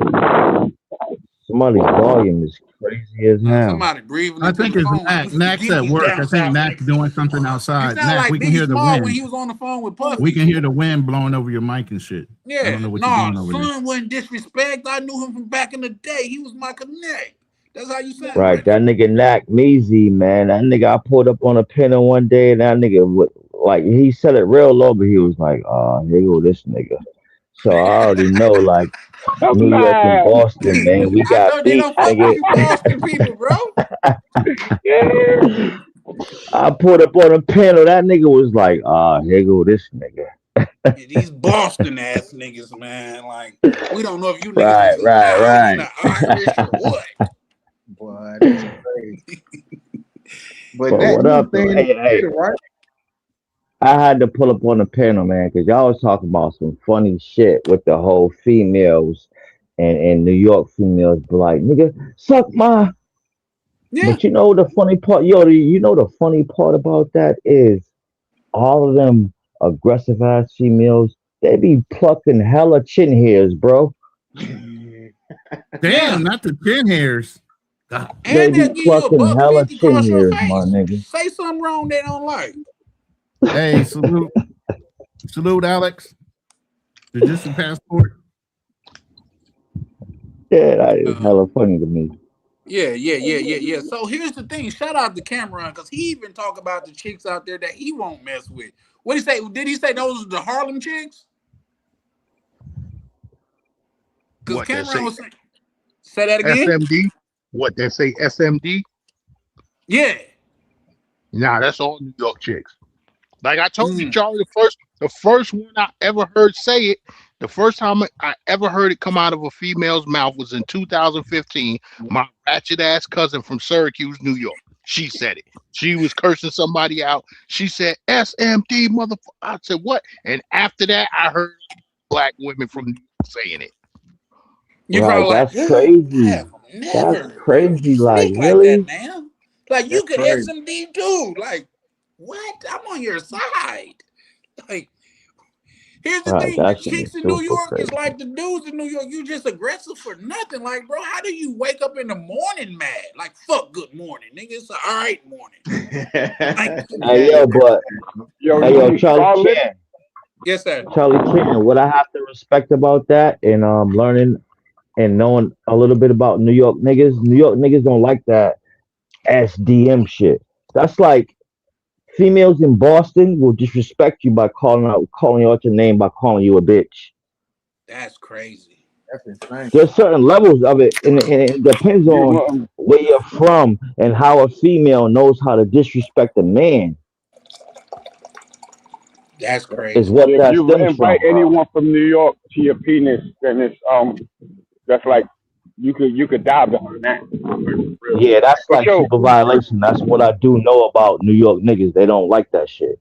Somebody's volume is crazy as hell. Somebody breathing. I think it's Nack's at work. I think Nack's doing something outside. Nack, like we can hear the wind. When he was on the phone with Puffy. We can hear the wind blowing over your mic and shit. Yeah, I don't know what you're doing over there. Son wasn't disrespect. I knew him from back in the day. He was my connect. That's how you sound Right, right that nigga Knack Measy, man. That nigga, I pulled up on a panel one day, and that nigga, like, he said it real low, but he was like, "Oh, here go this nigga." So I already know, like, New York and Man. Boston, man, we I got know they beef, don't fuck with nigga. you Boston people, bro. Yeah. I pulled up on a panel. That nigga was like, "Ah, here go this nigga." Yeah, these Boston ass niggas, man. Like, we don't know if you niggas Right, is right, Italian or right. Irish or what. Boy, that's crazy. But But Nat, what you was up, though? saying Hey, in hey, theater, right? I had to pull up on the panel, man, because y'all was talking about some funny shit with the whole females and New York females be like, "Nigga, suck my." Yeah. But you know the funny part, you know the funny part about that is all of them aggressive ass females, they be plucking hella chin hairs, bro. Yeah. Damn, not the chin hairs. God. They And they'll be give you a plucking buck hella 50 chin across your hairs, my face. nigga. Say something wrong they don't like. Hey, salute, Alex. Is this your passport? Yeah, that is hella funny to me. Yeah. So here's the thing. Shout out to Cameron, because he even talk about the chicks out there that he won't mess with. What did he say? Did he say those are the Harlem chicks? Because What they Cameron say? was saying, say that again? SMD? What they say? SMD? Yeah. Nah, that's all New York chicks. Like I told you, Charlie, the first one I ever heard say it, the first time I ever heard it come out of a female's mouth was in 2015. My ratchet ass cousin from Syracuse, New York. She said it. She was cursing somebody out. She said, SMD, motherfucker. I said, what? And after that, I heard black women from New York saying it. You Right, probably like, that's crazy. have never That's heard you crazy. Like, speak like that, really? man. Like, you That's could crazy. SMD too. Like, what? I'm on your side. Like, here's the Right, thing: the that shit is chicks in New super York is crazy. like the dudes in New York. You just aggressive for nothing. Like, bro, how do you wake up in the morning mad? Like, fuck, good morning, nigga. It's an all right morning. Like, Hey, yo, but hey, yo, Charlie Charlotte. Chan, yes, sir. Charlie Chan. What I have to respect about that, and learning and knowing a little bit about New York niggas. New York niggas don't like that SDM shit. That's like females in Boston will disrespect you by calling you out your name by calling you a bitch. That's crazy. That's insane. There's certain levels of it, and it depends on where you're from and how a female knows how to disrespect a man. That's Is crazy. what If that you stems invite from. anyone from New York to your penis, then it's that's like you could die behind that. Yeah, that's For like sure. super violation. That's what I do know about New York niggas. They don't like that shit.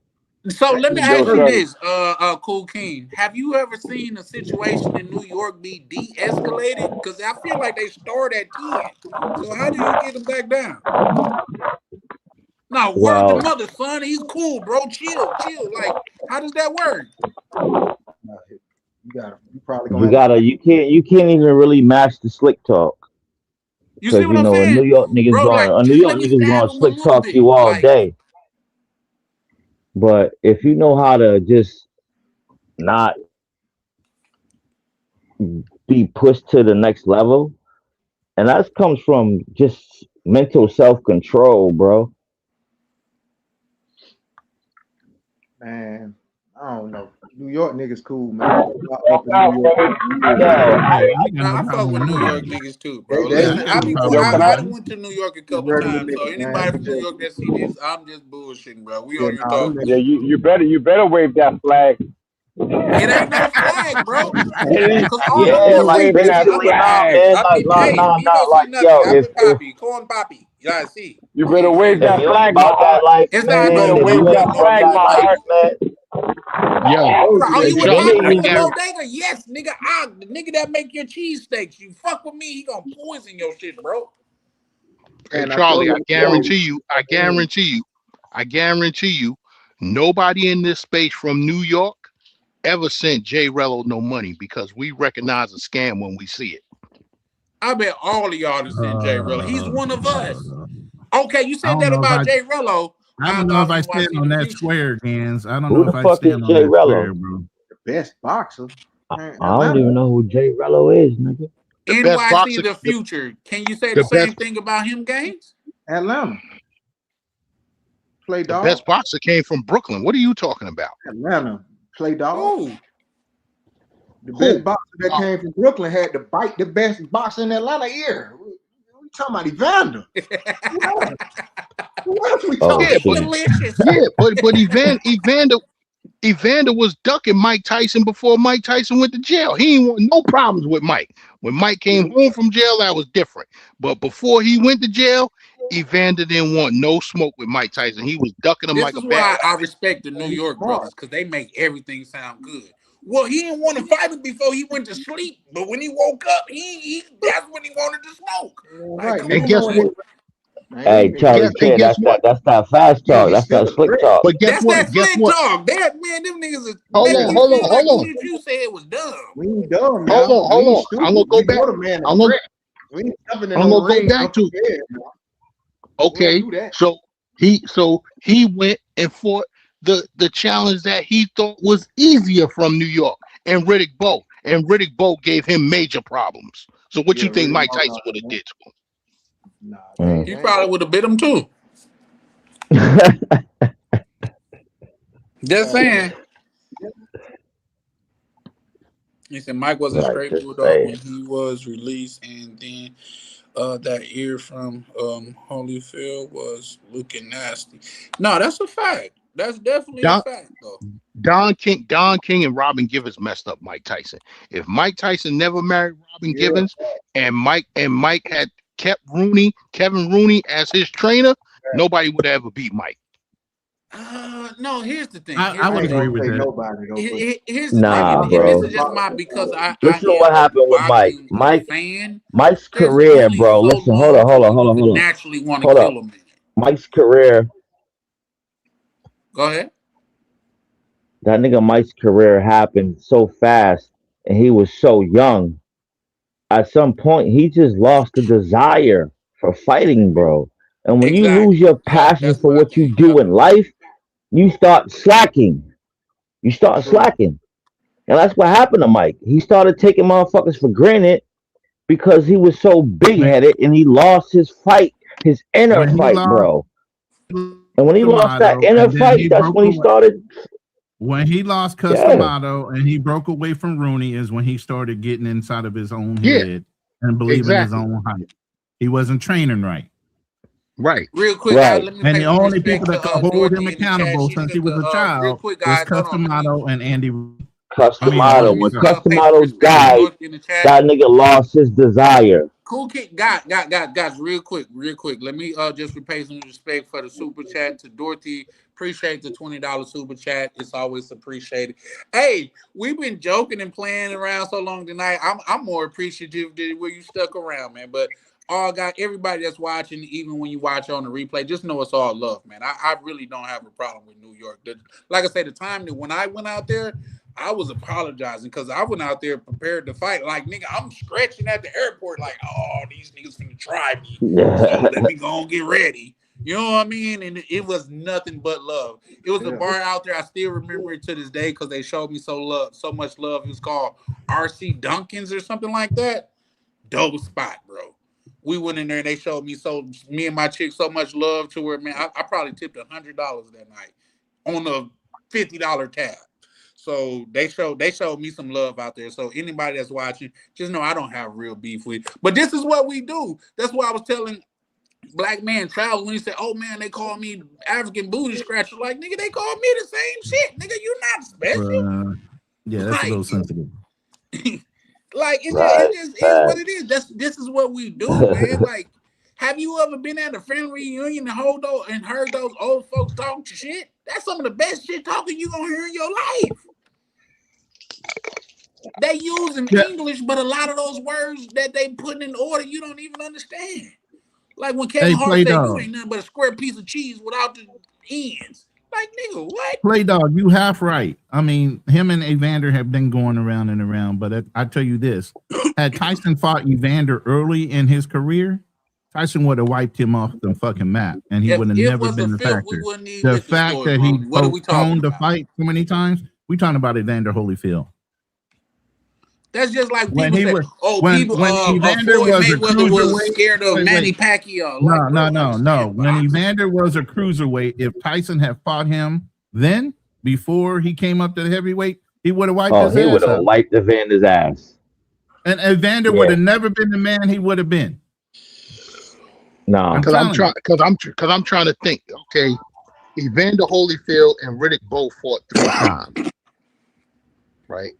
So let me Yo, ask you son. this, Cool King. Have you ever seen a situation in New York be de-escalated? Because I feel like they start at 10. So how do you get them back down? No, word to Well, mother, son. He's cool, bro. Chill. Like, how does that work? You probably gonna have to. you can't even really match the slick talk. You see Because what you I'm know saying? Bro, like, A New just York let me nigga's stab gonna him a slick little talk bit. you all Like, day. But if you know how to just not be pushed to the next level, and that comes from just mental self control, bro. Man, I don't know. New York niggas cool, man. Up in Out, New York. brother. Yo, Hey, I ain't got no nah, I fuck problem with with New none of York them. niggas too, bro. They Yeah, I Listen, ain't got I no be problem Yo, with can none I? of I done them. went to New York a couple regular times. So niggas, man. anybody from New York that see this, I'm just bullshitting, bro. We Yeah, don't even nah, them talk. Yeah, niggas. you better wave that flag. It ain't no flag, bro. Cause all I'm yeah, You gonna like see, waving that listen, I'm basically, with nah, flag. Poppy. man, Hey, you don't see like, nothing. yo, I'm with Poppy. Call him Poppy. You gotta see. You He better ain't wave saying if that nothing. you ain't flag, my about that heart. life, It's not You no, better man, if no, wave you no, ain't that no. about flag, You that with my life, heart. Poppy? Yo, Told you Are they hey you with was man, Charlie, Poppy I from the niggas, guarantee. bodega? Yes, nigga. The nigga that make your cheesesteaks. You fuck with me, he gonna poison your shit, bro. Hey man. I Charlie, told I you. guarantee you, I guarantee you, nobody in this space from New York ever sent Jay Rello no money because we recognize a scam when we see it. I bet all of y'all done seen Jay Rello. He's one of us. Uh, Okay, you I said don't that know if about Jay Rello. I don't know if I 5,000 stand YT on the that future. square, Gans. I don't who know the if I fuck is stand on Jay that square, Rello? bro. The best boxer, man. I don't Atlanta. even know who Jay Rello is, nigga. The best NYC boxer, the future. Can you say the the same best, thing about him, Gaines? Atlanta. Play the dog. best boxer came from Brooklyn. What are you talking about? Atlanta. Play dog. Who? The Who? best boxer that came from Brooklyn had to bite the best boxer in Atlanta ear. We talking about Evander. What else we Oh talking Yeah, but shit. Delicious. Evander was ducking Mike Tyson before Mike Tyson went to jail. He ain't want no problems with Mike. When Mike came home from jail, that was different. But before he went to jail, Evander didn't want no smoke with Mike Tyson. He was ducking him This like a is bad why I rabbit. respect the New He's York smart. brothers, because they make everything sound good. Well, he didn't want to fight him before he went to sleep, but when he woke up, that's when he wanted to smoke. Like, Right. come And on, guess man. what? Hey, Charlie K, Guess what? that's that fast Yeah, talk. he's That's still that a slick threat. talk. But guess That's what? that Guess slick what? talk. Man, them niggas is Hold making on, me hold feel on, like hold the on. shit you said was dumb. We ain't dumb, Hold y'all. on, hold We ain't on. stupid. I'm gonna go We back. know the man I'm a gonna threat. We ain't jumping in I'm no gonna go ring back to unprepared. y'all. We okay. don't do that. So he went and fought the challenge that he thought was easier from New York and Riddick Bowe. And Riddick Bowe gave him major problems. So what Yeah, you think really. Mike No, Tyson no, would have no. did to him? Nah, Mm. He probably would have bit him too. Just saying. He said Mike was a Right, straight just bulldog saying. when he was released, and then that ear from Holyfield was looking nasty. No, that's a fact. That's definitely a Don, fact, though. Don King and Robin Givens messed up Mike Tyson. If Mike Tyson never married Robin Yeah. Givens and Mike had kept Kevin Rooney as his trainer, nobody would ever beat Mike. No, here's the thing. I would ain't agree gonna with say that. nobody though. But Here's the thing, Nah, and this bro. is just my because I Listen to am what a happened with Mike. boxing Mike, fan. Mike's There's career, only bro. so Listen, long till you hold on. naturally want to Hold kill up. a man. Mike's career, Go ahead. that nigga Mike's career happened so fast and he was so young. At some point, he just lost the desire for fighting, bro. And when you lose Exactly. your Yep, passion that's for what I what you think. do Yep. in life, you start slacking. You start true. slacking. And that's what happened to Mike. He started taking motherfuckers for granted because he was so big When, headed and he lost his fight, his inner when he fight, lost bro. And when he lost that Customato inner and then fight, he that's broke when he away. started. When he lost Yeah, Customato and he broke away from Rooney is when he started getting inside of his own Yeah, head and believing his exactly. own hype. He wasn't training right. Right. Real quick, guys, right. let me And pay the some only people respect that to could hold him Dorothy in the chat. accountable She since he took was a real child quick, is guys. Hold on. Customato and Andy. Customato. Let me When Himself. pay some Customato respect to died, Dorothy in the chat. that nigga lost his desire. Cool kid, guys, real quick. Let me just repay some respect for the super chat to Dorothy. Appreciate the $20 super chat. It's always appreciated. Hey, we've been joking and playing around so long tonight. I'm more appreciative than where you stuck around, man. But everybody that's watching, even when you watch on the replay, just know it's all love, man. I really don't have a problem with New York. Like I say, the time that when I went out there, I was apologizing because I went out there prepared to fight. Like, nigga, I'm scratching at the airport like, oh, these niggas finna try me. So let me go and get ready. You know what I mean? And it was nothing but love. It was a Yeah. bar out there. I still remember it to this day because they showed me so much love. It was called RC Duncan's or something like that. Dope spot, bro. We went in there and they showed me and my chick so much love to her, man. I probably tipped $100 that night on a $50 tab. So they showed me some love out there. So anybody that's watching, just know I don't have real beef with. But this is what we do. That's why I was telling Black Man Travel when he said, "Oh man, they call me African booty scratcher." Like, nigga, they call me the same shit. Nigga, you not special. Yeah, that's a Like, little sensitive. like it Right. just is what it Facts. is. This is what we do, man. Like, have you ever been at a family reunion and heard those old folks talk shit? That's some of the best shit talking you gonna hear in your life. They use in Yeah. English, but a lot of those words that they put in order, you don't even understand. Like when Kevin Hey, Hart Play said, "You Dog. ain't nothing but a square piece of cheese without the ends." Like, nigga, what? Play Dog, you half right. I mean, him and Evander have been going around and around, but I tell you this: had Tyson fought Evander early in his career, Tyson would have wiped him off the fucking map, and he would have If never was a been the fifth, we factor. wouldn't need The liquor fact stores, that he Brody. What are we talking postponed the about? fight so many times, we talking about Evander Holyfield. That's just like When people he say, was "Oh, when people, Evander Floyd was a Mayweather was cruiserweight. scared of Wait, Manny wait. Pacquiao." No, Like, bro, no. When boxing. Evander was a cruiserweight, if Tyson had fought him then, before he came up to the heavyweight, he would have wiped Oh, his he would ass have out. wiped Evander's ass. And Evander would Yeah. have never been the man he would have been. No. Because I'm trying to think. Okay, Evander Holyfield and Riddick both fought 3 times. Right?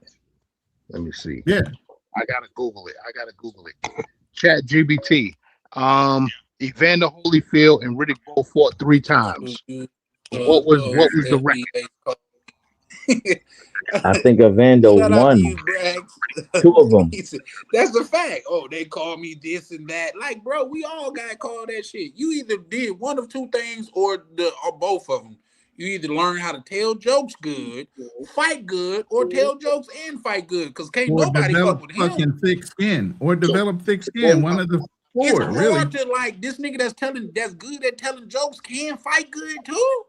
Let me see. Yeah. I gotta Google it. Chat GBT. Evander Holyfield and Riddick both fought 3 times. What was the record? I think Evander Shout out to won you, Brax. 2 of them. That's a fact. Oh, they call me this and that. Like, bro, we all got called that shit. You either did one of 2 things or both of them. You either learn how to tell jokes good, fight good, or tell jokes and fight good. Because can't nobody fuck with him. Fucking thick skin. Or develop thick skin. One of the 4, it's hard really. to like this nigga that's good at telling jokes can fight good too.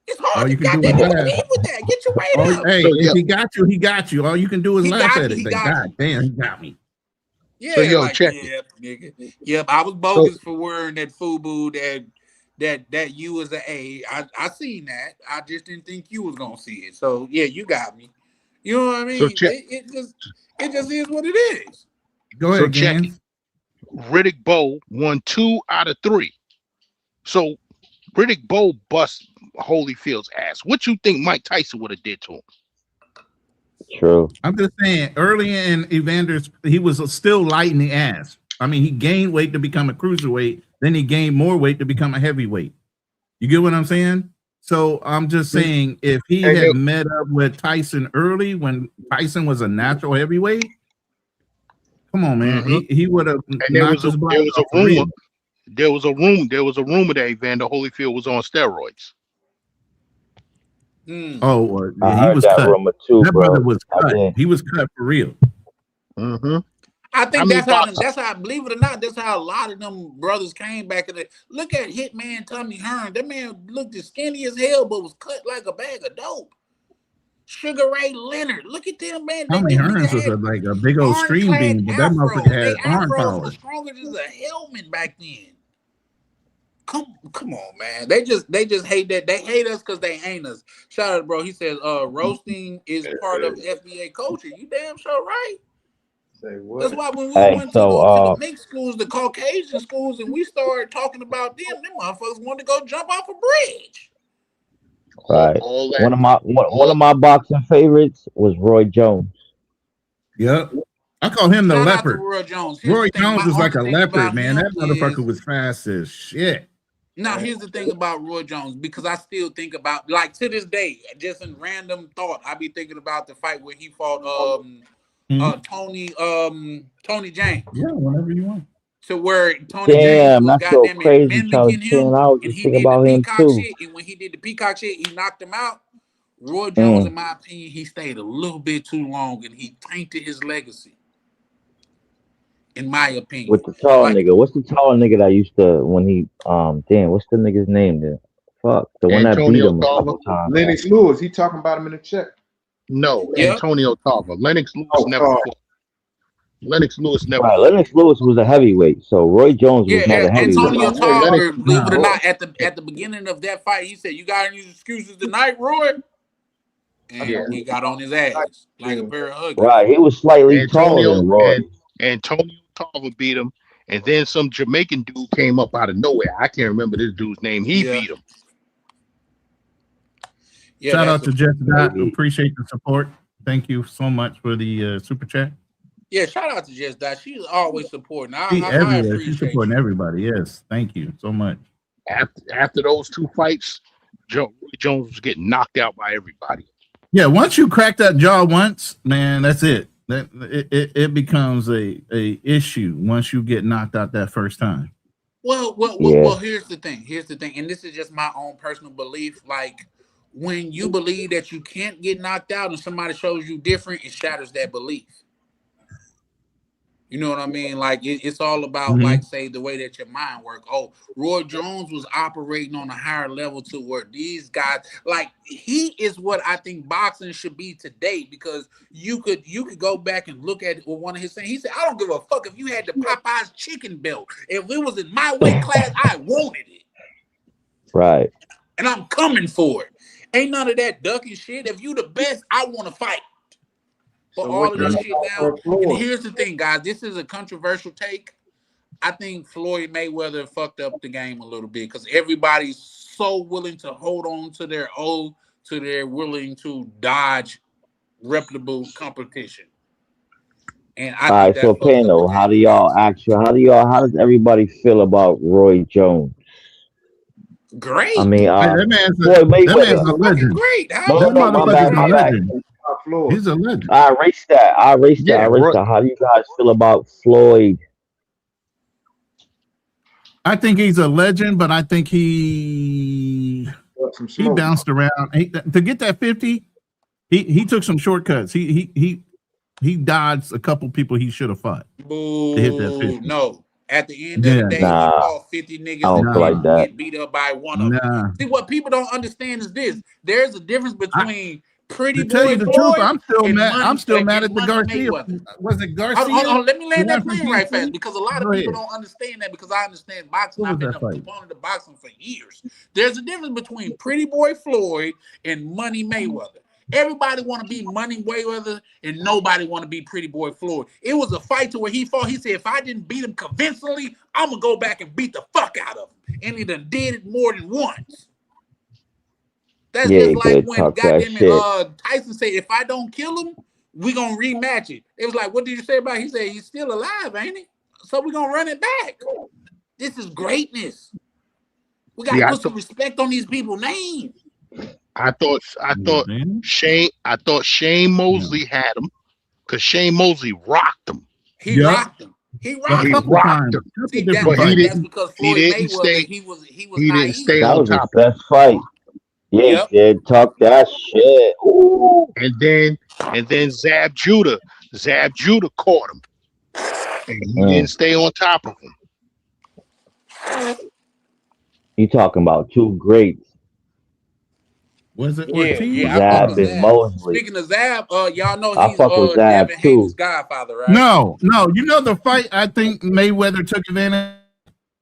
It's hard All you to can do is goddamn laugh. believe with that. Get your weight up. Hey, if he got you, he got you. All you can do is He laugh got at you, it. he Like, got God damn, he got me. Yeah, So, yo, like, check yep, nigga. Yep, I was bogus for wearing that FUBU that you was a. I seen that. I just didn't think you was gonna see it. So yeah, you got me. You know what I mean? So check. It just is what it is. Go ahead, So check Gans. Riddick Bowe won 2 out of 3. So Riddick Bowe bust Holyfield's ass. What you think Mike Tyson would have did to him? True. I'm just saying, early in Evander's, he was still light in the ass. I mean, he gained weight to become a cruiserweight, then he gained more weight to become a heavyweight. You get what I'm saying? So I'm just saying, if he had met up with Tyson early when Tyson was a natural heavyweight, come on, man, he would have. And there was a rumor. There was a rumor that Evander Holyfield was on steroids. Oh, well, I yeah, he heard was that cut. rumor too, That bro. brother was I cut. did. He was cut for real. I think I mean, that's how, believe it or not, that's how a lot of them brothers came back in the look at Hitman Tommy Hearn. That man looked as skinny as hell, but was cut like a bag of dope. Sugar Ray Leonard. Look at them, man. Tommy Hearns was like a big old stream beam, but that motherfucker had arm afros power. were stronger than a helmet back then. Come on, man. They just hate that. They hate us because they ain't us. Shout out, bro. He says, roasting is part of FBA culture. You damn sure right. Say what? That's why when we Hey, went to the so mixed schools, the Caucasian schools, and we started talking about them motherfuckers wanted to go jump off a bridge. right. All that. One of my boxing favorites was Roy Jones. Yep. I call him the Shout out leopard. to Roy Jones. Roy Here's the thing, Jones my is like a only thing leopard, about man. him That motherfucker is- was fast as shit. Now, here's the thing about Roy Jones, because I still think about, like, to this day, just in random thought, I be thinking about the fight where he fought Tony James. Yeah, whenever you want. To where Tony James Damn, was that's so goddamn crazy, Charlie mimicking him, Chin. I was and just he thinking did the about him peacock too. shit, and when he did the peacock shit, he knocked him out. Roy Jones, Mm. in my opinion, he stayed a little bit too long, and he tainted his legacy. In my opinion, With the tall like nigga. What's the tall nigga that used to when he damn, what's the nigga's name then? Fuck. The one that beat Antonio him a couple times. Lennox Lewis, he talking about him in the check. No, Yep. Antonio Tarver. Lennox Lewis never fought. Lennox Lewis never Right, fought. Lennox Lewis was a heavyweight, so Roy Jones was yeah, not a heavyweight. Antonio Lennox- Tarver, believe it or no. not, at the beginning of that fight, he said, "You got any excuses tonight, Roy?" And Yeah. he got on his ass like a pair of huggies. Right, he was slightly taller than Roy. Antonio Tarver beat him, and then some Jamaican dude came up out of nowhere. I can't remember this dude's name. He Yeah. beat him. Yeah, Shout out that's to Jeff Dot. Maybe. Appreciate the support. Thank you so much for the super chat. yeah. Shout out to Jess Dot. She's always supporting. I Everywhere. She's appreciate supporting you. everybody. Yes. Thank you so much. After those 2 fights, Roy Jones was getting knocked out by everybody. Yeah, once you crack that jaw once, man, that's it. That it becomes a issue once you get knocked out that first time. Well, Yeah. here's the thing, and this is just my own personal belief. Like, when you believe that you can't get knocked out and somebody shows you different, it shatters that belief. You know what I mean? Like it's all about like say the way that your mind works. Oh, Roy Jones was operating on a higher level to where these guys like he is what I think boxing should be today because you could go back and look at one of his things. He said, I don't give a fuck if you had the Popeyes chicken belt. If it was in my weight class, I wanted it. Right. And I'm coming for it. Ain't none of that ducking shit. If you the best, I want to fight. But all of this shit now, and here's the thing, guys. This is a controversial take. I think Floyd Mayweather fucked up the game a little bit because everybody's so willing to hold on to their oath, to their willing to dodge reputable competition. And I all right, so Pano, how does everybody feel about Roy Jones? Great. I mean, that man's Floyd Mayweather. a legend. Great. That motherfucker's a legend. He's a legend. I erased that. I erased that. How do you guys feel about Floyd? I think he's a legend, but I think he bounced around. To get that 50, he took some shortcuts. He dodged a couple people he should have fought to hit that 50. No. At the end of the day, he fought 50 niggas and get beat up by one of them. See, what people don't understand is this. There's a difference between Pretty Boy to tell you the Floyd truth, I'm still mad at the Garcia. Was it Garcia? Hold on, let me land that plane right fast because a lot of people don't understand that because I understand boxing. I've been a proponent of boxing for years. There's a difference between Pretty Boy Floyd and Money Mayweather. Everybody want to be Money Mayweather and nobody want to be Pretty Boy Floyd. It was a fight to where he fought. He said, if I didn't beat him convincingly, I'm going to go back and beat the fuck out of him. And he done did it more than once. That's just like when goddamn Tyson said, if I don't kill him, we going to rematch it. It was like, what did you say about it? He said, he's still alive, ain't he? So we're going to run it back. This is greatness. We got to put some respect on these people's names. I thought Shane Mosley had him because Shane Mosley rocked him. He rocked him. See, that's because Floyd Mayweather, he was didn't stay that on was top. His best fight. Yeah, he did talk that shit. Ooh. And then Zab Judah caught him. And he didn't stay on top of him. You talking about two greats. Was it Ortiz? Zab and Mosley. Speaking of Zab, y'all know he's Devin Haney's godfather, right? No. You know the fight I think Mayweather took advantage?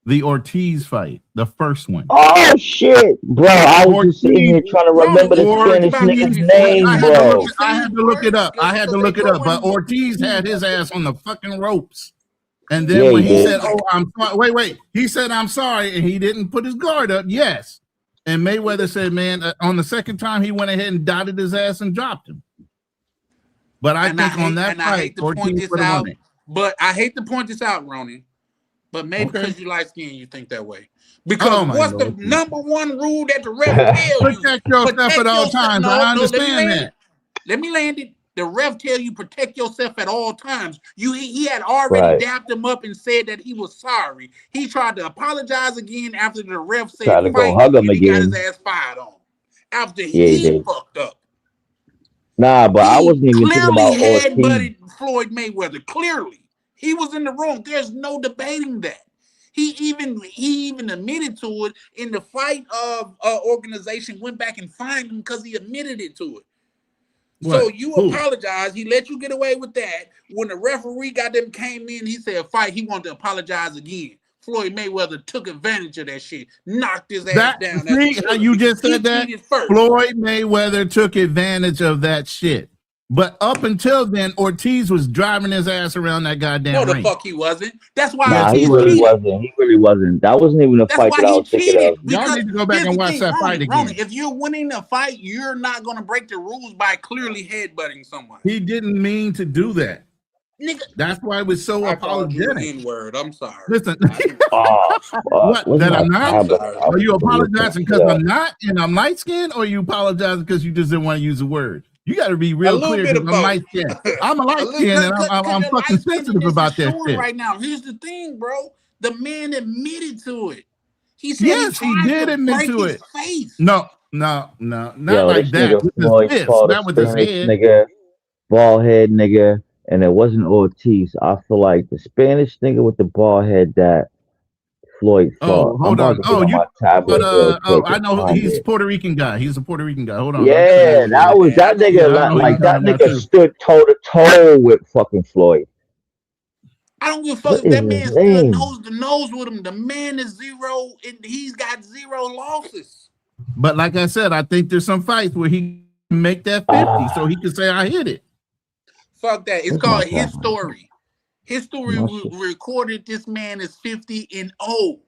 The Ortiz fight, the first one. Oh shit, bro! I was just sitting here trying to remember the Spanish nigga's name, bro. I had to look it up. But Ortiz had his ass on the fucking ropes. And then when he said, "Oh, I'm sorry," wait, he said, "I'm sorry," and he didn't put his guard up. Yes. And Mayweather said, man, on the second time, he went ahead and dotted his ass and dropped him. But I think on that fight, I hate to point this out, but I hate to point this out, Ronnie. But maybe because you light skin, you think that way. Because what's the number one rule that the ref tells you? Protect yourself at all times. I understand that. Let me land it. The ref tell you protect yourself at all times. He had already dapped him up and said that he was sorry. He tried to apologize again after the ref said tried to go hug him again. He got his ass fired on after he fucked up. Nah, but I wasn't even thinking about Ortiz. Clearly Floyd Mayweather. Clearly. He was in the wrong. There's no debating that. He even admitted to it in the fight of organization, went back and fined him because he admitted it to it. What? So you apologize. He let you get away with that. When the referee came in, he said fight. He wanted to apologize again. Floyd Mayweather took advantage of that shit, knocked his ass down. You just said that Floyd Mayweather took advantage of that shit. But up until then, Ortiz was driving his ass around that goddamn ring. No, the fuck he wasn't. That's why he really wasn't. He really wasn't. That wasn't even a fight that I was thinking of. Y'all need to go back and watch that fight again. If you're winning a fight, you're not going to break the rules by clearly headbutting someone. He didn't mean to do that. Nigga, that's why it was so apologetic. N-word. I'm sorry. Listen, what? That I'm not? Are you apologizing because I'm not and I'm light skinned, or are you apologizing because you just didn't want to use the word? You got to be real clear. I'm light skinned. I'm a light skinned, and I'm fucking sensitive about that shit. Right now, here's the thing, bro. The man admitted to it. He said yes, he did admit to it. Face. No, not like that. With his fist, not with his head. Nigga, bald head nigga. and it wasn't Ortiz. I feel like the Spanish nigga with the bald head that Floyd Oh, fought. I'm hold about on. to get Oh, on you. my But tablet real quick I and know find he's it. Puerto Rican guy. He's a Puerto Rican guy. Hold on. I'm trying to Yeah, see. that was Yeah, I that know who nigga. you're Yeah, I know who talking you're Like about. that talking about nigga too. stood toe to toe with fucking Floyd. I don't give a fuck What if is that his man stood name? nose to nose with him. The man is zero, and he's got zero losses. But like I said, I think there's some fights where he can make that 50, so he Ah, can say I hit it. Fuck that. It's where's my called His tablet? Story. His Story My shit. recorded this man is 50-0.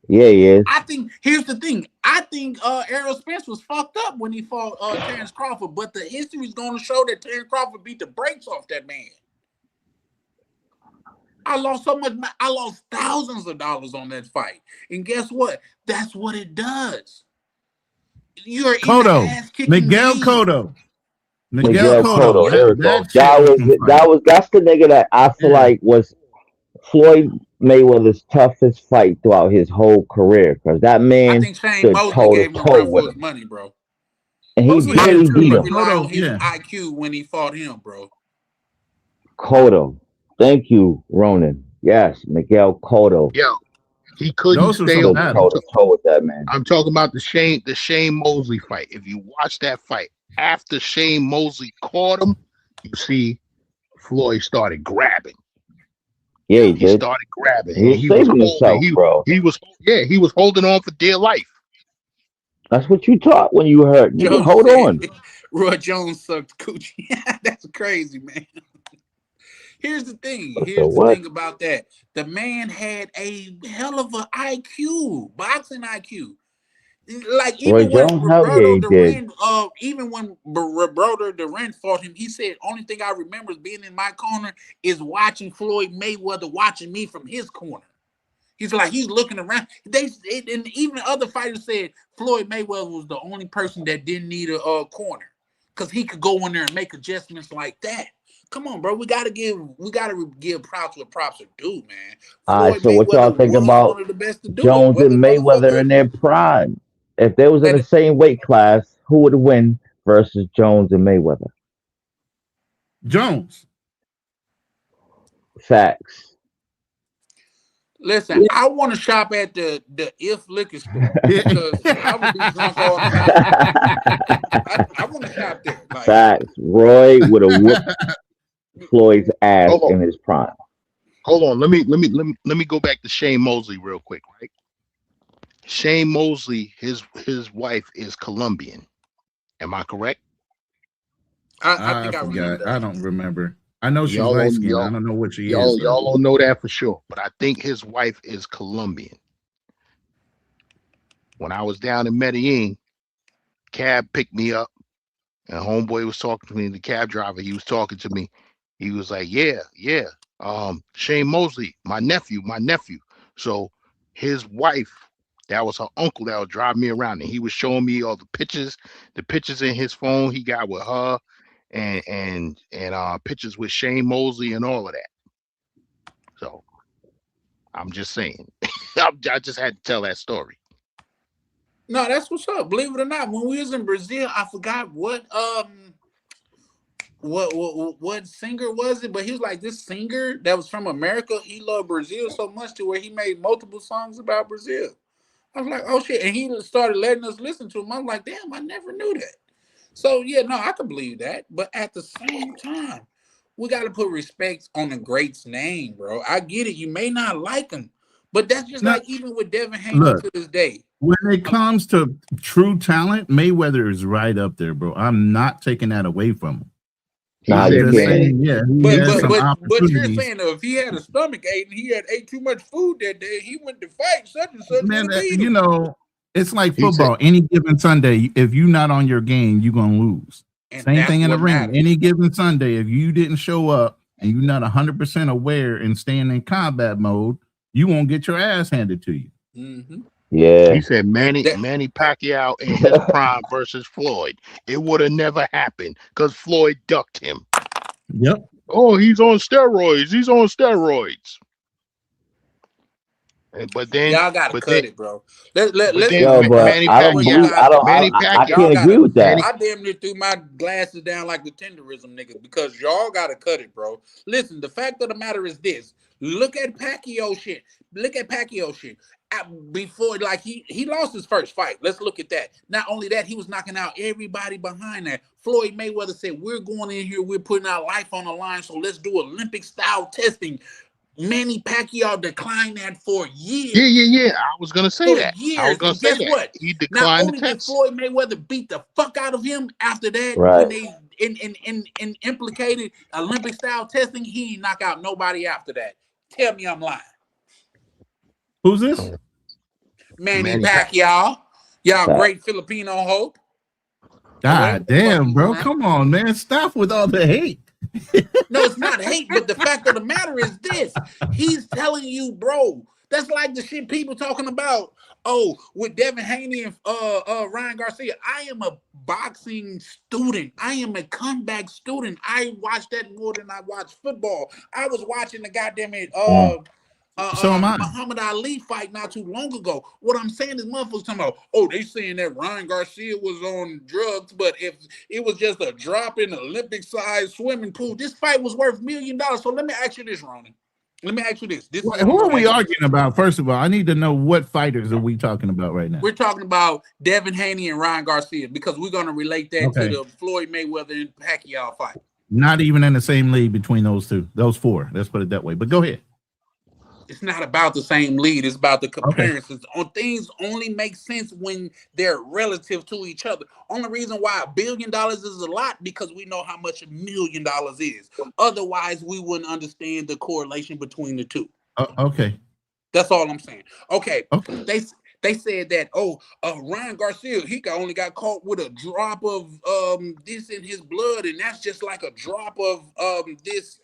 Yeah, he is. I think here's the thing. I think Errol Spence was fucked up when he fought Terrence Crawford, but the history is going to show that Terrence Crawford beat the brakes off that man. I lost so much. I lost thousands of dollars on that fight, and guess what? That's what it does. You're in the Cotto, ass kicking Miguel game. Cotto, Miguel Miguel Cotto. Cotto. Yep. There we That go. shit was some fight. That's the nigga that I feel Yeah. like was Floyd Mayweather's toughest fight throughout his whole career because that I man think Shane stood Mosley toe to gave him a toe run with for his him, money, bro. and he Mosley had barely too, He beat but didn't him. rely on Cotto, his yeah. IQ when he fought him, bro. Cotto. Thank you, Ronan. Yes, Miguel Cotto Yo, he couldn't Those were stay some on. stood toe battles. to toe with that man. I'm talking about the Shane Mosley fight. If you watch that fight, after Shane Mosley caught him, you see Floyd started grabbing. Yeah, he He did. started grabbing, He and was he was saving holding. himself, bro. He was holding on for dear life. That's what you taught when you hurt, nigga. Joe Hold said on. Roy Jones sucked coochie. That's crazy, man. Here's the thing. So Here's the what? thing about that. The man had a hell of a IQ, boxing IQ. Like Roy even when Jones? Hell yeah, Roberto he did. Duran, even when Roberto Duran fought him, he said, "Only thing I remember is being in my corner is watching Floyd Mayweather watching me from his corner." He's like he's looking around. And even other fighters said Floyd Mayweather was the only person that didn't need a corner because he could go in there and make adjustments like that. Come on, bro. We gotta give props what props are due, man. All right, Floyd so what y'all Mayweather think was about one of the best to do it, Jones but the and Mayweather motherfucker in their prime? If they was in let the it, same weight class, who would win versus Jones and Mayweather? Jones. Facts. listen. I want to shop at the If liquor store because I would be drunk all the time. I want to shop there. Like Facts. Roy would have whooped Floyd's ass Hold on, in his prime. hold on. Let me go back to Shane Mosley real quick, right? Shane Mosley, his wife is Colombian. Am I correct? I I think I remember forgot. that. I don't remember. I know she's Y'all light don't skinned. I y'all don't know what she is y'all though. y'all don't know that for sure, but I think his wife is Colombian. When I was down in Medellin, cab picked me up, and homeboy was talking to me. The cab driver, he was talking to me. He was like, "Yeah. Shane Mosley, my nephew. So his wife, that was her uncle that would drive me around, and he was showing me all the pictures in his phone he got with her, and pictures with Shane Mosley and all of that. So I'm just saying, I just had to tell that story. No, that's what's up. Believe it or not, when we was in Brazil, I forgot what singer was it, but he was like this singer that was from America. He loved Brazil so much to where he made multiple songs about Brazil. I was like, oh shit, and he started letting us listen to him. I'm like, damn, I never knew that. So yeah, no, I can believe that, but at the same time, we got to put respect on the great's name, bro. I get it. You may not like him, but that's just Now, like even with Devin Haney look, to this day. when it comes to true talent, Mayweather is right up there, bro. I'm not taking that away from him. He Nah, I'm you said, just can't. "Man, saying, yeah, he But has but some but but you're opportunities. saying though, if he had a stomach ache and he had ate too much food that day, he went to fight. Such and such would Man, have beat you him. know, it's like he said, football. Any given Sunday, if you're not on your game, you're gonna lose. And Same that's thing in the what ring. matters. Any given Sunday, if you didn't show up and you're not 100% aware and staying in combat mode, you won't get your ass handed to you. Mm-hmm. Yeah. he said, That Manny Pacquiao in his prime versus Floyd. It would have never happened because Floyd ducked him. Yep. Oh, he's on steroids. He's on steroids. But then, Y'all gotta but then, cut it, bro. but Let's then be Yo, real. but Manny I don't Before you believe. Pacquiao, guys move Manny on, I y'all can't Pacquiao, agree gotta. with that. Manny. I damn near threw my glasses down like the tenderism nigga because y'all gotta cut it, bro. Listen, the fact of the matter is this: look at Pacquiao shit. Look at Pacquiao shit. Before, like he lost his first fight. Let's look at that. Not only that, he was knocking out everybody behind that. Floyd Mayweather said, "We're going in here. We're putting our life on the line. So let's do Olympic style testing." Manny Pacquiao declined that for Yeah, years. yeah, yeah. I was gonna say For that. I was years. gonna And say guess that. what? He Not declined the only did test. Floyd Mayweather beat the fuck out of him after that, when Right. they in implicated Olympic style testing, he ain't knock out nobody after that. Tell me I'm lying. Who's this? Manny Manny Pacquiao. Pacquiao, y'all That great Filipino hope, or whatever God the fuck damn, he's bro. from. Come on, man. Stop with all the hate. No, it's not hate, but the fact of the matter is this. He's telling you, bro, that's like the shit people talking about. Oh, with Devin Haney and Ryan Garcia. I am a boxing student. I am a comeback student. I watch that more than I watch football. I was watching the goddamn it So am I. Muhammad Ali fight not too long ago. What I'm saying is motherfuckers talking about, oh, they saying that Ryan Garcia was on drugs, but if it was just a drop in the Olympic-sized swimming pool, this fight was worth $1 million. So let me ask you this, Ronnie. Let me ask you this. This is what I'm Who are going to we ask you. arguing about? First of all, I need to know what fighters are we talking about right now. We're talking about Devin Haney and Ryan Garcia because we're going to relate that to Okay. the Floyd Mayweather and Pacquiao fight. Not even in the same league between those two, those four. Let's put it that way. But go ahead. It's not about the same lead. It's about the Okay. comparisons. On things only make sense when they're relative to each other. Only reason why $1 billion is a lot because we know how much $1 million is. Otherwise, we wouldn't understand the correlation between the two. Okay. That's all I'm saying. Okay. Okay. They said that Ryan Garcia only got caught with a drop of this in his blood, and that's just like a drop of this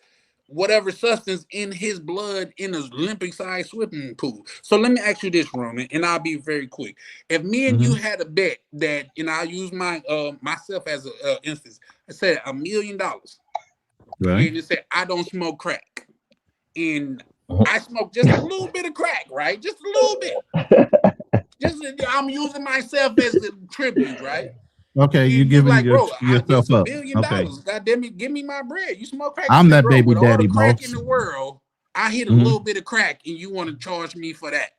whatever substance in his blood in an Olympic-sized swimming pool. So let me ask you this, Roman, and I'll be very quick. If me and you had a bet that, and I'll use my myself as an instance, I said $1 million, Right. and it said I don't smoke crack, and I smoke just a little bit of crack, right? Just a little bit. Just I'm using myself as a tribute, right? Okay, And you're giving like, bro, yourself it's $1 up. million. Okay. God damn it, give me my bread. You smoke crack. I'm He said, that bro, baby with all daddy, the crack boss. in the world, I hit a little bit of crack and you want to charge me for that.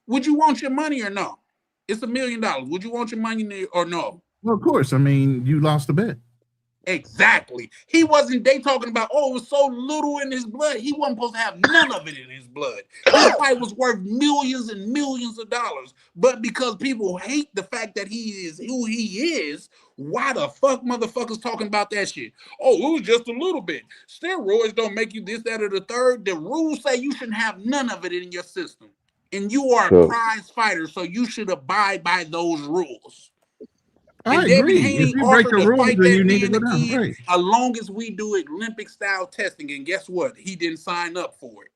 Would you want your money or no? It's $1 million. Would you want your money or no? Well, of course. I mean, you lost a bet. Exactly. He wasn't, they talking about, oh, it was so little in his blood. He wasn't supposed to have none of it in his blood. This fight was worth millions and millions of dollars. But because people hate the fact that he is who he is, why the fuck motherfuckers talking about that shit? Oh, it was just a little bit. Steroids don't make you this, that, or the third. The rules say you shouldn't have none of it in your system. And you are a prize fighter, so you should abide by those rules. I And Devin agree. Haney If you break offered the to rules, fight then you that need to man go down. again Right. as long as we do Olympic style testing. And guess what? He didn't sign up for it.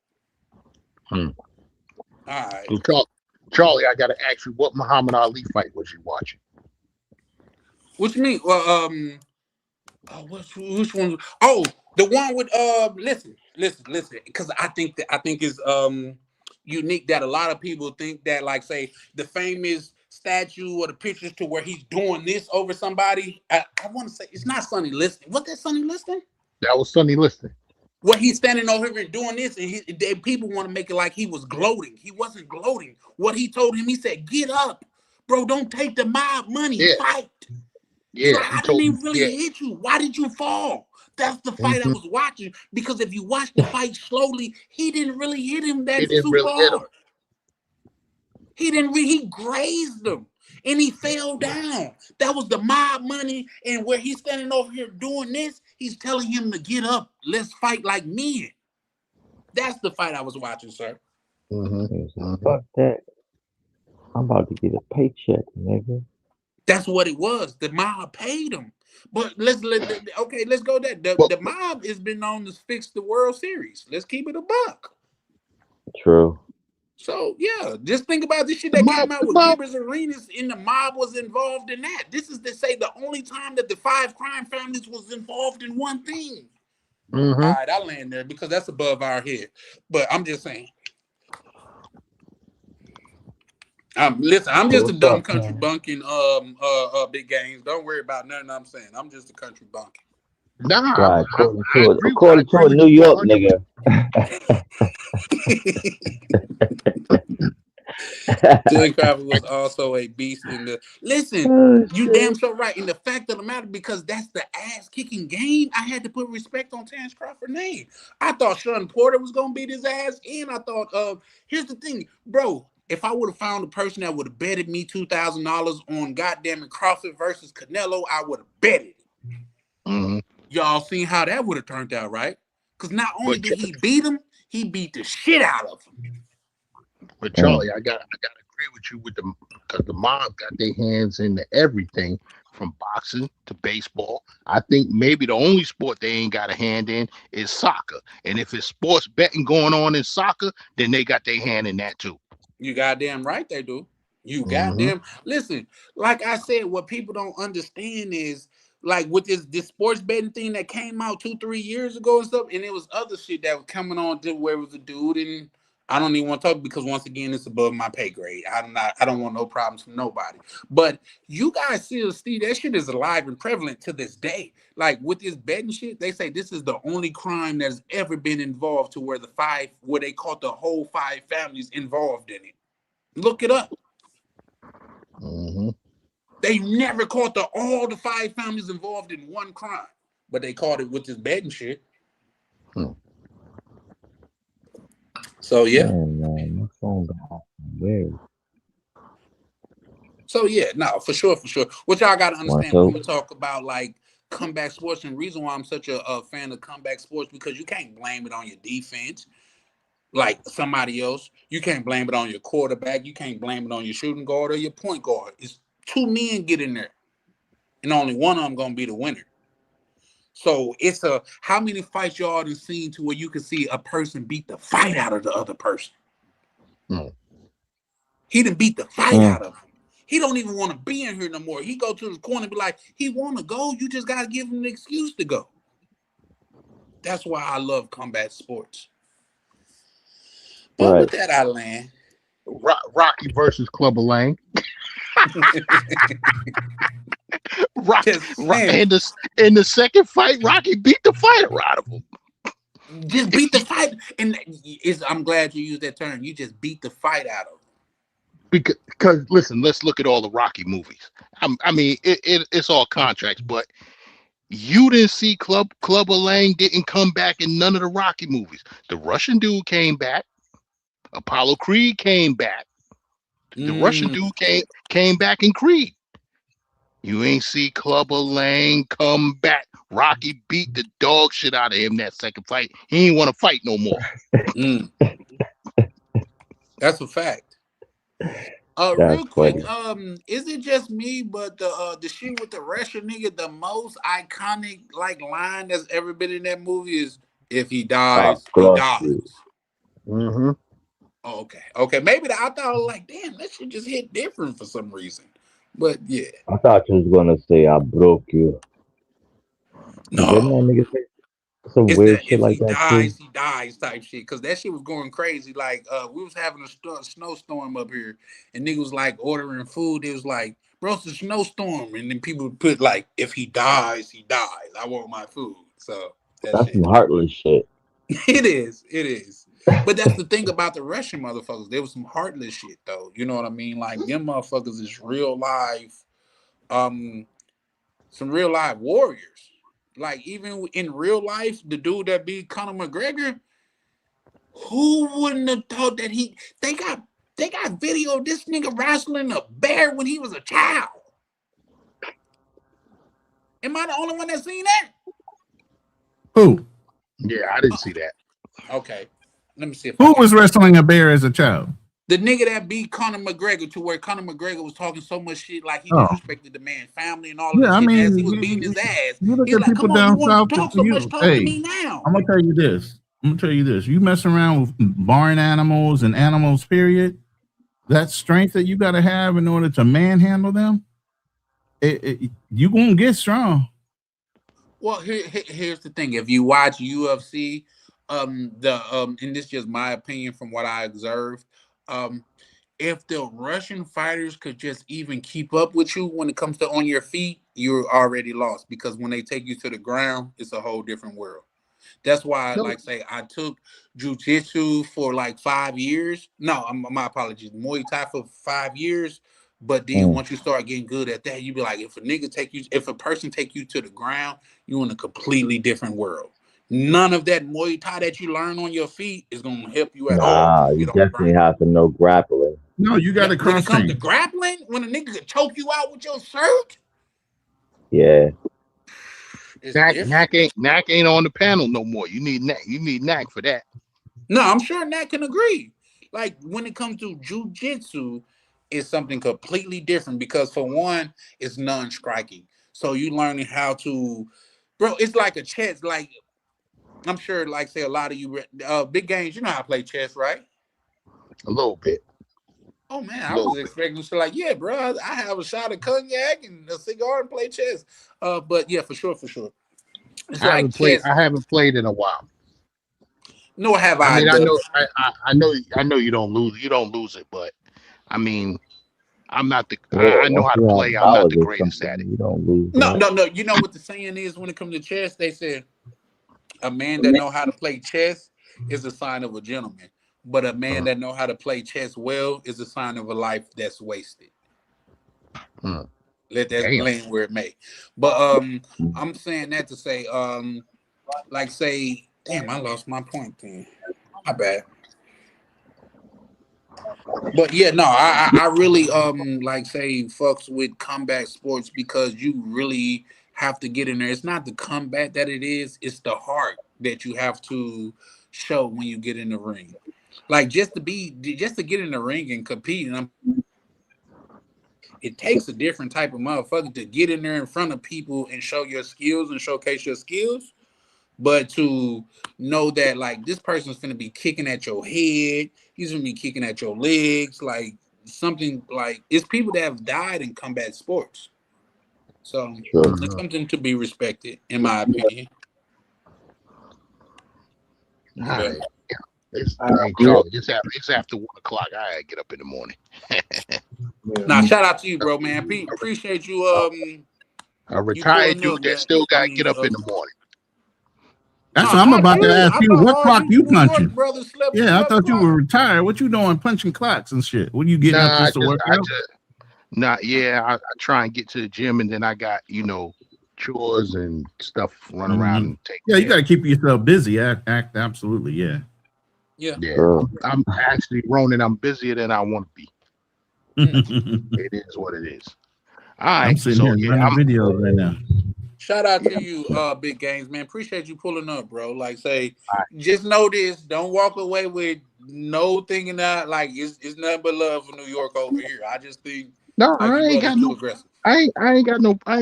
All right. So, Charlie, I got to ask you, what Muhammad Ali fight was you watching? What you mean? Well, which one? Oh, the one with listen, because I think it's unique that a lot of people think that, like, say the famous statue or the pictures to where he's doing this over somebody. I want to say it's not Sonny Liston. Was that Sonny Liston? That was Sonny Liston. Where he's standing over here and doing this, and people want to make it like he was gloating. He wasn't gloating. What he told him, he said, "Get up, bro. Don't take the mob money. Fight." Yeah, I didn't even really hit you. Why did you fall? That's the fight I was watching. Because if you watch the fight slowly, he didn't really hit him that super hard. He didn't really, he grazed him. And he fell down. That was the mob money. And where he's standing over here doing this, he's telling him to get up. Let's fight like men. That's the fight I was watching, sir. Fuck that. I'm about to get a paycheck, nigga. That's what it was. The mob paid him. But let's go there. The mob has been known to fix the World Series. Let's keep it a buck. True. So yeah, just think about this shit that came out with Givers Arenas, and the mob was involved in that. This is to say the only time that the 5 crime families was involved in one thing. All right, I'll land there because that's above our head. But I'm just saying. Listen, I'm So just a what's dumb up, country man? bunking big games. Don't worry about nothing I'm saying. I'm just a country bunking. Nah, Right, I according to agree a with New you York 100. nigga. Tilly Crawford was also a beast in the. Listen, Oh you damn shit. so right. In the fact of the matter, because that's the ass kicking game, I had to put respect on Terrence Crawford's name. I thought Sean Porter was gonna beat his ass, and I thought, here's the thing, bro. If I would have found a person that would have betted me $2,000 on goddamn it Crawford versus Canelo, I would have betted it. Mm-hmm. Y'all seen how that would have turned out, right? Because not only But did he beat him, he beat the shit out of him. But Charlie, I gotta agree with you with the because the mob got their hands into everything from boxing to baseball. I think maybe the only sport they ain't got a hand in is soccer. And if it's sports betting going on in soccer, then they got their hand in that too. You goddamn right they do. You Mm-hmm. goddamn listen. Like I said, what people don't understand is like with this sports betting thing that came out 2-3 years ago and stuff, and it was other shit that was coming on to where it was a dude, and I don't even want to talk because once again it's above my pay grade. I don't want no problems from nobody. But you guys still see that shit is alive and prevalent to this day. Like with this betting shit, they say this is the only crime that's ever been involved to where where they caught the whole 5 families involved in it. Look it up. Mm-hmm. They never caught all the 5 families involved in one crime, but they caught it with this betting shit. So yeah. Man, my phone got weird. So yeah, no, for sure. What y'all got to understand when So we talk about like comeback sports, and the reason why I'm such a fan of comeback sports because you can't blame it on your defense like somebody else. You can't blame it on your quarterback. You can't blame it on your shooting guard or your point guard. It's 2 men get in there, and only one of them gonna be the winner. So it's how many fights y'all done seen to where you can see a person beat the fight out of the other person? He done beat the fight out of him. He don't even want to be in here no more. He go to the corner and be like, he want to go. You just got to give him an excuse to go. That's why I love combat sports. But right. with that, I land. Rocky versus Clubber Lang. In the second fight, Rocky beat the fighter out of him. Just beat the fight, and I'm glad you used that term. You just beat the fight out of him. Because listen, let's look at all the Rocky movies. I mean, it's all contracts, but you didn't see Clubber Lang didn't come back in none of the Rocky movies. The Russian dude came back. Apollo Creed came back. The Russian dude came back in Creed. You ain't see Clubber Lang come back. Rocky beat the dog shit out of him that second fight. He ain't want to fight no more. That's a fact. That's Real quick, funny. is it just me, but the shit with the Russian nigga, the most iconic like line that's ever been in that movie is if he dies, he dies. Mm-hmm. Oh, okay. Maybe I thought like, damn, that shit just hit different for some reason. But yeah. I thought you was gonna say I broke you. No. Didn't that nigga say some It's weird that shit if like he that too? dies, he dies type shit. Because that shit was going crazy. Like, we was having a snowstorm up here, and niggas was like ordering food. It was like, bro, it's a snowstorm. And then people would put like, if he dies, he dies. I want my food. So That's some heartless shit. It is. But that's the thing about the Russian motherfuckers. There was some heartless shit though. You know what I mean? Like them motherfuckers is real life, some real life warriors. Like even in real life, the dude that beat Conor McGregor, who wouldn't have thought that they got video of this nigga wrestling a bear when he was a child. Am I the only one that seen that? Who? Yeah, I didn't see that. Okay. Let me see if Who was wrestling a bear as a child? The nigga that beat Conor McGregor to where Conor McGregor was talking so much shit like he Oh. disrespected the man's family and all of Yeah, this I shit mean, as he was beating his ass. you look He's at like, people come on, you down want south. to talk so much, talk to me now. I'm gonna tell you this. You mess around with barn animals and animals, period. That strength that you got to have in order to manhandle them, you gonna get strong. Well, here's the thing. If you watch UFC, and this is just my opinion from what I observed, if the Russian fighters could just even keep up with you when it comes to on your feet, you're already lost because when they take you to the ground, it's a whole different world. That's why, No, like, say I took jujitsu for like 5 years. No, my apologies, Muay Thai for 5 years. But then Mm. once you start getting good at that, you be like, if a person take you to the ground, you in a completely different world. None of that Muay Thai that you learn on your feet is gonna help you at all when Nah, you you get on the definitely ground. have to know grappling. No, you got to When it cross comes to train. grappling, when a nigga could choke you out with your shirt, Yeah. it's different. Knack ain't on the panel no more. You need Knack. You need Knack for that. No, I'm sure Nat can agree. Like when it comes to jujitsu, it's something completely different because for one, it's non-striking. So you learning how to, bro. It's like a chess. Like I'm sure, like say a lot of you, big games. You know how to play chess, right? A little bit. Oh man, A I little was bit. expecting to like, yeah, bro. I have a shot of cognac and a cigar and play chess. But yeah, for sure, for sure. It's like chess. I haven't played in a while. Nor have I I, mean, but I know you don't lose. You don't lose it, but I mean, I'm not the. Yeah. I know Once how to you have play. I'm not knowledge the of greatest at something, it. you don't lose no, that. no, no. You know what the saying is when it comes to chess? They said a man that know how to play chess is a sign of a gentleman, but a man Uh, that know how to play chess well is a sign of a life that's wasted. uh, Let that damn. land where it may. But I'm saying that to say like say, damn, I lost my point then. My bad. But yeah, no, I really like say fucks with combat sports because you really have to get in there. It's not the combat that it is, it's the heart that you have to show when you get in the ring. Like just to get in the ring and compete, and it takes a different type of motherfucker to get in there in front of people and show your skills and showcase your skills. But to know that like this person's gonna be kicking at your head, he's gonna be kicking at your legs, like something like it's people that have died in combat sports. So Sure. it's something to be respected, in my opinion. All Yeah. right. It's, hey Yeah. Charlie, it's after 1 o'clock. I gotta get up in the morning. Now shout out to you, bro, man. Appreciate you A you retired pulling dude up, that man. still I gotta get mean up in the morning. no, That's what I'm I about to do. ask I you. thought What all clock you you New York punching? brothers Yeah, I slept thought you were clock. retired. What you doing punching clocks and shit? What are you getting up Nah, just to work I out? just not yeah. I try and get to the gym, and then I got chores and stuff run around Mhm. and take Yeah, you care got of. to keep yourself busy. Absolutely, yeah. Yeah. Yeah, Sure. I'm actually Ronan. I'm busier than I want to be. I'm It is what it is. All right, sitting so here yeah, running videos right now. Shout out to you, Big Games, man. Appreciate you pulling up, bro. Like, say, all right. just know this. Don't walk away with no thinking that like it's nothing but love for New York over here. I just think No, like you I ain't brothers got too no. aggressive. I ain't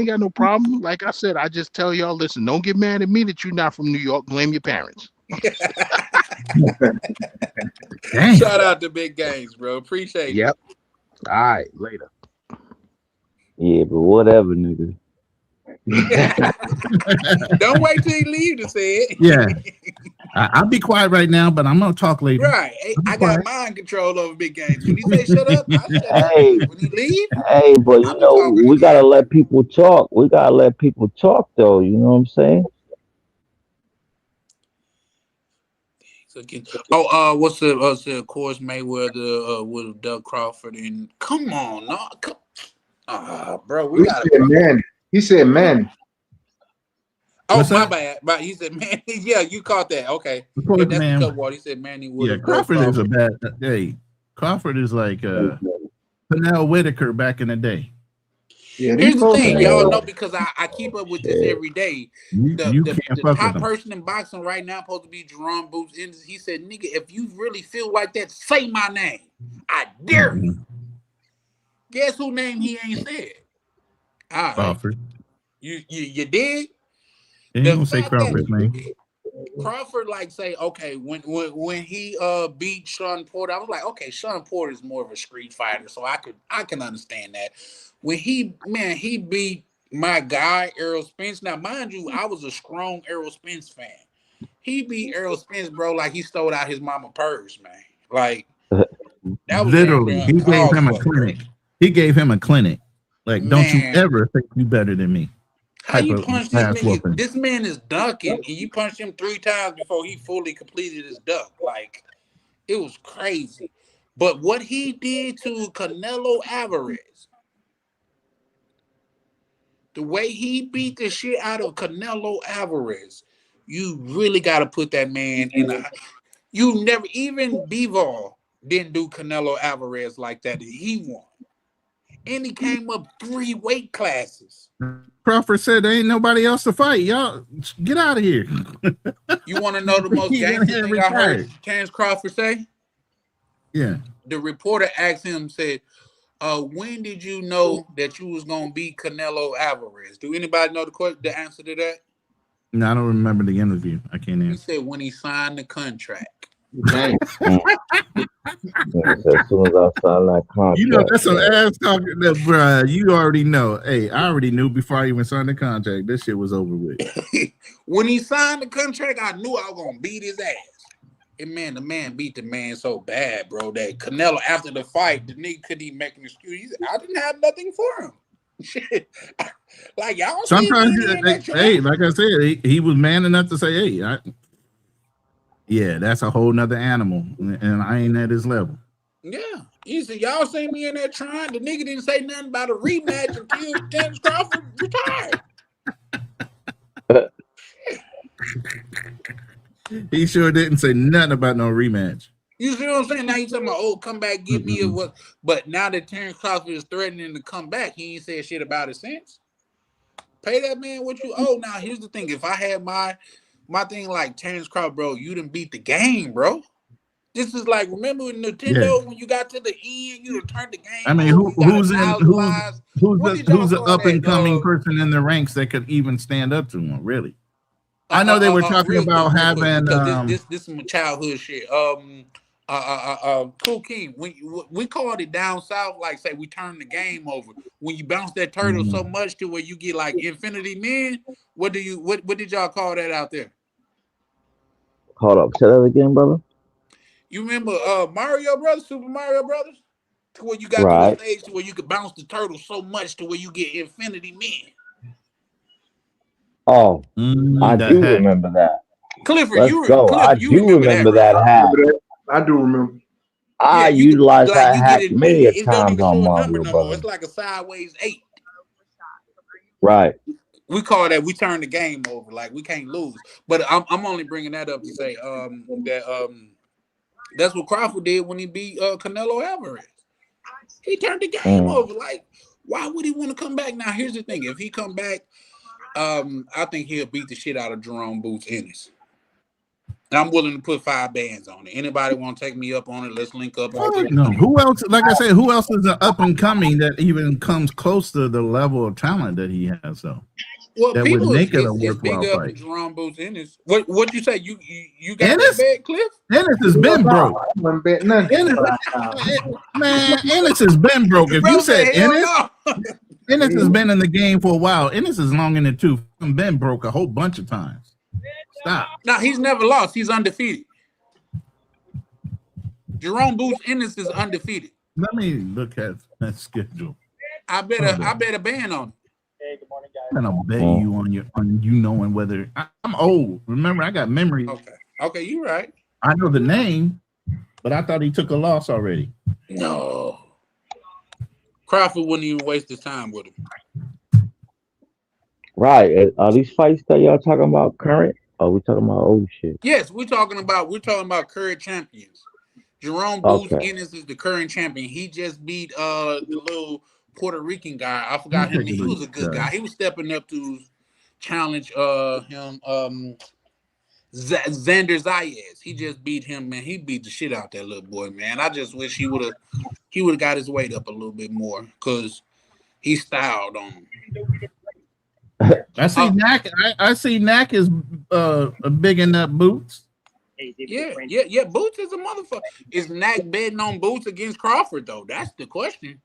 got no problem. Like I said, I just tell y'all, listen, don't get mad at me that you're not from New York. Blame your parents. Damn. Shout out to Big Games, bro. Appreciate you. Yep. All right, later. Yeah, but whatever, nigga. Don't wait till he leave to say Yeah, it. I'll be quiet right now, but I'm gonna talk later. Right. Hey, I'll be I got quiet. mind control over Big Games. When he say shut up, I shut up. Hey, When he leave, hey, but I'll you be know, talking we gotta again. let people talk. We gotta let people talk, though. You know what I'm saying? So again, oh, what's the of course Mayweather with Doug Crawford and come on, no, bro, we He gotta said men. He said we got. men. Oh, What's my that? bad. But he said, man, yeah, you caught that. Okay, Of yeah, course, that's the cut man. water. He said Manny Yeah, Wood Doug Crawford is a Crawford. bad. Hey, Crawford is like Pernell Whitaker back in the day. Yeah, these Here's the folks. thing, y'all Man, know because I keep up with this shit. every day. The You the can't the fuck with top them. person in boxing right now supposed to be Jerome Boots. And he said, nigga, if you really feel like that, say my name. I dare you. Mm-mm. Guess who name he ain't said? All right. Crawford. You did He ain't the gonna say fact that Crawford's name. Crawford like say okay when he beat Sean Porter, I was like okay, Sean Porter is more of a street fighter, so I can understand that. When he beat my guy Errol Spence. Now mind you, I was a strong Errol Spence fan. He beat Errol Spence, bro, like he stole out his mama purse, man. Like That was Literally, he gave him a clinic. He gave him a clinic. Like, don't you ever think you better than me? How you punch this ass nigga? whooping. This man is ducking, and you punched him 3 times before he fully completed his duck. Like, it was crazy. But what he did to Canelo Alvarez, the way he beat the shit out of Canelo Alvarez, you really got to put that man in a. You never, even Bivol didn't do Canelo Alvarez like that. He won. And he came up 3 weight classes. Crawford said there ain't nobody else to fight. Y'all get out of here. You want to know the most gangster thing I heard Terrence Crawford say? Yeah. The reporter asked him, said, when did you know that you was going to beat Canelo Alvarez? Do anybody know the answer to that? No, I don't remember the interview. I can't answer. He said when he signed the contract. As soon as I signed that contract, you know, that's some ass talking, bro. You already know. Hey, I already knew before I even signed the contract. This shit was over with. When he signed the contract, I knew I was gonna beat his ass. And man, the man beat the man so bad, bro, that Canelo, after the fight, the nigga couldn't even make an excuse. He said, I didn't have nothing for him. Shit. Like, y'all Sometimes, hey, like I said, he was man enough to say, hey, yeah, that's a whole nother animal, and I ain't at his level. Yeah. He said, y'all see me in there trying. The nigga didn't say nothing about a rematch until Terrence Crawford retired. He sure didn't say nothing about no rematch. You see what I'm saying? Now he's talking about, oh, come back, get me. But now that Terrence Crawford is threatening to come back, he ain't said shit about it since. Pay that man what you owe. Now, here's the thing. If I had my thing like Terrence Crawford, bro, you done beat the game, bro. This is like, remember in Nintendo when you got to the end, you done turned the game. I mean, who's the up and coming person in the ranks that could even stand up to him? Really? I know they were talking about having. This is my childhood shit. Cool King. We called it down south, like say we turned the game over. When you bounce that turtle so much to where you get like infinity men. What did y'all call that out there? Hold up, say that again, brother. You remember Mario Brothers, Super Mario Brothers? To where you got to the stage to where you could bounce the turtle so much to where you get infinity men. Oh, I do remember that. Clifford, Let's go. I do remember that hack. I do remember. I utilized that hack many a times on Mario Brothers. It's like a sideways 8. Right. We call that we turn the game over. Like we can't lose. But I'm only bringing that up to say that's what Crawford did when he beat Canelo Alvarez. He turned the game over. Like, why would he want to come back? Now, here's the thing. If he come back, I think he'll beat the shit out of Jerome Boots Ennis. And I'm willing to put 5 bands on it. Anybody want to take me up on it? Let's link up. No. Who else? Like I said, who else is an up and coming that even comes close to the level of talent that he has? Though. Well, that people would make it a is big worthwhile up fight. Jerome Boots Ennis. What you say? You got Ennis? That bad, Cliff? Ennis has been broke. Ennis has been broke. If you said Ennis, Ennis has been in the game for a while. Ennis is long in the tooth. Been broke a whole bunch of times. Stop. No, he's never lost. He's undefeated. Jerome Boots Ennis is undefeated. Let me look at that schedule. I bet a ban on him. Hey, good morning, guys. I'm gonna bet you on you knowing whether I'm old. Remember, I got memory. Okay, you're right. I know the name, but I thought he took a loss already. No. Crawford wouldn't even waste his time with him. Right. Are these fights that y'all talking about current? Or are we talking about old shit? Yes, we're talking about current champions. Jerome Boots Ennis is the current champion. He just beat the little Puerto Rican guy. I forgot him. He was a good guy. He was stepping up to challenge him. Xander Zayas. He just beat him, man. He beat the shit out that little boy, man. I just wish he would have got his weight up a little bit more because he styled on him. I see Knack. I see Knack is bigging up Boots. Yeah. Boots is a motherfucker. Is Knack betting on Boots against Crawford though? That's the question.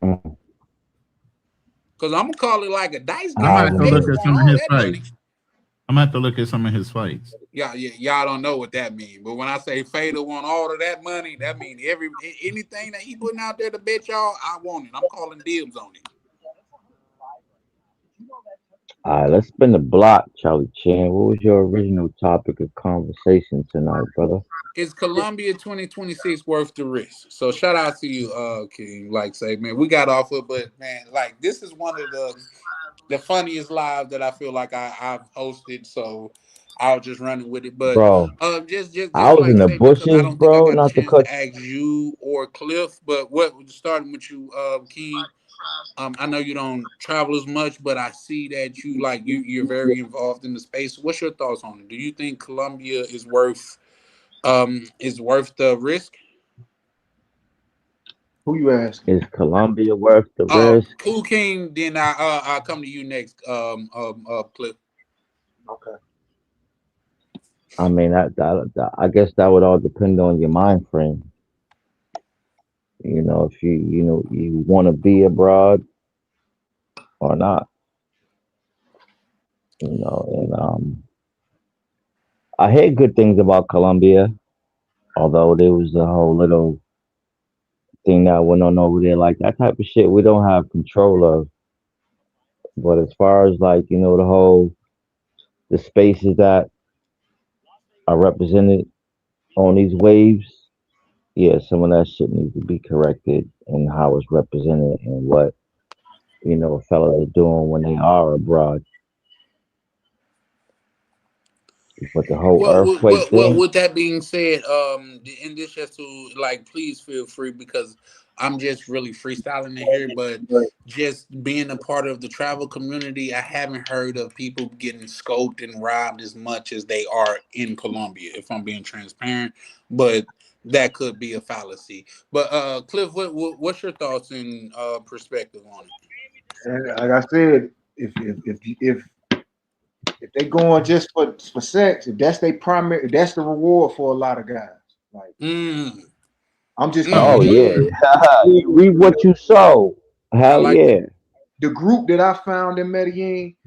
Because I'm gonna call it like a dice game. I'm gonna look at some of his fights. I'm gonna have to look at some of his fights. Y'all don't know what that means. But when I say Fader want all of that money, that means anything that he putting out there to bet y'all, I want it. I'm calling dibs on it. All right, let's spin the block, Charlie Chan. What was your original topic of conversation tonight, brother? Is Colombia 2026 worth the risk? So shout out to you, King. Like say, man, we got off it, but man, like this is one of the funniest lives that I feel like I've hosted. So I'll just run it with it. But Bro, just I was in like the say because I bushes, don't think I bro, got a not to chance cut. to ask you or Cliff. But what starting with you, King? I know you don't travel as much, but I see that you're very involved in the space. What's your thoughts on it? Do you think Colombia is worth the risk? Who you asking? Is Colombia worth the risk? Cool King. Then I'll come to you next. Cliff. Okay. I mean, I guess that would all depend on your mind frame. You know, if you want to be abroad or not. You know, and I heard good things about Colombia, although there was a whole little thing that went on over there, like that type of shit we don't have control of. But as far as like, the spaces that are represented on these waves, yeah, some of that shit needs to be corrected and how it's represented and what, fellas are doing when they are abroad. But the whole earthquake Well, thing, with that being said, and this just to please feel free because I'm just really freestyling in here, but just being a part of the travel community, I haven't heard of people getting scoped and robbed as much as they are in Colombia, if I'm being transparent. But that could be a fallacy. But Cliff, what's your thoughts and perspective on it? And like I said, if they going just for sex, if that's their primary, that's the reward for a lot of guys. Like I'm just oh yeah, you reap what you sow. Hell yeah. The group that I found in Medellin,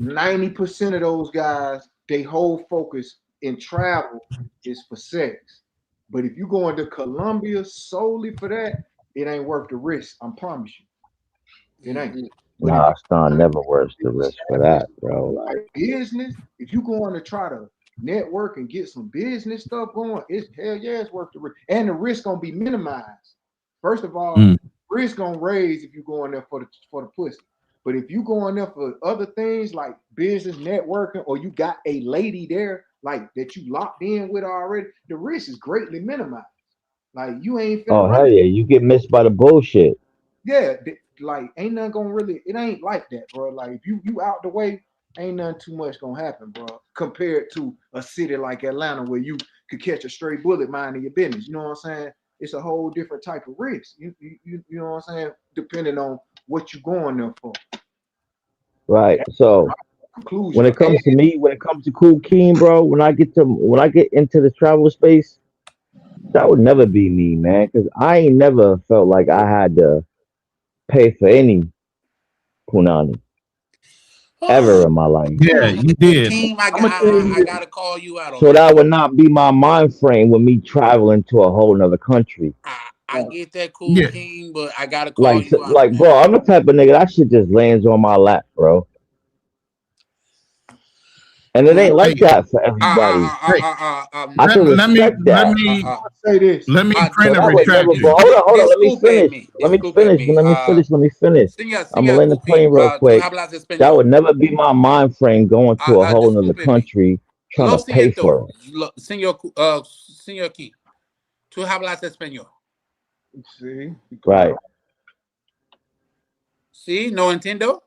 90% of those guys, they whole focus in travel is for sex. But if you go into Colombia solely for that, it ain't worth the risk. I promise you, it ain't. But if Nah, it's not never worth the risk for that, bro. like business, if you going to try to network and get some business stuff going, it's hell yeah, it's worth the risk. And the risk gonna be minimized. First of all, risk gonna raise if you go in there for the pussy. But if you go in there for other things like business networking, or you got a lady there like that you locked in with already, the risk is greatly minimized. Like you ain't finna Oh hell yeah, you get missed by the bullshit. yeah, like ain't nothing gonna really, it ain't like that, bro. Like if you out the way, ain't nothing too much gonna happen, bro. Compared to a city like Atlanta where you could catch a straight bullet minding your business. You know what I'm saying? It's a whole different type of risk. You know what I'm saying? Depending on what you going there for. Right. So when it comes to me, when it comes to Cool Keen, bro, when I get into the travel space, that would never be me, man. Cause I ain't never felt like I had to pay for any punani ever in my life. Yeah, you did. Team, I gotta call you out on So that. that would not be my mind frame with me traveling to a whole nother country. I get that, Cool King, but I gotta call Like, you out on that. bro, I'm the type of nigga that shit just lands on my lap, bro. And it ain't like that for everybody. I can respect that. Say this. Let me print So a that would never, retraction. bro. Hold on. Let me finish. Let me finish. I'm gonna land the plane real quick. That would never be my mind frame going to a whole nother country trying to pay for it. Señor King, tú hablas español. Sí. Right. Sí, no entiendo.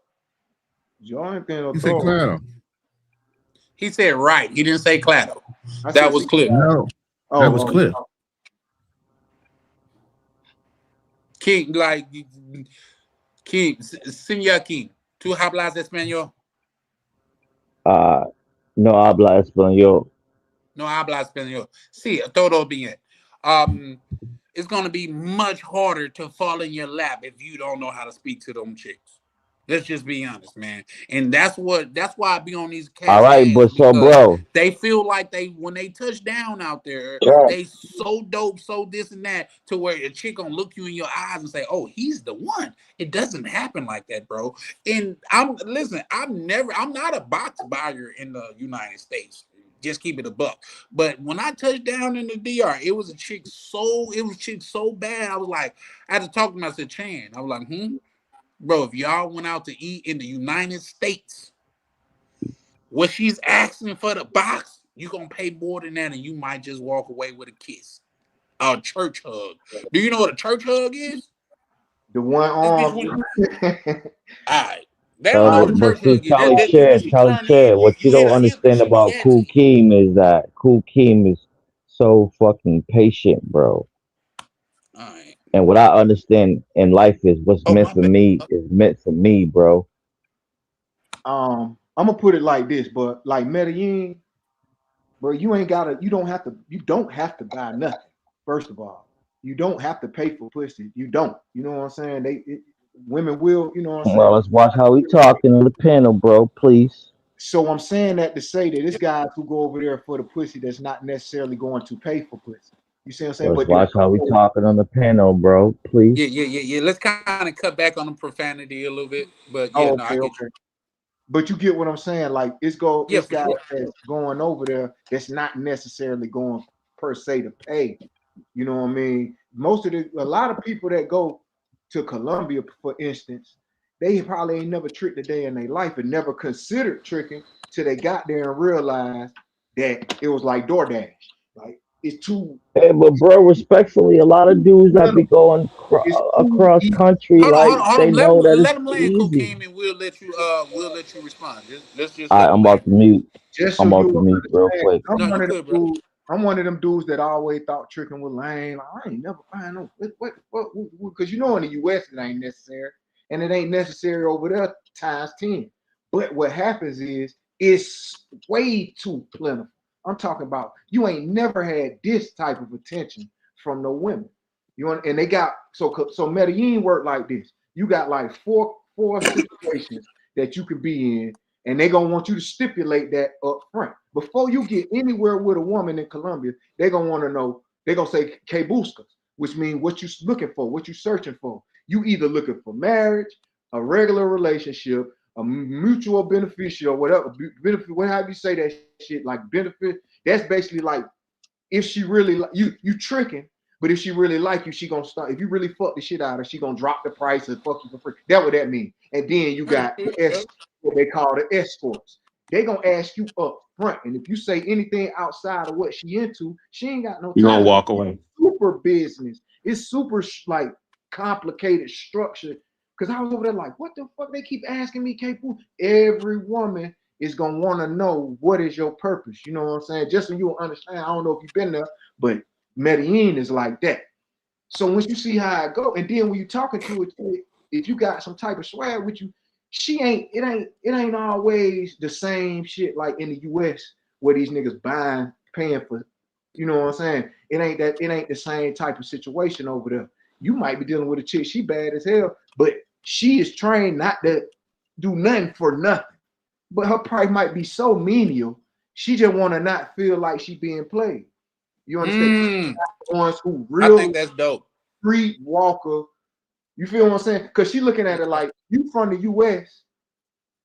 Yo entiendo He said claro. He said right. He didn't say claro. That was Cliff. No, that was Cliff. King, King, Señor King, tú hablas español. No habla español. No habla español. Sí, todo bien. It's gonna be much harder to fall in your lap if you don't know how to speak to them chicks. Let's just be honest, man. And that's why I be on these All cats' right, ass but so, because bro, they feel like when they touch down out there, Yeah. they so dope, so this and that, to where a chick gonna look you in your eyes and say, "Oh, he's the one." It doesn't happen like that, bro. And I'm not a box buyer in the United States. Just keep it a buck. But when I touched down in the DR, it was a chick so bad. I was like, I had to talk to myself, Chan. I was like, bro, if y'all went out to eat in the United States, what she's asking for the box, you gonna pay more than that, and you might just walk away with a kiss, a church hug. Do you know what a church hug is? The one This bitch arm. went. Alright, they don't know what a but church see, hug is. When she Charlie turn in, Chair, what you you hit don't her hip and understand she be about at Kool you. Keem is that Kool Keem is so fucking patient, bro. Alright. And what I understand in life is what's Oh meant my for bad. me is meant for me, bro. I'm gonna put it like this, but like Medellin, bro, you don't have to buy nothing. First of all, you don't have to pay for pussy. You don't. You know what I'm saying? Women will. You know what I'm saying? Well, let's watch how we talking on the panel, bro, please. So I'm saying that to say that this guys who go over there for the pussy that's not necessarily going to pay for pussy. You see what I'm saying? Let's But they watch how we talking on the panel, bro, please. Yeah. Let's kind of cut back on the profanity a little bit, but yeah, oh, no, I okay, get you. okay. But you get what I'm saying? Like it's Yeah, for guys sure. that's going over there that's not necessarily going per se to pay. You know what I mean? A lot of people that go to Colombia, for instance, they probably ain't never tricked a day in their life and never considered tricking till they got there and realized that it was like DoorDash. Like it's too. Hey, but bro, respectfully, a lot of dudes that be going It's too across easy. country, like Hold they on. know that Let it's him land, easy. Kokeem, and we'll let you respond. Let's just All let right, him I'm land. about to mute. Just so I'm about you to mute real understand, quick. No, you good, brother. I'm one of them dudes that always thought tricking was lame. Like, I ain't never buying no what because you know in the US it ain't necessary. And it ain't necessary over there times 10. But what happens is it's way too plentiful. I'm talking about you ain't never had this type of attention from no women. You want and they got so Medellin work like this. You got like four situations that you could be in, and they're gonna want you to stipulate that up front. Before you get anywhere with a woman in Colombia, they're gonna want to know, they're gonna say que buscas, which means what you looking for, what you searching for. You either looking for marriage, a regular relationship, a mutual beneficial, or whatever benefit, whatever you say that shit, like benefit. That's basically like if she really like you tricking, but if she really like you, she gonna start. If you really fuck the shit out of her, she gonna drop the price and fuck you for free. That what that mean. And then you got what they call the escorts. They gonna ask you up front, and if you say anything outside of what she into, she ain't got no You're gonna time. walk away. Super business. It's super like complicated structure. Cause I was over there like, what the fuck? They keep asking me, K-Poo. Every woman is gonna want to know what is your purpose. You know what I'm saying? Just so you'll understand. I don't know if you've been there, but Medellin is like that. So once you see how it go, and then when you talking to it, if you got some type of swag with you, it ain't always the same shit like in the US where these niggas paying for, you know what I'm saying? It ain't the same type of situation over there. You might be dealing with a chick, she bad as hell, but she is trained not to do nothing for nothing. But her price might be so menial, she just want to not feel like she being played. You understand? Ones who I think real that's dope. street walker. You feel what I'm saying? Because she looking at it like you from the US,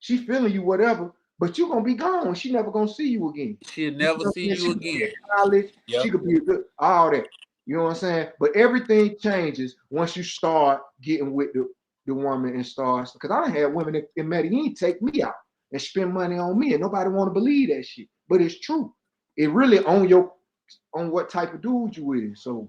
she feeling you whatever, but you gonna be gone. She never gonna see you again. She'll You never know see what I'm saying? you She could be again. in college, Yep. she could be a good all that. You know what I'm saying? But everything changes once you start getting with the woman and starts. Because I had women in Medellin take me out and spend money on me, and nobody want to believe that shit. But it's true. It really on what type of dude you is. So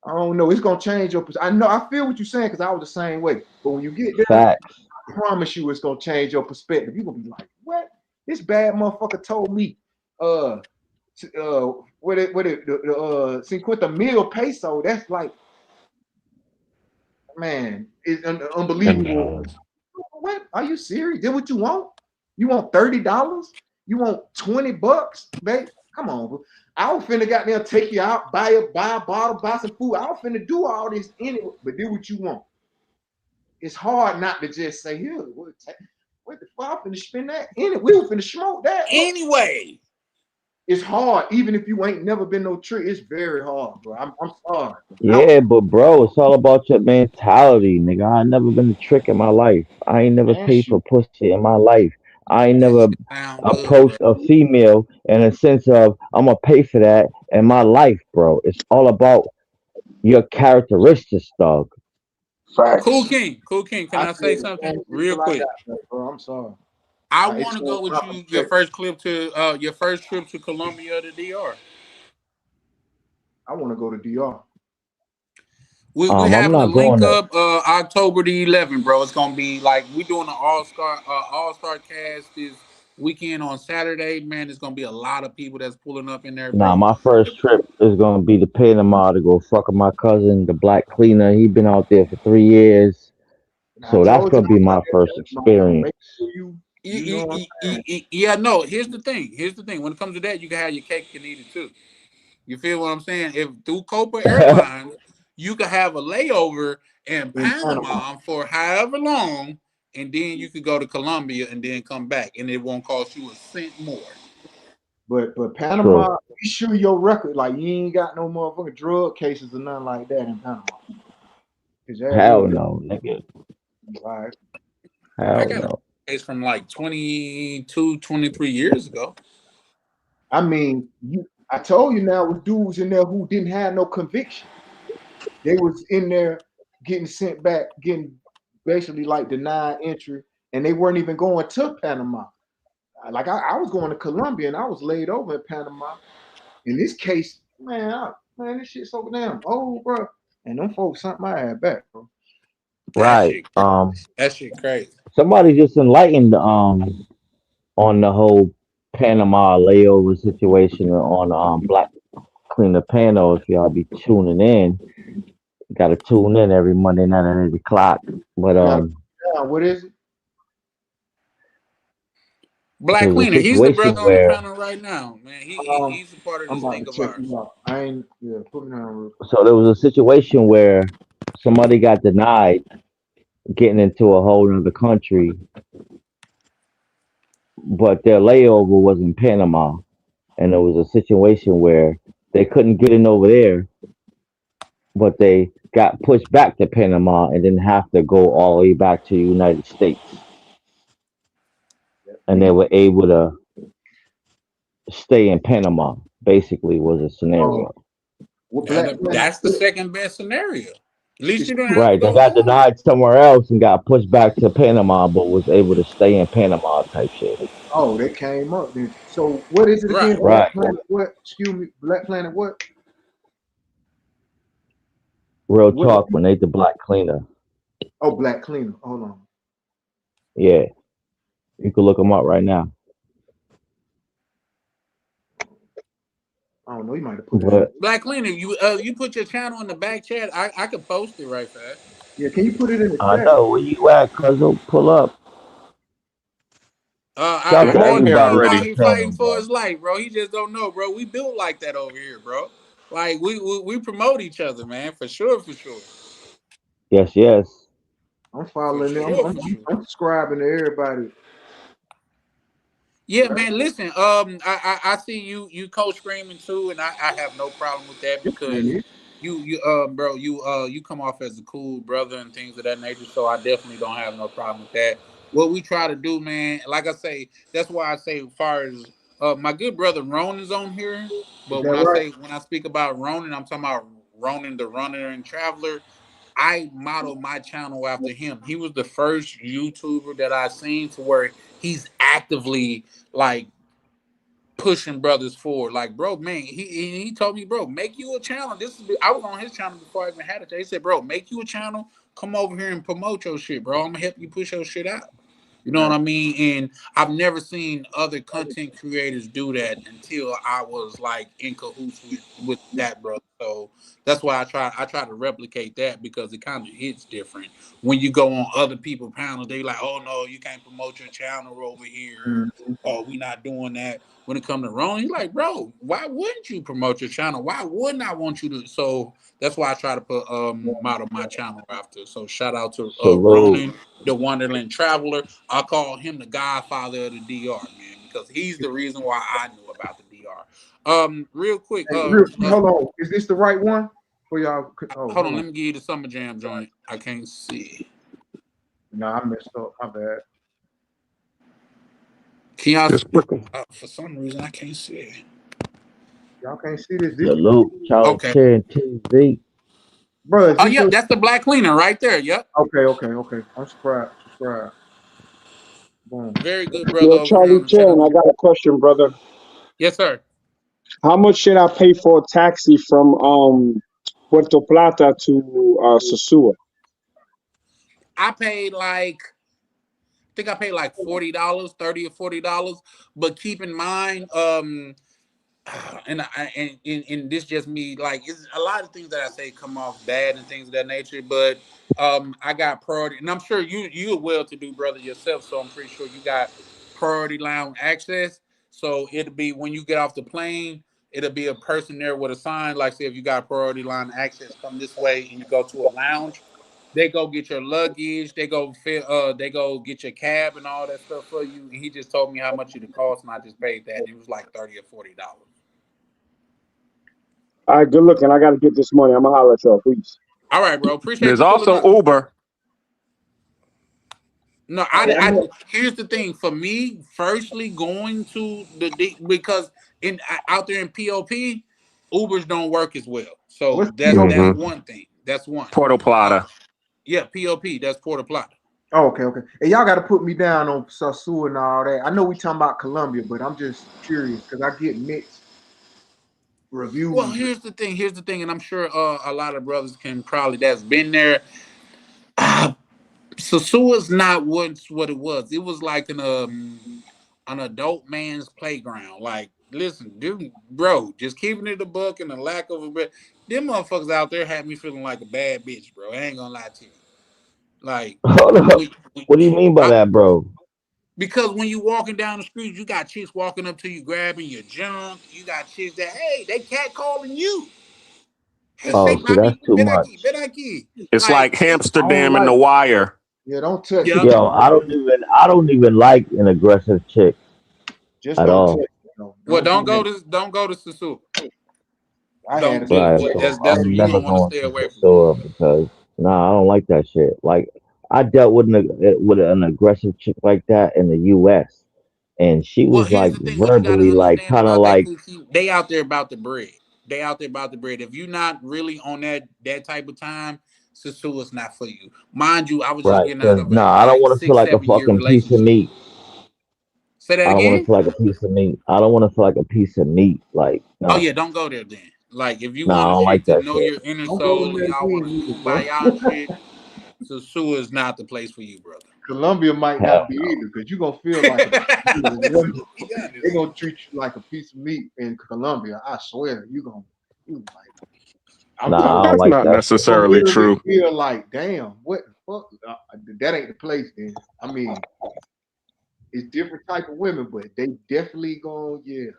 I don't know. It's gonna change your. I know. I feel what you're saying because I was the same way. But when you get there, Facts. I promise you, it's gonna change your perspective. You're gonna be like, "What? This bad motherfucker told me, what it, the 50 mil peso. That's like, man, it's unbelievable. What? Are you serious? Then what you want? You want $30? You want $20, babe? Come on, bro. I was finna got there, take you out, buy a bottle, buy some food. I was finna do all this anyway, but do what you want. it's hard not to just say, here, what the fuck? I'm finna spin that in it. We were finna smoke that. Anyway. It's hard, even if you ain't never been no trick. It's very hard, bro. I'm sorry. Yeah, but bro, it's all about your mentality, nigga. I ain't never been a trick in my life. I ain't never Man, paid shit. for pussy in my life. I ain't That never shit sound good, approached bro. a female in a sense of I'm gonna pay for that in my life, bro. It's all about your characteristics, dog. Cool Facts. King. Cool King. Can I I said say the something same shit real till I quick? got that, bro. I'm sorry. I It's want to so go with proper you check. your first trip to Colombia or the DR. I want to go to DR. We I'm having a not link going to. up October the 11th, bro. It's gonna be like we doing an all star cast this weekend on Saturday. Man, there's gonna be a lot of people that's pulling up in there, Nah, bro. my first trip is gonna be to Panama to go fuck with my cousin, the black cleaner. He been out there for 3 years, And I so that's told you gonna be about my that first Panama. experience. Make sure you know what I'm saying. Yeah, no. Here's the thing. When it comes to that, you can have your cake and eat it too. You feel what I'm saying? If through Copa Airlines, you could have a layover in In Panama, Panama for however long, and then you could go to Colombia and then come back, and it won't cost you a cent more. but True. Panama, be sure your record, like you ain't got no motherfucking drug cases or nothing like that in Panama. Cause that Hell will no, nigga. right. I Hell got a no. case from like 22, 23 years ago. I mean, I told you now with dudes in there who didn't have no conviction. They was in there getting sent back, getting basically like denied entry, and they weren't even going to Panama. Like I was going to Colombia and I was laid over in Panama. In this case, man, this shit's so damn old, bro. And them folks sent my ass back, bro. That Right. shit, that shit crazy. Somebody just enlightened on the whole Panama layover situation on Black Cleaner Panel. If y'all be tuning in, you gotta tune in every Monday night at 8 o'clock. But Now, what is it? there Black was a Cleaner, he's the situation brother on the where panel right now, man. Um, He's a part of I'm this about thing to of check ours. you out. I ain't put me on real quick. so there was a situation where somebody got denied getting into a whole other country, but their layover was in Panama, and there was a situation where they couldn't get in over there, but they got pushed back to Panama and didn't have to go all the way back to the United States, and they See, were able to stay in Panama. Basically, was a um, scenario. what And Black Planet? that's the second best scenario. At least It's you don't have to Right, they go got home. denied somewhere else and got pushed back to Panama, but was able to stay in Panama type shit. Oh, they came up then. So what is it again? Right. Black Right, Planet what? Excuse me, Black Planet what? real What talk. When they the black cleaner, oh, Black Cleaner. Hold on. yeah, you can look them up right now. I don't know, you might have put it in. But Black Cleaner, you put your channel in the back chat. I could post it right fast. Yeah, can you put it in the I chat? know where you at, cuz pull up. Shout I out to I'm on got here everybody King on out already. the here panel, fighting for bro. his life, bro. He just don't know, bro. We built like that over here, bro. Like we promote each other, man, for sure, for sure, Yes, yes. I'm for following them. sure, for sure. I'm subscribing to everybody. Yeah, man. Listen, I see you co-screaming too, and I have no problem with that This because man is. bro, you come off as a cool brother and things of that nature. So I definitely don't have no problem with that. What we try to do, man, like I say, that's why I say, as far as my good brother Ronan's on here, Is but that right? when I speak about Ronan, I'm talking about Ronan the Runner and Traveler. I modeled my channel after him. He was the first YouTuber that I seen to where he's actively like pushing brothers forward. Like, bro, man, he told me, bro, make you a channel. I was on his channel before I even had it. He said, bro, make you a channel. Come over here and promote your shit, bro. I'm gonna help you push your shit out. You know what I mean? And I've never seen other content creators do that until I was like in cahoots with that brother. So that's why I try to replicate that because it kind of hits different when you go on other people's panels. They like, oh no, you can't promote your channel over here. Mm-hmm. Oh, we not doing that. When it comes to Ronin, he's like, bro, why wouldn't you promote your channel? Why wouldn't I want you to? So that's why I try to put model my channel after. So shout out to Salute. Ronin, the Wonderland Traveler. I call him the godfather of the DR, man, because he's the reason why I knew about the DR. Real quick, Hey, real quick, hold on. Is this the right one for y'all? Oh, hold on, let me give you the Summer Jam joint. I can't see. No, I messed up. My bad. Can y'all for some reason I can't see it. Y'all can't see this. Salute. Charlie Chin TV. Bro, oh yeah, that's the black cleaner right there. Yep. Okay. I'm subscribed. Boom. Very good, brother. Yo, Charlie Chan, I got a question, brother. Yes, sir. How much should I pay for a taxi from Puerto Plata to Sosua? I paid like $40, $30 or $40. But keep in mind, and this just me, like, it's a lot of things that I say come off bad and things of that nature, but I got priority, and I'm sure you're well-to-do brother yourself, so I'm pretty sure you got priority lounge access. So it'll be when you get off the plane, it'll be a person there with a sign, like, say if you got priority line access, come this way, and you go to a lounge. They go get your luggage. They go get your cab and all that stuff for you. And he just told me how much it cost, and I just paid that. And it was like $30 or $40. All right, good looking. I got to get this money. I'm gonna holler at y'all, please. All right, bro. Appreciate There's you. also Uber. No, here's the thing. For me, firstly, going to because out there in POP, Ubers don't work as well. So that's one thing. That's one. Puerto Plata. Yeah, POP. That's Puerto Plata. Oh, okay. Hey, y'all got to put me down on Sosua and all that. I know we talking about Colombia, but I'm just curious because I get mixed reviews. Well, here's the thing, and I'm sure a lot of brothers can probably that's been there. Sosua's not what it was. It was like an adult man's playground. Like, listen, dude, bro, just keeping it a buck and the lack of a bit. Them motherfuckers out there had me feeling like a bad bitch, bro. I ain't gonna lie to you. Like, what do you mean by that, bro? Because when you walking down the street, you got chicks walking up to you, grabbing your junk. You got chicks that, hey, they catcalling you. Hey, see, that's too much. It's like Amsterdam and The Wire. Yeah, don't touch. Yo, I don't even like an aggressive chick. Just at all. Well, don't go to Susu. Right, so I'm never going to the store because I don't like that shit. Like, I dealt with an aggressive chick like that in the U.S. and she was like verbally, like, kind of like they out there about the bread. They out there about the bread. If you're not really on that type of time, Susu is not for you. Mind you, I was just getting out of it. I don't want to feel like a fucking piece of meat. Say that again? I don't want to feel like a piece of meat. I don't want to feel like a piece of meat. Like, no. Oh yeah, don't go there then. Like, if you want to know your inner soul and y'all want to kumbaya and shit, Susu is not the place for you, brother. Colombia might not be either, because you're gonna feel like they're gonna treat you like a piece of meat in Colombia. I swear, you like. That's not necessarily true. Feel like, damn, what the fuck? That ain't the place. Then I mean, it's different type of women, but they definitely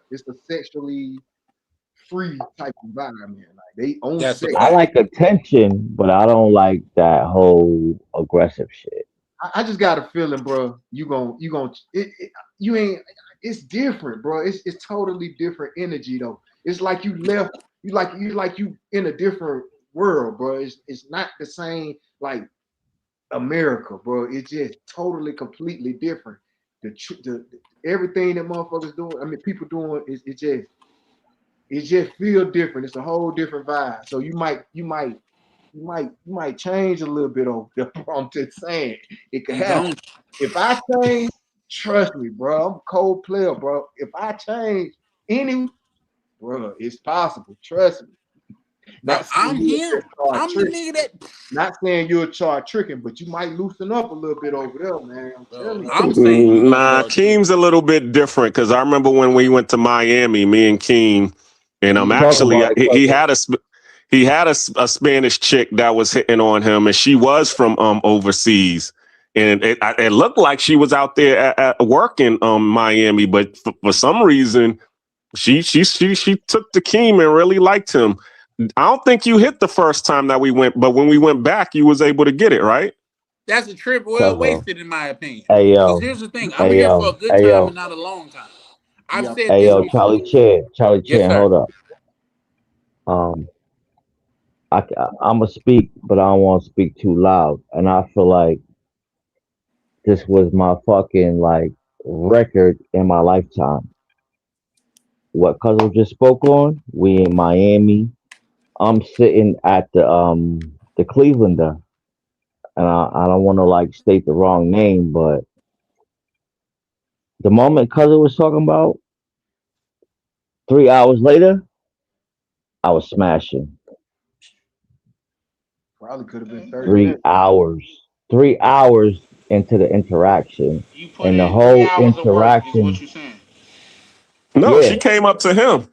it's a sexually free type of environment. Like, they own sex. I like attention, but I don't like that whole aggressive shit. I just got a feeling, bro. You ain't. It's different, bro. It's totally different energy, though. It's like you left. You in a different world, bro. It's not the same like America, bro. It's just totally, completely different. The everything that motherfuckers doing. I mean, people doing it just feel different. It's a whole different vibe. So you might change a little bit over there. I'm just saying it could happen. If I change, trust me, bro. I'm a cold player, bro. If I change bro, it's possible. Trust me. I'm him. I'm the nigga that. Not saying you'll start tricking, but you might loosen up a little bit over there, man. I'm saying, Keem's a little bit different because I remember when we went to Miami, me and Keem, and actually he had he had a Spanish chick that was hitting on him, and she was from overseas. And it looked like she was out there at work in Miami, but for some reason, she took the Keem and really liked him. I don't think you hit the first time that we went, but when we went back, you was able to get it, right? That's a trip well wasted, in my opinion. Hey Because yo, here's the thing: I'm hey here for a yo, good hey time yo, and not a long time. I've said hey this yo, before. Charlie Yes, Chan, sir. hold up. I'm gonna speak, but I don't want to speak too loud, and I feel like this was my fucking like record in my lifetime. What Cousin just spoke on, we in Miami. I'm sitting at the Clevelander, and I don't want to like state the wrong name, but the moment Cousin was talking about, 3 hours later, I was smashing. Probably could have been 30 3 minutes. hours, 3 hours into the interaction, You put and the in 3 whole hours of work, is what interaction, you're saying. No, yeah, she came up to him.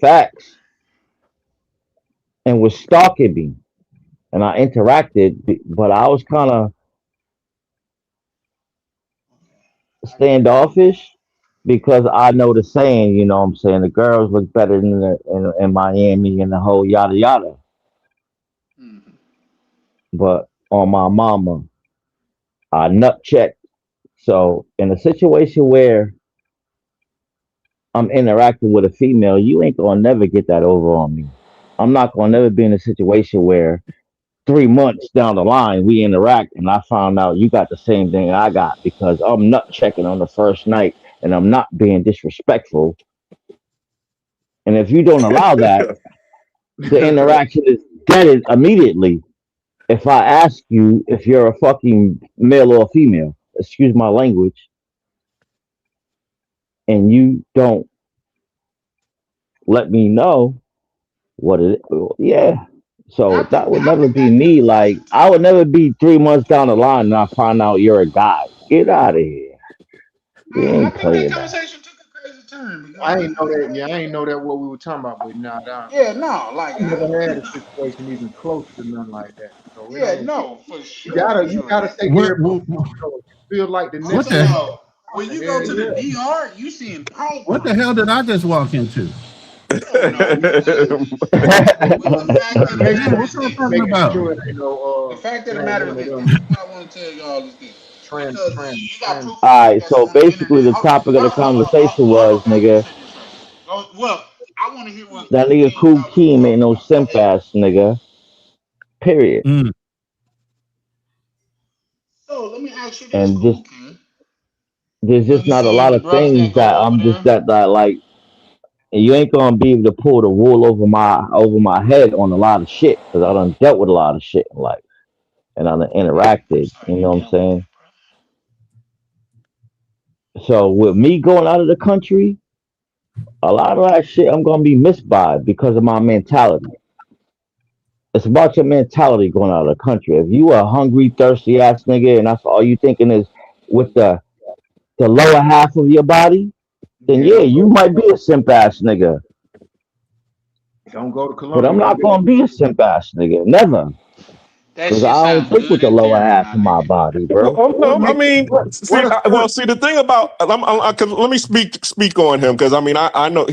facts, and was stalking me, and I interacted, but I was kind of standoffish because I know the saying, you know what I'm saying, the girls look better in Miami and the whole yada yada. Mm-hmm. But on my mama, I nut checked. So in a situation where I'm interacting with a female, you ain't gonna never get that over on me. I'm not gonna never be in a situation where 3 months down the line we interact and I found out you got the same thing I got because I'm nut checking on the first night and I'm not being disrespectful. And if you don't allow that, the interaction is deaded immediately. If I ask you if you're a fucking male or female, excuse my language, and you don't let me know what it is, yeah. So that would I never think be that me. Like I would never be 3 months down the line and I find out you're a guy. Get out of here. We I ain't think that playing that. conversation took a crazy turn because I ain't know that. Yeah, I ain't know that what we were talking about. But nah, nah, yeah, no, like I never had a situation even close to nothing like that. So it yeah, ain't. no, for You sure, gotta for you sure. gotta take What everybody. You feel like the I'm next telling the man. y'all, when you go Yeah, to the yeah. DR, you seeing what the pythons. hell did I just walk into? Oh no, with the fact of the Make Yeah, matter what is y'all this. talking making about? sure it ain't The no fact of it the ain't matter one is of this. them This is what I want to tell y'all is this. trans Because trans you got trans. proof of All shit right. that's So on the basically, internet. the topic of the conversation Hold was, on, after you nigga, finish first. Well, I want to hear what that me nigga and Cool y'all really Keem ain't talking no about. Go simp ahead. ass nigga. Period. Mm. So let me ask you this, And Cool just King. there's Because just you not a said lot the of brothers that things go that over I'm just there. that like. And you ain't gonna be able to pull the wool over my head on a lot of shit because I done dealt with a lot of shit in life and I done I'm interacted. sorry You you know what I'm dealt with saying? that, So with me going out of the country, a lot of that shit I'm gonna be missed by because of my mentality. It's about your mentality going out of the country. If you a hungry, thirsty ass nigga and that's all you thinking is with the lower half of your body, then Yeah, yeah, you might be a simp ass nigga. don't go to But I'm Colombia. not gonna be a simp ass nigga. Never. That Cause shit I don't sounds think with good the in lower theory, half my of my nigga. body, Well, bro. What I make mean, what a certain see the thing about let me speak on him because I mean I know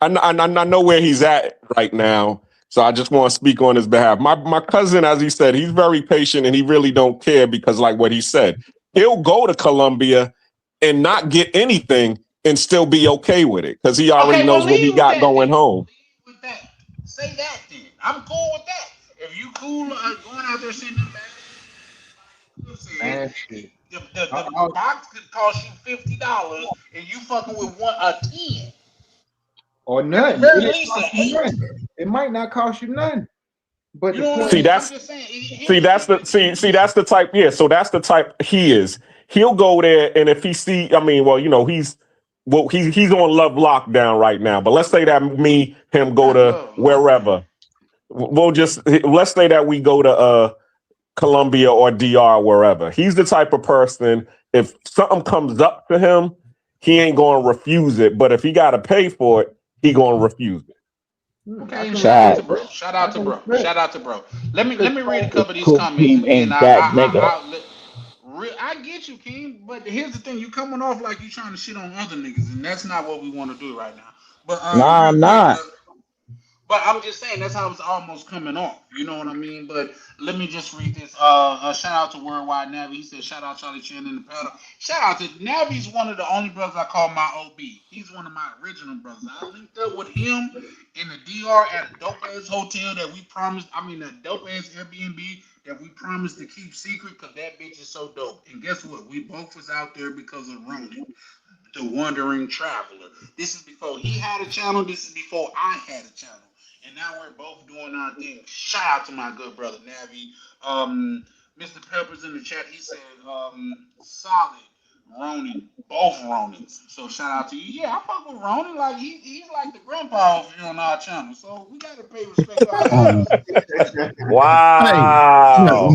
I know where he's at right now, so I just want to speak on his behalf. My cousin, as he said, he's very patient and he really don't care because like what he said, he'll go to Colombia and not get anything and still be okay with it because he already Okay, well, knows what he leave with got that then. going home. Leave with that. Say that then. I'm cool with that. If you cool going out there sending them back, like said, man shit? the box could cost you $50 and you fucking with one a 10. Or At the nothing. It very ain't least, an cost you 8. nothing. It might not cost you nothing. But You the know what I point See, mean? is, I'm that's just saying. Here's See, the that's thing. the that's the type. Yeah, so that's the type he is. He'll go there, and if he see, I mean, well, you know, he's on love lockdown right now. But let's say that him go Not to love lockdown. wherever. We'll just let's say that we go to Colombia or DR, wherever. He's the type of person. If something comes up to him, he ain't gonna refuse it. But if he got to pay for it, he gonna refuse it. Okay, shout out Chat. to bro. Shout I out to can bro. respect. Shout out to bro. Let me read a If couple of these Cool comments, Keem and then ain't that nigga. I get you, King. But here's the thing: you coming off like you trying to shit on other niggas, and that's not what we want to do right now. But Nah, real I'm quick, not. but I'm just saying that's how it's almost coming off. You know what I mean? But let me just read this. Shout out to Worldwide Navi. He said, shout out Charlie Chin in the paddle. Shout out to Navi's one of the only brothers I call my OB. He's one of my original brothers. I linked up with him in the DR at a dope ass hotel that we promised. I mean, a dope ass Airbnb that we promised to keep secret because that bitch is so dope. And guess what? We both was out there because of Ronan, the Wandering Traveler. This is before he had a channel. This is before I had a channel. And now we're both doing our thing. Shout out to my good brother Navi. Mr. Peppers in the chat, he said, solid Ronin, both Ronins. So shout out to you. Yeah, I fuck with Ronin. Like he's like the grandpa over here on our channel. So we gotta pay respect to our elders. Hey, Wow.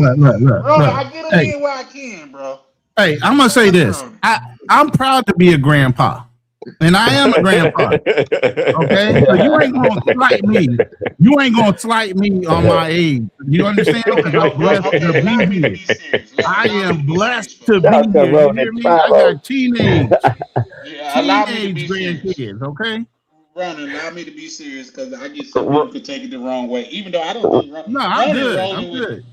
Ronin, look. I get him Hey, in where I can, bro. hey, I'm gonna Shout say out to this. Ronin. I'm proud to be a grandpa, and I am a grandpa. Okay, so you ain't gonna slight me. You ain't gonna slight me on my age. You understand? Because I'm blessed to Okay, be allow me to here. be serious. I Allow me to am be blessed serious, to fellas. be Shout out to here. You Ronan hear me? I Travel. got teenage Yeah, allow me to be serious. grandkids. Okay. Ronan, allow me to be serious because I get some people could take it the wrong way. Even though I don't think No, I'm Ronan good. I'm rolling with good.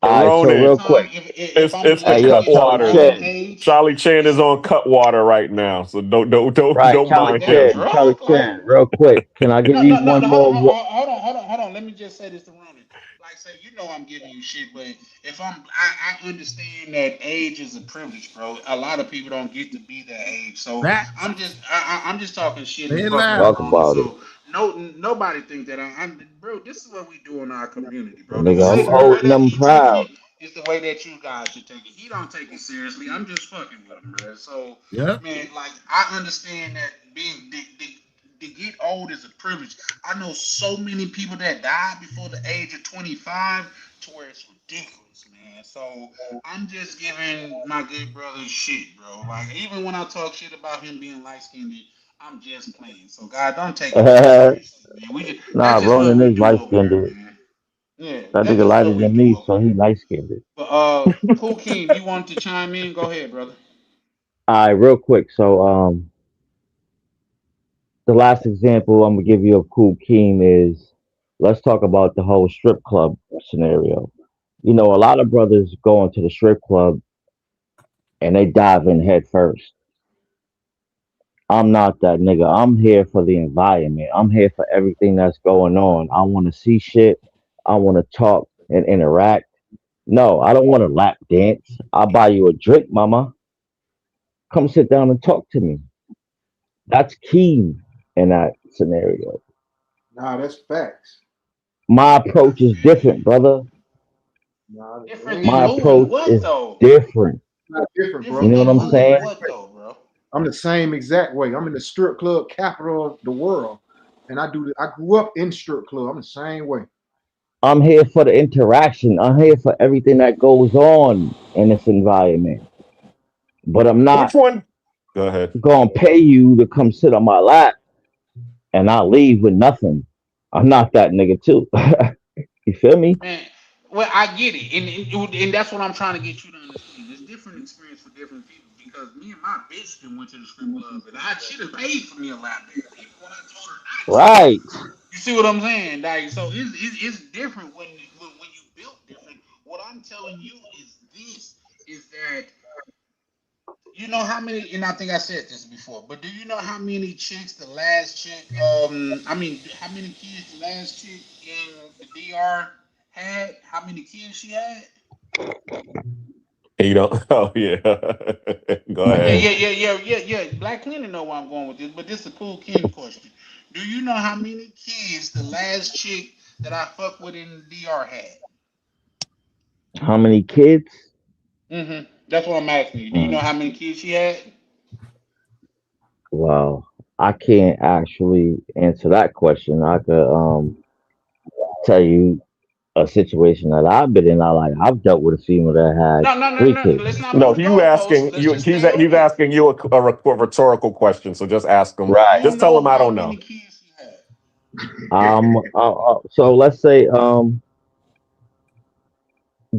All right, so Ronan, real time. quick. If I'm it's Hey, looking yo, cut based on Charlie water. my own Chin. age, Charlie Chan is on cut water right now, so Right, don't Charlie mind damn him. Chin. Charlie drunk. Like Chin. Real quick. Can I give no, you no, no, one no. more? Hold on. Let me just say this to Ronan. Like, say, you know, I'm giving you shit, but if I understand that age is a privilege, bro. A lot of people don't get to be that age, so That I'm just talking shit and they fucking with loud. Talk Ronan. about it. So nobody think that bro. This is what we do in our community, bro. Nigga, I'm The way holding that them he taking proud. it is the way that you guys should take it. He don't take it seriously. I'm just fucking with him, bro. So Yep. man, like I understand that being to get old is a privilege. I know so many people that died before the age of 25 to where it's ridiculous, man. So I'm just giving my good brother shit, bro. Like even when I talk shit about him being light skinned, I'm just playing. So God, don't take it too seriously, man. Nah, That's just what Ronan we is do light over skinned. here, man. Yeah, That that's nigga just lighter what we than do me, over so here. he light skinned. But Cool King, you wanted to chime in? Go ahead, brother. All right, real quick. So, the last example I'm gonna give you of Cool Keem is let's talk about the whole strip club scenario. You know, a lot of brothers go into the strip club and they dive in head first. I'm not that nigga. I'm here for the environment. I'm here for everything that's going on. I want to see shit. I want to talk and interact. No, I don't want to lap dance. I'll buy you a drink, mama. Come sit down and talk to me. That's key in that scenario. Nah, that's facts. My I approach is feel you. different, brother. Nah, it Different ain't than My no who and approach what is though? different. not different, You Different bro. know what than I'm I'm who the and saying? same what way. though, bro? I'm the same exact way. I'm in the strip club capital of the world, and I grew up in strip club. I'm the same way. I'm here for the interaction. I'm here for everything that goes on in this environment. But I'm Which not one? Go ahead. gonna pay you to come sit on my lap and I'll leave with nothing. I'm not that nigga too. You feel me? Man, well, I get it, and that's what I'm trying to get you to understand. It's different experience for different people because me and my bitch then went to the strip club, and she done paid for me a lap dance, even when I told her not to. Right. You see what I'm saying? Like, so it's different when you built different. What I'm telling you is this: is that you know how many, and I think I said this before, but do you know how many chicks the last chick, how many kids the last chick in the DR had? How many kids she had? You don't. Oh yeah. Go ahead. Yeah. Black Clinton know where I'm going with this, but this is a cool king question. Do you know how many kids the last chick that I fucked with in the DR had? How many kids? That's what I'm asking you. Do you know how many kids she had? Well, I can't actually answer that question. I could tell you a situation that I've been in. I've dealt with a female that had three No. kids. Let's not No, move the you goalposts. asking Let's you. just stay on He's this. asking you a rhetorical question. So just ask him. Do Right. you Just tell him know I how don't many know. kids she had? So let's say,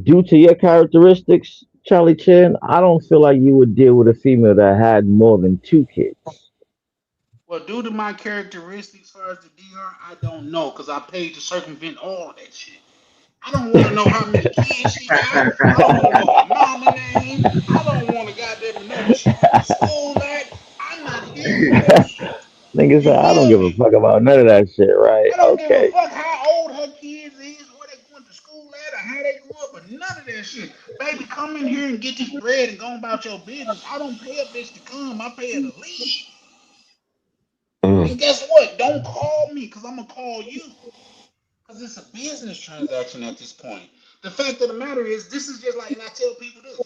due to your characteristics, Charlie Chin, I don't feel like you would deal with a female that had more than 2 kids. Well, due to my characteristics as far as the DR, I don't know because I paid to circumvent all that shit. I don't want to know how many kids she got. I don't want to know her mama name. I don't want to goddamn know where she went to school at. I'm not here for that shit. Nigga said, You I don't feel give a me? fuck about none of that shit, right? I don't give a Okay. fuck how old her kids is, where they going to school at, or how they grew up, or none of that shit. Baby, come in here and get this bread and go about your business. I don't pay a bitch to come. I pay her to leave. And guess what? Don't call me because I'm going to call you. Because it's a business transaction at this point. The fact of the matter is, this is just like, and I tell people this,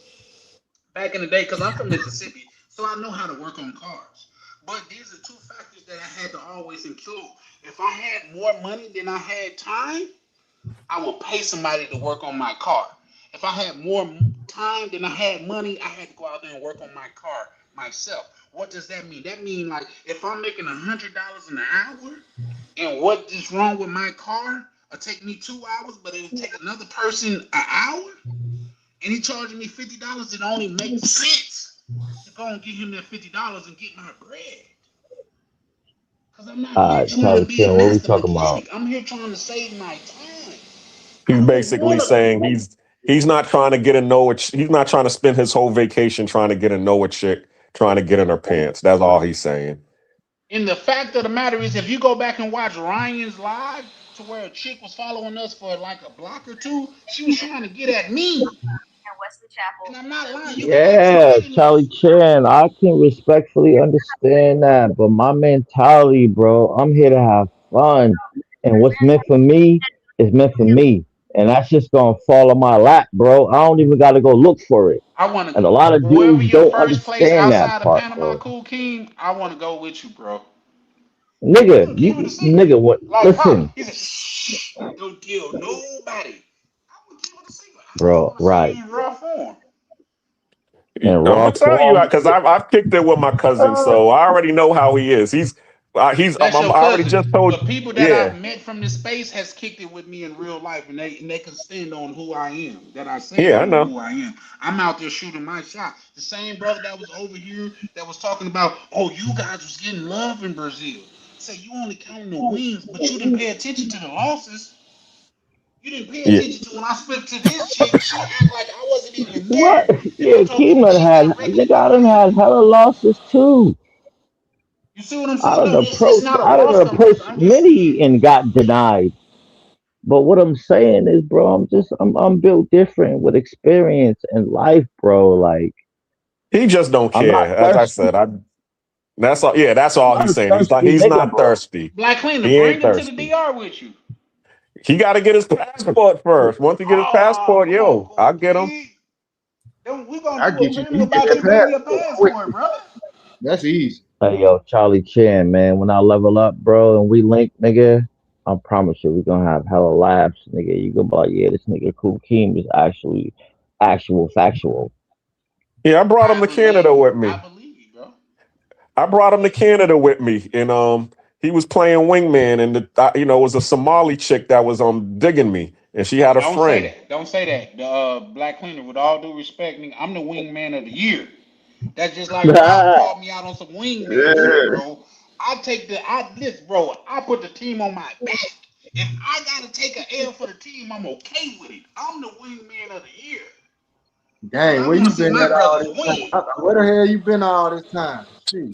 back in the day, because I'm from Mississippi, so I know how to work on cars. But these are two factors that I had to always include. If I had more money than I had time, I would pay somebody to work on my car. If I had more time than I had money, I had to go out there and work on my car myself. What does that mean? That means like if I'm making $100 an hour, and what is wrong with my car? It'll take me 2 hours, but it'll take another person an hour, and he charging me $50. It only makes sense to go and give him that $50 and get my bread. Because I'm not here trying to Charlie be a Chin, what we master talking about? mechanic. I'm here trying to save my time. He's I don't basically want saying to. he's not trying to get a know it. He's not trying to spend his whole vacation trying to get a know a chick, trying to get in her pants. That's all he's saying. And the fact of the matter is, if you go back and watch Ryan's live, to where a chick was following us for like a block or two, she was trying to get at me. And I'm not lying. You can ask Yeah, Ryan. Charlie Chin, I can respectfully understand that, but my mentality, bro, I'm here to have fun. And what's meant for me is meant for me. And that's just gonna fall on my lap, bro. I don't even gotta go look for it. I want And to, a lot of wherever dudes your don't first place understand that outside of part, Panama, bro. Cool King, I want to go with you, bro. Nigga, Keep it a secret. nigga, what? Like Pop, Listen, he said, shh, don't tell nobody. I would keep it a secret. I just bro, want to see right. you in raw form. In I'm raw gonna tell you form. because I've kicked it with my cousin, so I already know how he is. That's your I already cousin. just told. But people that Yeah, I've met from this space has kicked it with me in real life, and they can stand on who I am. That I say I yeah, I am know. who I am. I'm out there shooting my shot. The same brother that was over here that was talking about, oh, you guys was getting love in Brazil. Say you only counting the wins, but you didn't pay attention to the losses. You didn't pay Yeah, attention to when I spoke to this chick. She act like I wasn't even What? there. And I'm Yeah, talking Keem the done chick had, directly nigga, I done behind had me. hella losses too. You see what I'm I saying? done No, it's approached, not a I done loss for me. approached I'm just many saying. and got denied. But what I'm saying is, bro, I'm built different with experience and life, bro. Like, he just don't I'm not care. As I thirsty. said, that's all. Yeah, that's I'm all not he's a saying. thirsty He's nigga, not bro. thirsty. Black Cleaner, He ain't bring him to the thirsty. DR with you. He got to get his passport first. Once he get his Oh, passport, come on, yo, I'll Cool get him. King. Then we gonna I do a get you. panel You get about that you getting your passport quick. passport, brother. That's easy. Hey, yo, Charlie Chan, man. When I level up, bro, and we link, nigga, I promise you, we gonna have hella laughs, nigga. You gonna be like, yeah, this nigga Kool Keem is actually actual factual. Yeah, I brought him I to Canada believe you. with I me. believe you, bro. I brought him to Canada with me, and he was playing wingman, and it was a Somali chick that was digging me, and she had a Don't say friend. that. Don't say that. The Black Cleaner, with all due respect, nigga, I'm the wingman of the year. That's just like Rob yeah, called me out on some wingman shit, bro. This, bro. I put the team on my back. If I gotta take an L for the team, I'm okay with it. I'm the wingman of the year. Cause Dang, I where want you to see been my at all brothers this win. time? Where the hell you been all this time? Shit.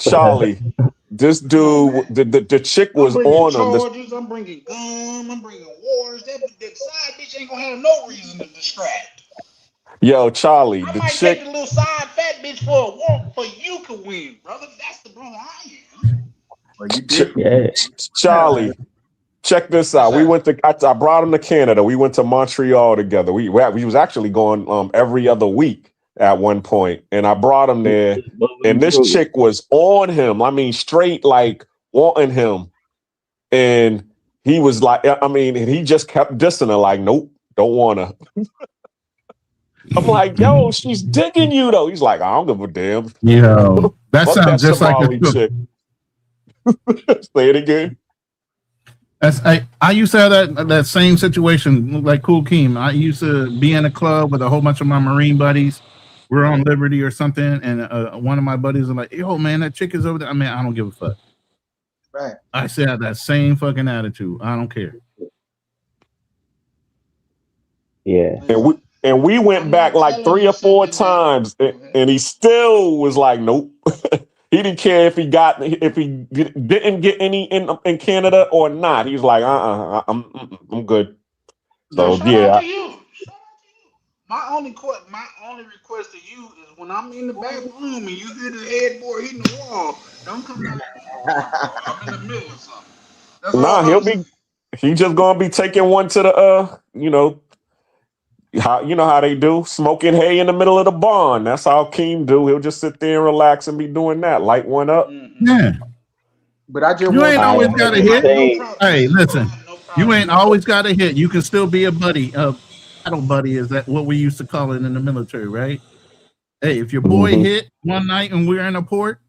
Charlie, this Come on, dude, man. the chick I'm was bringing on him. charges. I'm bringing gum. I'm bringing waters. That side bitch ain't gonna have no reason to distract. Yo, Charlie, I the might take chick, the little side fat bitch for a walk for you to win, brother. That's the brother I am. Well, you Ch- different. You different, man. Charlie, check this Yes, out. sir. I brought him to Canada. We went to Montreal together. We was actually going every other week at one point, and I brought him there. And this true. chick was on him. I mean, straight like wanting him, and he was like, I mean, and he just kept dissing her, like, nope, don't want her. I'm like, yo, she's digging you though. He's like, I don't give a damn. Yeah, that Fuck that sounds just like a Somali chick. Say it again. I used to have that same situation like Cool Keem. I used to be in a club with a whole bunch of my Marine buddies. We're on Liberty or something, and one of my buddies was like, "Yo, man, that chick is over there." I mean, I don't give a fuck. Right. I still have that same fucking attitude. I don't care. Yeah. And we went back like 3 or 4 times, and he still was like, "Nope." He didn't care if he didn't get any in Canada or not. He was like, I'm good. So Shout yeah. out to you. My only request to you is when I'm in the back room and you hear the headboard hitting the wall, don't come down. I'm in the middle of something. That's all Nah, I'm saying. he just gonna be taking one to the how they do, smoking hay in the middle of the barn. That's how Keem do. He'll just sit there and relax and be doing that. Light one up. Yeah. But I just You ain't always got to hit. Same. Hey, listen. You ain't always got to hit. You can still be a buddy. Battle buddy is that what we used to call it in the military, right? Hey, if your boy hit one night and we're in a port,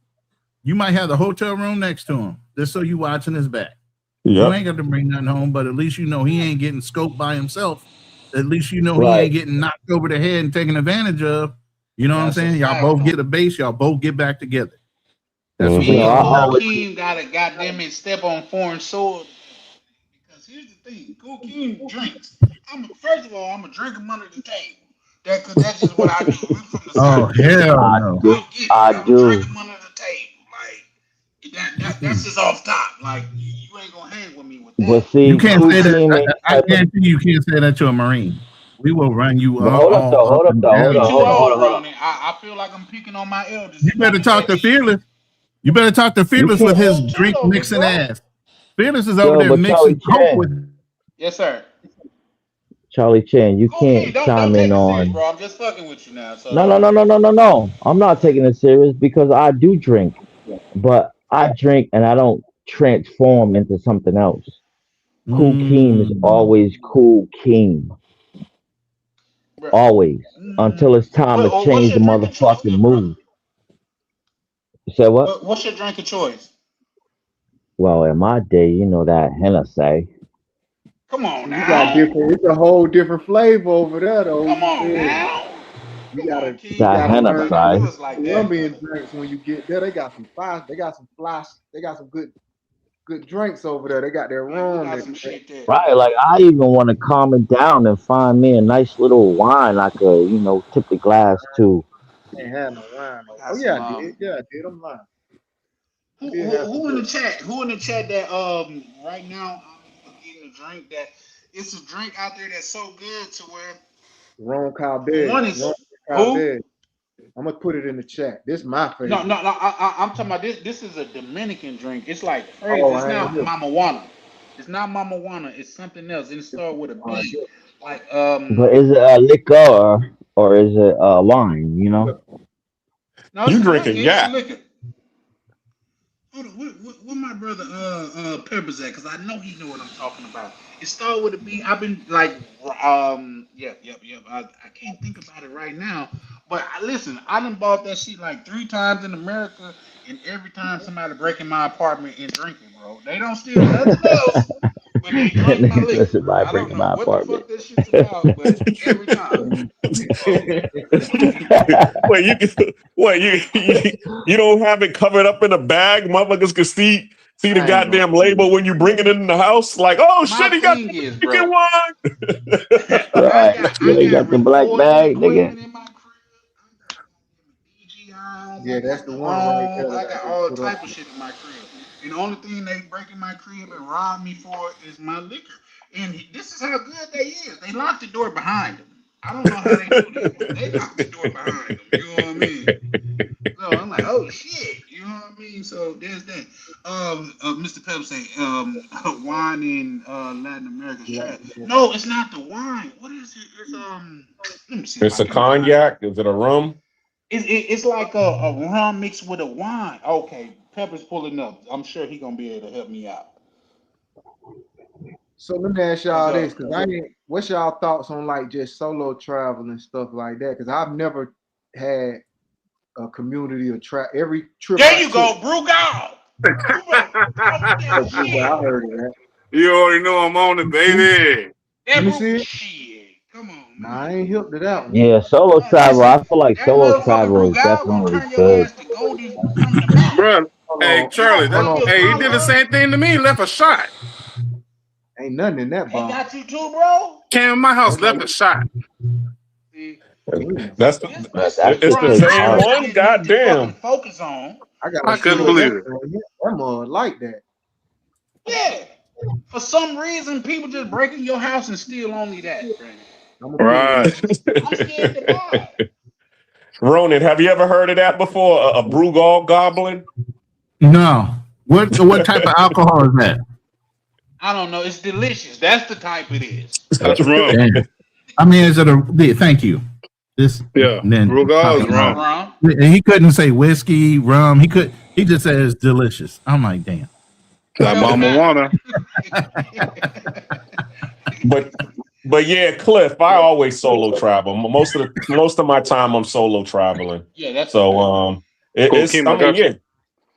you might have the hotel room next to him, just so you watching his back. Yep. You ain't got to bring nothing home, but at least you know he ain't getting scoped by himself. At least you know he ain't getting knocked over the head and taken advantage of. You know what I'm saying? Y'all both get a base. Y'all both get back together. That's what we Cool Keem gotta goddamn it step on foreign soil. Because here's the thing, Cool Keem drinks. First of all, I'm a drink him under the table. That's just what I do. We from the Oh, hell no. I do. Drink him under the table. Like that's just off top. Like you ain't gonna hang with me with that. But see, you can't say that. I guarantee you can't say that to a Marine. We will run you but hold up, though. Hold on. I feel like I'm picking on my elders. You better talk to Fearless. You better talk to Fearless with his drink mixing ass. Fearless is over there mixing coke with. Yes, sir. Charlie Chan, you can't chime in on. Bro, I'm just fucking with you now. So. No. I'm not taking it serious because I do drink, but I drink and I don't transform into something else. Cool Keem is always Cool Keem. Always. Until it's time to change the motherfucking mood. You said what? What's your drink of choice? Well, in my day, you know that Hennessy. Come on now. You got different. It's a whole different flavor over there, though. Come on now. You gotta Hennessy. Colombian drinks when you get there. They got some flies. They got some good drinks over there. They got their rum. Right, like I even want to calm it down and find me a nice little wine I could, tip the glass to. I ain't had no wine though. Oh yeah, I did. Yeah, I did. I'm lying. Who in the chat? Who in the chat that right now I'm getting a drink that it's a drink out there that's so good to where Ron Caldet. One is who? I'm gonna put it in the chat. This is my favorite. No. I'm talking about this. This is a Dominican drink. It's like crazy. It's not Mama Juana. It's not Mama Juana. It's something else. And it starts with a B. Like But is it a liquor or is it a wine? No, you drinking yak? Hold on, where my brother Peppers at? Because I know he know what I'm talking about. It started with a B. I've been like, yep. I can't think about it right now. But listen, I done bought that shit like 3 times in America, and every time somebody break in my apartment and drinking, bro. They don't steal nothing else, but they drink my liquor. I don't know what the fuck this shit's about, but every time. You don't have it covered up in a bag? Motherfuckers can see the goddamn label when you bring it in the house. Like, oh shit, he got the freaking wine. Right, they got the black bag, nigga. Yeah, that's the one right there. I got all type of shit in my crib. And the only thing they break in my crib and rob me for is my liquor. And this is how good they is. They lock the door behind them. I don't know how they do this, but they lock the door behind them. You know what I mean? So I'm like, oh shit. You know what I mean? So there's that. Mr. Pep say, wine in Latin America. Yeah. No, it's not the wine. What is it? It's let me see. It's a cognac. Is it a rum? It's like a rum mixed with a wine. Okay, Pepper's pulling up. I'm sure he's gonna be able to help me out. So let me ask y'all this, because what's y'all thoughts on like just solo travel and stuff like that? Because I've never had a community of every trip. There you go, Brugal. I heard of that. You already know I'm on it, baby. Let me see it. Shit. Come on, man. Nah, I ain't hip to that one. Yeah, solo travel. Listen, I feel like that solo motherfucker travel is Brugal gonna definitely turn your good. ass to gold from the mouth. Bro, Hold hey, on. You gonna Charlie, Hold that, break on. your hey, he did the collarbone. same thing to me, left a shot. Ain't nothing in that They bomb. got you too, bro. Came in my house, That's like, left a shot. See, damn. That's this That, this that the it's shit the takes problem same heart. these one. niggas need to fucking Goddamn. I focus on. gotta I see couldn't what believe that it. that mud like that. Yeah. For some reason, people just break in your house and steal only that, bro. I'm gonna pull it Right. up. I'm scared to buy. Ronan, have you ever heard of that before? A Brugal goblin? No. What type of alcohol is that? I don't know. It's delicious. That's the type it is. That's wrong. Damn. I mean, is it a? Thank you. This Yeah. then Rugal is It's not wrong. wrong. he couldn't say whiskey, rum. He just said it's delicious. I'm like, damn. Like No, it's Mama not. Wanna. But yeah, Cliff, I always solo travel. Most of my time I'm solo traveling. Yeah, that's the So best. Cool, it's Kim, I I mean, got you. yeah,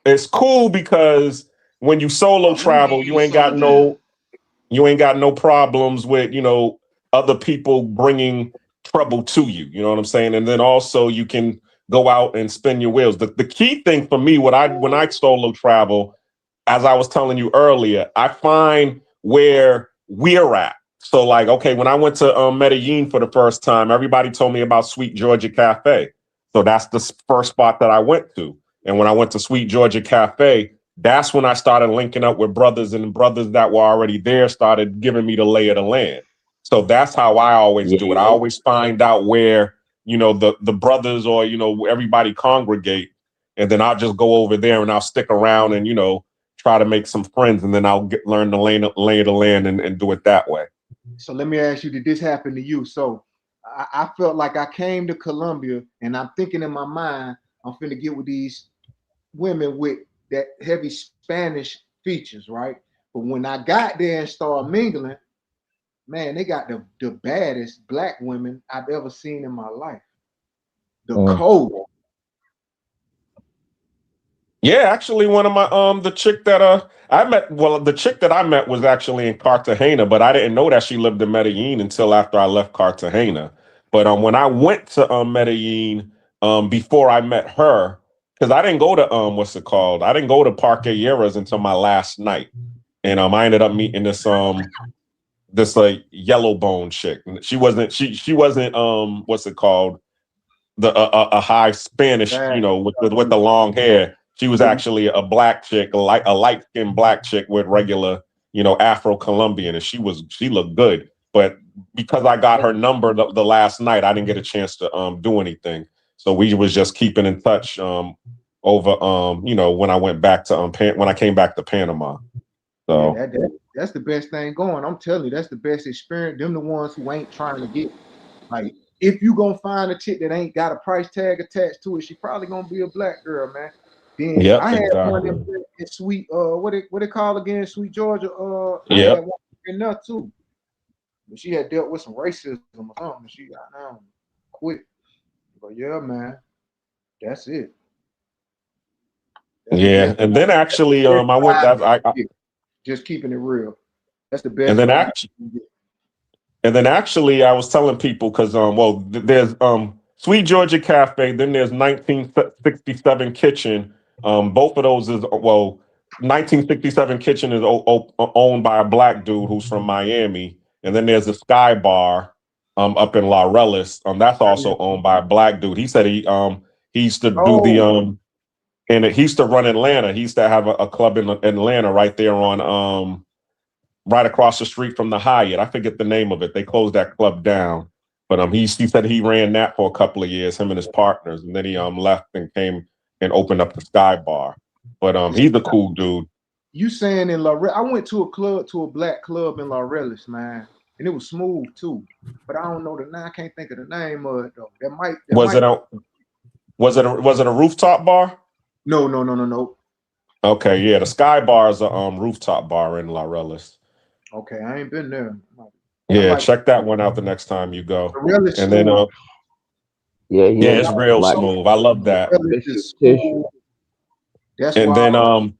it's cool because when you solo Oh, let me give travel, you some of this. you ain't got no problems with, other people bringing trouble to you. You know what I'm saying? And then also you can go out and spin your wheels. The key thing for me, when I solo travel, as I was telling you earlier, I find where we're at. So like, okay, when I went to Medellin for the first time, everybody told me about Sweet Georgia Cafe. So that's the first spot that I went to. And when I went to Sweet Georgia Cafe, that's when I started linking up with brothers, and brothers that were already there started giving me the lay of the land. So that's how I always do it. I Yeah. always find out where, the brothers or, everybody congregate. And then I'll just go over there and I'll stick around and, try to make some friends. And then I'll learn the lay of the land and do it that way. So let me ask you, did this happen to you? So I felt like I came to Colombia and I'm thinking in my mind, I'm finna get with these women with that heavy Spanish features, right? But when I got there and started mingling, man, they got the baddest black women I've ever seen in my life. The code. Yeah, actually, one of my the chick that I met. Well, the chick that I met was actually in Cartagena, but I didn't know that she lived in Medellin until after I left Cartagena. But when I went to Medellin, before I met her, because I didn't go to what's it called? I didn't go to Parque Lleras until my last night, and I ended up meeting this yellow bone chick. She wasn't what's it called? The a high Spanish, with the long hair. She was actually a black chick, a light skinned black chick with regular, Afro Colombian, and she looked good. But because I got her number the last night, I didn't get a chance to do anything. So we was just keeping in touch over when I went back to when I came back to Panama. So Yeah, that's the best thing going. I'm telling you, that's the best experience. Them the ones who ain't trying to get, like, if you gonna find a chick that ain't got a price tag attached to it, she probably gonna be a black girl, man. Then yep, I had exactly. one in Sweet, what it called again, Sweet Georgia. I Yep. had one in there too. But she had dealt with some racism or something. She got down quick. But yeah, man, that's it. That's the Yeah, best. and then actually, I went. Just keeping it real. That's the best And then ride. actually, I was telling people because there's Sweet Georgia Cafe, then there's 1967 Kitchen. Both of those is 1967 Kitchen is owned by a black dude who's from Miami, and then there's the Sky Bar up in La Relis. That's also owned by a black dude. He said he used to do the and he used to run Atlanta. He used to have a club in Atlanta right there on right across the street from the Hyatt. I forget the name of it. They closed that club down. But he said he ran that for a couple of years, him and his partners, and then he left and came and opened up the Sky Bar. But he's a cool dude. You saying in I went to a black club in La Relis, man, and it was smooth too. But I don't know the name. I can't think of the name of it though. Was it a rooftop bar? No. Okay, yeah, the Sky Bar is a rooftop bar in La Relis. Okay, I ain't been there. Yeah, check that one out the next time you go. And then yeah, it's real smooth. I love that. That's and why. then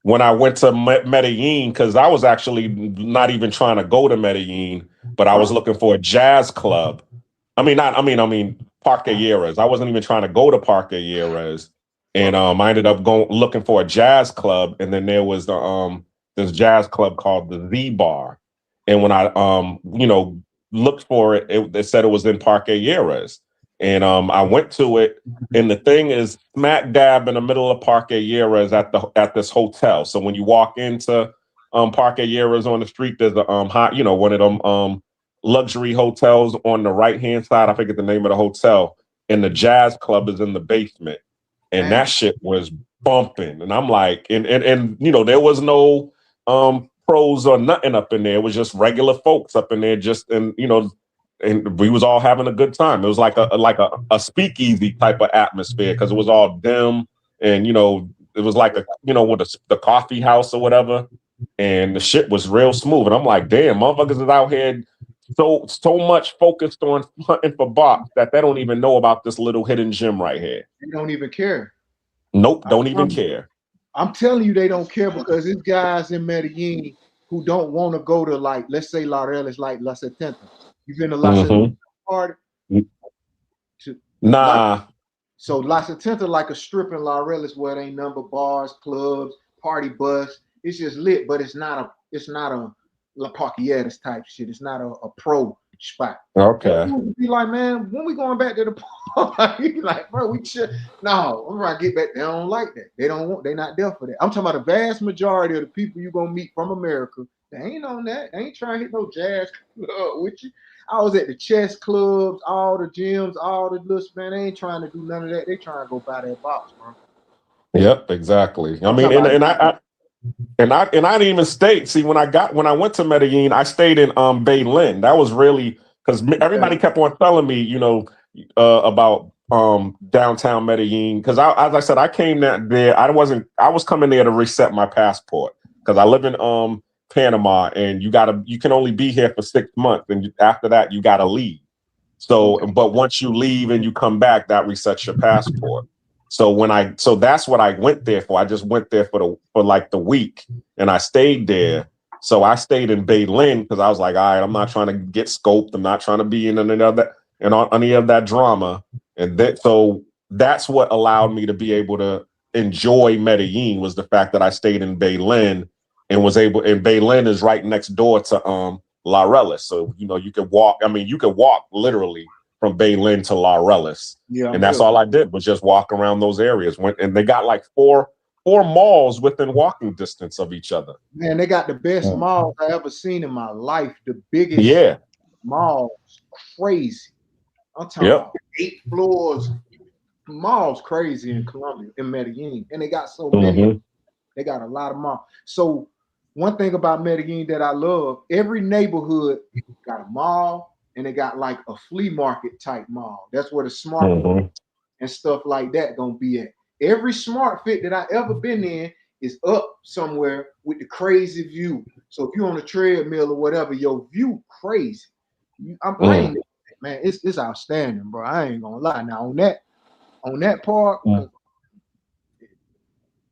when I went to Medellin, because I was actually not even trying to go to Medellin, but I was looking for a jazz club. I mean, Parque Lleras. I wasn't even trying to go to Parque Lleras. And I ended up looking for a jazz club, and then there was this jazz club called the Z Bar. And when I looked for it, it said it was in Parque Lleras. And I went to it, and the thing is smack dab in the middle of Parque Lleras at this hotel. So when you walk into Parque Lleras on the street, there's a one of them luxury hotels on the right hand side. I forget the name of the hotel, and the jazz club is in the basement. And that shit was bumping. And I'm like, and there was no pros or nothing up in there. It was just regular folks up in there, and we was all having a good time. It was like a speakeasy type of atmosphere because it was all dim, and it was like with the coffee house or whatever, and the shit was real smooth. And I'm like, damn, motherfuckers is out here so much focused on hunting for box that they don't even know about this little hidden gem right here. They don't even care. Nope, don't even care. I'm telling you, they don't care because there's guys in Medellin who don't want to go to, like, let's say Laureles, like La Setenta. You've been to La Setenta party? Nah. So La Setenta like a strip in Laureles where it ain't number bars, clubs, party bus. It's just lit, but it's not a La Parquilleras type shit. It's not a pro spot. Okay. Be like, man, when we going back to the party? Like, bro, we should. No, I'm trying to get back. They don't like that. They're not there for that. I'm talking about the vast majority of the people you gonna meet from America. They ain't on that. They ain't trying to hit no jazz club with you. I was at the chess clubs, all the gyms, all the little, man. They ain't trying to do none of that. They trying to go buy that box, bro. Yep, exactly. I mean, and I didn't even stay. See, when I went to Medellin, I stayed in Baylin. That was really because everybody kept on telling me, about downtown Medellin. Because as I said, I came there. I was coming there to reset my passport because I live in Panama, and you can only be here for 6 months, and after that you gotta leave. So, but once you leave and you come back, that resets your passport. So that's what I went there for. I just went there for like the week, and I stayed there. So I stayed in Baylin because I was like, all right, I'm not trying to get scoped. I'm not trying to be in any of that drama. And so that's what allowed me to be able to enjoy Medellin, was the fact that I stayed in Baylin and Baylin is right next door to Laureles. So you could walk. I mean, you could walk literally from Baylin to Laureles. Yeah, and that's all I did was just walk around those areas. And they got like four malls within walking distance of each other. Man, they got the best malls I ever seen in my life. The biggest malls, crazy. I'm talking about 8 floors. Malls crazy in Colombia, in Medellin, and they got so many. They got a lot of malls. So one thing about Medellin that I love, every neighborhood got a mall. And they got like a flea market type mall. That's where the smart and stuff like that gonna be at. Every smart fit that I ever been in is up somewhere with the crazy view. So if you're on a treadmill or whatever, your view crazy. Man, it's outstanding, bro. I ain't gonna lie. Now on that part,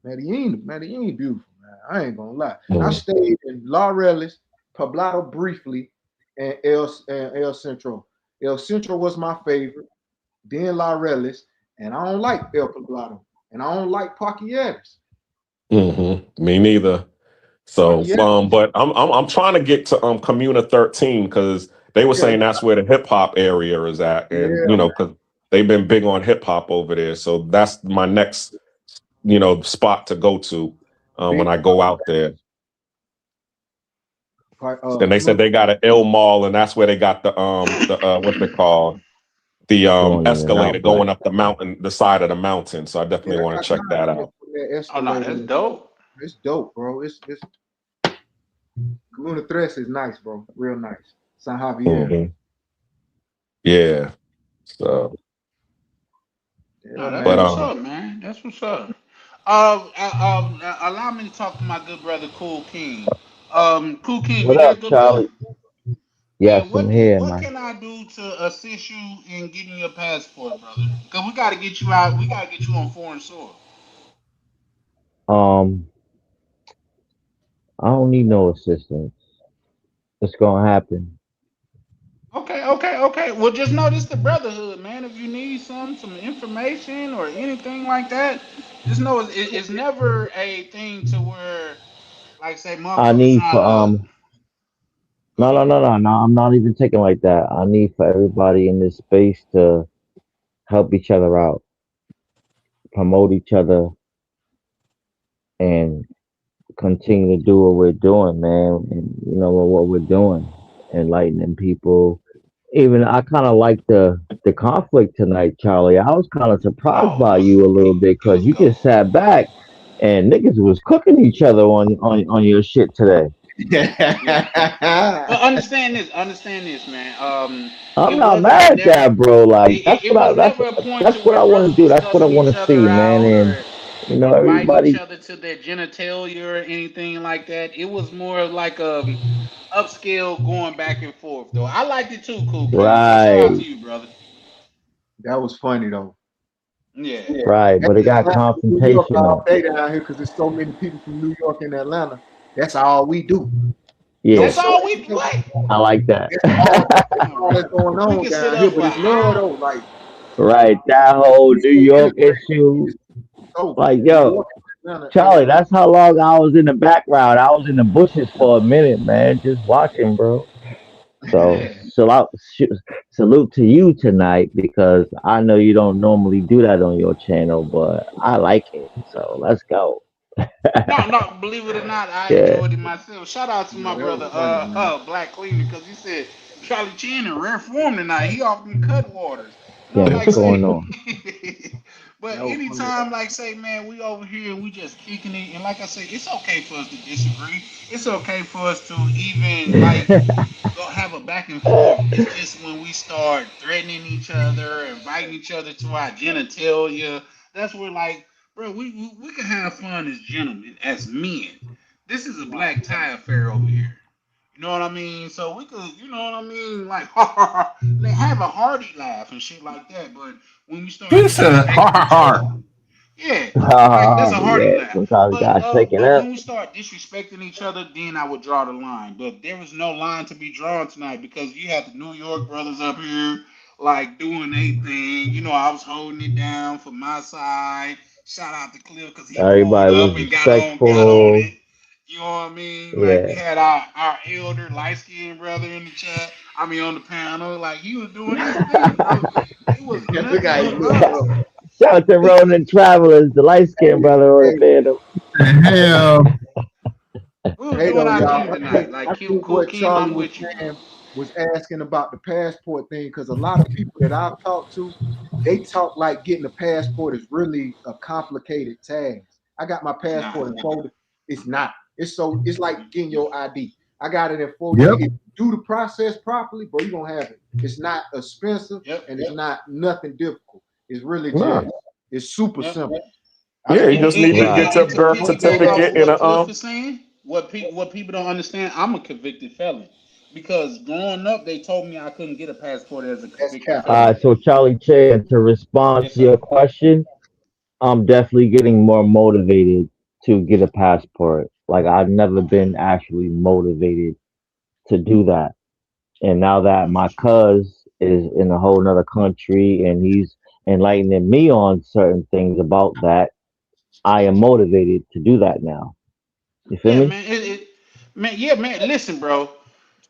Medellin beautiful, man. I ain't gonna lie. I stayed in Laureles, Poblado briefly, and El Centro. El Centro was my favorite. Then Laureles, and I don't like El Poblado, and I don't like Parquilleras. Me neither. So, but I'm trying to get to Comuna 13 because they were saying that's where the hip hop area is at, and because they've been big on hip hop over there. So that's my next, spot to go to when I go out there. And they said they got an L Mall, and that's where they got the what's it called? The escalator going up the mountain, the side of the mountain. So I definitely want to check that out. Oh no, that's dope. It's dope, bro. It's Comuna 3 is nice, bro. Real nice. San Javier. Yeah. So. No, that's what's up, man. That's what's up. Allow me to talk to my good brother Cool King. Cool King, What you there, up, good Charlie? brother? Yes, Man, I'm here, what man. can I do to assist you in getting your passport, brother? Because we got to get you out. We got to get you on foreign soil. Um, I don't need no assistance. It's gonna happen. Okay. Well, just know this the brotherhood, man. If you need some information or anything like that, just know it's never a thing to where, like, say, I motherfuckers need trying for to go ahead. no. I'm not even taking like that. I need for everybody in this space to help each other out, promote each other, and continue to do what we're doing, man. And you know what we're doing, enlightening people. Even I kind of like the conflict tonight, Charlie. I was kind of surprised Oh, by you a little bit it because was you just cold. sat back and niggas was cooking each other on your shit today. Yeah. But understand this, man. I'm It not wasn't mad at never. that, bro. Like It was never a point to that's what where I want to brothers do. was That's what I cussing want each to see, other man. out And or you know, inviting each everybody, other to their genitalia or anything like that. It was more of like upscale going back and forth though. I liked it too, Cool Clean. So shout out right, to you, brother. That was funny though. Yeah. right. That's But it got why I'm in New York all confrontational. day down here because there's so many people from New York and Atlanta. That's all we do. No That's Yeah, all service. we what? I like that. That's Damn, all bro. that's going We on can sit down here. up for But it's love hours. though. Like Right, that whole we New so York integrated. issue. It's so Like, New yo, York and Atlanta Charlie, integrated. that's how long I was in the background. I was in the bushes for a minute, man, just watching, bro. So, Yeah. salute to you tonight because I know you don't normally do that on your channel, but I like it. So let's go. No, believe it or not, I Yeah, enjoyed it myself. Shout out to my No, that was brother, funny, man. Black Cleaner, because he said Charlie Chin in rare form tonight. He off them cut waters. And I'm yeah. like, What's going say, on? but That was funny. anytime, like, say, man, we over here and we just kicking it. And like I say, it's okay for us to disagree. It's okay for us to even, like, go have a back and forth. It's just when we start threatening each other, inviting each other to our genitalia, that's where, like, bro, we can have fun as gentlemen, as men. This is a black tie affair over here. You know what I mean? So we could, you know what I mean, like, like have a hearty laugh and shit like that. But when we start He said, "Ha disrespecting ha each other, ha." yeah, like that's a hearty Yeah, laugh. sometimes you gotta shake it But up. when we start disrespecting each other, then I would draw the line. But there was no line to be drawn tonight because you had the New York brothers up here like doing their thing. You know, I was holding it down for my side. Shout out to Cliff because he pulled Everybody up was and got on respectful. it. You know what I mean? Like we Yeah. had our elder light skinned brother in the chat. I mean on the panel. Like he was doing his thing, bro. It was Look nothing how he but look, love. bro. Shout out to Ronan Travelers, the light skinned brother on the Hey, panel. The hell, We was hey doing though, our y'all. thing tonight. Like I Q think Cool what King, Charlie I'm was with you, bro. saying was asking about the passport thing because a lot of people that I've talked to, they talk like getting a passport is really a complicated task. I got my It's not. passport in 4 days. It's not. It's like getting your ID. I got it in 4 days. yep. If you do the process properly, bro, you're gonna have it. It's not expensive Yep. and it's not nothing difficult. It's really No. just it's super Yep. simple. I Yeah, you spoke just need to Right. get your And to birth piggyback off of certificate and what a Cliff is saying, what people don't understand, I'm a convicted felon. Because growing up, they told me I couldn't get a passport as a that's convicted cap. felon. So Charlie Chan, to respond Yes, to your sir. question, I'm definitely getting more motivated to get a passport. Like I've never Okay. been actually motivated to do that. And now that No, for my sure. cuz is in a whole nother country and he's enlightening me on certain things about that, I am motivated to do that now. You feel Yeah, me? man. Man, yeah, man. Listen, bro.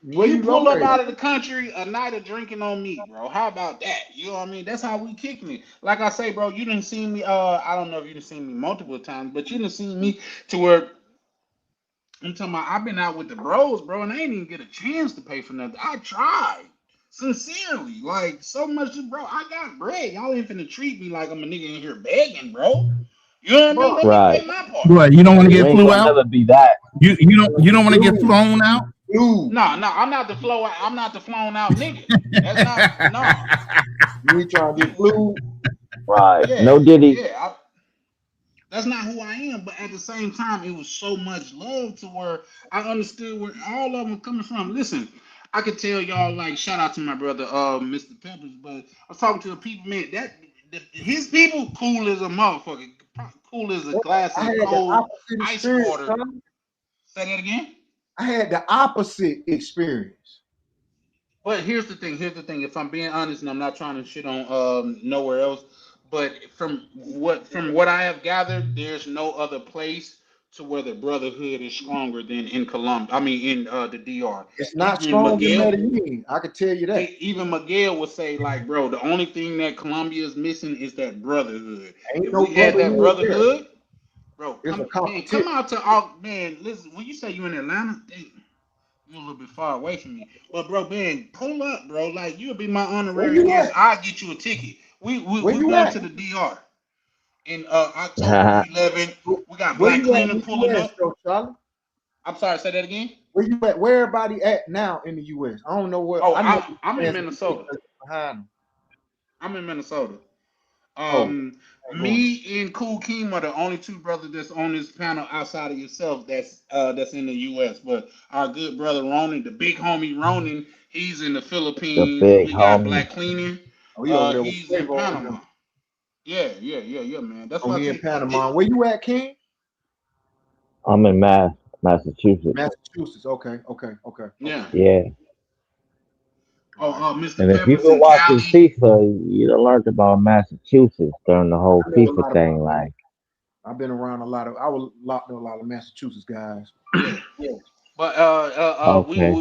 Where You you pull up located? out of the country a night of drinking on me, bro. How about that? You know what I mean? That's how we kicking it. Like I say, bro, you didn't see me. I don't know if you didn't see me multiple times, but you didn't see me to where I'm talking about. I've been out with the bros, bro, and I ain't even get a chance to pay for nothing. I tried sincerely, like so much, bro. I got bread. Y'all ain't finna treat me like I'm a nigga in here begging, bro. You know what I mean? Bro, Let me Right. play my part. What, you don't want to You get ain't flew gonna out? never be that. You don't want to get blue, flown out? blue. No, I'm not the flow. I'm not the flown out nigga. That's not no. You ain't trying to get blue. Right. Yeah, No Diddy. yeah. That's not who I am. But at the same time, it was so much love to where I understood where all of them coming from. Listen, I could tell y'all like shout out to my brother, Mr. Peppers. But I was talking to the people, man. His people cool as a motherfucker, cool as a glass I of had the cold opposite ice experience, water. son. Say that again. I had the opposite experience. But here's the thing. Here's the thing. If I'm being honest, and I'm not trying to shit on nowhere else, but from what I have gathered, there's no other place to where the brotherhood is stronger than in Colombia. I mean, in the DR. It's not Even strong in Miguel, Medellin. I could tell you that. even Miguel would say, like, bro, the only thing that Colombia is missing is that brotherhood. Ain't If no we had that brotherhood there. brotherhood, bro, It's a come competition. out to all man. Listen, when you say you in Atlanta, you're a little bit far away from me. But bro, man, pull up, bro. Like you'll be my Where honorary you guest. at? I'll get you a ticket. Where We you going to at? the DR in October 11th. We got Where Black you at Cleaner in the pulling US up. though, Charlie? I'm sorry, say that again. Where you at? Where everybody at now in the US? I don't know where. Oh, I know I'm in fans Minnesota. behind them. I'm in Minnesota. Oh, ain't going. Me and Cool Keem are the only two brothers that's on this panel outside of yourself that's in the U.S. But our good brother Ronan, the big homie Ronan, he's in the The Philippines, and big we got homie. Black Cleaning. Oh, he over there with He's in Quavo and Panama. them. Yeah, man. That's Oh, what I he tell in you. Panama. Where you at, King? I'm in Massachusetts. Massachusetts. Okay. Yeah. Yeah. Oh, Mr. And if you've Peppers been in watching Cali. FIFA, you done learned about Massachusetts during the whole I know a FIFA lot thing. about. Like, I've been around a lot of. I was locked in a lot of Massachusetts guys. Yeah. But okay,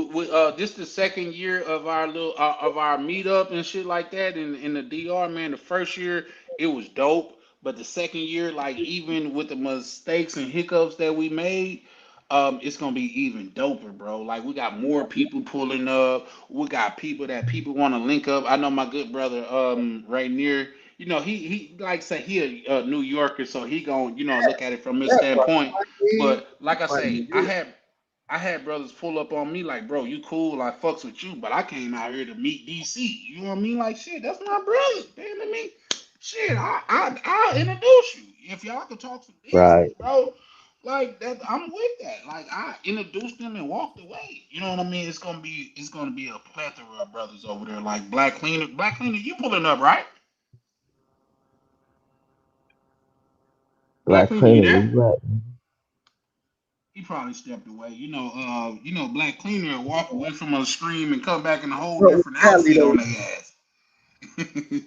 this the second year of our little of our meetup and shit like that in the DR, man. The first year it was dope, but the second year, like even with the mistakes and hiccups that we made, it's gonna be even doper, bro. Like we got more people pulling up. We got people want to link up. I know my good brother right near. You know he like say he a New Yorker, so he gon' look at it from his Yeah, bro. standpoint. He But like I might say, be good. I had brothers pull up on me like, bro, you cool, I fucks with you, but I came out here to meet DC. You know what I mean? Like, shit, that's my brother. Damn I mean, shit, I'll introduce you if y'all can talk some business, right. bro. Like that, I'm with that. Like I introduced them and walked away. You know what I mean? It's gonna be a plethora of brothers over there. Like Black Cleaner, you pulling up, right? Black Black Cleaner, you cleaner, where there? you at? He probably stepped away. Black Cleaner will walk away from a stream and come back in a whole But with different Cali outfit though, on their ass.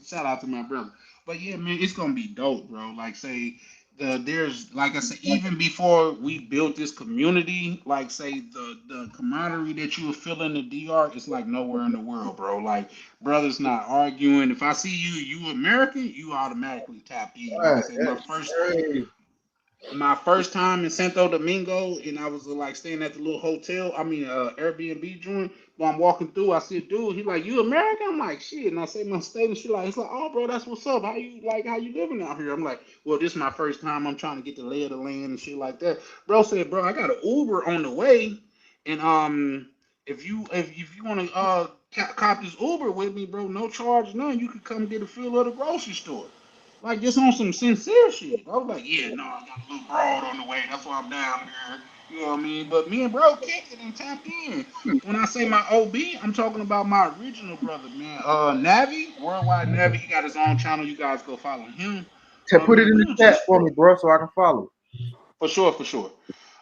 Shout out to my brother. But yeah, man, it's gonna be dope, bro. Like say there's like I said, even before we built this community, like say the camaraderie that you will feel in the DR, it's like nowhere in the world, bro. Like brothers not arguing. If I see you American, you automatically tap in. Like I right, said, that's crazy. my first time in Santo Domingo, and I was like staying at the little hotel. I mean, Airbnb joint. While I'm walking through, I see a dude. He like, "You American?" I'm like, "Shit." And I say my state, and she like, "It's like, oh, bro, that's what's up. How you living out here?" I'm like, "Well, this is my first time. I'm trying to get the lay of the land and shit like that." Bro said, "Bro, I got an Uber on the way, and if you want to cop this Uber with me, bro, no charge, none. You could come get a fill of the grocery store." Like just on some sincere shit. I was like, yeah, no, I got a little broad on the way. That's why I'm down here. You know what I mean? But me and bro kicked it and tapped in. When I say my OB, I'm talking about my original brother, man. Navi, Worldwide Navi, he got his own channel. You guys go follow him. Put it in the chat Just for me, bro, so I can follow. for sure, for sure.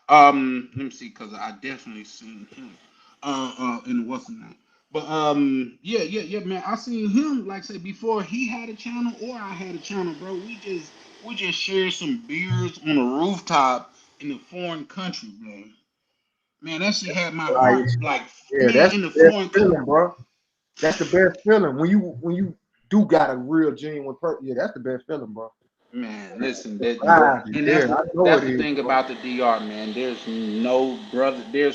Let me see, cause I definitely seen him. In what's the name? But yeah, man. I seen him like say before he had a channel or I had a channel, bro. We just shared some beers on a rooftop in a foreign country, bro. Man, that shit had my Like, heart like yeah, man that's in the the best foreign country. feeling, bro. That's the best feeling when you do got a real genuine person. Yeah, that's the best feeling, bro. Man, listen, and Yeah, I know that's it the is, thing bro. about the DR, man. There's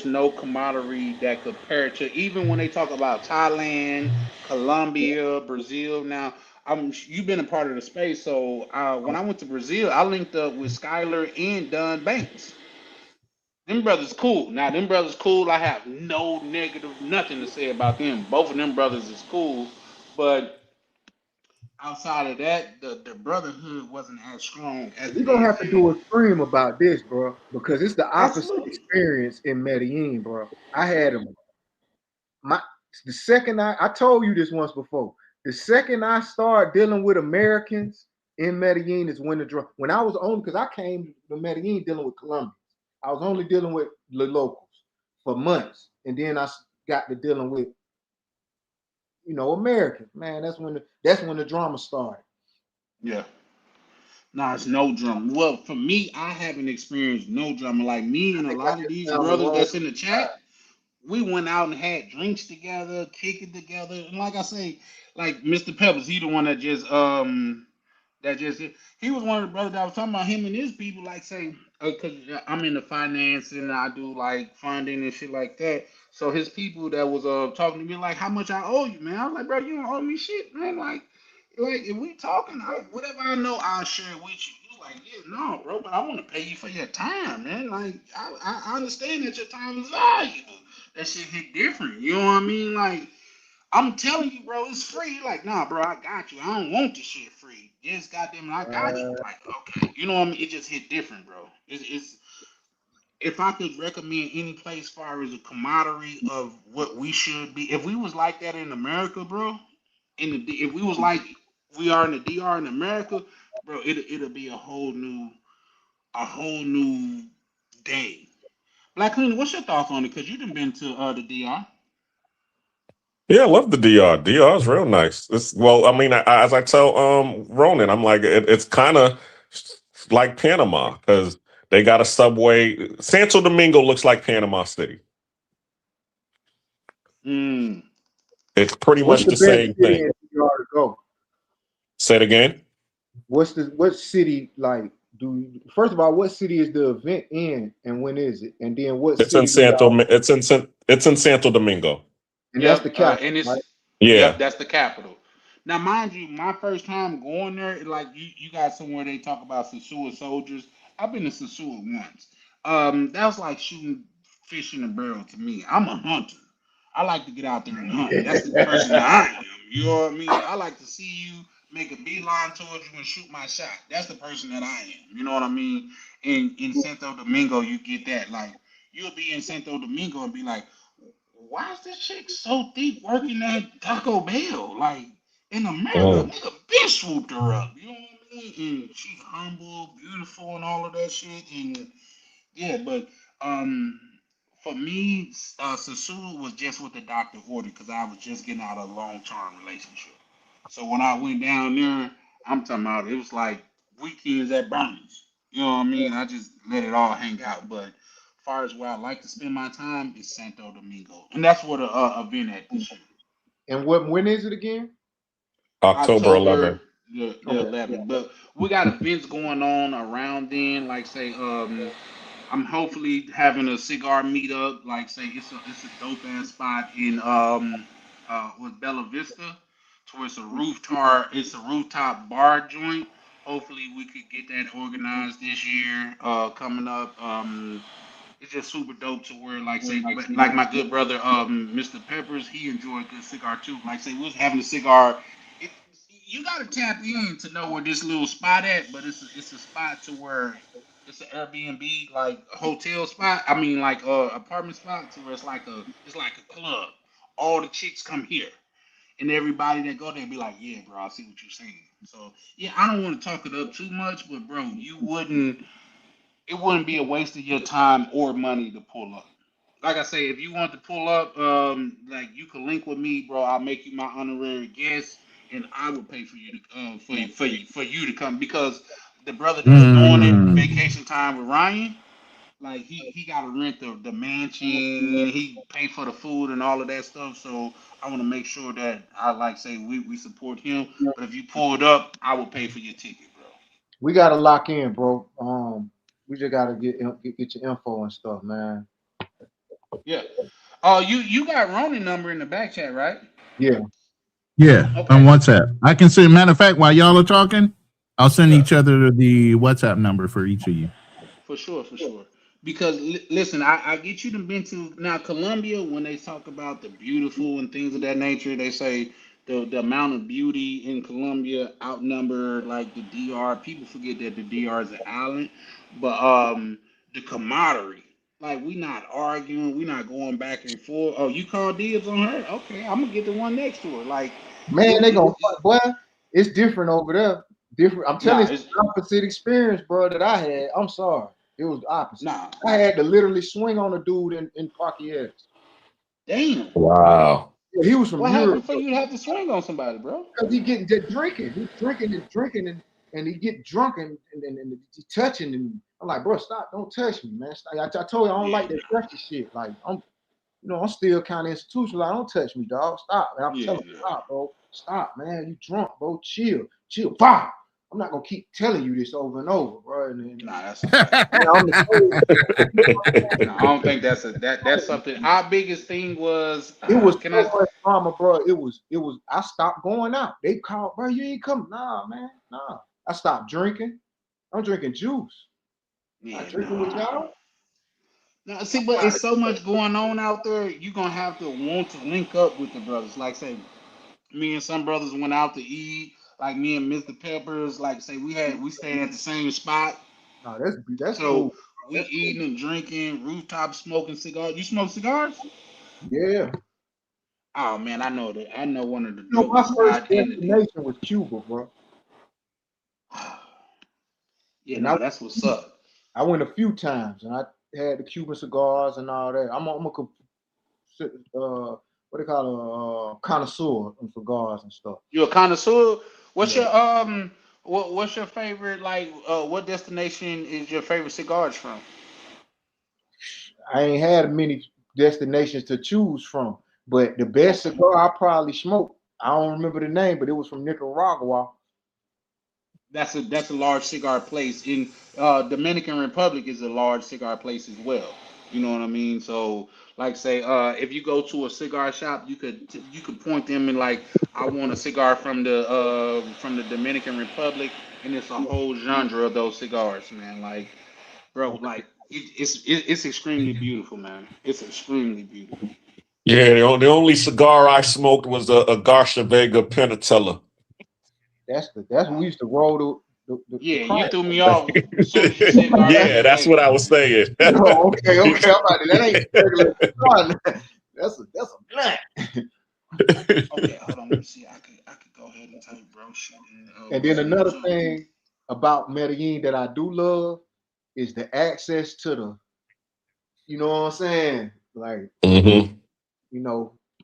no camaraderie that compared to even when they talk about Thailand, Colombia, Brazil. Now, you've been a part of the space, so when I went to Brazil, I linked up with Skylar and Don Banks. Them brothers cool. Now, them brothers cool. I have no negative, nothing to say about them. Both of them brothers is cool, but outside of that, the brotherhood wasn't as strong as We're it gonna is have to here. do a stream about this, bro, because it's the opposite Absolutely. experience in Medellin, bro. I had them. The second I told you this once before. The second I start dealing with Americans in Medellin is when I was on because I came to Medellin dealing with Colombia. I was only dealing with the locals for months, and then I got to dealing with, Americans. Man, that's when the drama started. Yeah. Nah, it's no drama. Well, for me, I haven't experienced no drama. Like me I and a think I lot of just these found the brothers wrong that's in the chat, we went out and had drinks together, kicking together. And like I say, like Mr. Peppers, he the one that just he was one of the brothers that I was talking about him and his people, like say, because I'm in the finance and I do like funding and shit like that. So his people that was talking to me like, how much I owe you, man? I was like, bro, you don't owe me shit, man. Like if we talking, whatever I know, I'll share it with you. He was like, yeah, no, bro, but I want to pay you for your time, man. Like I understand that your time is valuable. That shit hit different. You know what I mean? Like I'm telling you, bro, it's free. Like, nah, bro, I got you. I don't want this shit free. Yes, goddamn, it, I got you. Like, okay, you know what I mean? It just hit different, bro. It's if I could recommend any place as far as a camaraderie of what we should be, if we was like that in America, bro, if we was like we are in the DR in America, bro, it'll be a whole new day. Black Cleaner, what's your thoughts on it? Because you done been to the DR. Yeah, I love the DR. DR is real nice. I mean, as I tell Ronan, I'm like, it's kind of like Panama because they got a subway. Santo Domingo looks like Panama City. Mm. It's pretty What's much the the best same city thing. in DR to go? Say it again. What city like? First of all, what city is the event in, and when is it? And then what It's in city do y'all? It's in Santo Domingo. And that's Yep, the capital, and it's right? Yeah. yep, that's the capital. Now, mind you, my first time going there, like you got somewhere they talk about Sasua soldiers. I've been to Sasua once. That was like shooting fish in a barrel to me. I'm a hunter. I like to get out there and hunt. That's the person that I am. You know what I mean? I like to see you make a beeline towards you and shoot my shot. That's the person that I am. You know what I mean? In Santo Domingo, you get that. Like you'll be in Santo Domingo and be like, why is this chick so deep working at Taco Bell? Like in America, Mm. nigga been swooped her up. You know what I mean? And she's humble, beautiful, and all of that shit. And yeah, but for me, Sasua was just what the doctor ordered because I was just getting out of a long term relationship. So when I went down there, I'm talking about it was like weekends at Bernie's. You know what I mean? I just let it all hang out. But as far as where I like to spend my time is Santo Domingo, and that's where the event at this year. And when is it again? October October 11th. the Okay. 11th. But we got events going on around then, like say I'm hopefully having a cigar meetup. Like say it's a dope ass spot in with Bella Vista, to where it's a rooftop bar joint. Hopefully we could get that organized this year. Coming up. It's just super dope to where like say like my good brother Mr. Peppers, he enjoyed good cigar too. Like say we was having a cigar. It, you gotta tap in to know where this little spot at, but it's a spot to where it's an Airbnb like hotel spot. I mean like apartment spot to where it's like a club. All the chicks come here. And everybody that go there be like, yeah, bro, I see what you're saying. So yeah, I don't want to talk it up too much, but bro, it wouldn't be a waste of your time or money to pull up. Like I say, if you want to pull up, like you can link with me, bro. I'll make you my honorary guest, and I will pay for you to for you to come because the brother that's doing it, Mm. vacation time with Ryan, like he got to rent the mansion, he pay for the food and all of that stuff. So I want to make sure that I like say we support him. But if you pull it up, I will pay for your ticket, bro. We gotta lock in, bro. We just gotta get your info and stuff, man. Yeah. Oh, you got Ronnie's number in the back chat, right? Yeah. Yeah, on Okay. WhatsApp. I can see. Matter of fact, while y'all are talking, I'll send Yeah, each other the WhatsApp number for each of you. for sure, for sure. Because listen, I get you to been to now Colombia when they talk about the beautiful and things of that nature. They say the amount of beauty in Colombia outnumber like the DR. People forget that the DR is an island, but the camaraderie. Like we not arguing, we not going back and forth. Oh, you call dibs on her? Okay, I'm gonna get the one next to her. Like Man, it, they it, gonna it boy, it's different over there. Different. I'm telling nah, you, it's it's the opposite experience, bro, that I had. I'm sorry. It was the opposite. Nah. I had to literally swing on a dude in Parkieres. Damn. Wow. Yeah, he was from What Europe. happened for you to have to swing on somebody, bro? Because he getting just drinking. He's drinking and drinking and he get drunk and he touching and I'm like, bro, stop, don't touch me, man. I told you I don't like that touchy shit. Like I'm still kind of institutional. Like, don't touch me, dog. Stop. And I'm telling you, stop, bro. Stop, man. You drunk, bro. Chill. Bah! I'm not gonna keep telling you this over and over, bro. Nah, that's a fact. No, I don't think that's something. Our biggest thing was it was can so I much drama, bro. It was. I stopped going out. They called, bro. You ain't coming. Nah, man. Nah. I stopped drinking. I'm drinking juice. Yeah, drinking with y'all. No, see, but it's so much going on out there. You're gonna have to want to link up with the brothers. Like say, me and some brothers went out to eat. Like me and Mr. Peppers. Like say, we stayed at the same spot. No, that's So cool. we eating and drinking, rooftop smoking cigars. You smoke cigars? Yeah. Oh man, I know that. I know one of the My dopest first spots in the deal. destination was Cuba, bro. Yeah, And no, that's what's up. I went a few times, and I had the Cuban cigars and all that. I'm a what they call a connoisseur of cigars and stuff. You a connoisseur? What's your what's your favorite what destination is your favorite cigars from? I ain't had many destinations to choose from, but the best cigar I probably smoked, I don't remember the name, but it was from Nicaragua. That's a large cigar place in Dominican Republic is a large cigar place as well. You know what I mean? So like say if you go to a cigar shop, you could point them in like I want a cigar from the Dominican Republic, and it's a whole genre of those cigars, man. Like bro, like it's extremely beautiful, man. It's extremely beautiful. Yeah, the only cigar I smoked was a Garcia Vega Penatella. That's what we used to roll the Yeah, you crack. threw me off as soon as you said Yeah, that's what I was saying. Oh, okay. I'm about it. That ain't regular cigar. That's a blunt. Okay, hold on. Let me see. I could go ahead and tell you, bro. Shit. And then another thing about Medellin that I do love is the access to the, you know what I'm saying? Like,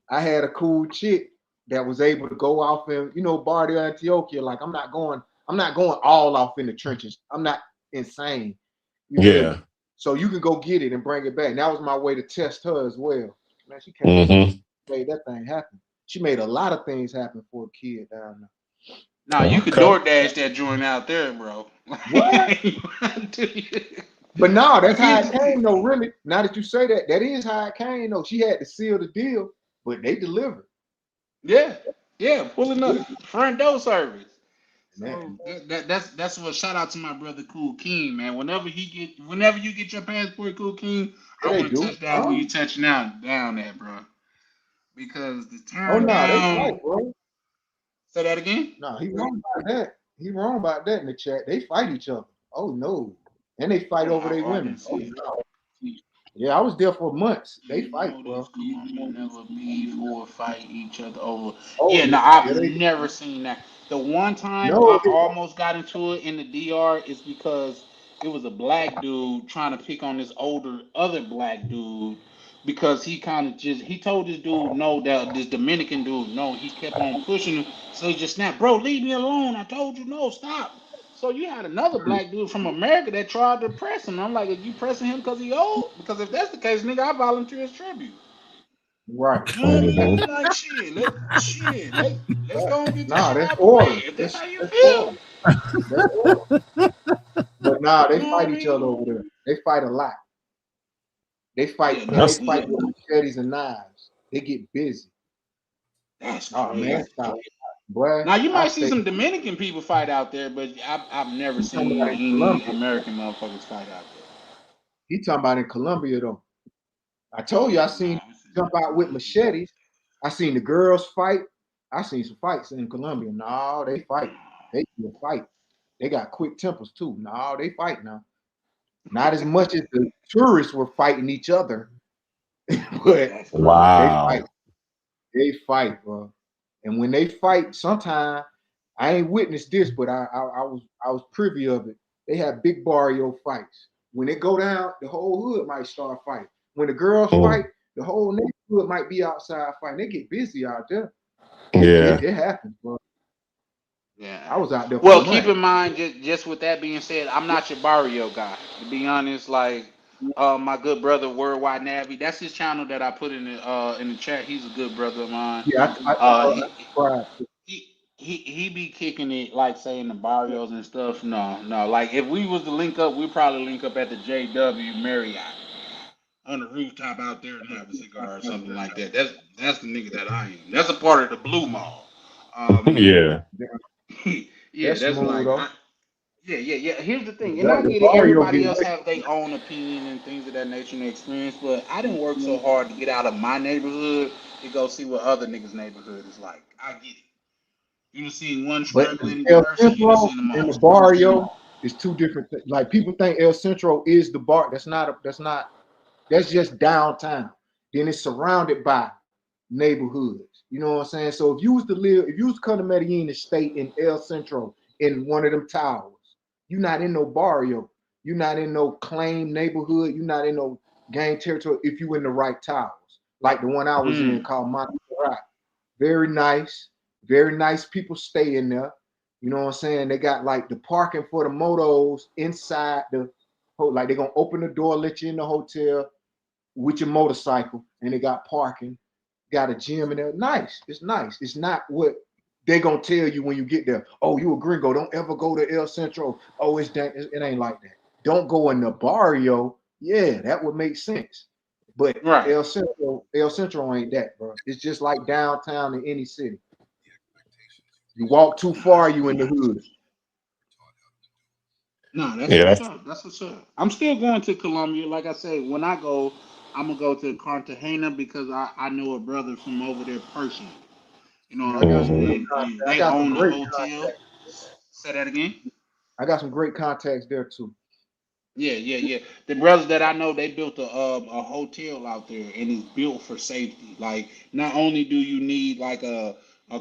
I had a cool chick that was able to go off in, Barrio Antioquia. Like, I'm not going all off in the trenches. I'm not insane. You feel me? So you can go get it and bring it back. And that was my way to test her as well. Man, she came made that thing happen. She made a lot of things happen for a kid down there. Nah, you could DoorDash that joint out there, bro. What? But no, that's how it came, though, really. Now that you say that, that is how it came, though. She had to seal the deal, but they delivered. Yeah, pulling up front door service. So that's what shout out to my brother Cool King, man. Whenever you get your passport, Cool King, I want to touch down where you touching down there, bro. Because the turn they fight, bro. Say that again? No, he wrong about that. He wrong about that in the chat. They fight each other. Oh no. And they fight over their women. Oh, no. Yeah, I was there for months. They fight, bro. Never beef or fight each other over. I've never seen that. The one time I almost got into it in the DR is because it was a black dude trying to pick on this other black dude because he kind of he told this dude no, that this Dominican dude no, he kept on pushing him, so he just snapped, bro, leave me alone. I told you no, stop. So you had another black dude from America that tried to press him. I'm like, are you pressing him because he old? Because if that's the case, nigga, I volunteer as tribute. Right. You know what I mean? Like let's go and get this shit out the order. way. If that's how you feel. But they fight each other over there. They fight a lot. They fight. They fight with machetes and knives. They get busy. That's man, stop. Boy, now you might see some Dominican people fight out there, but I've never seen any American motherfuckers fight out there. He talking about in Colombia though. I told you I seen jump out with machetes. I seen the girls fight. I seen some fights in Colombia. No, they fight. They will fight. They got quick tempers too. No, they fight now. Not as much as the tourists were fighting each other, but wow, they fight, bro. And when they fight, sometimes I ain't witnessed this, but I was privy of it. They have big barrio fights. When it go down, the whole hood might start fighting. When the girls Mm. fight, the whole neighborhood might be outside fighting. They get busy out there. Yeah. It happens, bro. Yeah. I was out there for Well, keep months. in mind, just with that being said, I'm not your barrio guy. To be honest, like my good brother Worldwide Navy, that's his channel that I put in the chat. He's a good brother of mine. Yeah, Uh, I he, subscribe. he be kicking it like saying the barrios and stuff. No. Like if we was to link up, we'd probably link up at the JW Marriott on the rooftop out there and have a cigar or something like that. That's the nigga that I am. That's a part of the Blue Mall. Yeah. Yeah, That's that's smooth like though. yeah. Here's the thing, and I The get it. barrio get Everybody else wicked. have their own opinion and things of that nature and experience, but I didn't work so hard to get out of my neighborhood to go see what other niggas' neighborhood is like. I get it. You done seen one But struggling El person, you done Centro seen them and all. the barrio is two different things. Like people think El Centro is the bar. That's just downtown. Then it's surrounded by neighborhoods. You know what I'm saying? So if you was to come to Medellin and stay in El Centro in one of them towers, you're not in no barrio. You're not in no claim neighborhood. You're not in no gang territory if you in the right towers. Like the one I was in called Montserrat. Very nice people stay in there. You know what I'm saying? They got like the parking for the motos inside like they're gonna open the door, let you in the hotel with your motorcycle, and they got parking, got a gym in there. Nice. It's nice. It's not what they're gonna tell you when you get there. Oh, you a gringo. Don't ever go to El Centro. Oh, it ain't like that. Don't go in the barrio. Yeah, that would make sense. But Right. El Centro ain't that, bro. It's just like downtown in any city. You walk too far, you in the hood. No, that's Yeah. what's up. That's what's up. I'm still going to Colombia. Like I said, when I go, I'm gonna go to Cartagena because I know a brother from over there personally. You know Yeah, what I I got some mean? great And contacts. I they got some own the great hotel. contacts. Say that again. I got some great contacts there too. Yeah. The brothers that I know, they built a hotel out there, and it's built for safety. Like, not only do you need like a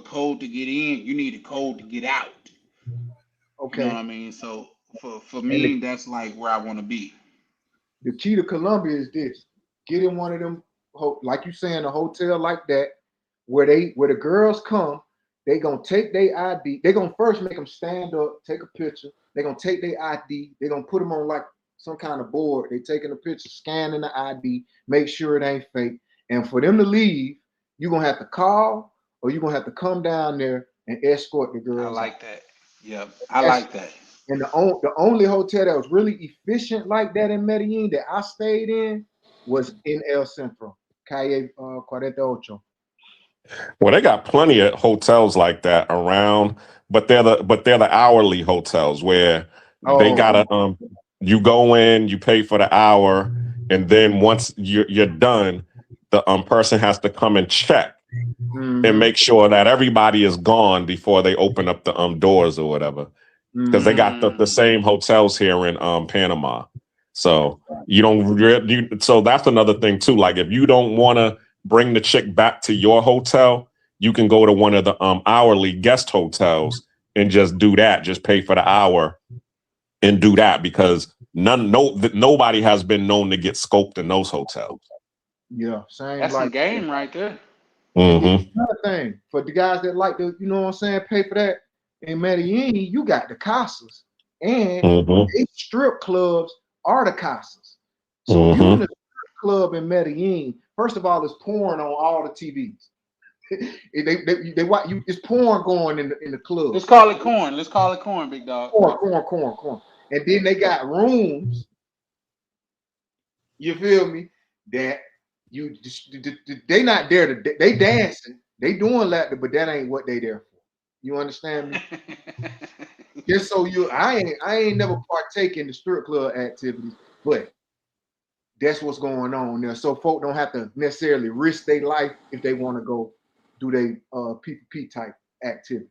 code to get in, you need a code to get out. You know what Okay. I mean? So for And me, that's like where I want to be. the key to Colombia is this: get in one of them, like you saying, a hotel like that, where the girls come. They gonna take their ID. They gonna first make them stand up, take a picture. They gonna take their ID. They gonna put them on like some kind of board. They taking a picture, scanning the ID, make sure it ain't fake. And for them to leave, you're gonna have to call or you're gonna have to come down there and escort the I girls out. like that. Yep, I That's like that. and the only hotel that was really efficient like that in Medellin that I stayed in was in El Centro, Calle 48. Well, they got plenty of hotels like that around, but they're the hourly hotels where they Oh, gotta you go in, you pay for the hour, and then once you're done, the person has to come and check and make sure that everybody is gone before they open up the doors or whatever. Because they got the same hotels here in Panama. So you don't so that's another thing too. Like if you don't want to bring the chick back to your hotel, you can go to one of the hourly guest hotels and just do that. Just pay for the hour and do that because nobody has been known to get scoped in those hotels. Yeah, same That's some like game right there. Mm-hmm. another thing for the guys that like to, you know what I'm saying, pay for that. In Medellin, you got the casas and Mm-hmm. they strip clubs are the casas. So if you in Mm-hmm. a strip club in Medellin, first of all, it's porn on all the TVs. It's porn going in the club. Let's call it corn. Let's call it corn, big dog. Corn. And then they got rooms, you feel me, that they not there to they dancing, they doing that, but that ain't what they there for. You understand me? Just so I ain't never partake in the strip club activities, but that's what's going on there. So folk don't have to necessarily risk their life if they want to go do their PPP type activity.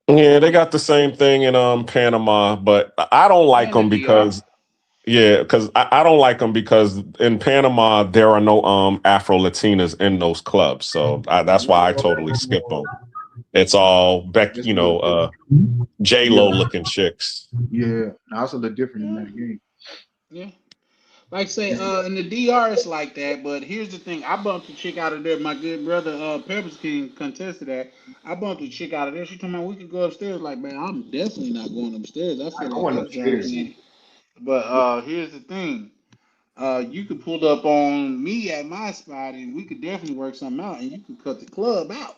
Yeah, they got the same thing in Panama, but I don't like And the them DR. because I don't like them because in Panama there are no Afro Latinas in those clubs, so that's why I totally skip them. It's all That's a little different. J Lo looking chicks. Yeah, now it's a little different in that game. Yeah. Like say, in the DR it's like that, but here's the thing. I bumped a chick out of there. My good brother Peppers can contest to that. I bumped a chick out of there. She told me we could go upstairs. Like, man, I'm definitely not going upstairs. I I feel like went that drives upstairs. me. But here's the thing. You could pull up on me at my spot and we could definitely work something out and you could cut the club out.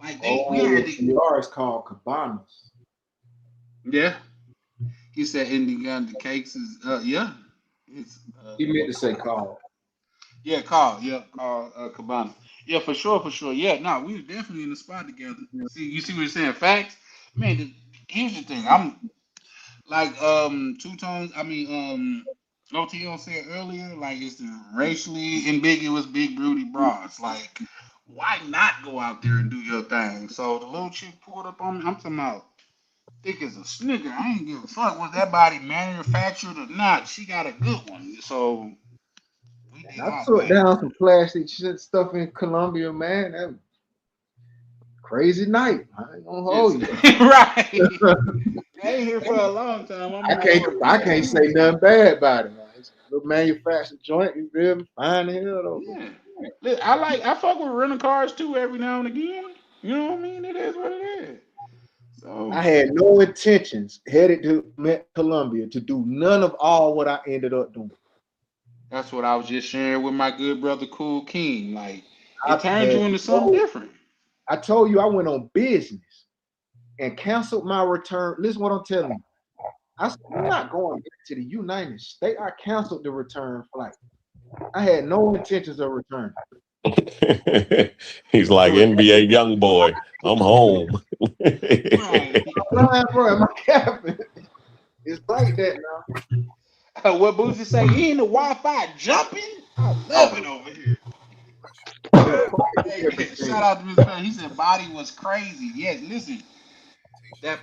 Like we Oh, had to. DR is called Cabanas. Yeah. He said Indiana the cakes is yeah. It's He meant to say called. yeah, Carl. Yeah, Carl Cabana. Yeah, for sure, for sure. Yeah, no, we was definitely in the spot together. See, you see what you're saying? Facts, man. Here's the thing. I'm like two tones. I mean OTL said earlier, like it's the racially ambiguous big broody bras. Like, why not go out there and do your thing? So the little chick pulled up on me. I'm talking about thick as a snicker. I ain't give a fuck was that body manufactured or not. She got a good one. So we did I our took thing. down some plastic shit stuff in Colombia, man. That was a crazy night. I ain't gonna hold you. Right. I ain't here for a long time. I'm I more, can't say nothing bad about it, man. It's a little manufactured joint, you feel me? Fine as hell though. yeah. Look, I fuck with rental cars too every now and again. You know what I mean? It is what it is. So I had no intentions headed to Colombia to do none of all what I ended up doing. that's what I was just sharing with my good brother Cool King. Like I it turned had you into something no, different. I told you I went on business and canceled my return. Listen what I'm telling you. I'm not going back to the United States. I canceled the return flight. I had no intentions of returning. He's like NBA young boy. I'm home. Right. Bro, am I capping? It's like that now. What Boosie say? He in the Wi-Fi jumping? I love it over here. Hey, shout out to Mr. Perry. He said body was crazy. Yes, listen. That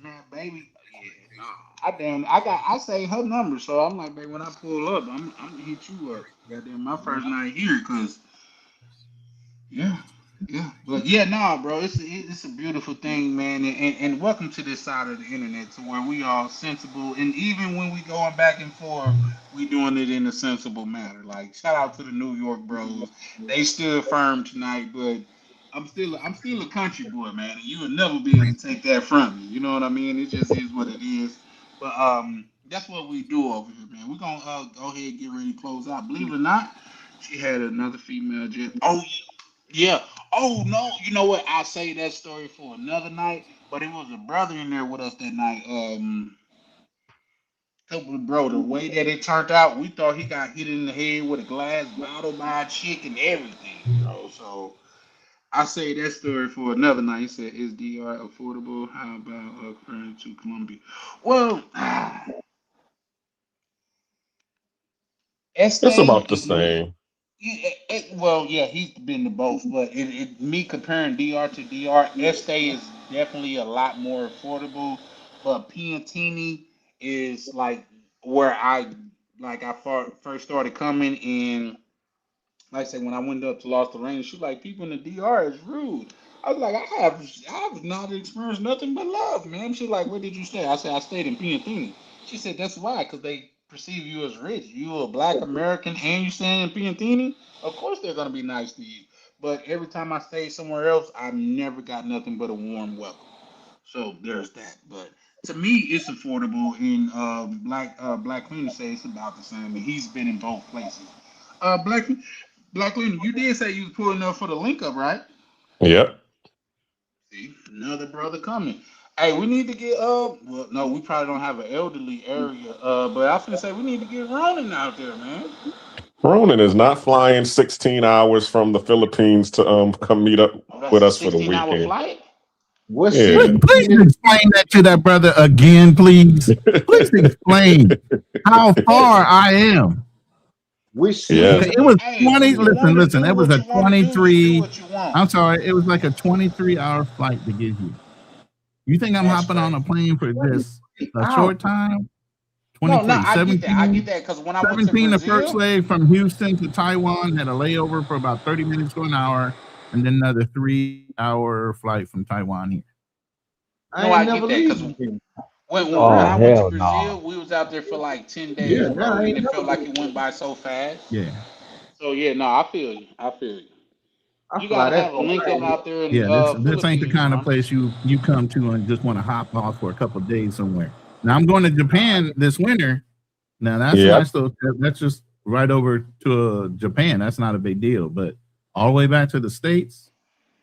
man, baby. Yeah, no. I saved her number, so I'm like, baby, when I pull up, I'm gonna hit you up. Goddamn, my first night here, cause yeah, yeah, but yeah, nah, bro, it's a beautiful thing, man, and welcome to this side of the internet, to where we are sensible, and even when we going back and forth, we doing it in a sensible manner. Like, shout out to the New York bros, they stood firm tonight, but I'm still a country boy, man, and you will never be able to take that from me. You know what I mean? It just is what it is. But that's what we do over here, man. We're gonna go ahead and get ready to close out. Believe it or not, she had another female jet. Oh yeah. Oh no. You know what? I'll say that story for another night. But it was a brother in there with us that night. Bro, the way that it turned out, we thought he got hit in the head with a glass bottle by a chick and everything, bro. So I say that story for another night. He said, "Is DR affordable? How about compared to Colombia?" Well, It's Estee about the is same. well, yeah, he's been to both, but me comparing DR to DR, Estee is definitely a lot more affordable, but Piantini is like where first started coming, and like I said, when I went up to Los Lorraine, she was like, people in the DR is rude. I was like, I've not experienced nothing but love, man. She's like, where did you stay? I said, I stayed in Piantini. She said, that's why, because they perceive you as rich. You a black American and you staying in Piantini? Of course they're gonna be nice to you. But every time I stayed somewhere else, I never got nothing but a warm welcome. So there's that. But to me, it's affordable. And Black Queen say it's about the same. And he's been in both places. Black Queen, you did say you was pulling up for the link up, right? Yep. See, another brother coming. Hey, we need to get well, no, we probably don't have an elderly area. But I was gonna say we need to get Ronan out there, man. Ronan is not flying 16 hours from the Philippines to come meet up Oh, that's with a us for the 16-hour weekend. flight. What's Yeah. Please explain that to that brother again, please. Please explain how far I am. Which Yeah. Okay, it was Hey, 20. when you want to Listen. do It was what a you want to do, you do 23. what you want. I'm sorry. It was like a 23-hour flight to get here. You think I'm That's hopping on a crazy. plane for just a Ow. short time? No, 23, I get that. I 17, get that because when I went to 17, the first Brazil, leg from Houston to Taiwan, had a layover for about 30 minutes to an hour, and then another 3-hour flight from Taiwan here. I no, ain't I never get that because leaving. When Oh I went to hell Brazil, no. we was out there for like 10 Yeah, days, that bro, I and ain't it never felt like been it to. went by so fast. Yeah. So yeah, no, I feel you. I feel you. I You fly gotta that have a fuck link up crazy. out there in Yeah, this ain't the Philippines, kind of bro. place you come to and just want to hop off for a couple of days somewhere. Now I'm going to Japan this winter. Now that's a Yep. nice little trip. That's just right over to Japan. That's not a big deal. But all the way back to the States,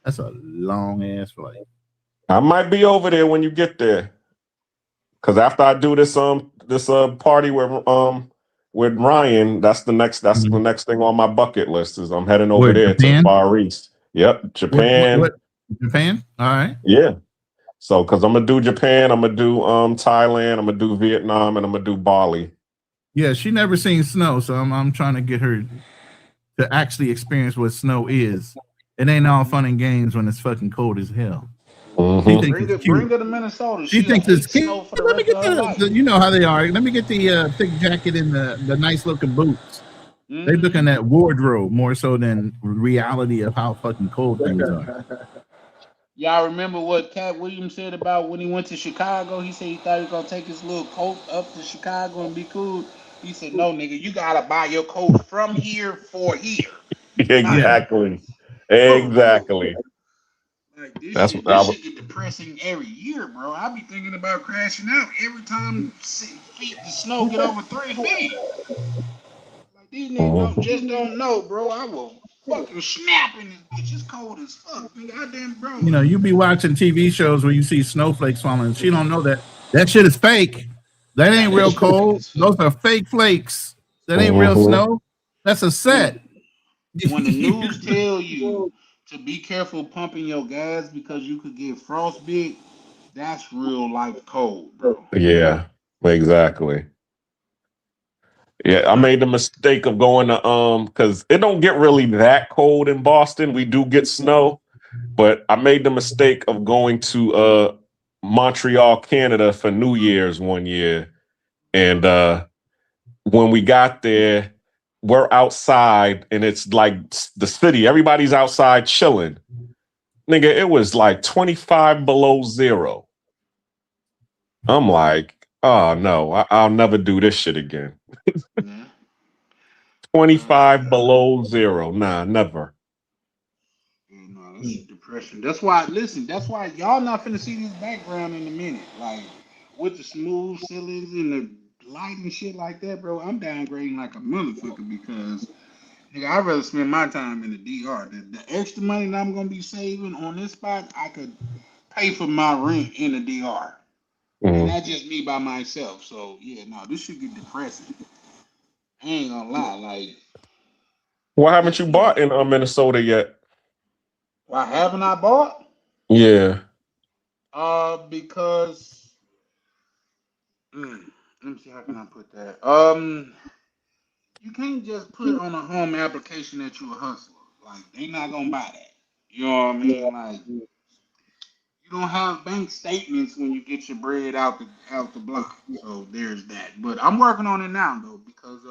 that's a long ass flight. I might be over there when you get there. Cause after I do this party with Ryan, that's the next thing on my bucket list is I'm heading over Where, there to the Japan? Far East. Yep, What Japan. Japan? All right. Yeah. So cause I'm gonna do Japan, I'm gonna do Thailand, I'm gonna do Vietnam, and I'm gonna do Bali. Yeah, she never seen snow, so I'm trying to get her to actually experience what snow is. It ain't all fun and games when it's fucking cold as hell. She Mm-hmm. thinks it's Bring cute. her to Minnesota. She She'll thinks it's hate cute. snow for the Let me rest get of her life. you know how they are. Let me get the thick jacket and the nice looking boots. They looking at wardrobe more so than reality of how fucking cold things are. Y'all remember what Cat Williams said about when he went to Chicago? He said he thought he was gonna take his little coat up to Chicago and be cool. He said, "No, nigga, you gotta buy your coat from here for here, not Yeah. Exactly. Exactly. like this That's shit. what I This would. shit get depressing every year, bro. I be thinking about crashing out every time the snow get over 3 feet. Like these niggas don't know, bro. I will fucking snap in this bitch. It's cold as fuck, nigga. Goddamn, bro. You know, you be watching TV shows where you see snowflakes falling. She don't know that shit is fake. That Nah, ain't that real shit fake cold. as Those fuck. are fake flakes. That ain't real Mm-hmm. snow. That's a set. When when the news tell you to be careful pumping your gas because you could get frostbite, that's real life cold, bro. Yeah. Exactly. Yeah, I made the mistake of going to because it don't get really that cold in Boston. We do get snow, but I made the mistake of going to Montreal, Canada for New Year's one year. And when we got there, we're outside and it's like the city, everybody's outside chilling. Nigga, it was like 25 below zero. I'm like, oh no, I'll never do this shit again. Yeah. 25 below zero. Nah, never. Yeah, no, that's depression. That's why, listen, that's why y'all not finna see this background in a minute. Like, with the smooth ceilings and the light and shit like that, bro, I'm downgrading like a motherfucker because, nigga, I'd rather spend my time in the DR. The extra money that I'm gonna be saving on this spot, I could pay for my rent in the DR. And Mhm. that's just me by myself. So, yeah, no, this should get depressing. I ain't gonna lie. Like, Why haven't it's you getting, bought in Minnesota yet? why haven't I bought? Yeah. Because let me see how can I put that. You can't just put on a home application that you a hustler. Like they not gonna buy that. You know what I mean? Like you don't have bank statements when you get your bread out the block. So there's that. But I'm working on it now though because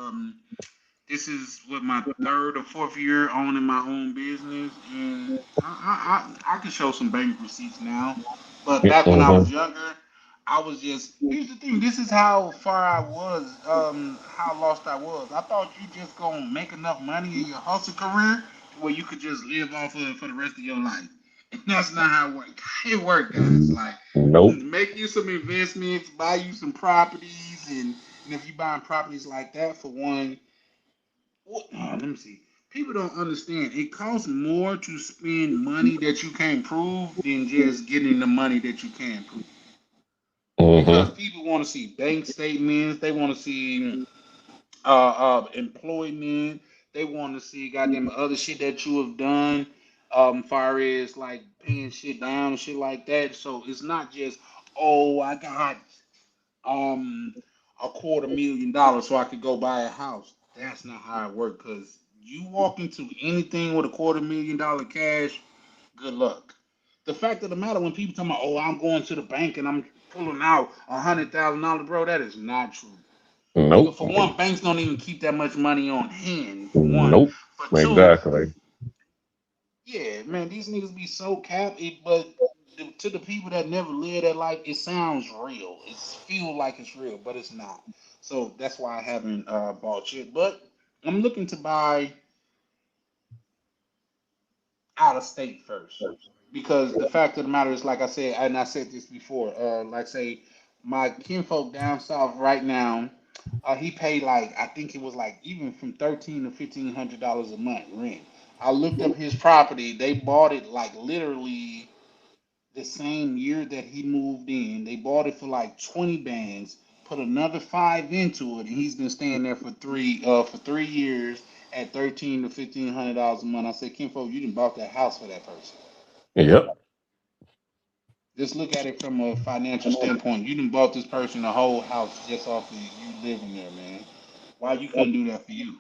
this is what my third or fourth year owning my own business, and I can show some bank receipts now. But back when I Mm-hmm. was younger, I was just here's the thing. This is how far I was, how lost I was. I thought you just gonna make enough money in your hustle career to where you could just live off of it for the rest of your life. And that's not how it works. It worked, guys. Like Nope. make you some investments, buy you some properties, and if you buying properties like that for one let me see. People don't understand. It costs more to spend money that you can't prove than just getting the money that you can prove. Because Mm-hmm. people want to see bank statements, they want to see employment, they want to see goddamn other shit that you have done, far as like paying shit down and shit like that. So it's not just oh I got um $250,000 so I could go buy a house. That's not how it works. Cause you walk into anything with $250,000 cash, good luck. The fact of the matter when people talk about, oh, I'm going to the bank and I'm pulling out $100,000, bro, that is not true. Nigga, Nope. for one, banks don't even keep that much money on hand. For one, Nope. for two, Exactly. yeah, man, these niggas be so capped. But to the people that never lived that life, it sounds real. It feels like it's real, but it's not. So that's why I haven't bought yet. But I'm looking to buy out of state first, because the fact of the matter is, like I said, and I said this before, like say my kinfolk down south right now, he paid like, I think it was like even from $1,300 to $1,500 a month rent. I looked up his property. They bought it like literally the same year that he moved in. They bought it for like 20 bands, put another five into it, and he's been staying there for 3 years at $1,300 to $1,500 a month. I said, Kinfo, you didn't bought that house for that person. Yep. Just look at it from a financial standpoint. You didn't bought this person the whole house just off of you living there, man. Why you couldn't do that for you?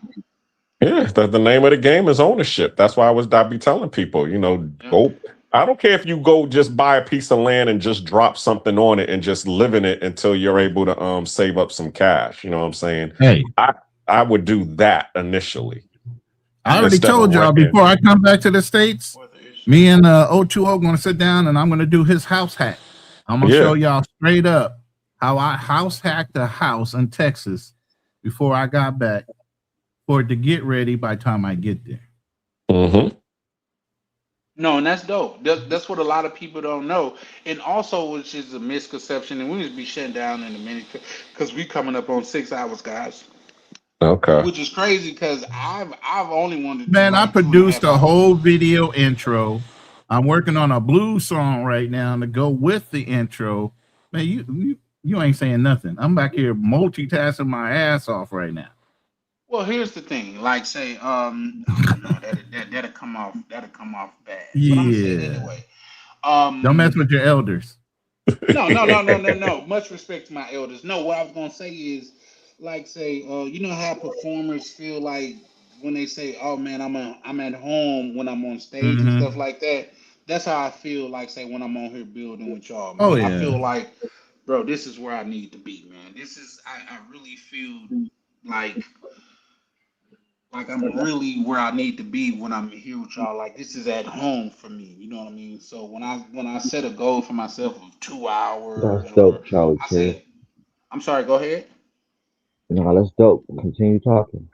Yeah, the name of the game is ownership. That's why I be telling people, Yeah. go. I don't care if you go just buy a piece of land and just drop something on it and just live in it until you're able to save up some cash. You know what I'm saying? Hey, I would do that initially I already instead of told y'all renting. before I come back to the States, me and O2O going to sit down and I'm going to do his house hack. I'm going to show y'all straight up how I house hacked a house in Texas before I got back for it to get ready by the time I get there. Mm-hmm. No, and that's dope. That's what a lot of people don't know. And also, which is a misconception, and we just be shutting down in a minute because we coming up on 6 hours, guys. Okay. Which is crazy because I've only wanted to do Man, I like 2.5 produced a hours. whole video intro. I'm working on a blues song right now to go with the intro. Man, you ain't saying nothing. I'm back here multitasking my ass off right now. Well, here's the thing. Like, say, oh no, that'll come off bad. But I'm gonna say it Yeah. anyway. Don't mess with your elders. No. Much respect to my elders. No, what I was gonna say is, like, say, you know how performers feel like when they say, "Oh man, I'm at home when I'm on stage and stuff like that." That's how I feel. Like, say, when I'm on here building with y'all, Oh man. I yeah. feel like, bro, this is where I need to be, man. I really feel like I'm really where I need to be when I'm here with y'all. Like, this is at home for me. You know what I mean? So when I set a goal for myself of 2 hours, That's or dope, Charlie I Kirk. say, I'm sorry, go ahead. No, that's dope. Continue talking.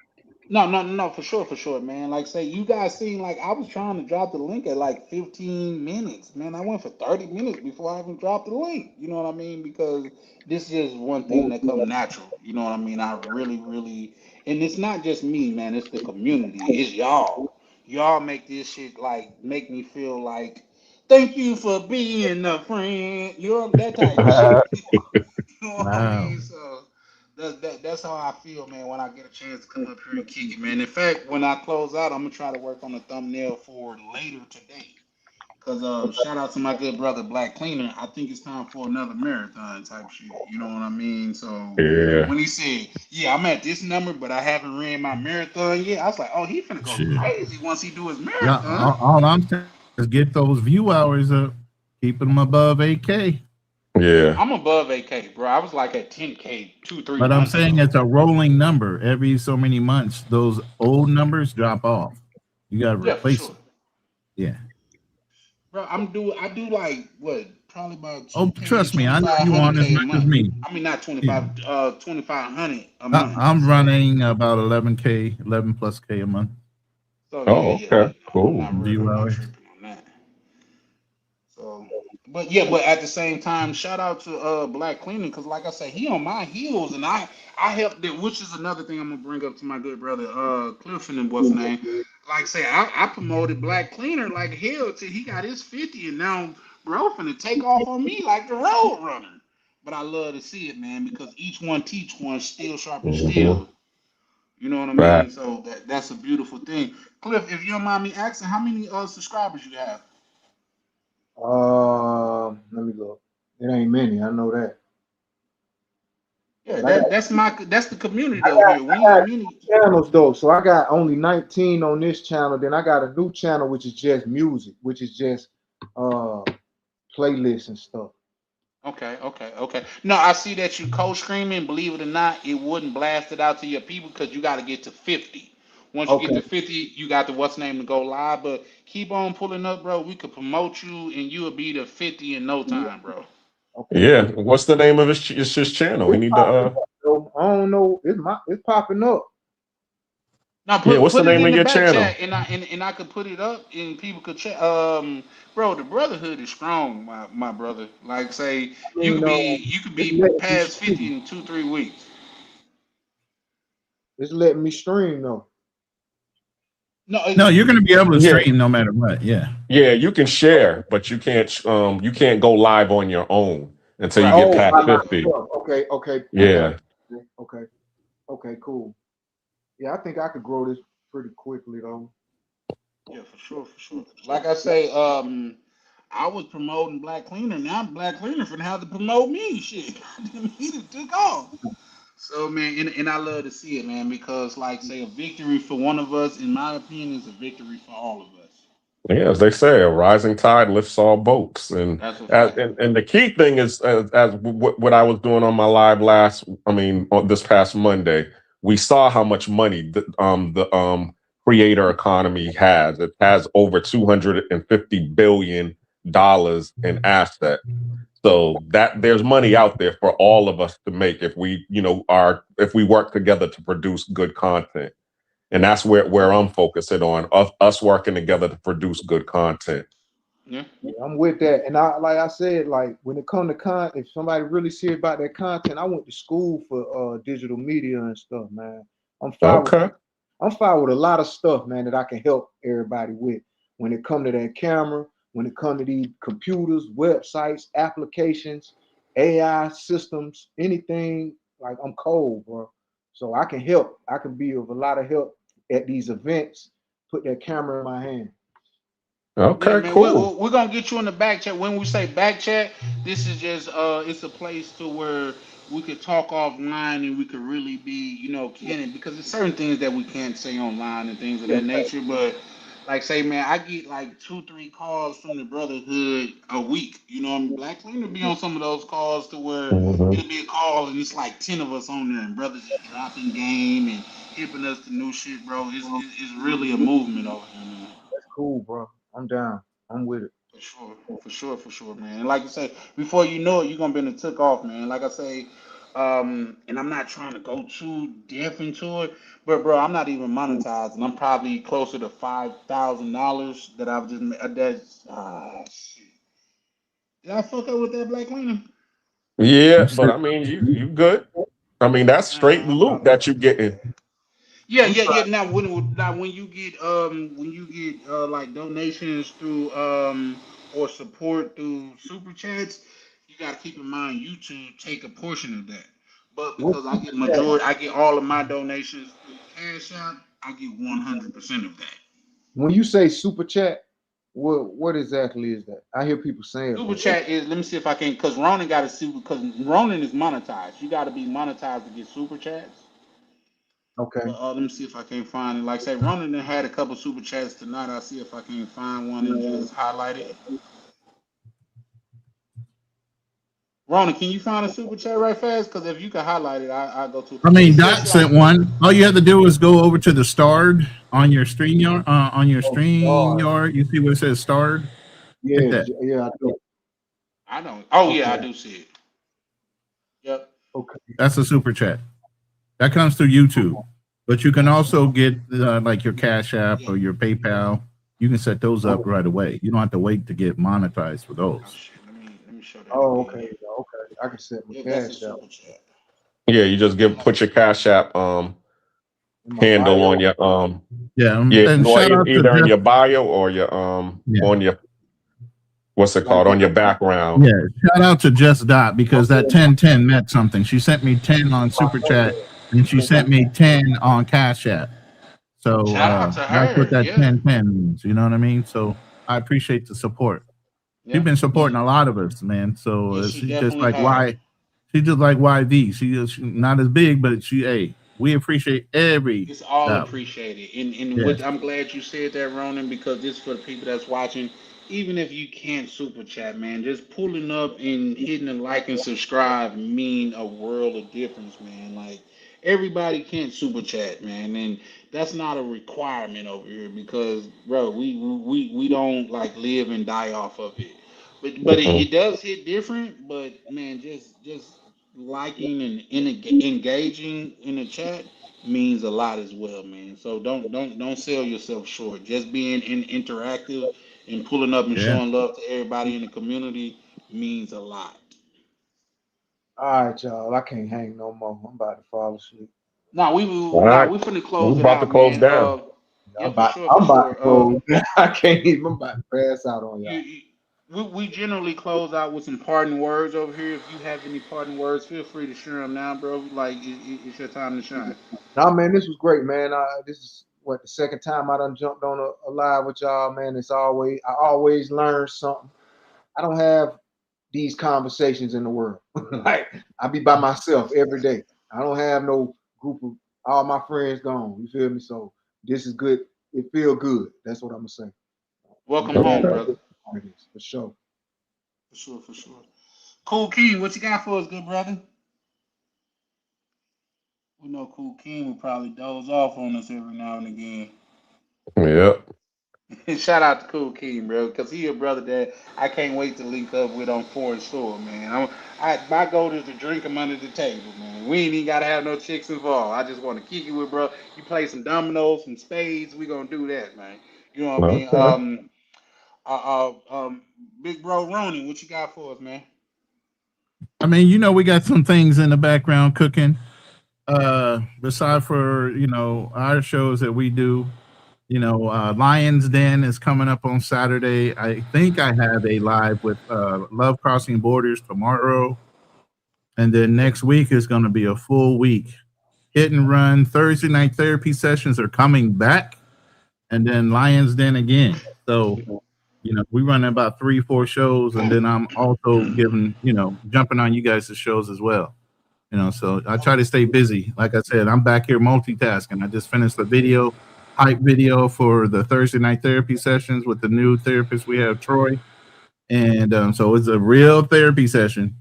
No, for sure, man. Like, say, you guys seen, like, I was trying to drop the link at like 15 minutes, man. I went for 30 minutes before I even dropped the link. You know what I mean? Because this is just one thing that come natural. You know what I mean? I really, and it's not just me, man. It's the community. It's y'all. Y'all make this shit like make me feel like, thank you for being a friend. You know that type of shit. You know what I Wow. mean? So that's how I feel, man, when I get a chance to come up here and kick it, man. In fact, when I close out, I'm gonna try to work on a thumbnail for later today. Cause shout out to my good brother Black Cleaner. I think it's time for another marathon type shit. You know what I mean? So Yeah. when he said, "Yeah, I'm at this number, but I haven't ran my marathon yet," I was like, "Oh, he finna go Shit. crazy once he do his Yeah, marathon." all I'm saying is get those view hours up, keep them above 8K. Yeah. I'm above 8K, bro. I was like at 10K 3 But I'm months saying ago. it's a rolling number. Every so many months, those old numbers drop off. You got to Yeah, for replace sure. them. Yeah. Bro, I do like what, probably about Oh, 2K, trust me, I know you 2,500 want as K a much as month. me. I mean, not Yeah. 2,500 a month. I'm So running about 11K, 11 plus K a month. Oh, okay. I'm Cool. View not hours. tripping on that. So, but at the same time, shout out to Black Cleaning, because like I said, he on my heels, and I helped it, which is another thing I'm gonna bring up to my good brother Clifton and what's name. Like say, I promoted Black Cleaner like hell till he got his 50, and now bro finna take off on me like the road runner. But I love to see it, man, because each one teach one, still sharpen Mm-hmm. steel. You know what I Right. mean? So that's a beautiful thing. Cliff, if you don't mind me asking, how many subscribers you have? Let me look. It ain't many. I know that. Yeah, But I got that's the community I though got here. We ain't many. channels though. So I got only 19 on this channel. Then I got a new channel which is just music, which is just uh playlists and stuff. Okay. No, I see that you co-streaming. Believe it or not, it wouldn't blast it out to your people because you got to get to 50. Once you get Okay. to 50, you got the what's name to go live. But keep on pulling up, bro. We could promote you, and you'll be to 50 in no time, bro. Okay. Yeah. What's the name of his channel? We It's need to popping up, though. I don't know. It's popping up. Now yeah, what's the put it name in of the your back channel? chat, and I could put it up, and people could check. Bro, the brotherhood is strong, my brother. Like say, I mean, you could it's be letting me past 50 stream. in 2-3 weeks. It's letting me stream though. No, you're going to be able to Yeah. stream no matter what. Yeah. Yeah, you can share, but you can't go live on your own until you Right. get Oh, past by 50. myself. Okay, okay, okay, Yeah. okay, okay, cool. Yeah, I think I could grow this pretty quickly though. Yeah, for sure, for sure. Like I say, I was promoting Black Cleaner. Now Black Cleaner finna have to promote me. Shit, he done took off. So man, and I love to see it, man, because like say a victory for one of us, in my opinion, is a victory for all of us. Yeah, as they say, a rising tide lifts all boats, and That's a as, fact. and the key thing is as what I was doing on my live on this past Monday, we saw how much money the creator economy has. It has over $250 billion in assets. So that there's money out there for all of us to make if we, if we work together to produce good content. And that's where I'm focusing on us working together to produce good content. Yeah. Yeah, I'm with that. And I like I said, like when it comes to if somebody really serious about their content, I went to school for digital media and stuff, man. I'm fine with Okay. I'm fine with a lot of stuff, man, that I can help everybody with. When it comes to that camera, when it comes to these computers, websites, applications, AI systems, anything, like I'm cold, bro. So I can help. I can be of a lot of help at these events. Put that camera in my hand. Yeah, Okay, man, cool. we're gonna get you in the back chat. When we say back chat, this is just it's a place to where we could talk offline and we could really be, candid because there's certain things that we can't say online and things of that nature. But like say, man, I get like 2-3 calls from the brotherhood a week. You know, Black Cleaner be on some of those calls to where Mhm. it'll be a call and it's like 10 of us on there and brothers just dropping game and hipping us to new shit, bro. It's really a movement over here, man. That's cool, bro. I'm down. I'm with it. For sure, for sure, for sure, man. And like you say, before you know it, you're gonna be in the took off, man. Like I say, and I'm not trying to go too deep into it, but bro, I'm not even monetizing. I'm probably closer to $5,000 that I've just made. That's shit. Did I fuck up with that Black Cleaner? Yeah, but I mean, you good. I mean, that's straight I loot probably. that you getting. Yeah, yeah, yeah. Now when you get like donations through or support through super chats, you gotta keep in mind YouTube take a portion of that. But What because I get all of my donations through Cash App, I get 100% of that. when you say super chat, what exactly is that? I hear people saying, Super but chat is let me see if I can because Ronan got to see because Ronan is monetized. You got to be monetized to get super chats. okay. But let me see if I can find it. Like say, Ronan done had a couple super chats tonight. I'll see if I can find one and just highlight it. Ronan, can you find a super chat right fast? Because if you can highlight it, I'll go to. I mean, It's just Dot like sent one. All you have to do is go over to the starred on your stream yard. On your Oh, stream star. yard, you see where it says starred. Hit Yeah, that. yeah, I do. I don't. Oh yeah, I Okay, do see it. Yep. okay. That's a super chat. That comes through YouTube, but you can also get like your Cash App or your PayPal. You can set those up right away. You don't have to wait to get monetized for Oh those. shit. Let me show that Oh, okay, again. okay. I can set my Yep, that's a cash out super chat. Yeah, you just put your Cash App in my handle bio. on your Yeah, yeah, and or shout out to either in Jeff. your bio or your Yeah, on your what's it Like, called on your background. yeah. Shout out to Just Dot because that 1010 meant something. She sent me 10 on Super Chat and she sent me 10 on Cash App. So Shout out to that's what her. that Yeah. 1010 means. You know what I mean? So I appreciate the support. She's Yeah. been supporting a lot of us, man. So Yeah, she she's just definitely like has. she's just like YV. She's not as big, but we appreciate every It's all dollar. appreciated. And Yeah. what I'm glad you said that, Ronan, because this for the people that's watching. Even if you can't super chat, man, just pulling up and hitting the like and subscribe mean a world of difference, man. Like everybody can't super chat, man, and that's not a requirement over here because, bro, we don't like live and die off of it. But it does hit different. But man, just liking and engaging in the chat means a lot as well, man. So don't sell yourself short. Just being interactive and pulling up and Yeah. showing love to everybody in the community means a lot. All right, y'all. I can't hang no more. I'm about to fall asleep. Now we All right. we finna We're close it about to out, close man. down. Yeah, I'm for about to sure. close. I can't even. I'm about to pass out on y'all. We generally close out with some parting words over here. If you have any parting words, feel free to share them now, bro. Like it's your time to shine. Nah, man, this was great, man. This is what the second time I done jumped on a live with y'all, man. I always learn something. I don't have these conversations in the world. Like I be by myself every day. I don't have no group of all my friends gone. You feel me? So this is good. It feel good. That's what I'm gonna say. Welcome home, brother. For sure. For sure, for sure. Cool King, what you got for us, good brother? We know Cool King will probably doze off on us every now and again. Yep. Shout out to Cool King, bro, because he a brother that I can't wait to link up with on Foreign Store, man. My goal is to drink him under the table, man. We ain't even gotta have no chicks involved. I just want to kick it with, bro. You play some dominoes, some spades, we gonna do that, man. You know what I mean? Okay. Big bro Ronnie, what you got for us, man? I mean, we got some things in the background cooking. Beside for our shows that we do, Lions Den is coming up on Saturday. I think I have a live with Love Crossing Borders tomorrow, and then next week is going to be a full week. Hit and Run Thursday night therapy sessions are coming back, and then Lions Den again. So we run about 3-4 shows, and then I'm also jumping on you guys' shows as well. So I try to stay busy. Like I said, I'm back here multitasking. I just finished the hype video for the Thursday night therapy sessions with the new therapist we have, Troy. And so it's a real therapy session.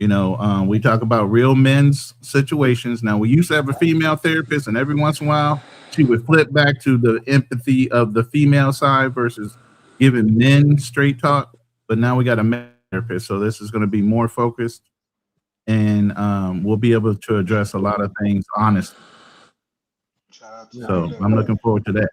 We talk about real men's situations. Now, we used to have a female therapist, and every once in a while, she would flip back to the empathy of the female side versus giving men straight talk. But now we got a male therapist, so this is going to be more focused. And we'll be able to address a lot of things honestly. So I'm looking forward to that.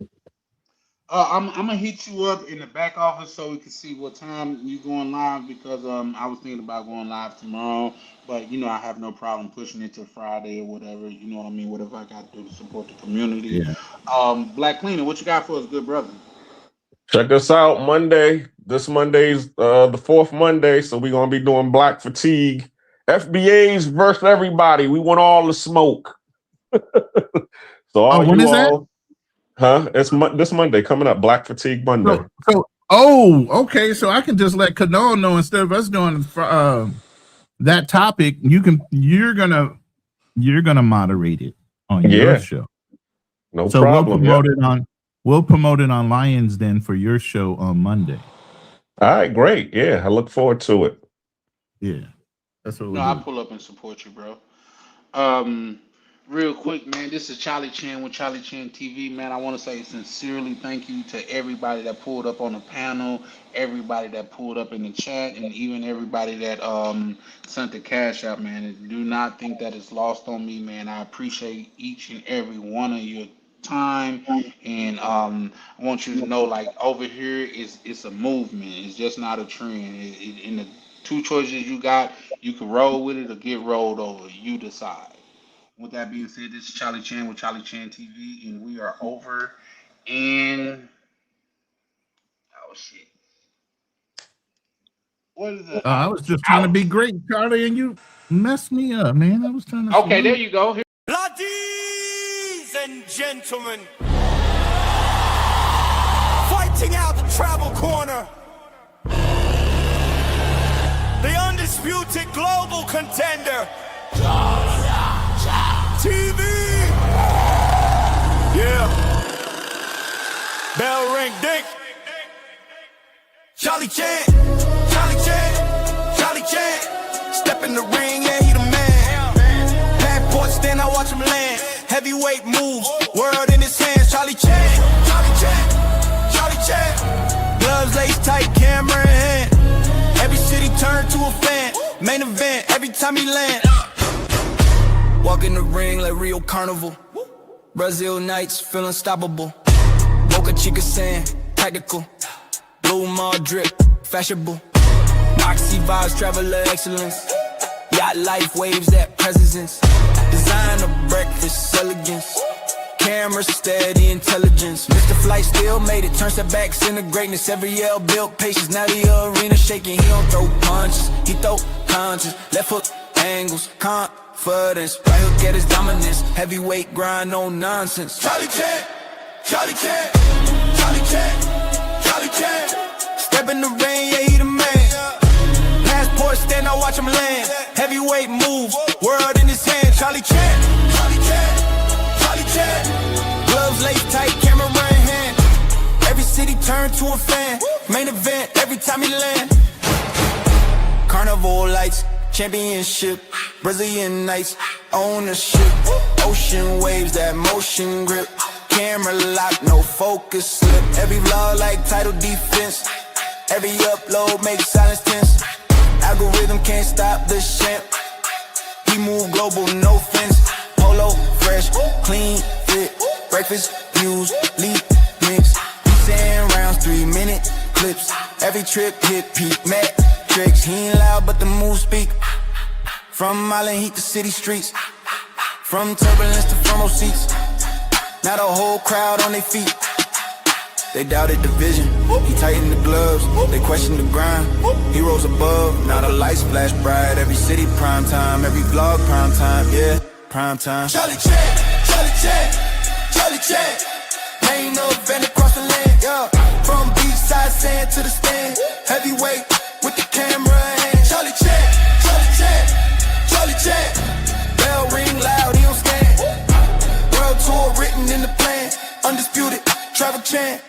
I'm gonna hit you up in the back office so we can see what time you going live because I was thinking about going live tomorrow, but I have no problem pushing it to Friday or whatever. You know what I mean? Whatever I got to do to support the community. Yeah. Black Cleaner, what you got for us, good brother? Check us out Monday. This Monday's the fourth Monday, so we're gonna be doing Black Fatigue. FBA's versus everybody. We want all the smoke. So all when is that? Huh? It's this Monday coming up. Black Fatigue Monday. Okay. So I can just let Kanal know instead of us doing that topic. You're gonna moderate it on your show. No problem. We'll promote it on Lions Den for your show on Monday. All right, great. Yeah, I look forward to it. Yeah. That's what I'll pull up and support you, bro. Real quick, man, this is Charlie Chan with Charlie Chan TV, man. I want to say sincerely thank you to everybody that pulled up on the panel, everybody that pulled up in the chat, and even everybody that sent the cash out, man. And do not think that it's lost on me, man. I appreciate each and every one of your time, and I want you to know, like, over here it's a movement. It's just not a trend. In the two choices you got, you can roll with it or get rolled over. You decide. With that being said, this is Charlie Chan with Charlie Chan TV, and we are over in. Oh shit! What is it? I was just trying to be great, Charlie, and you messed me up, man. I was trying to. Okay, there you go. Ladies and gentlemen, fighting out the travel corner, the undisputed global contender, TV. Yeah. Bell ring, ding. Charlie Chan, Charlie Chan, Charlie Chan. Step in the ring, yeah, he the man. Passport stand, I watch watch him land. Heavyweight moves, world in his hands. Charlie Chan, Charlie Chan, Charlie Chan. Gloves laced tight, camera in hand. Every city turned to a fan. Main event every time he land. Walk in the ring like Rio Carnival. Brazil nights feel unstoppable. Boca Chica sand, tactical. Blue mall drip, fashionable. Moxie vibes, traveler excellence. Yacht life, waves that presence. Designer breakfast, elegance. Camera steady, intelligence. Mr. Flight still made it, turns that back into greatness. Every L built patience, now the arena shaking. He don't throw punches, he throw punches. Left hook angles, confidence. Right hook at his dominance. Heavyweight grind, no nonsense. Charlie Chan, Charlie Chan, Charlie Chan, Charlie Chan. Step in the rain, yeah, he the man. Passport stand, I watch him land. Heavyweight move, world in his hand. Charlie Chan, Charlie Chan, Charlie Chan. Gloves laced tight, camera in hand. Every city turned to a fan. Main event every time he land. Carnival lights, championship, Brazilian nights, ownership. Ocean waves, that motion grip. Camera lock, no focus slip. Every vlog like title defense. Every upload makes silence tense. Algorithm can't stop the champ. He move global, no fence. Polo, fresh, clean, fit. Breakfast, views, lead, mix. He saying rounds, 3-minute clips. Every trip hit peak, metrics. He ain't loud, but the moves speak. From Island Heat to city streets. From turbulence to front row seats. Now the whole crowd on their feet. They doubted the vision, he tightened the gloves. They questioned the grind, he rose above. Now the lights flash bright, every city prime time. Every vlog prime time, yeah, prime time. Charlie Chan, Charlie Chan, Charlie Chan. Main event across the land, yeah. From beachside sand to the stand. Heavyweight with the camera in hand. Charlie Chan, Charlie Chan, Charlie Chan. Bell ring loud, he don't stand. World tour written in the plan. Undisputed, travel chant.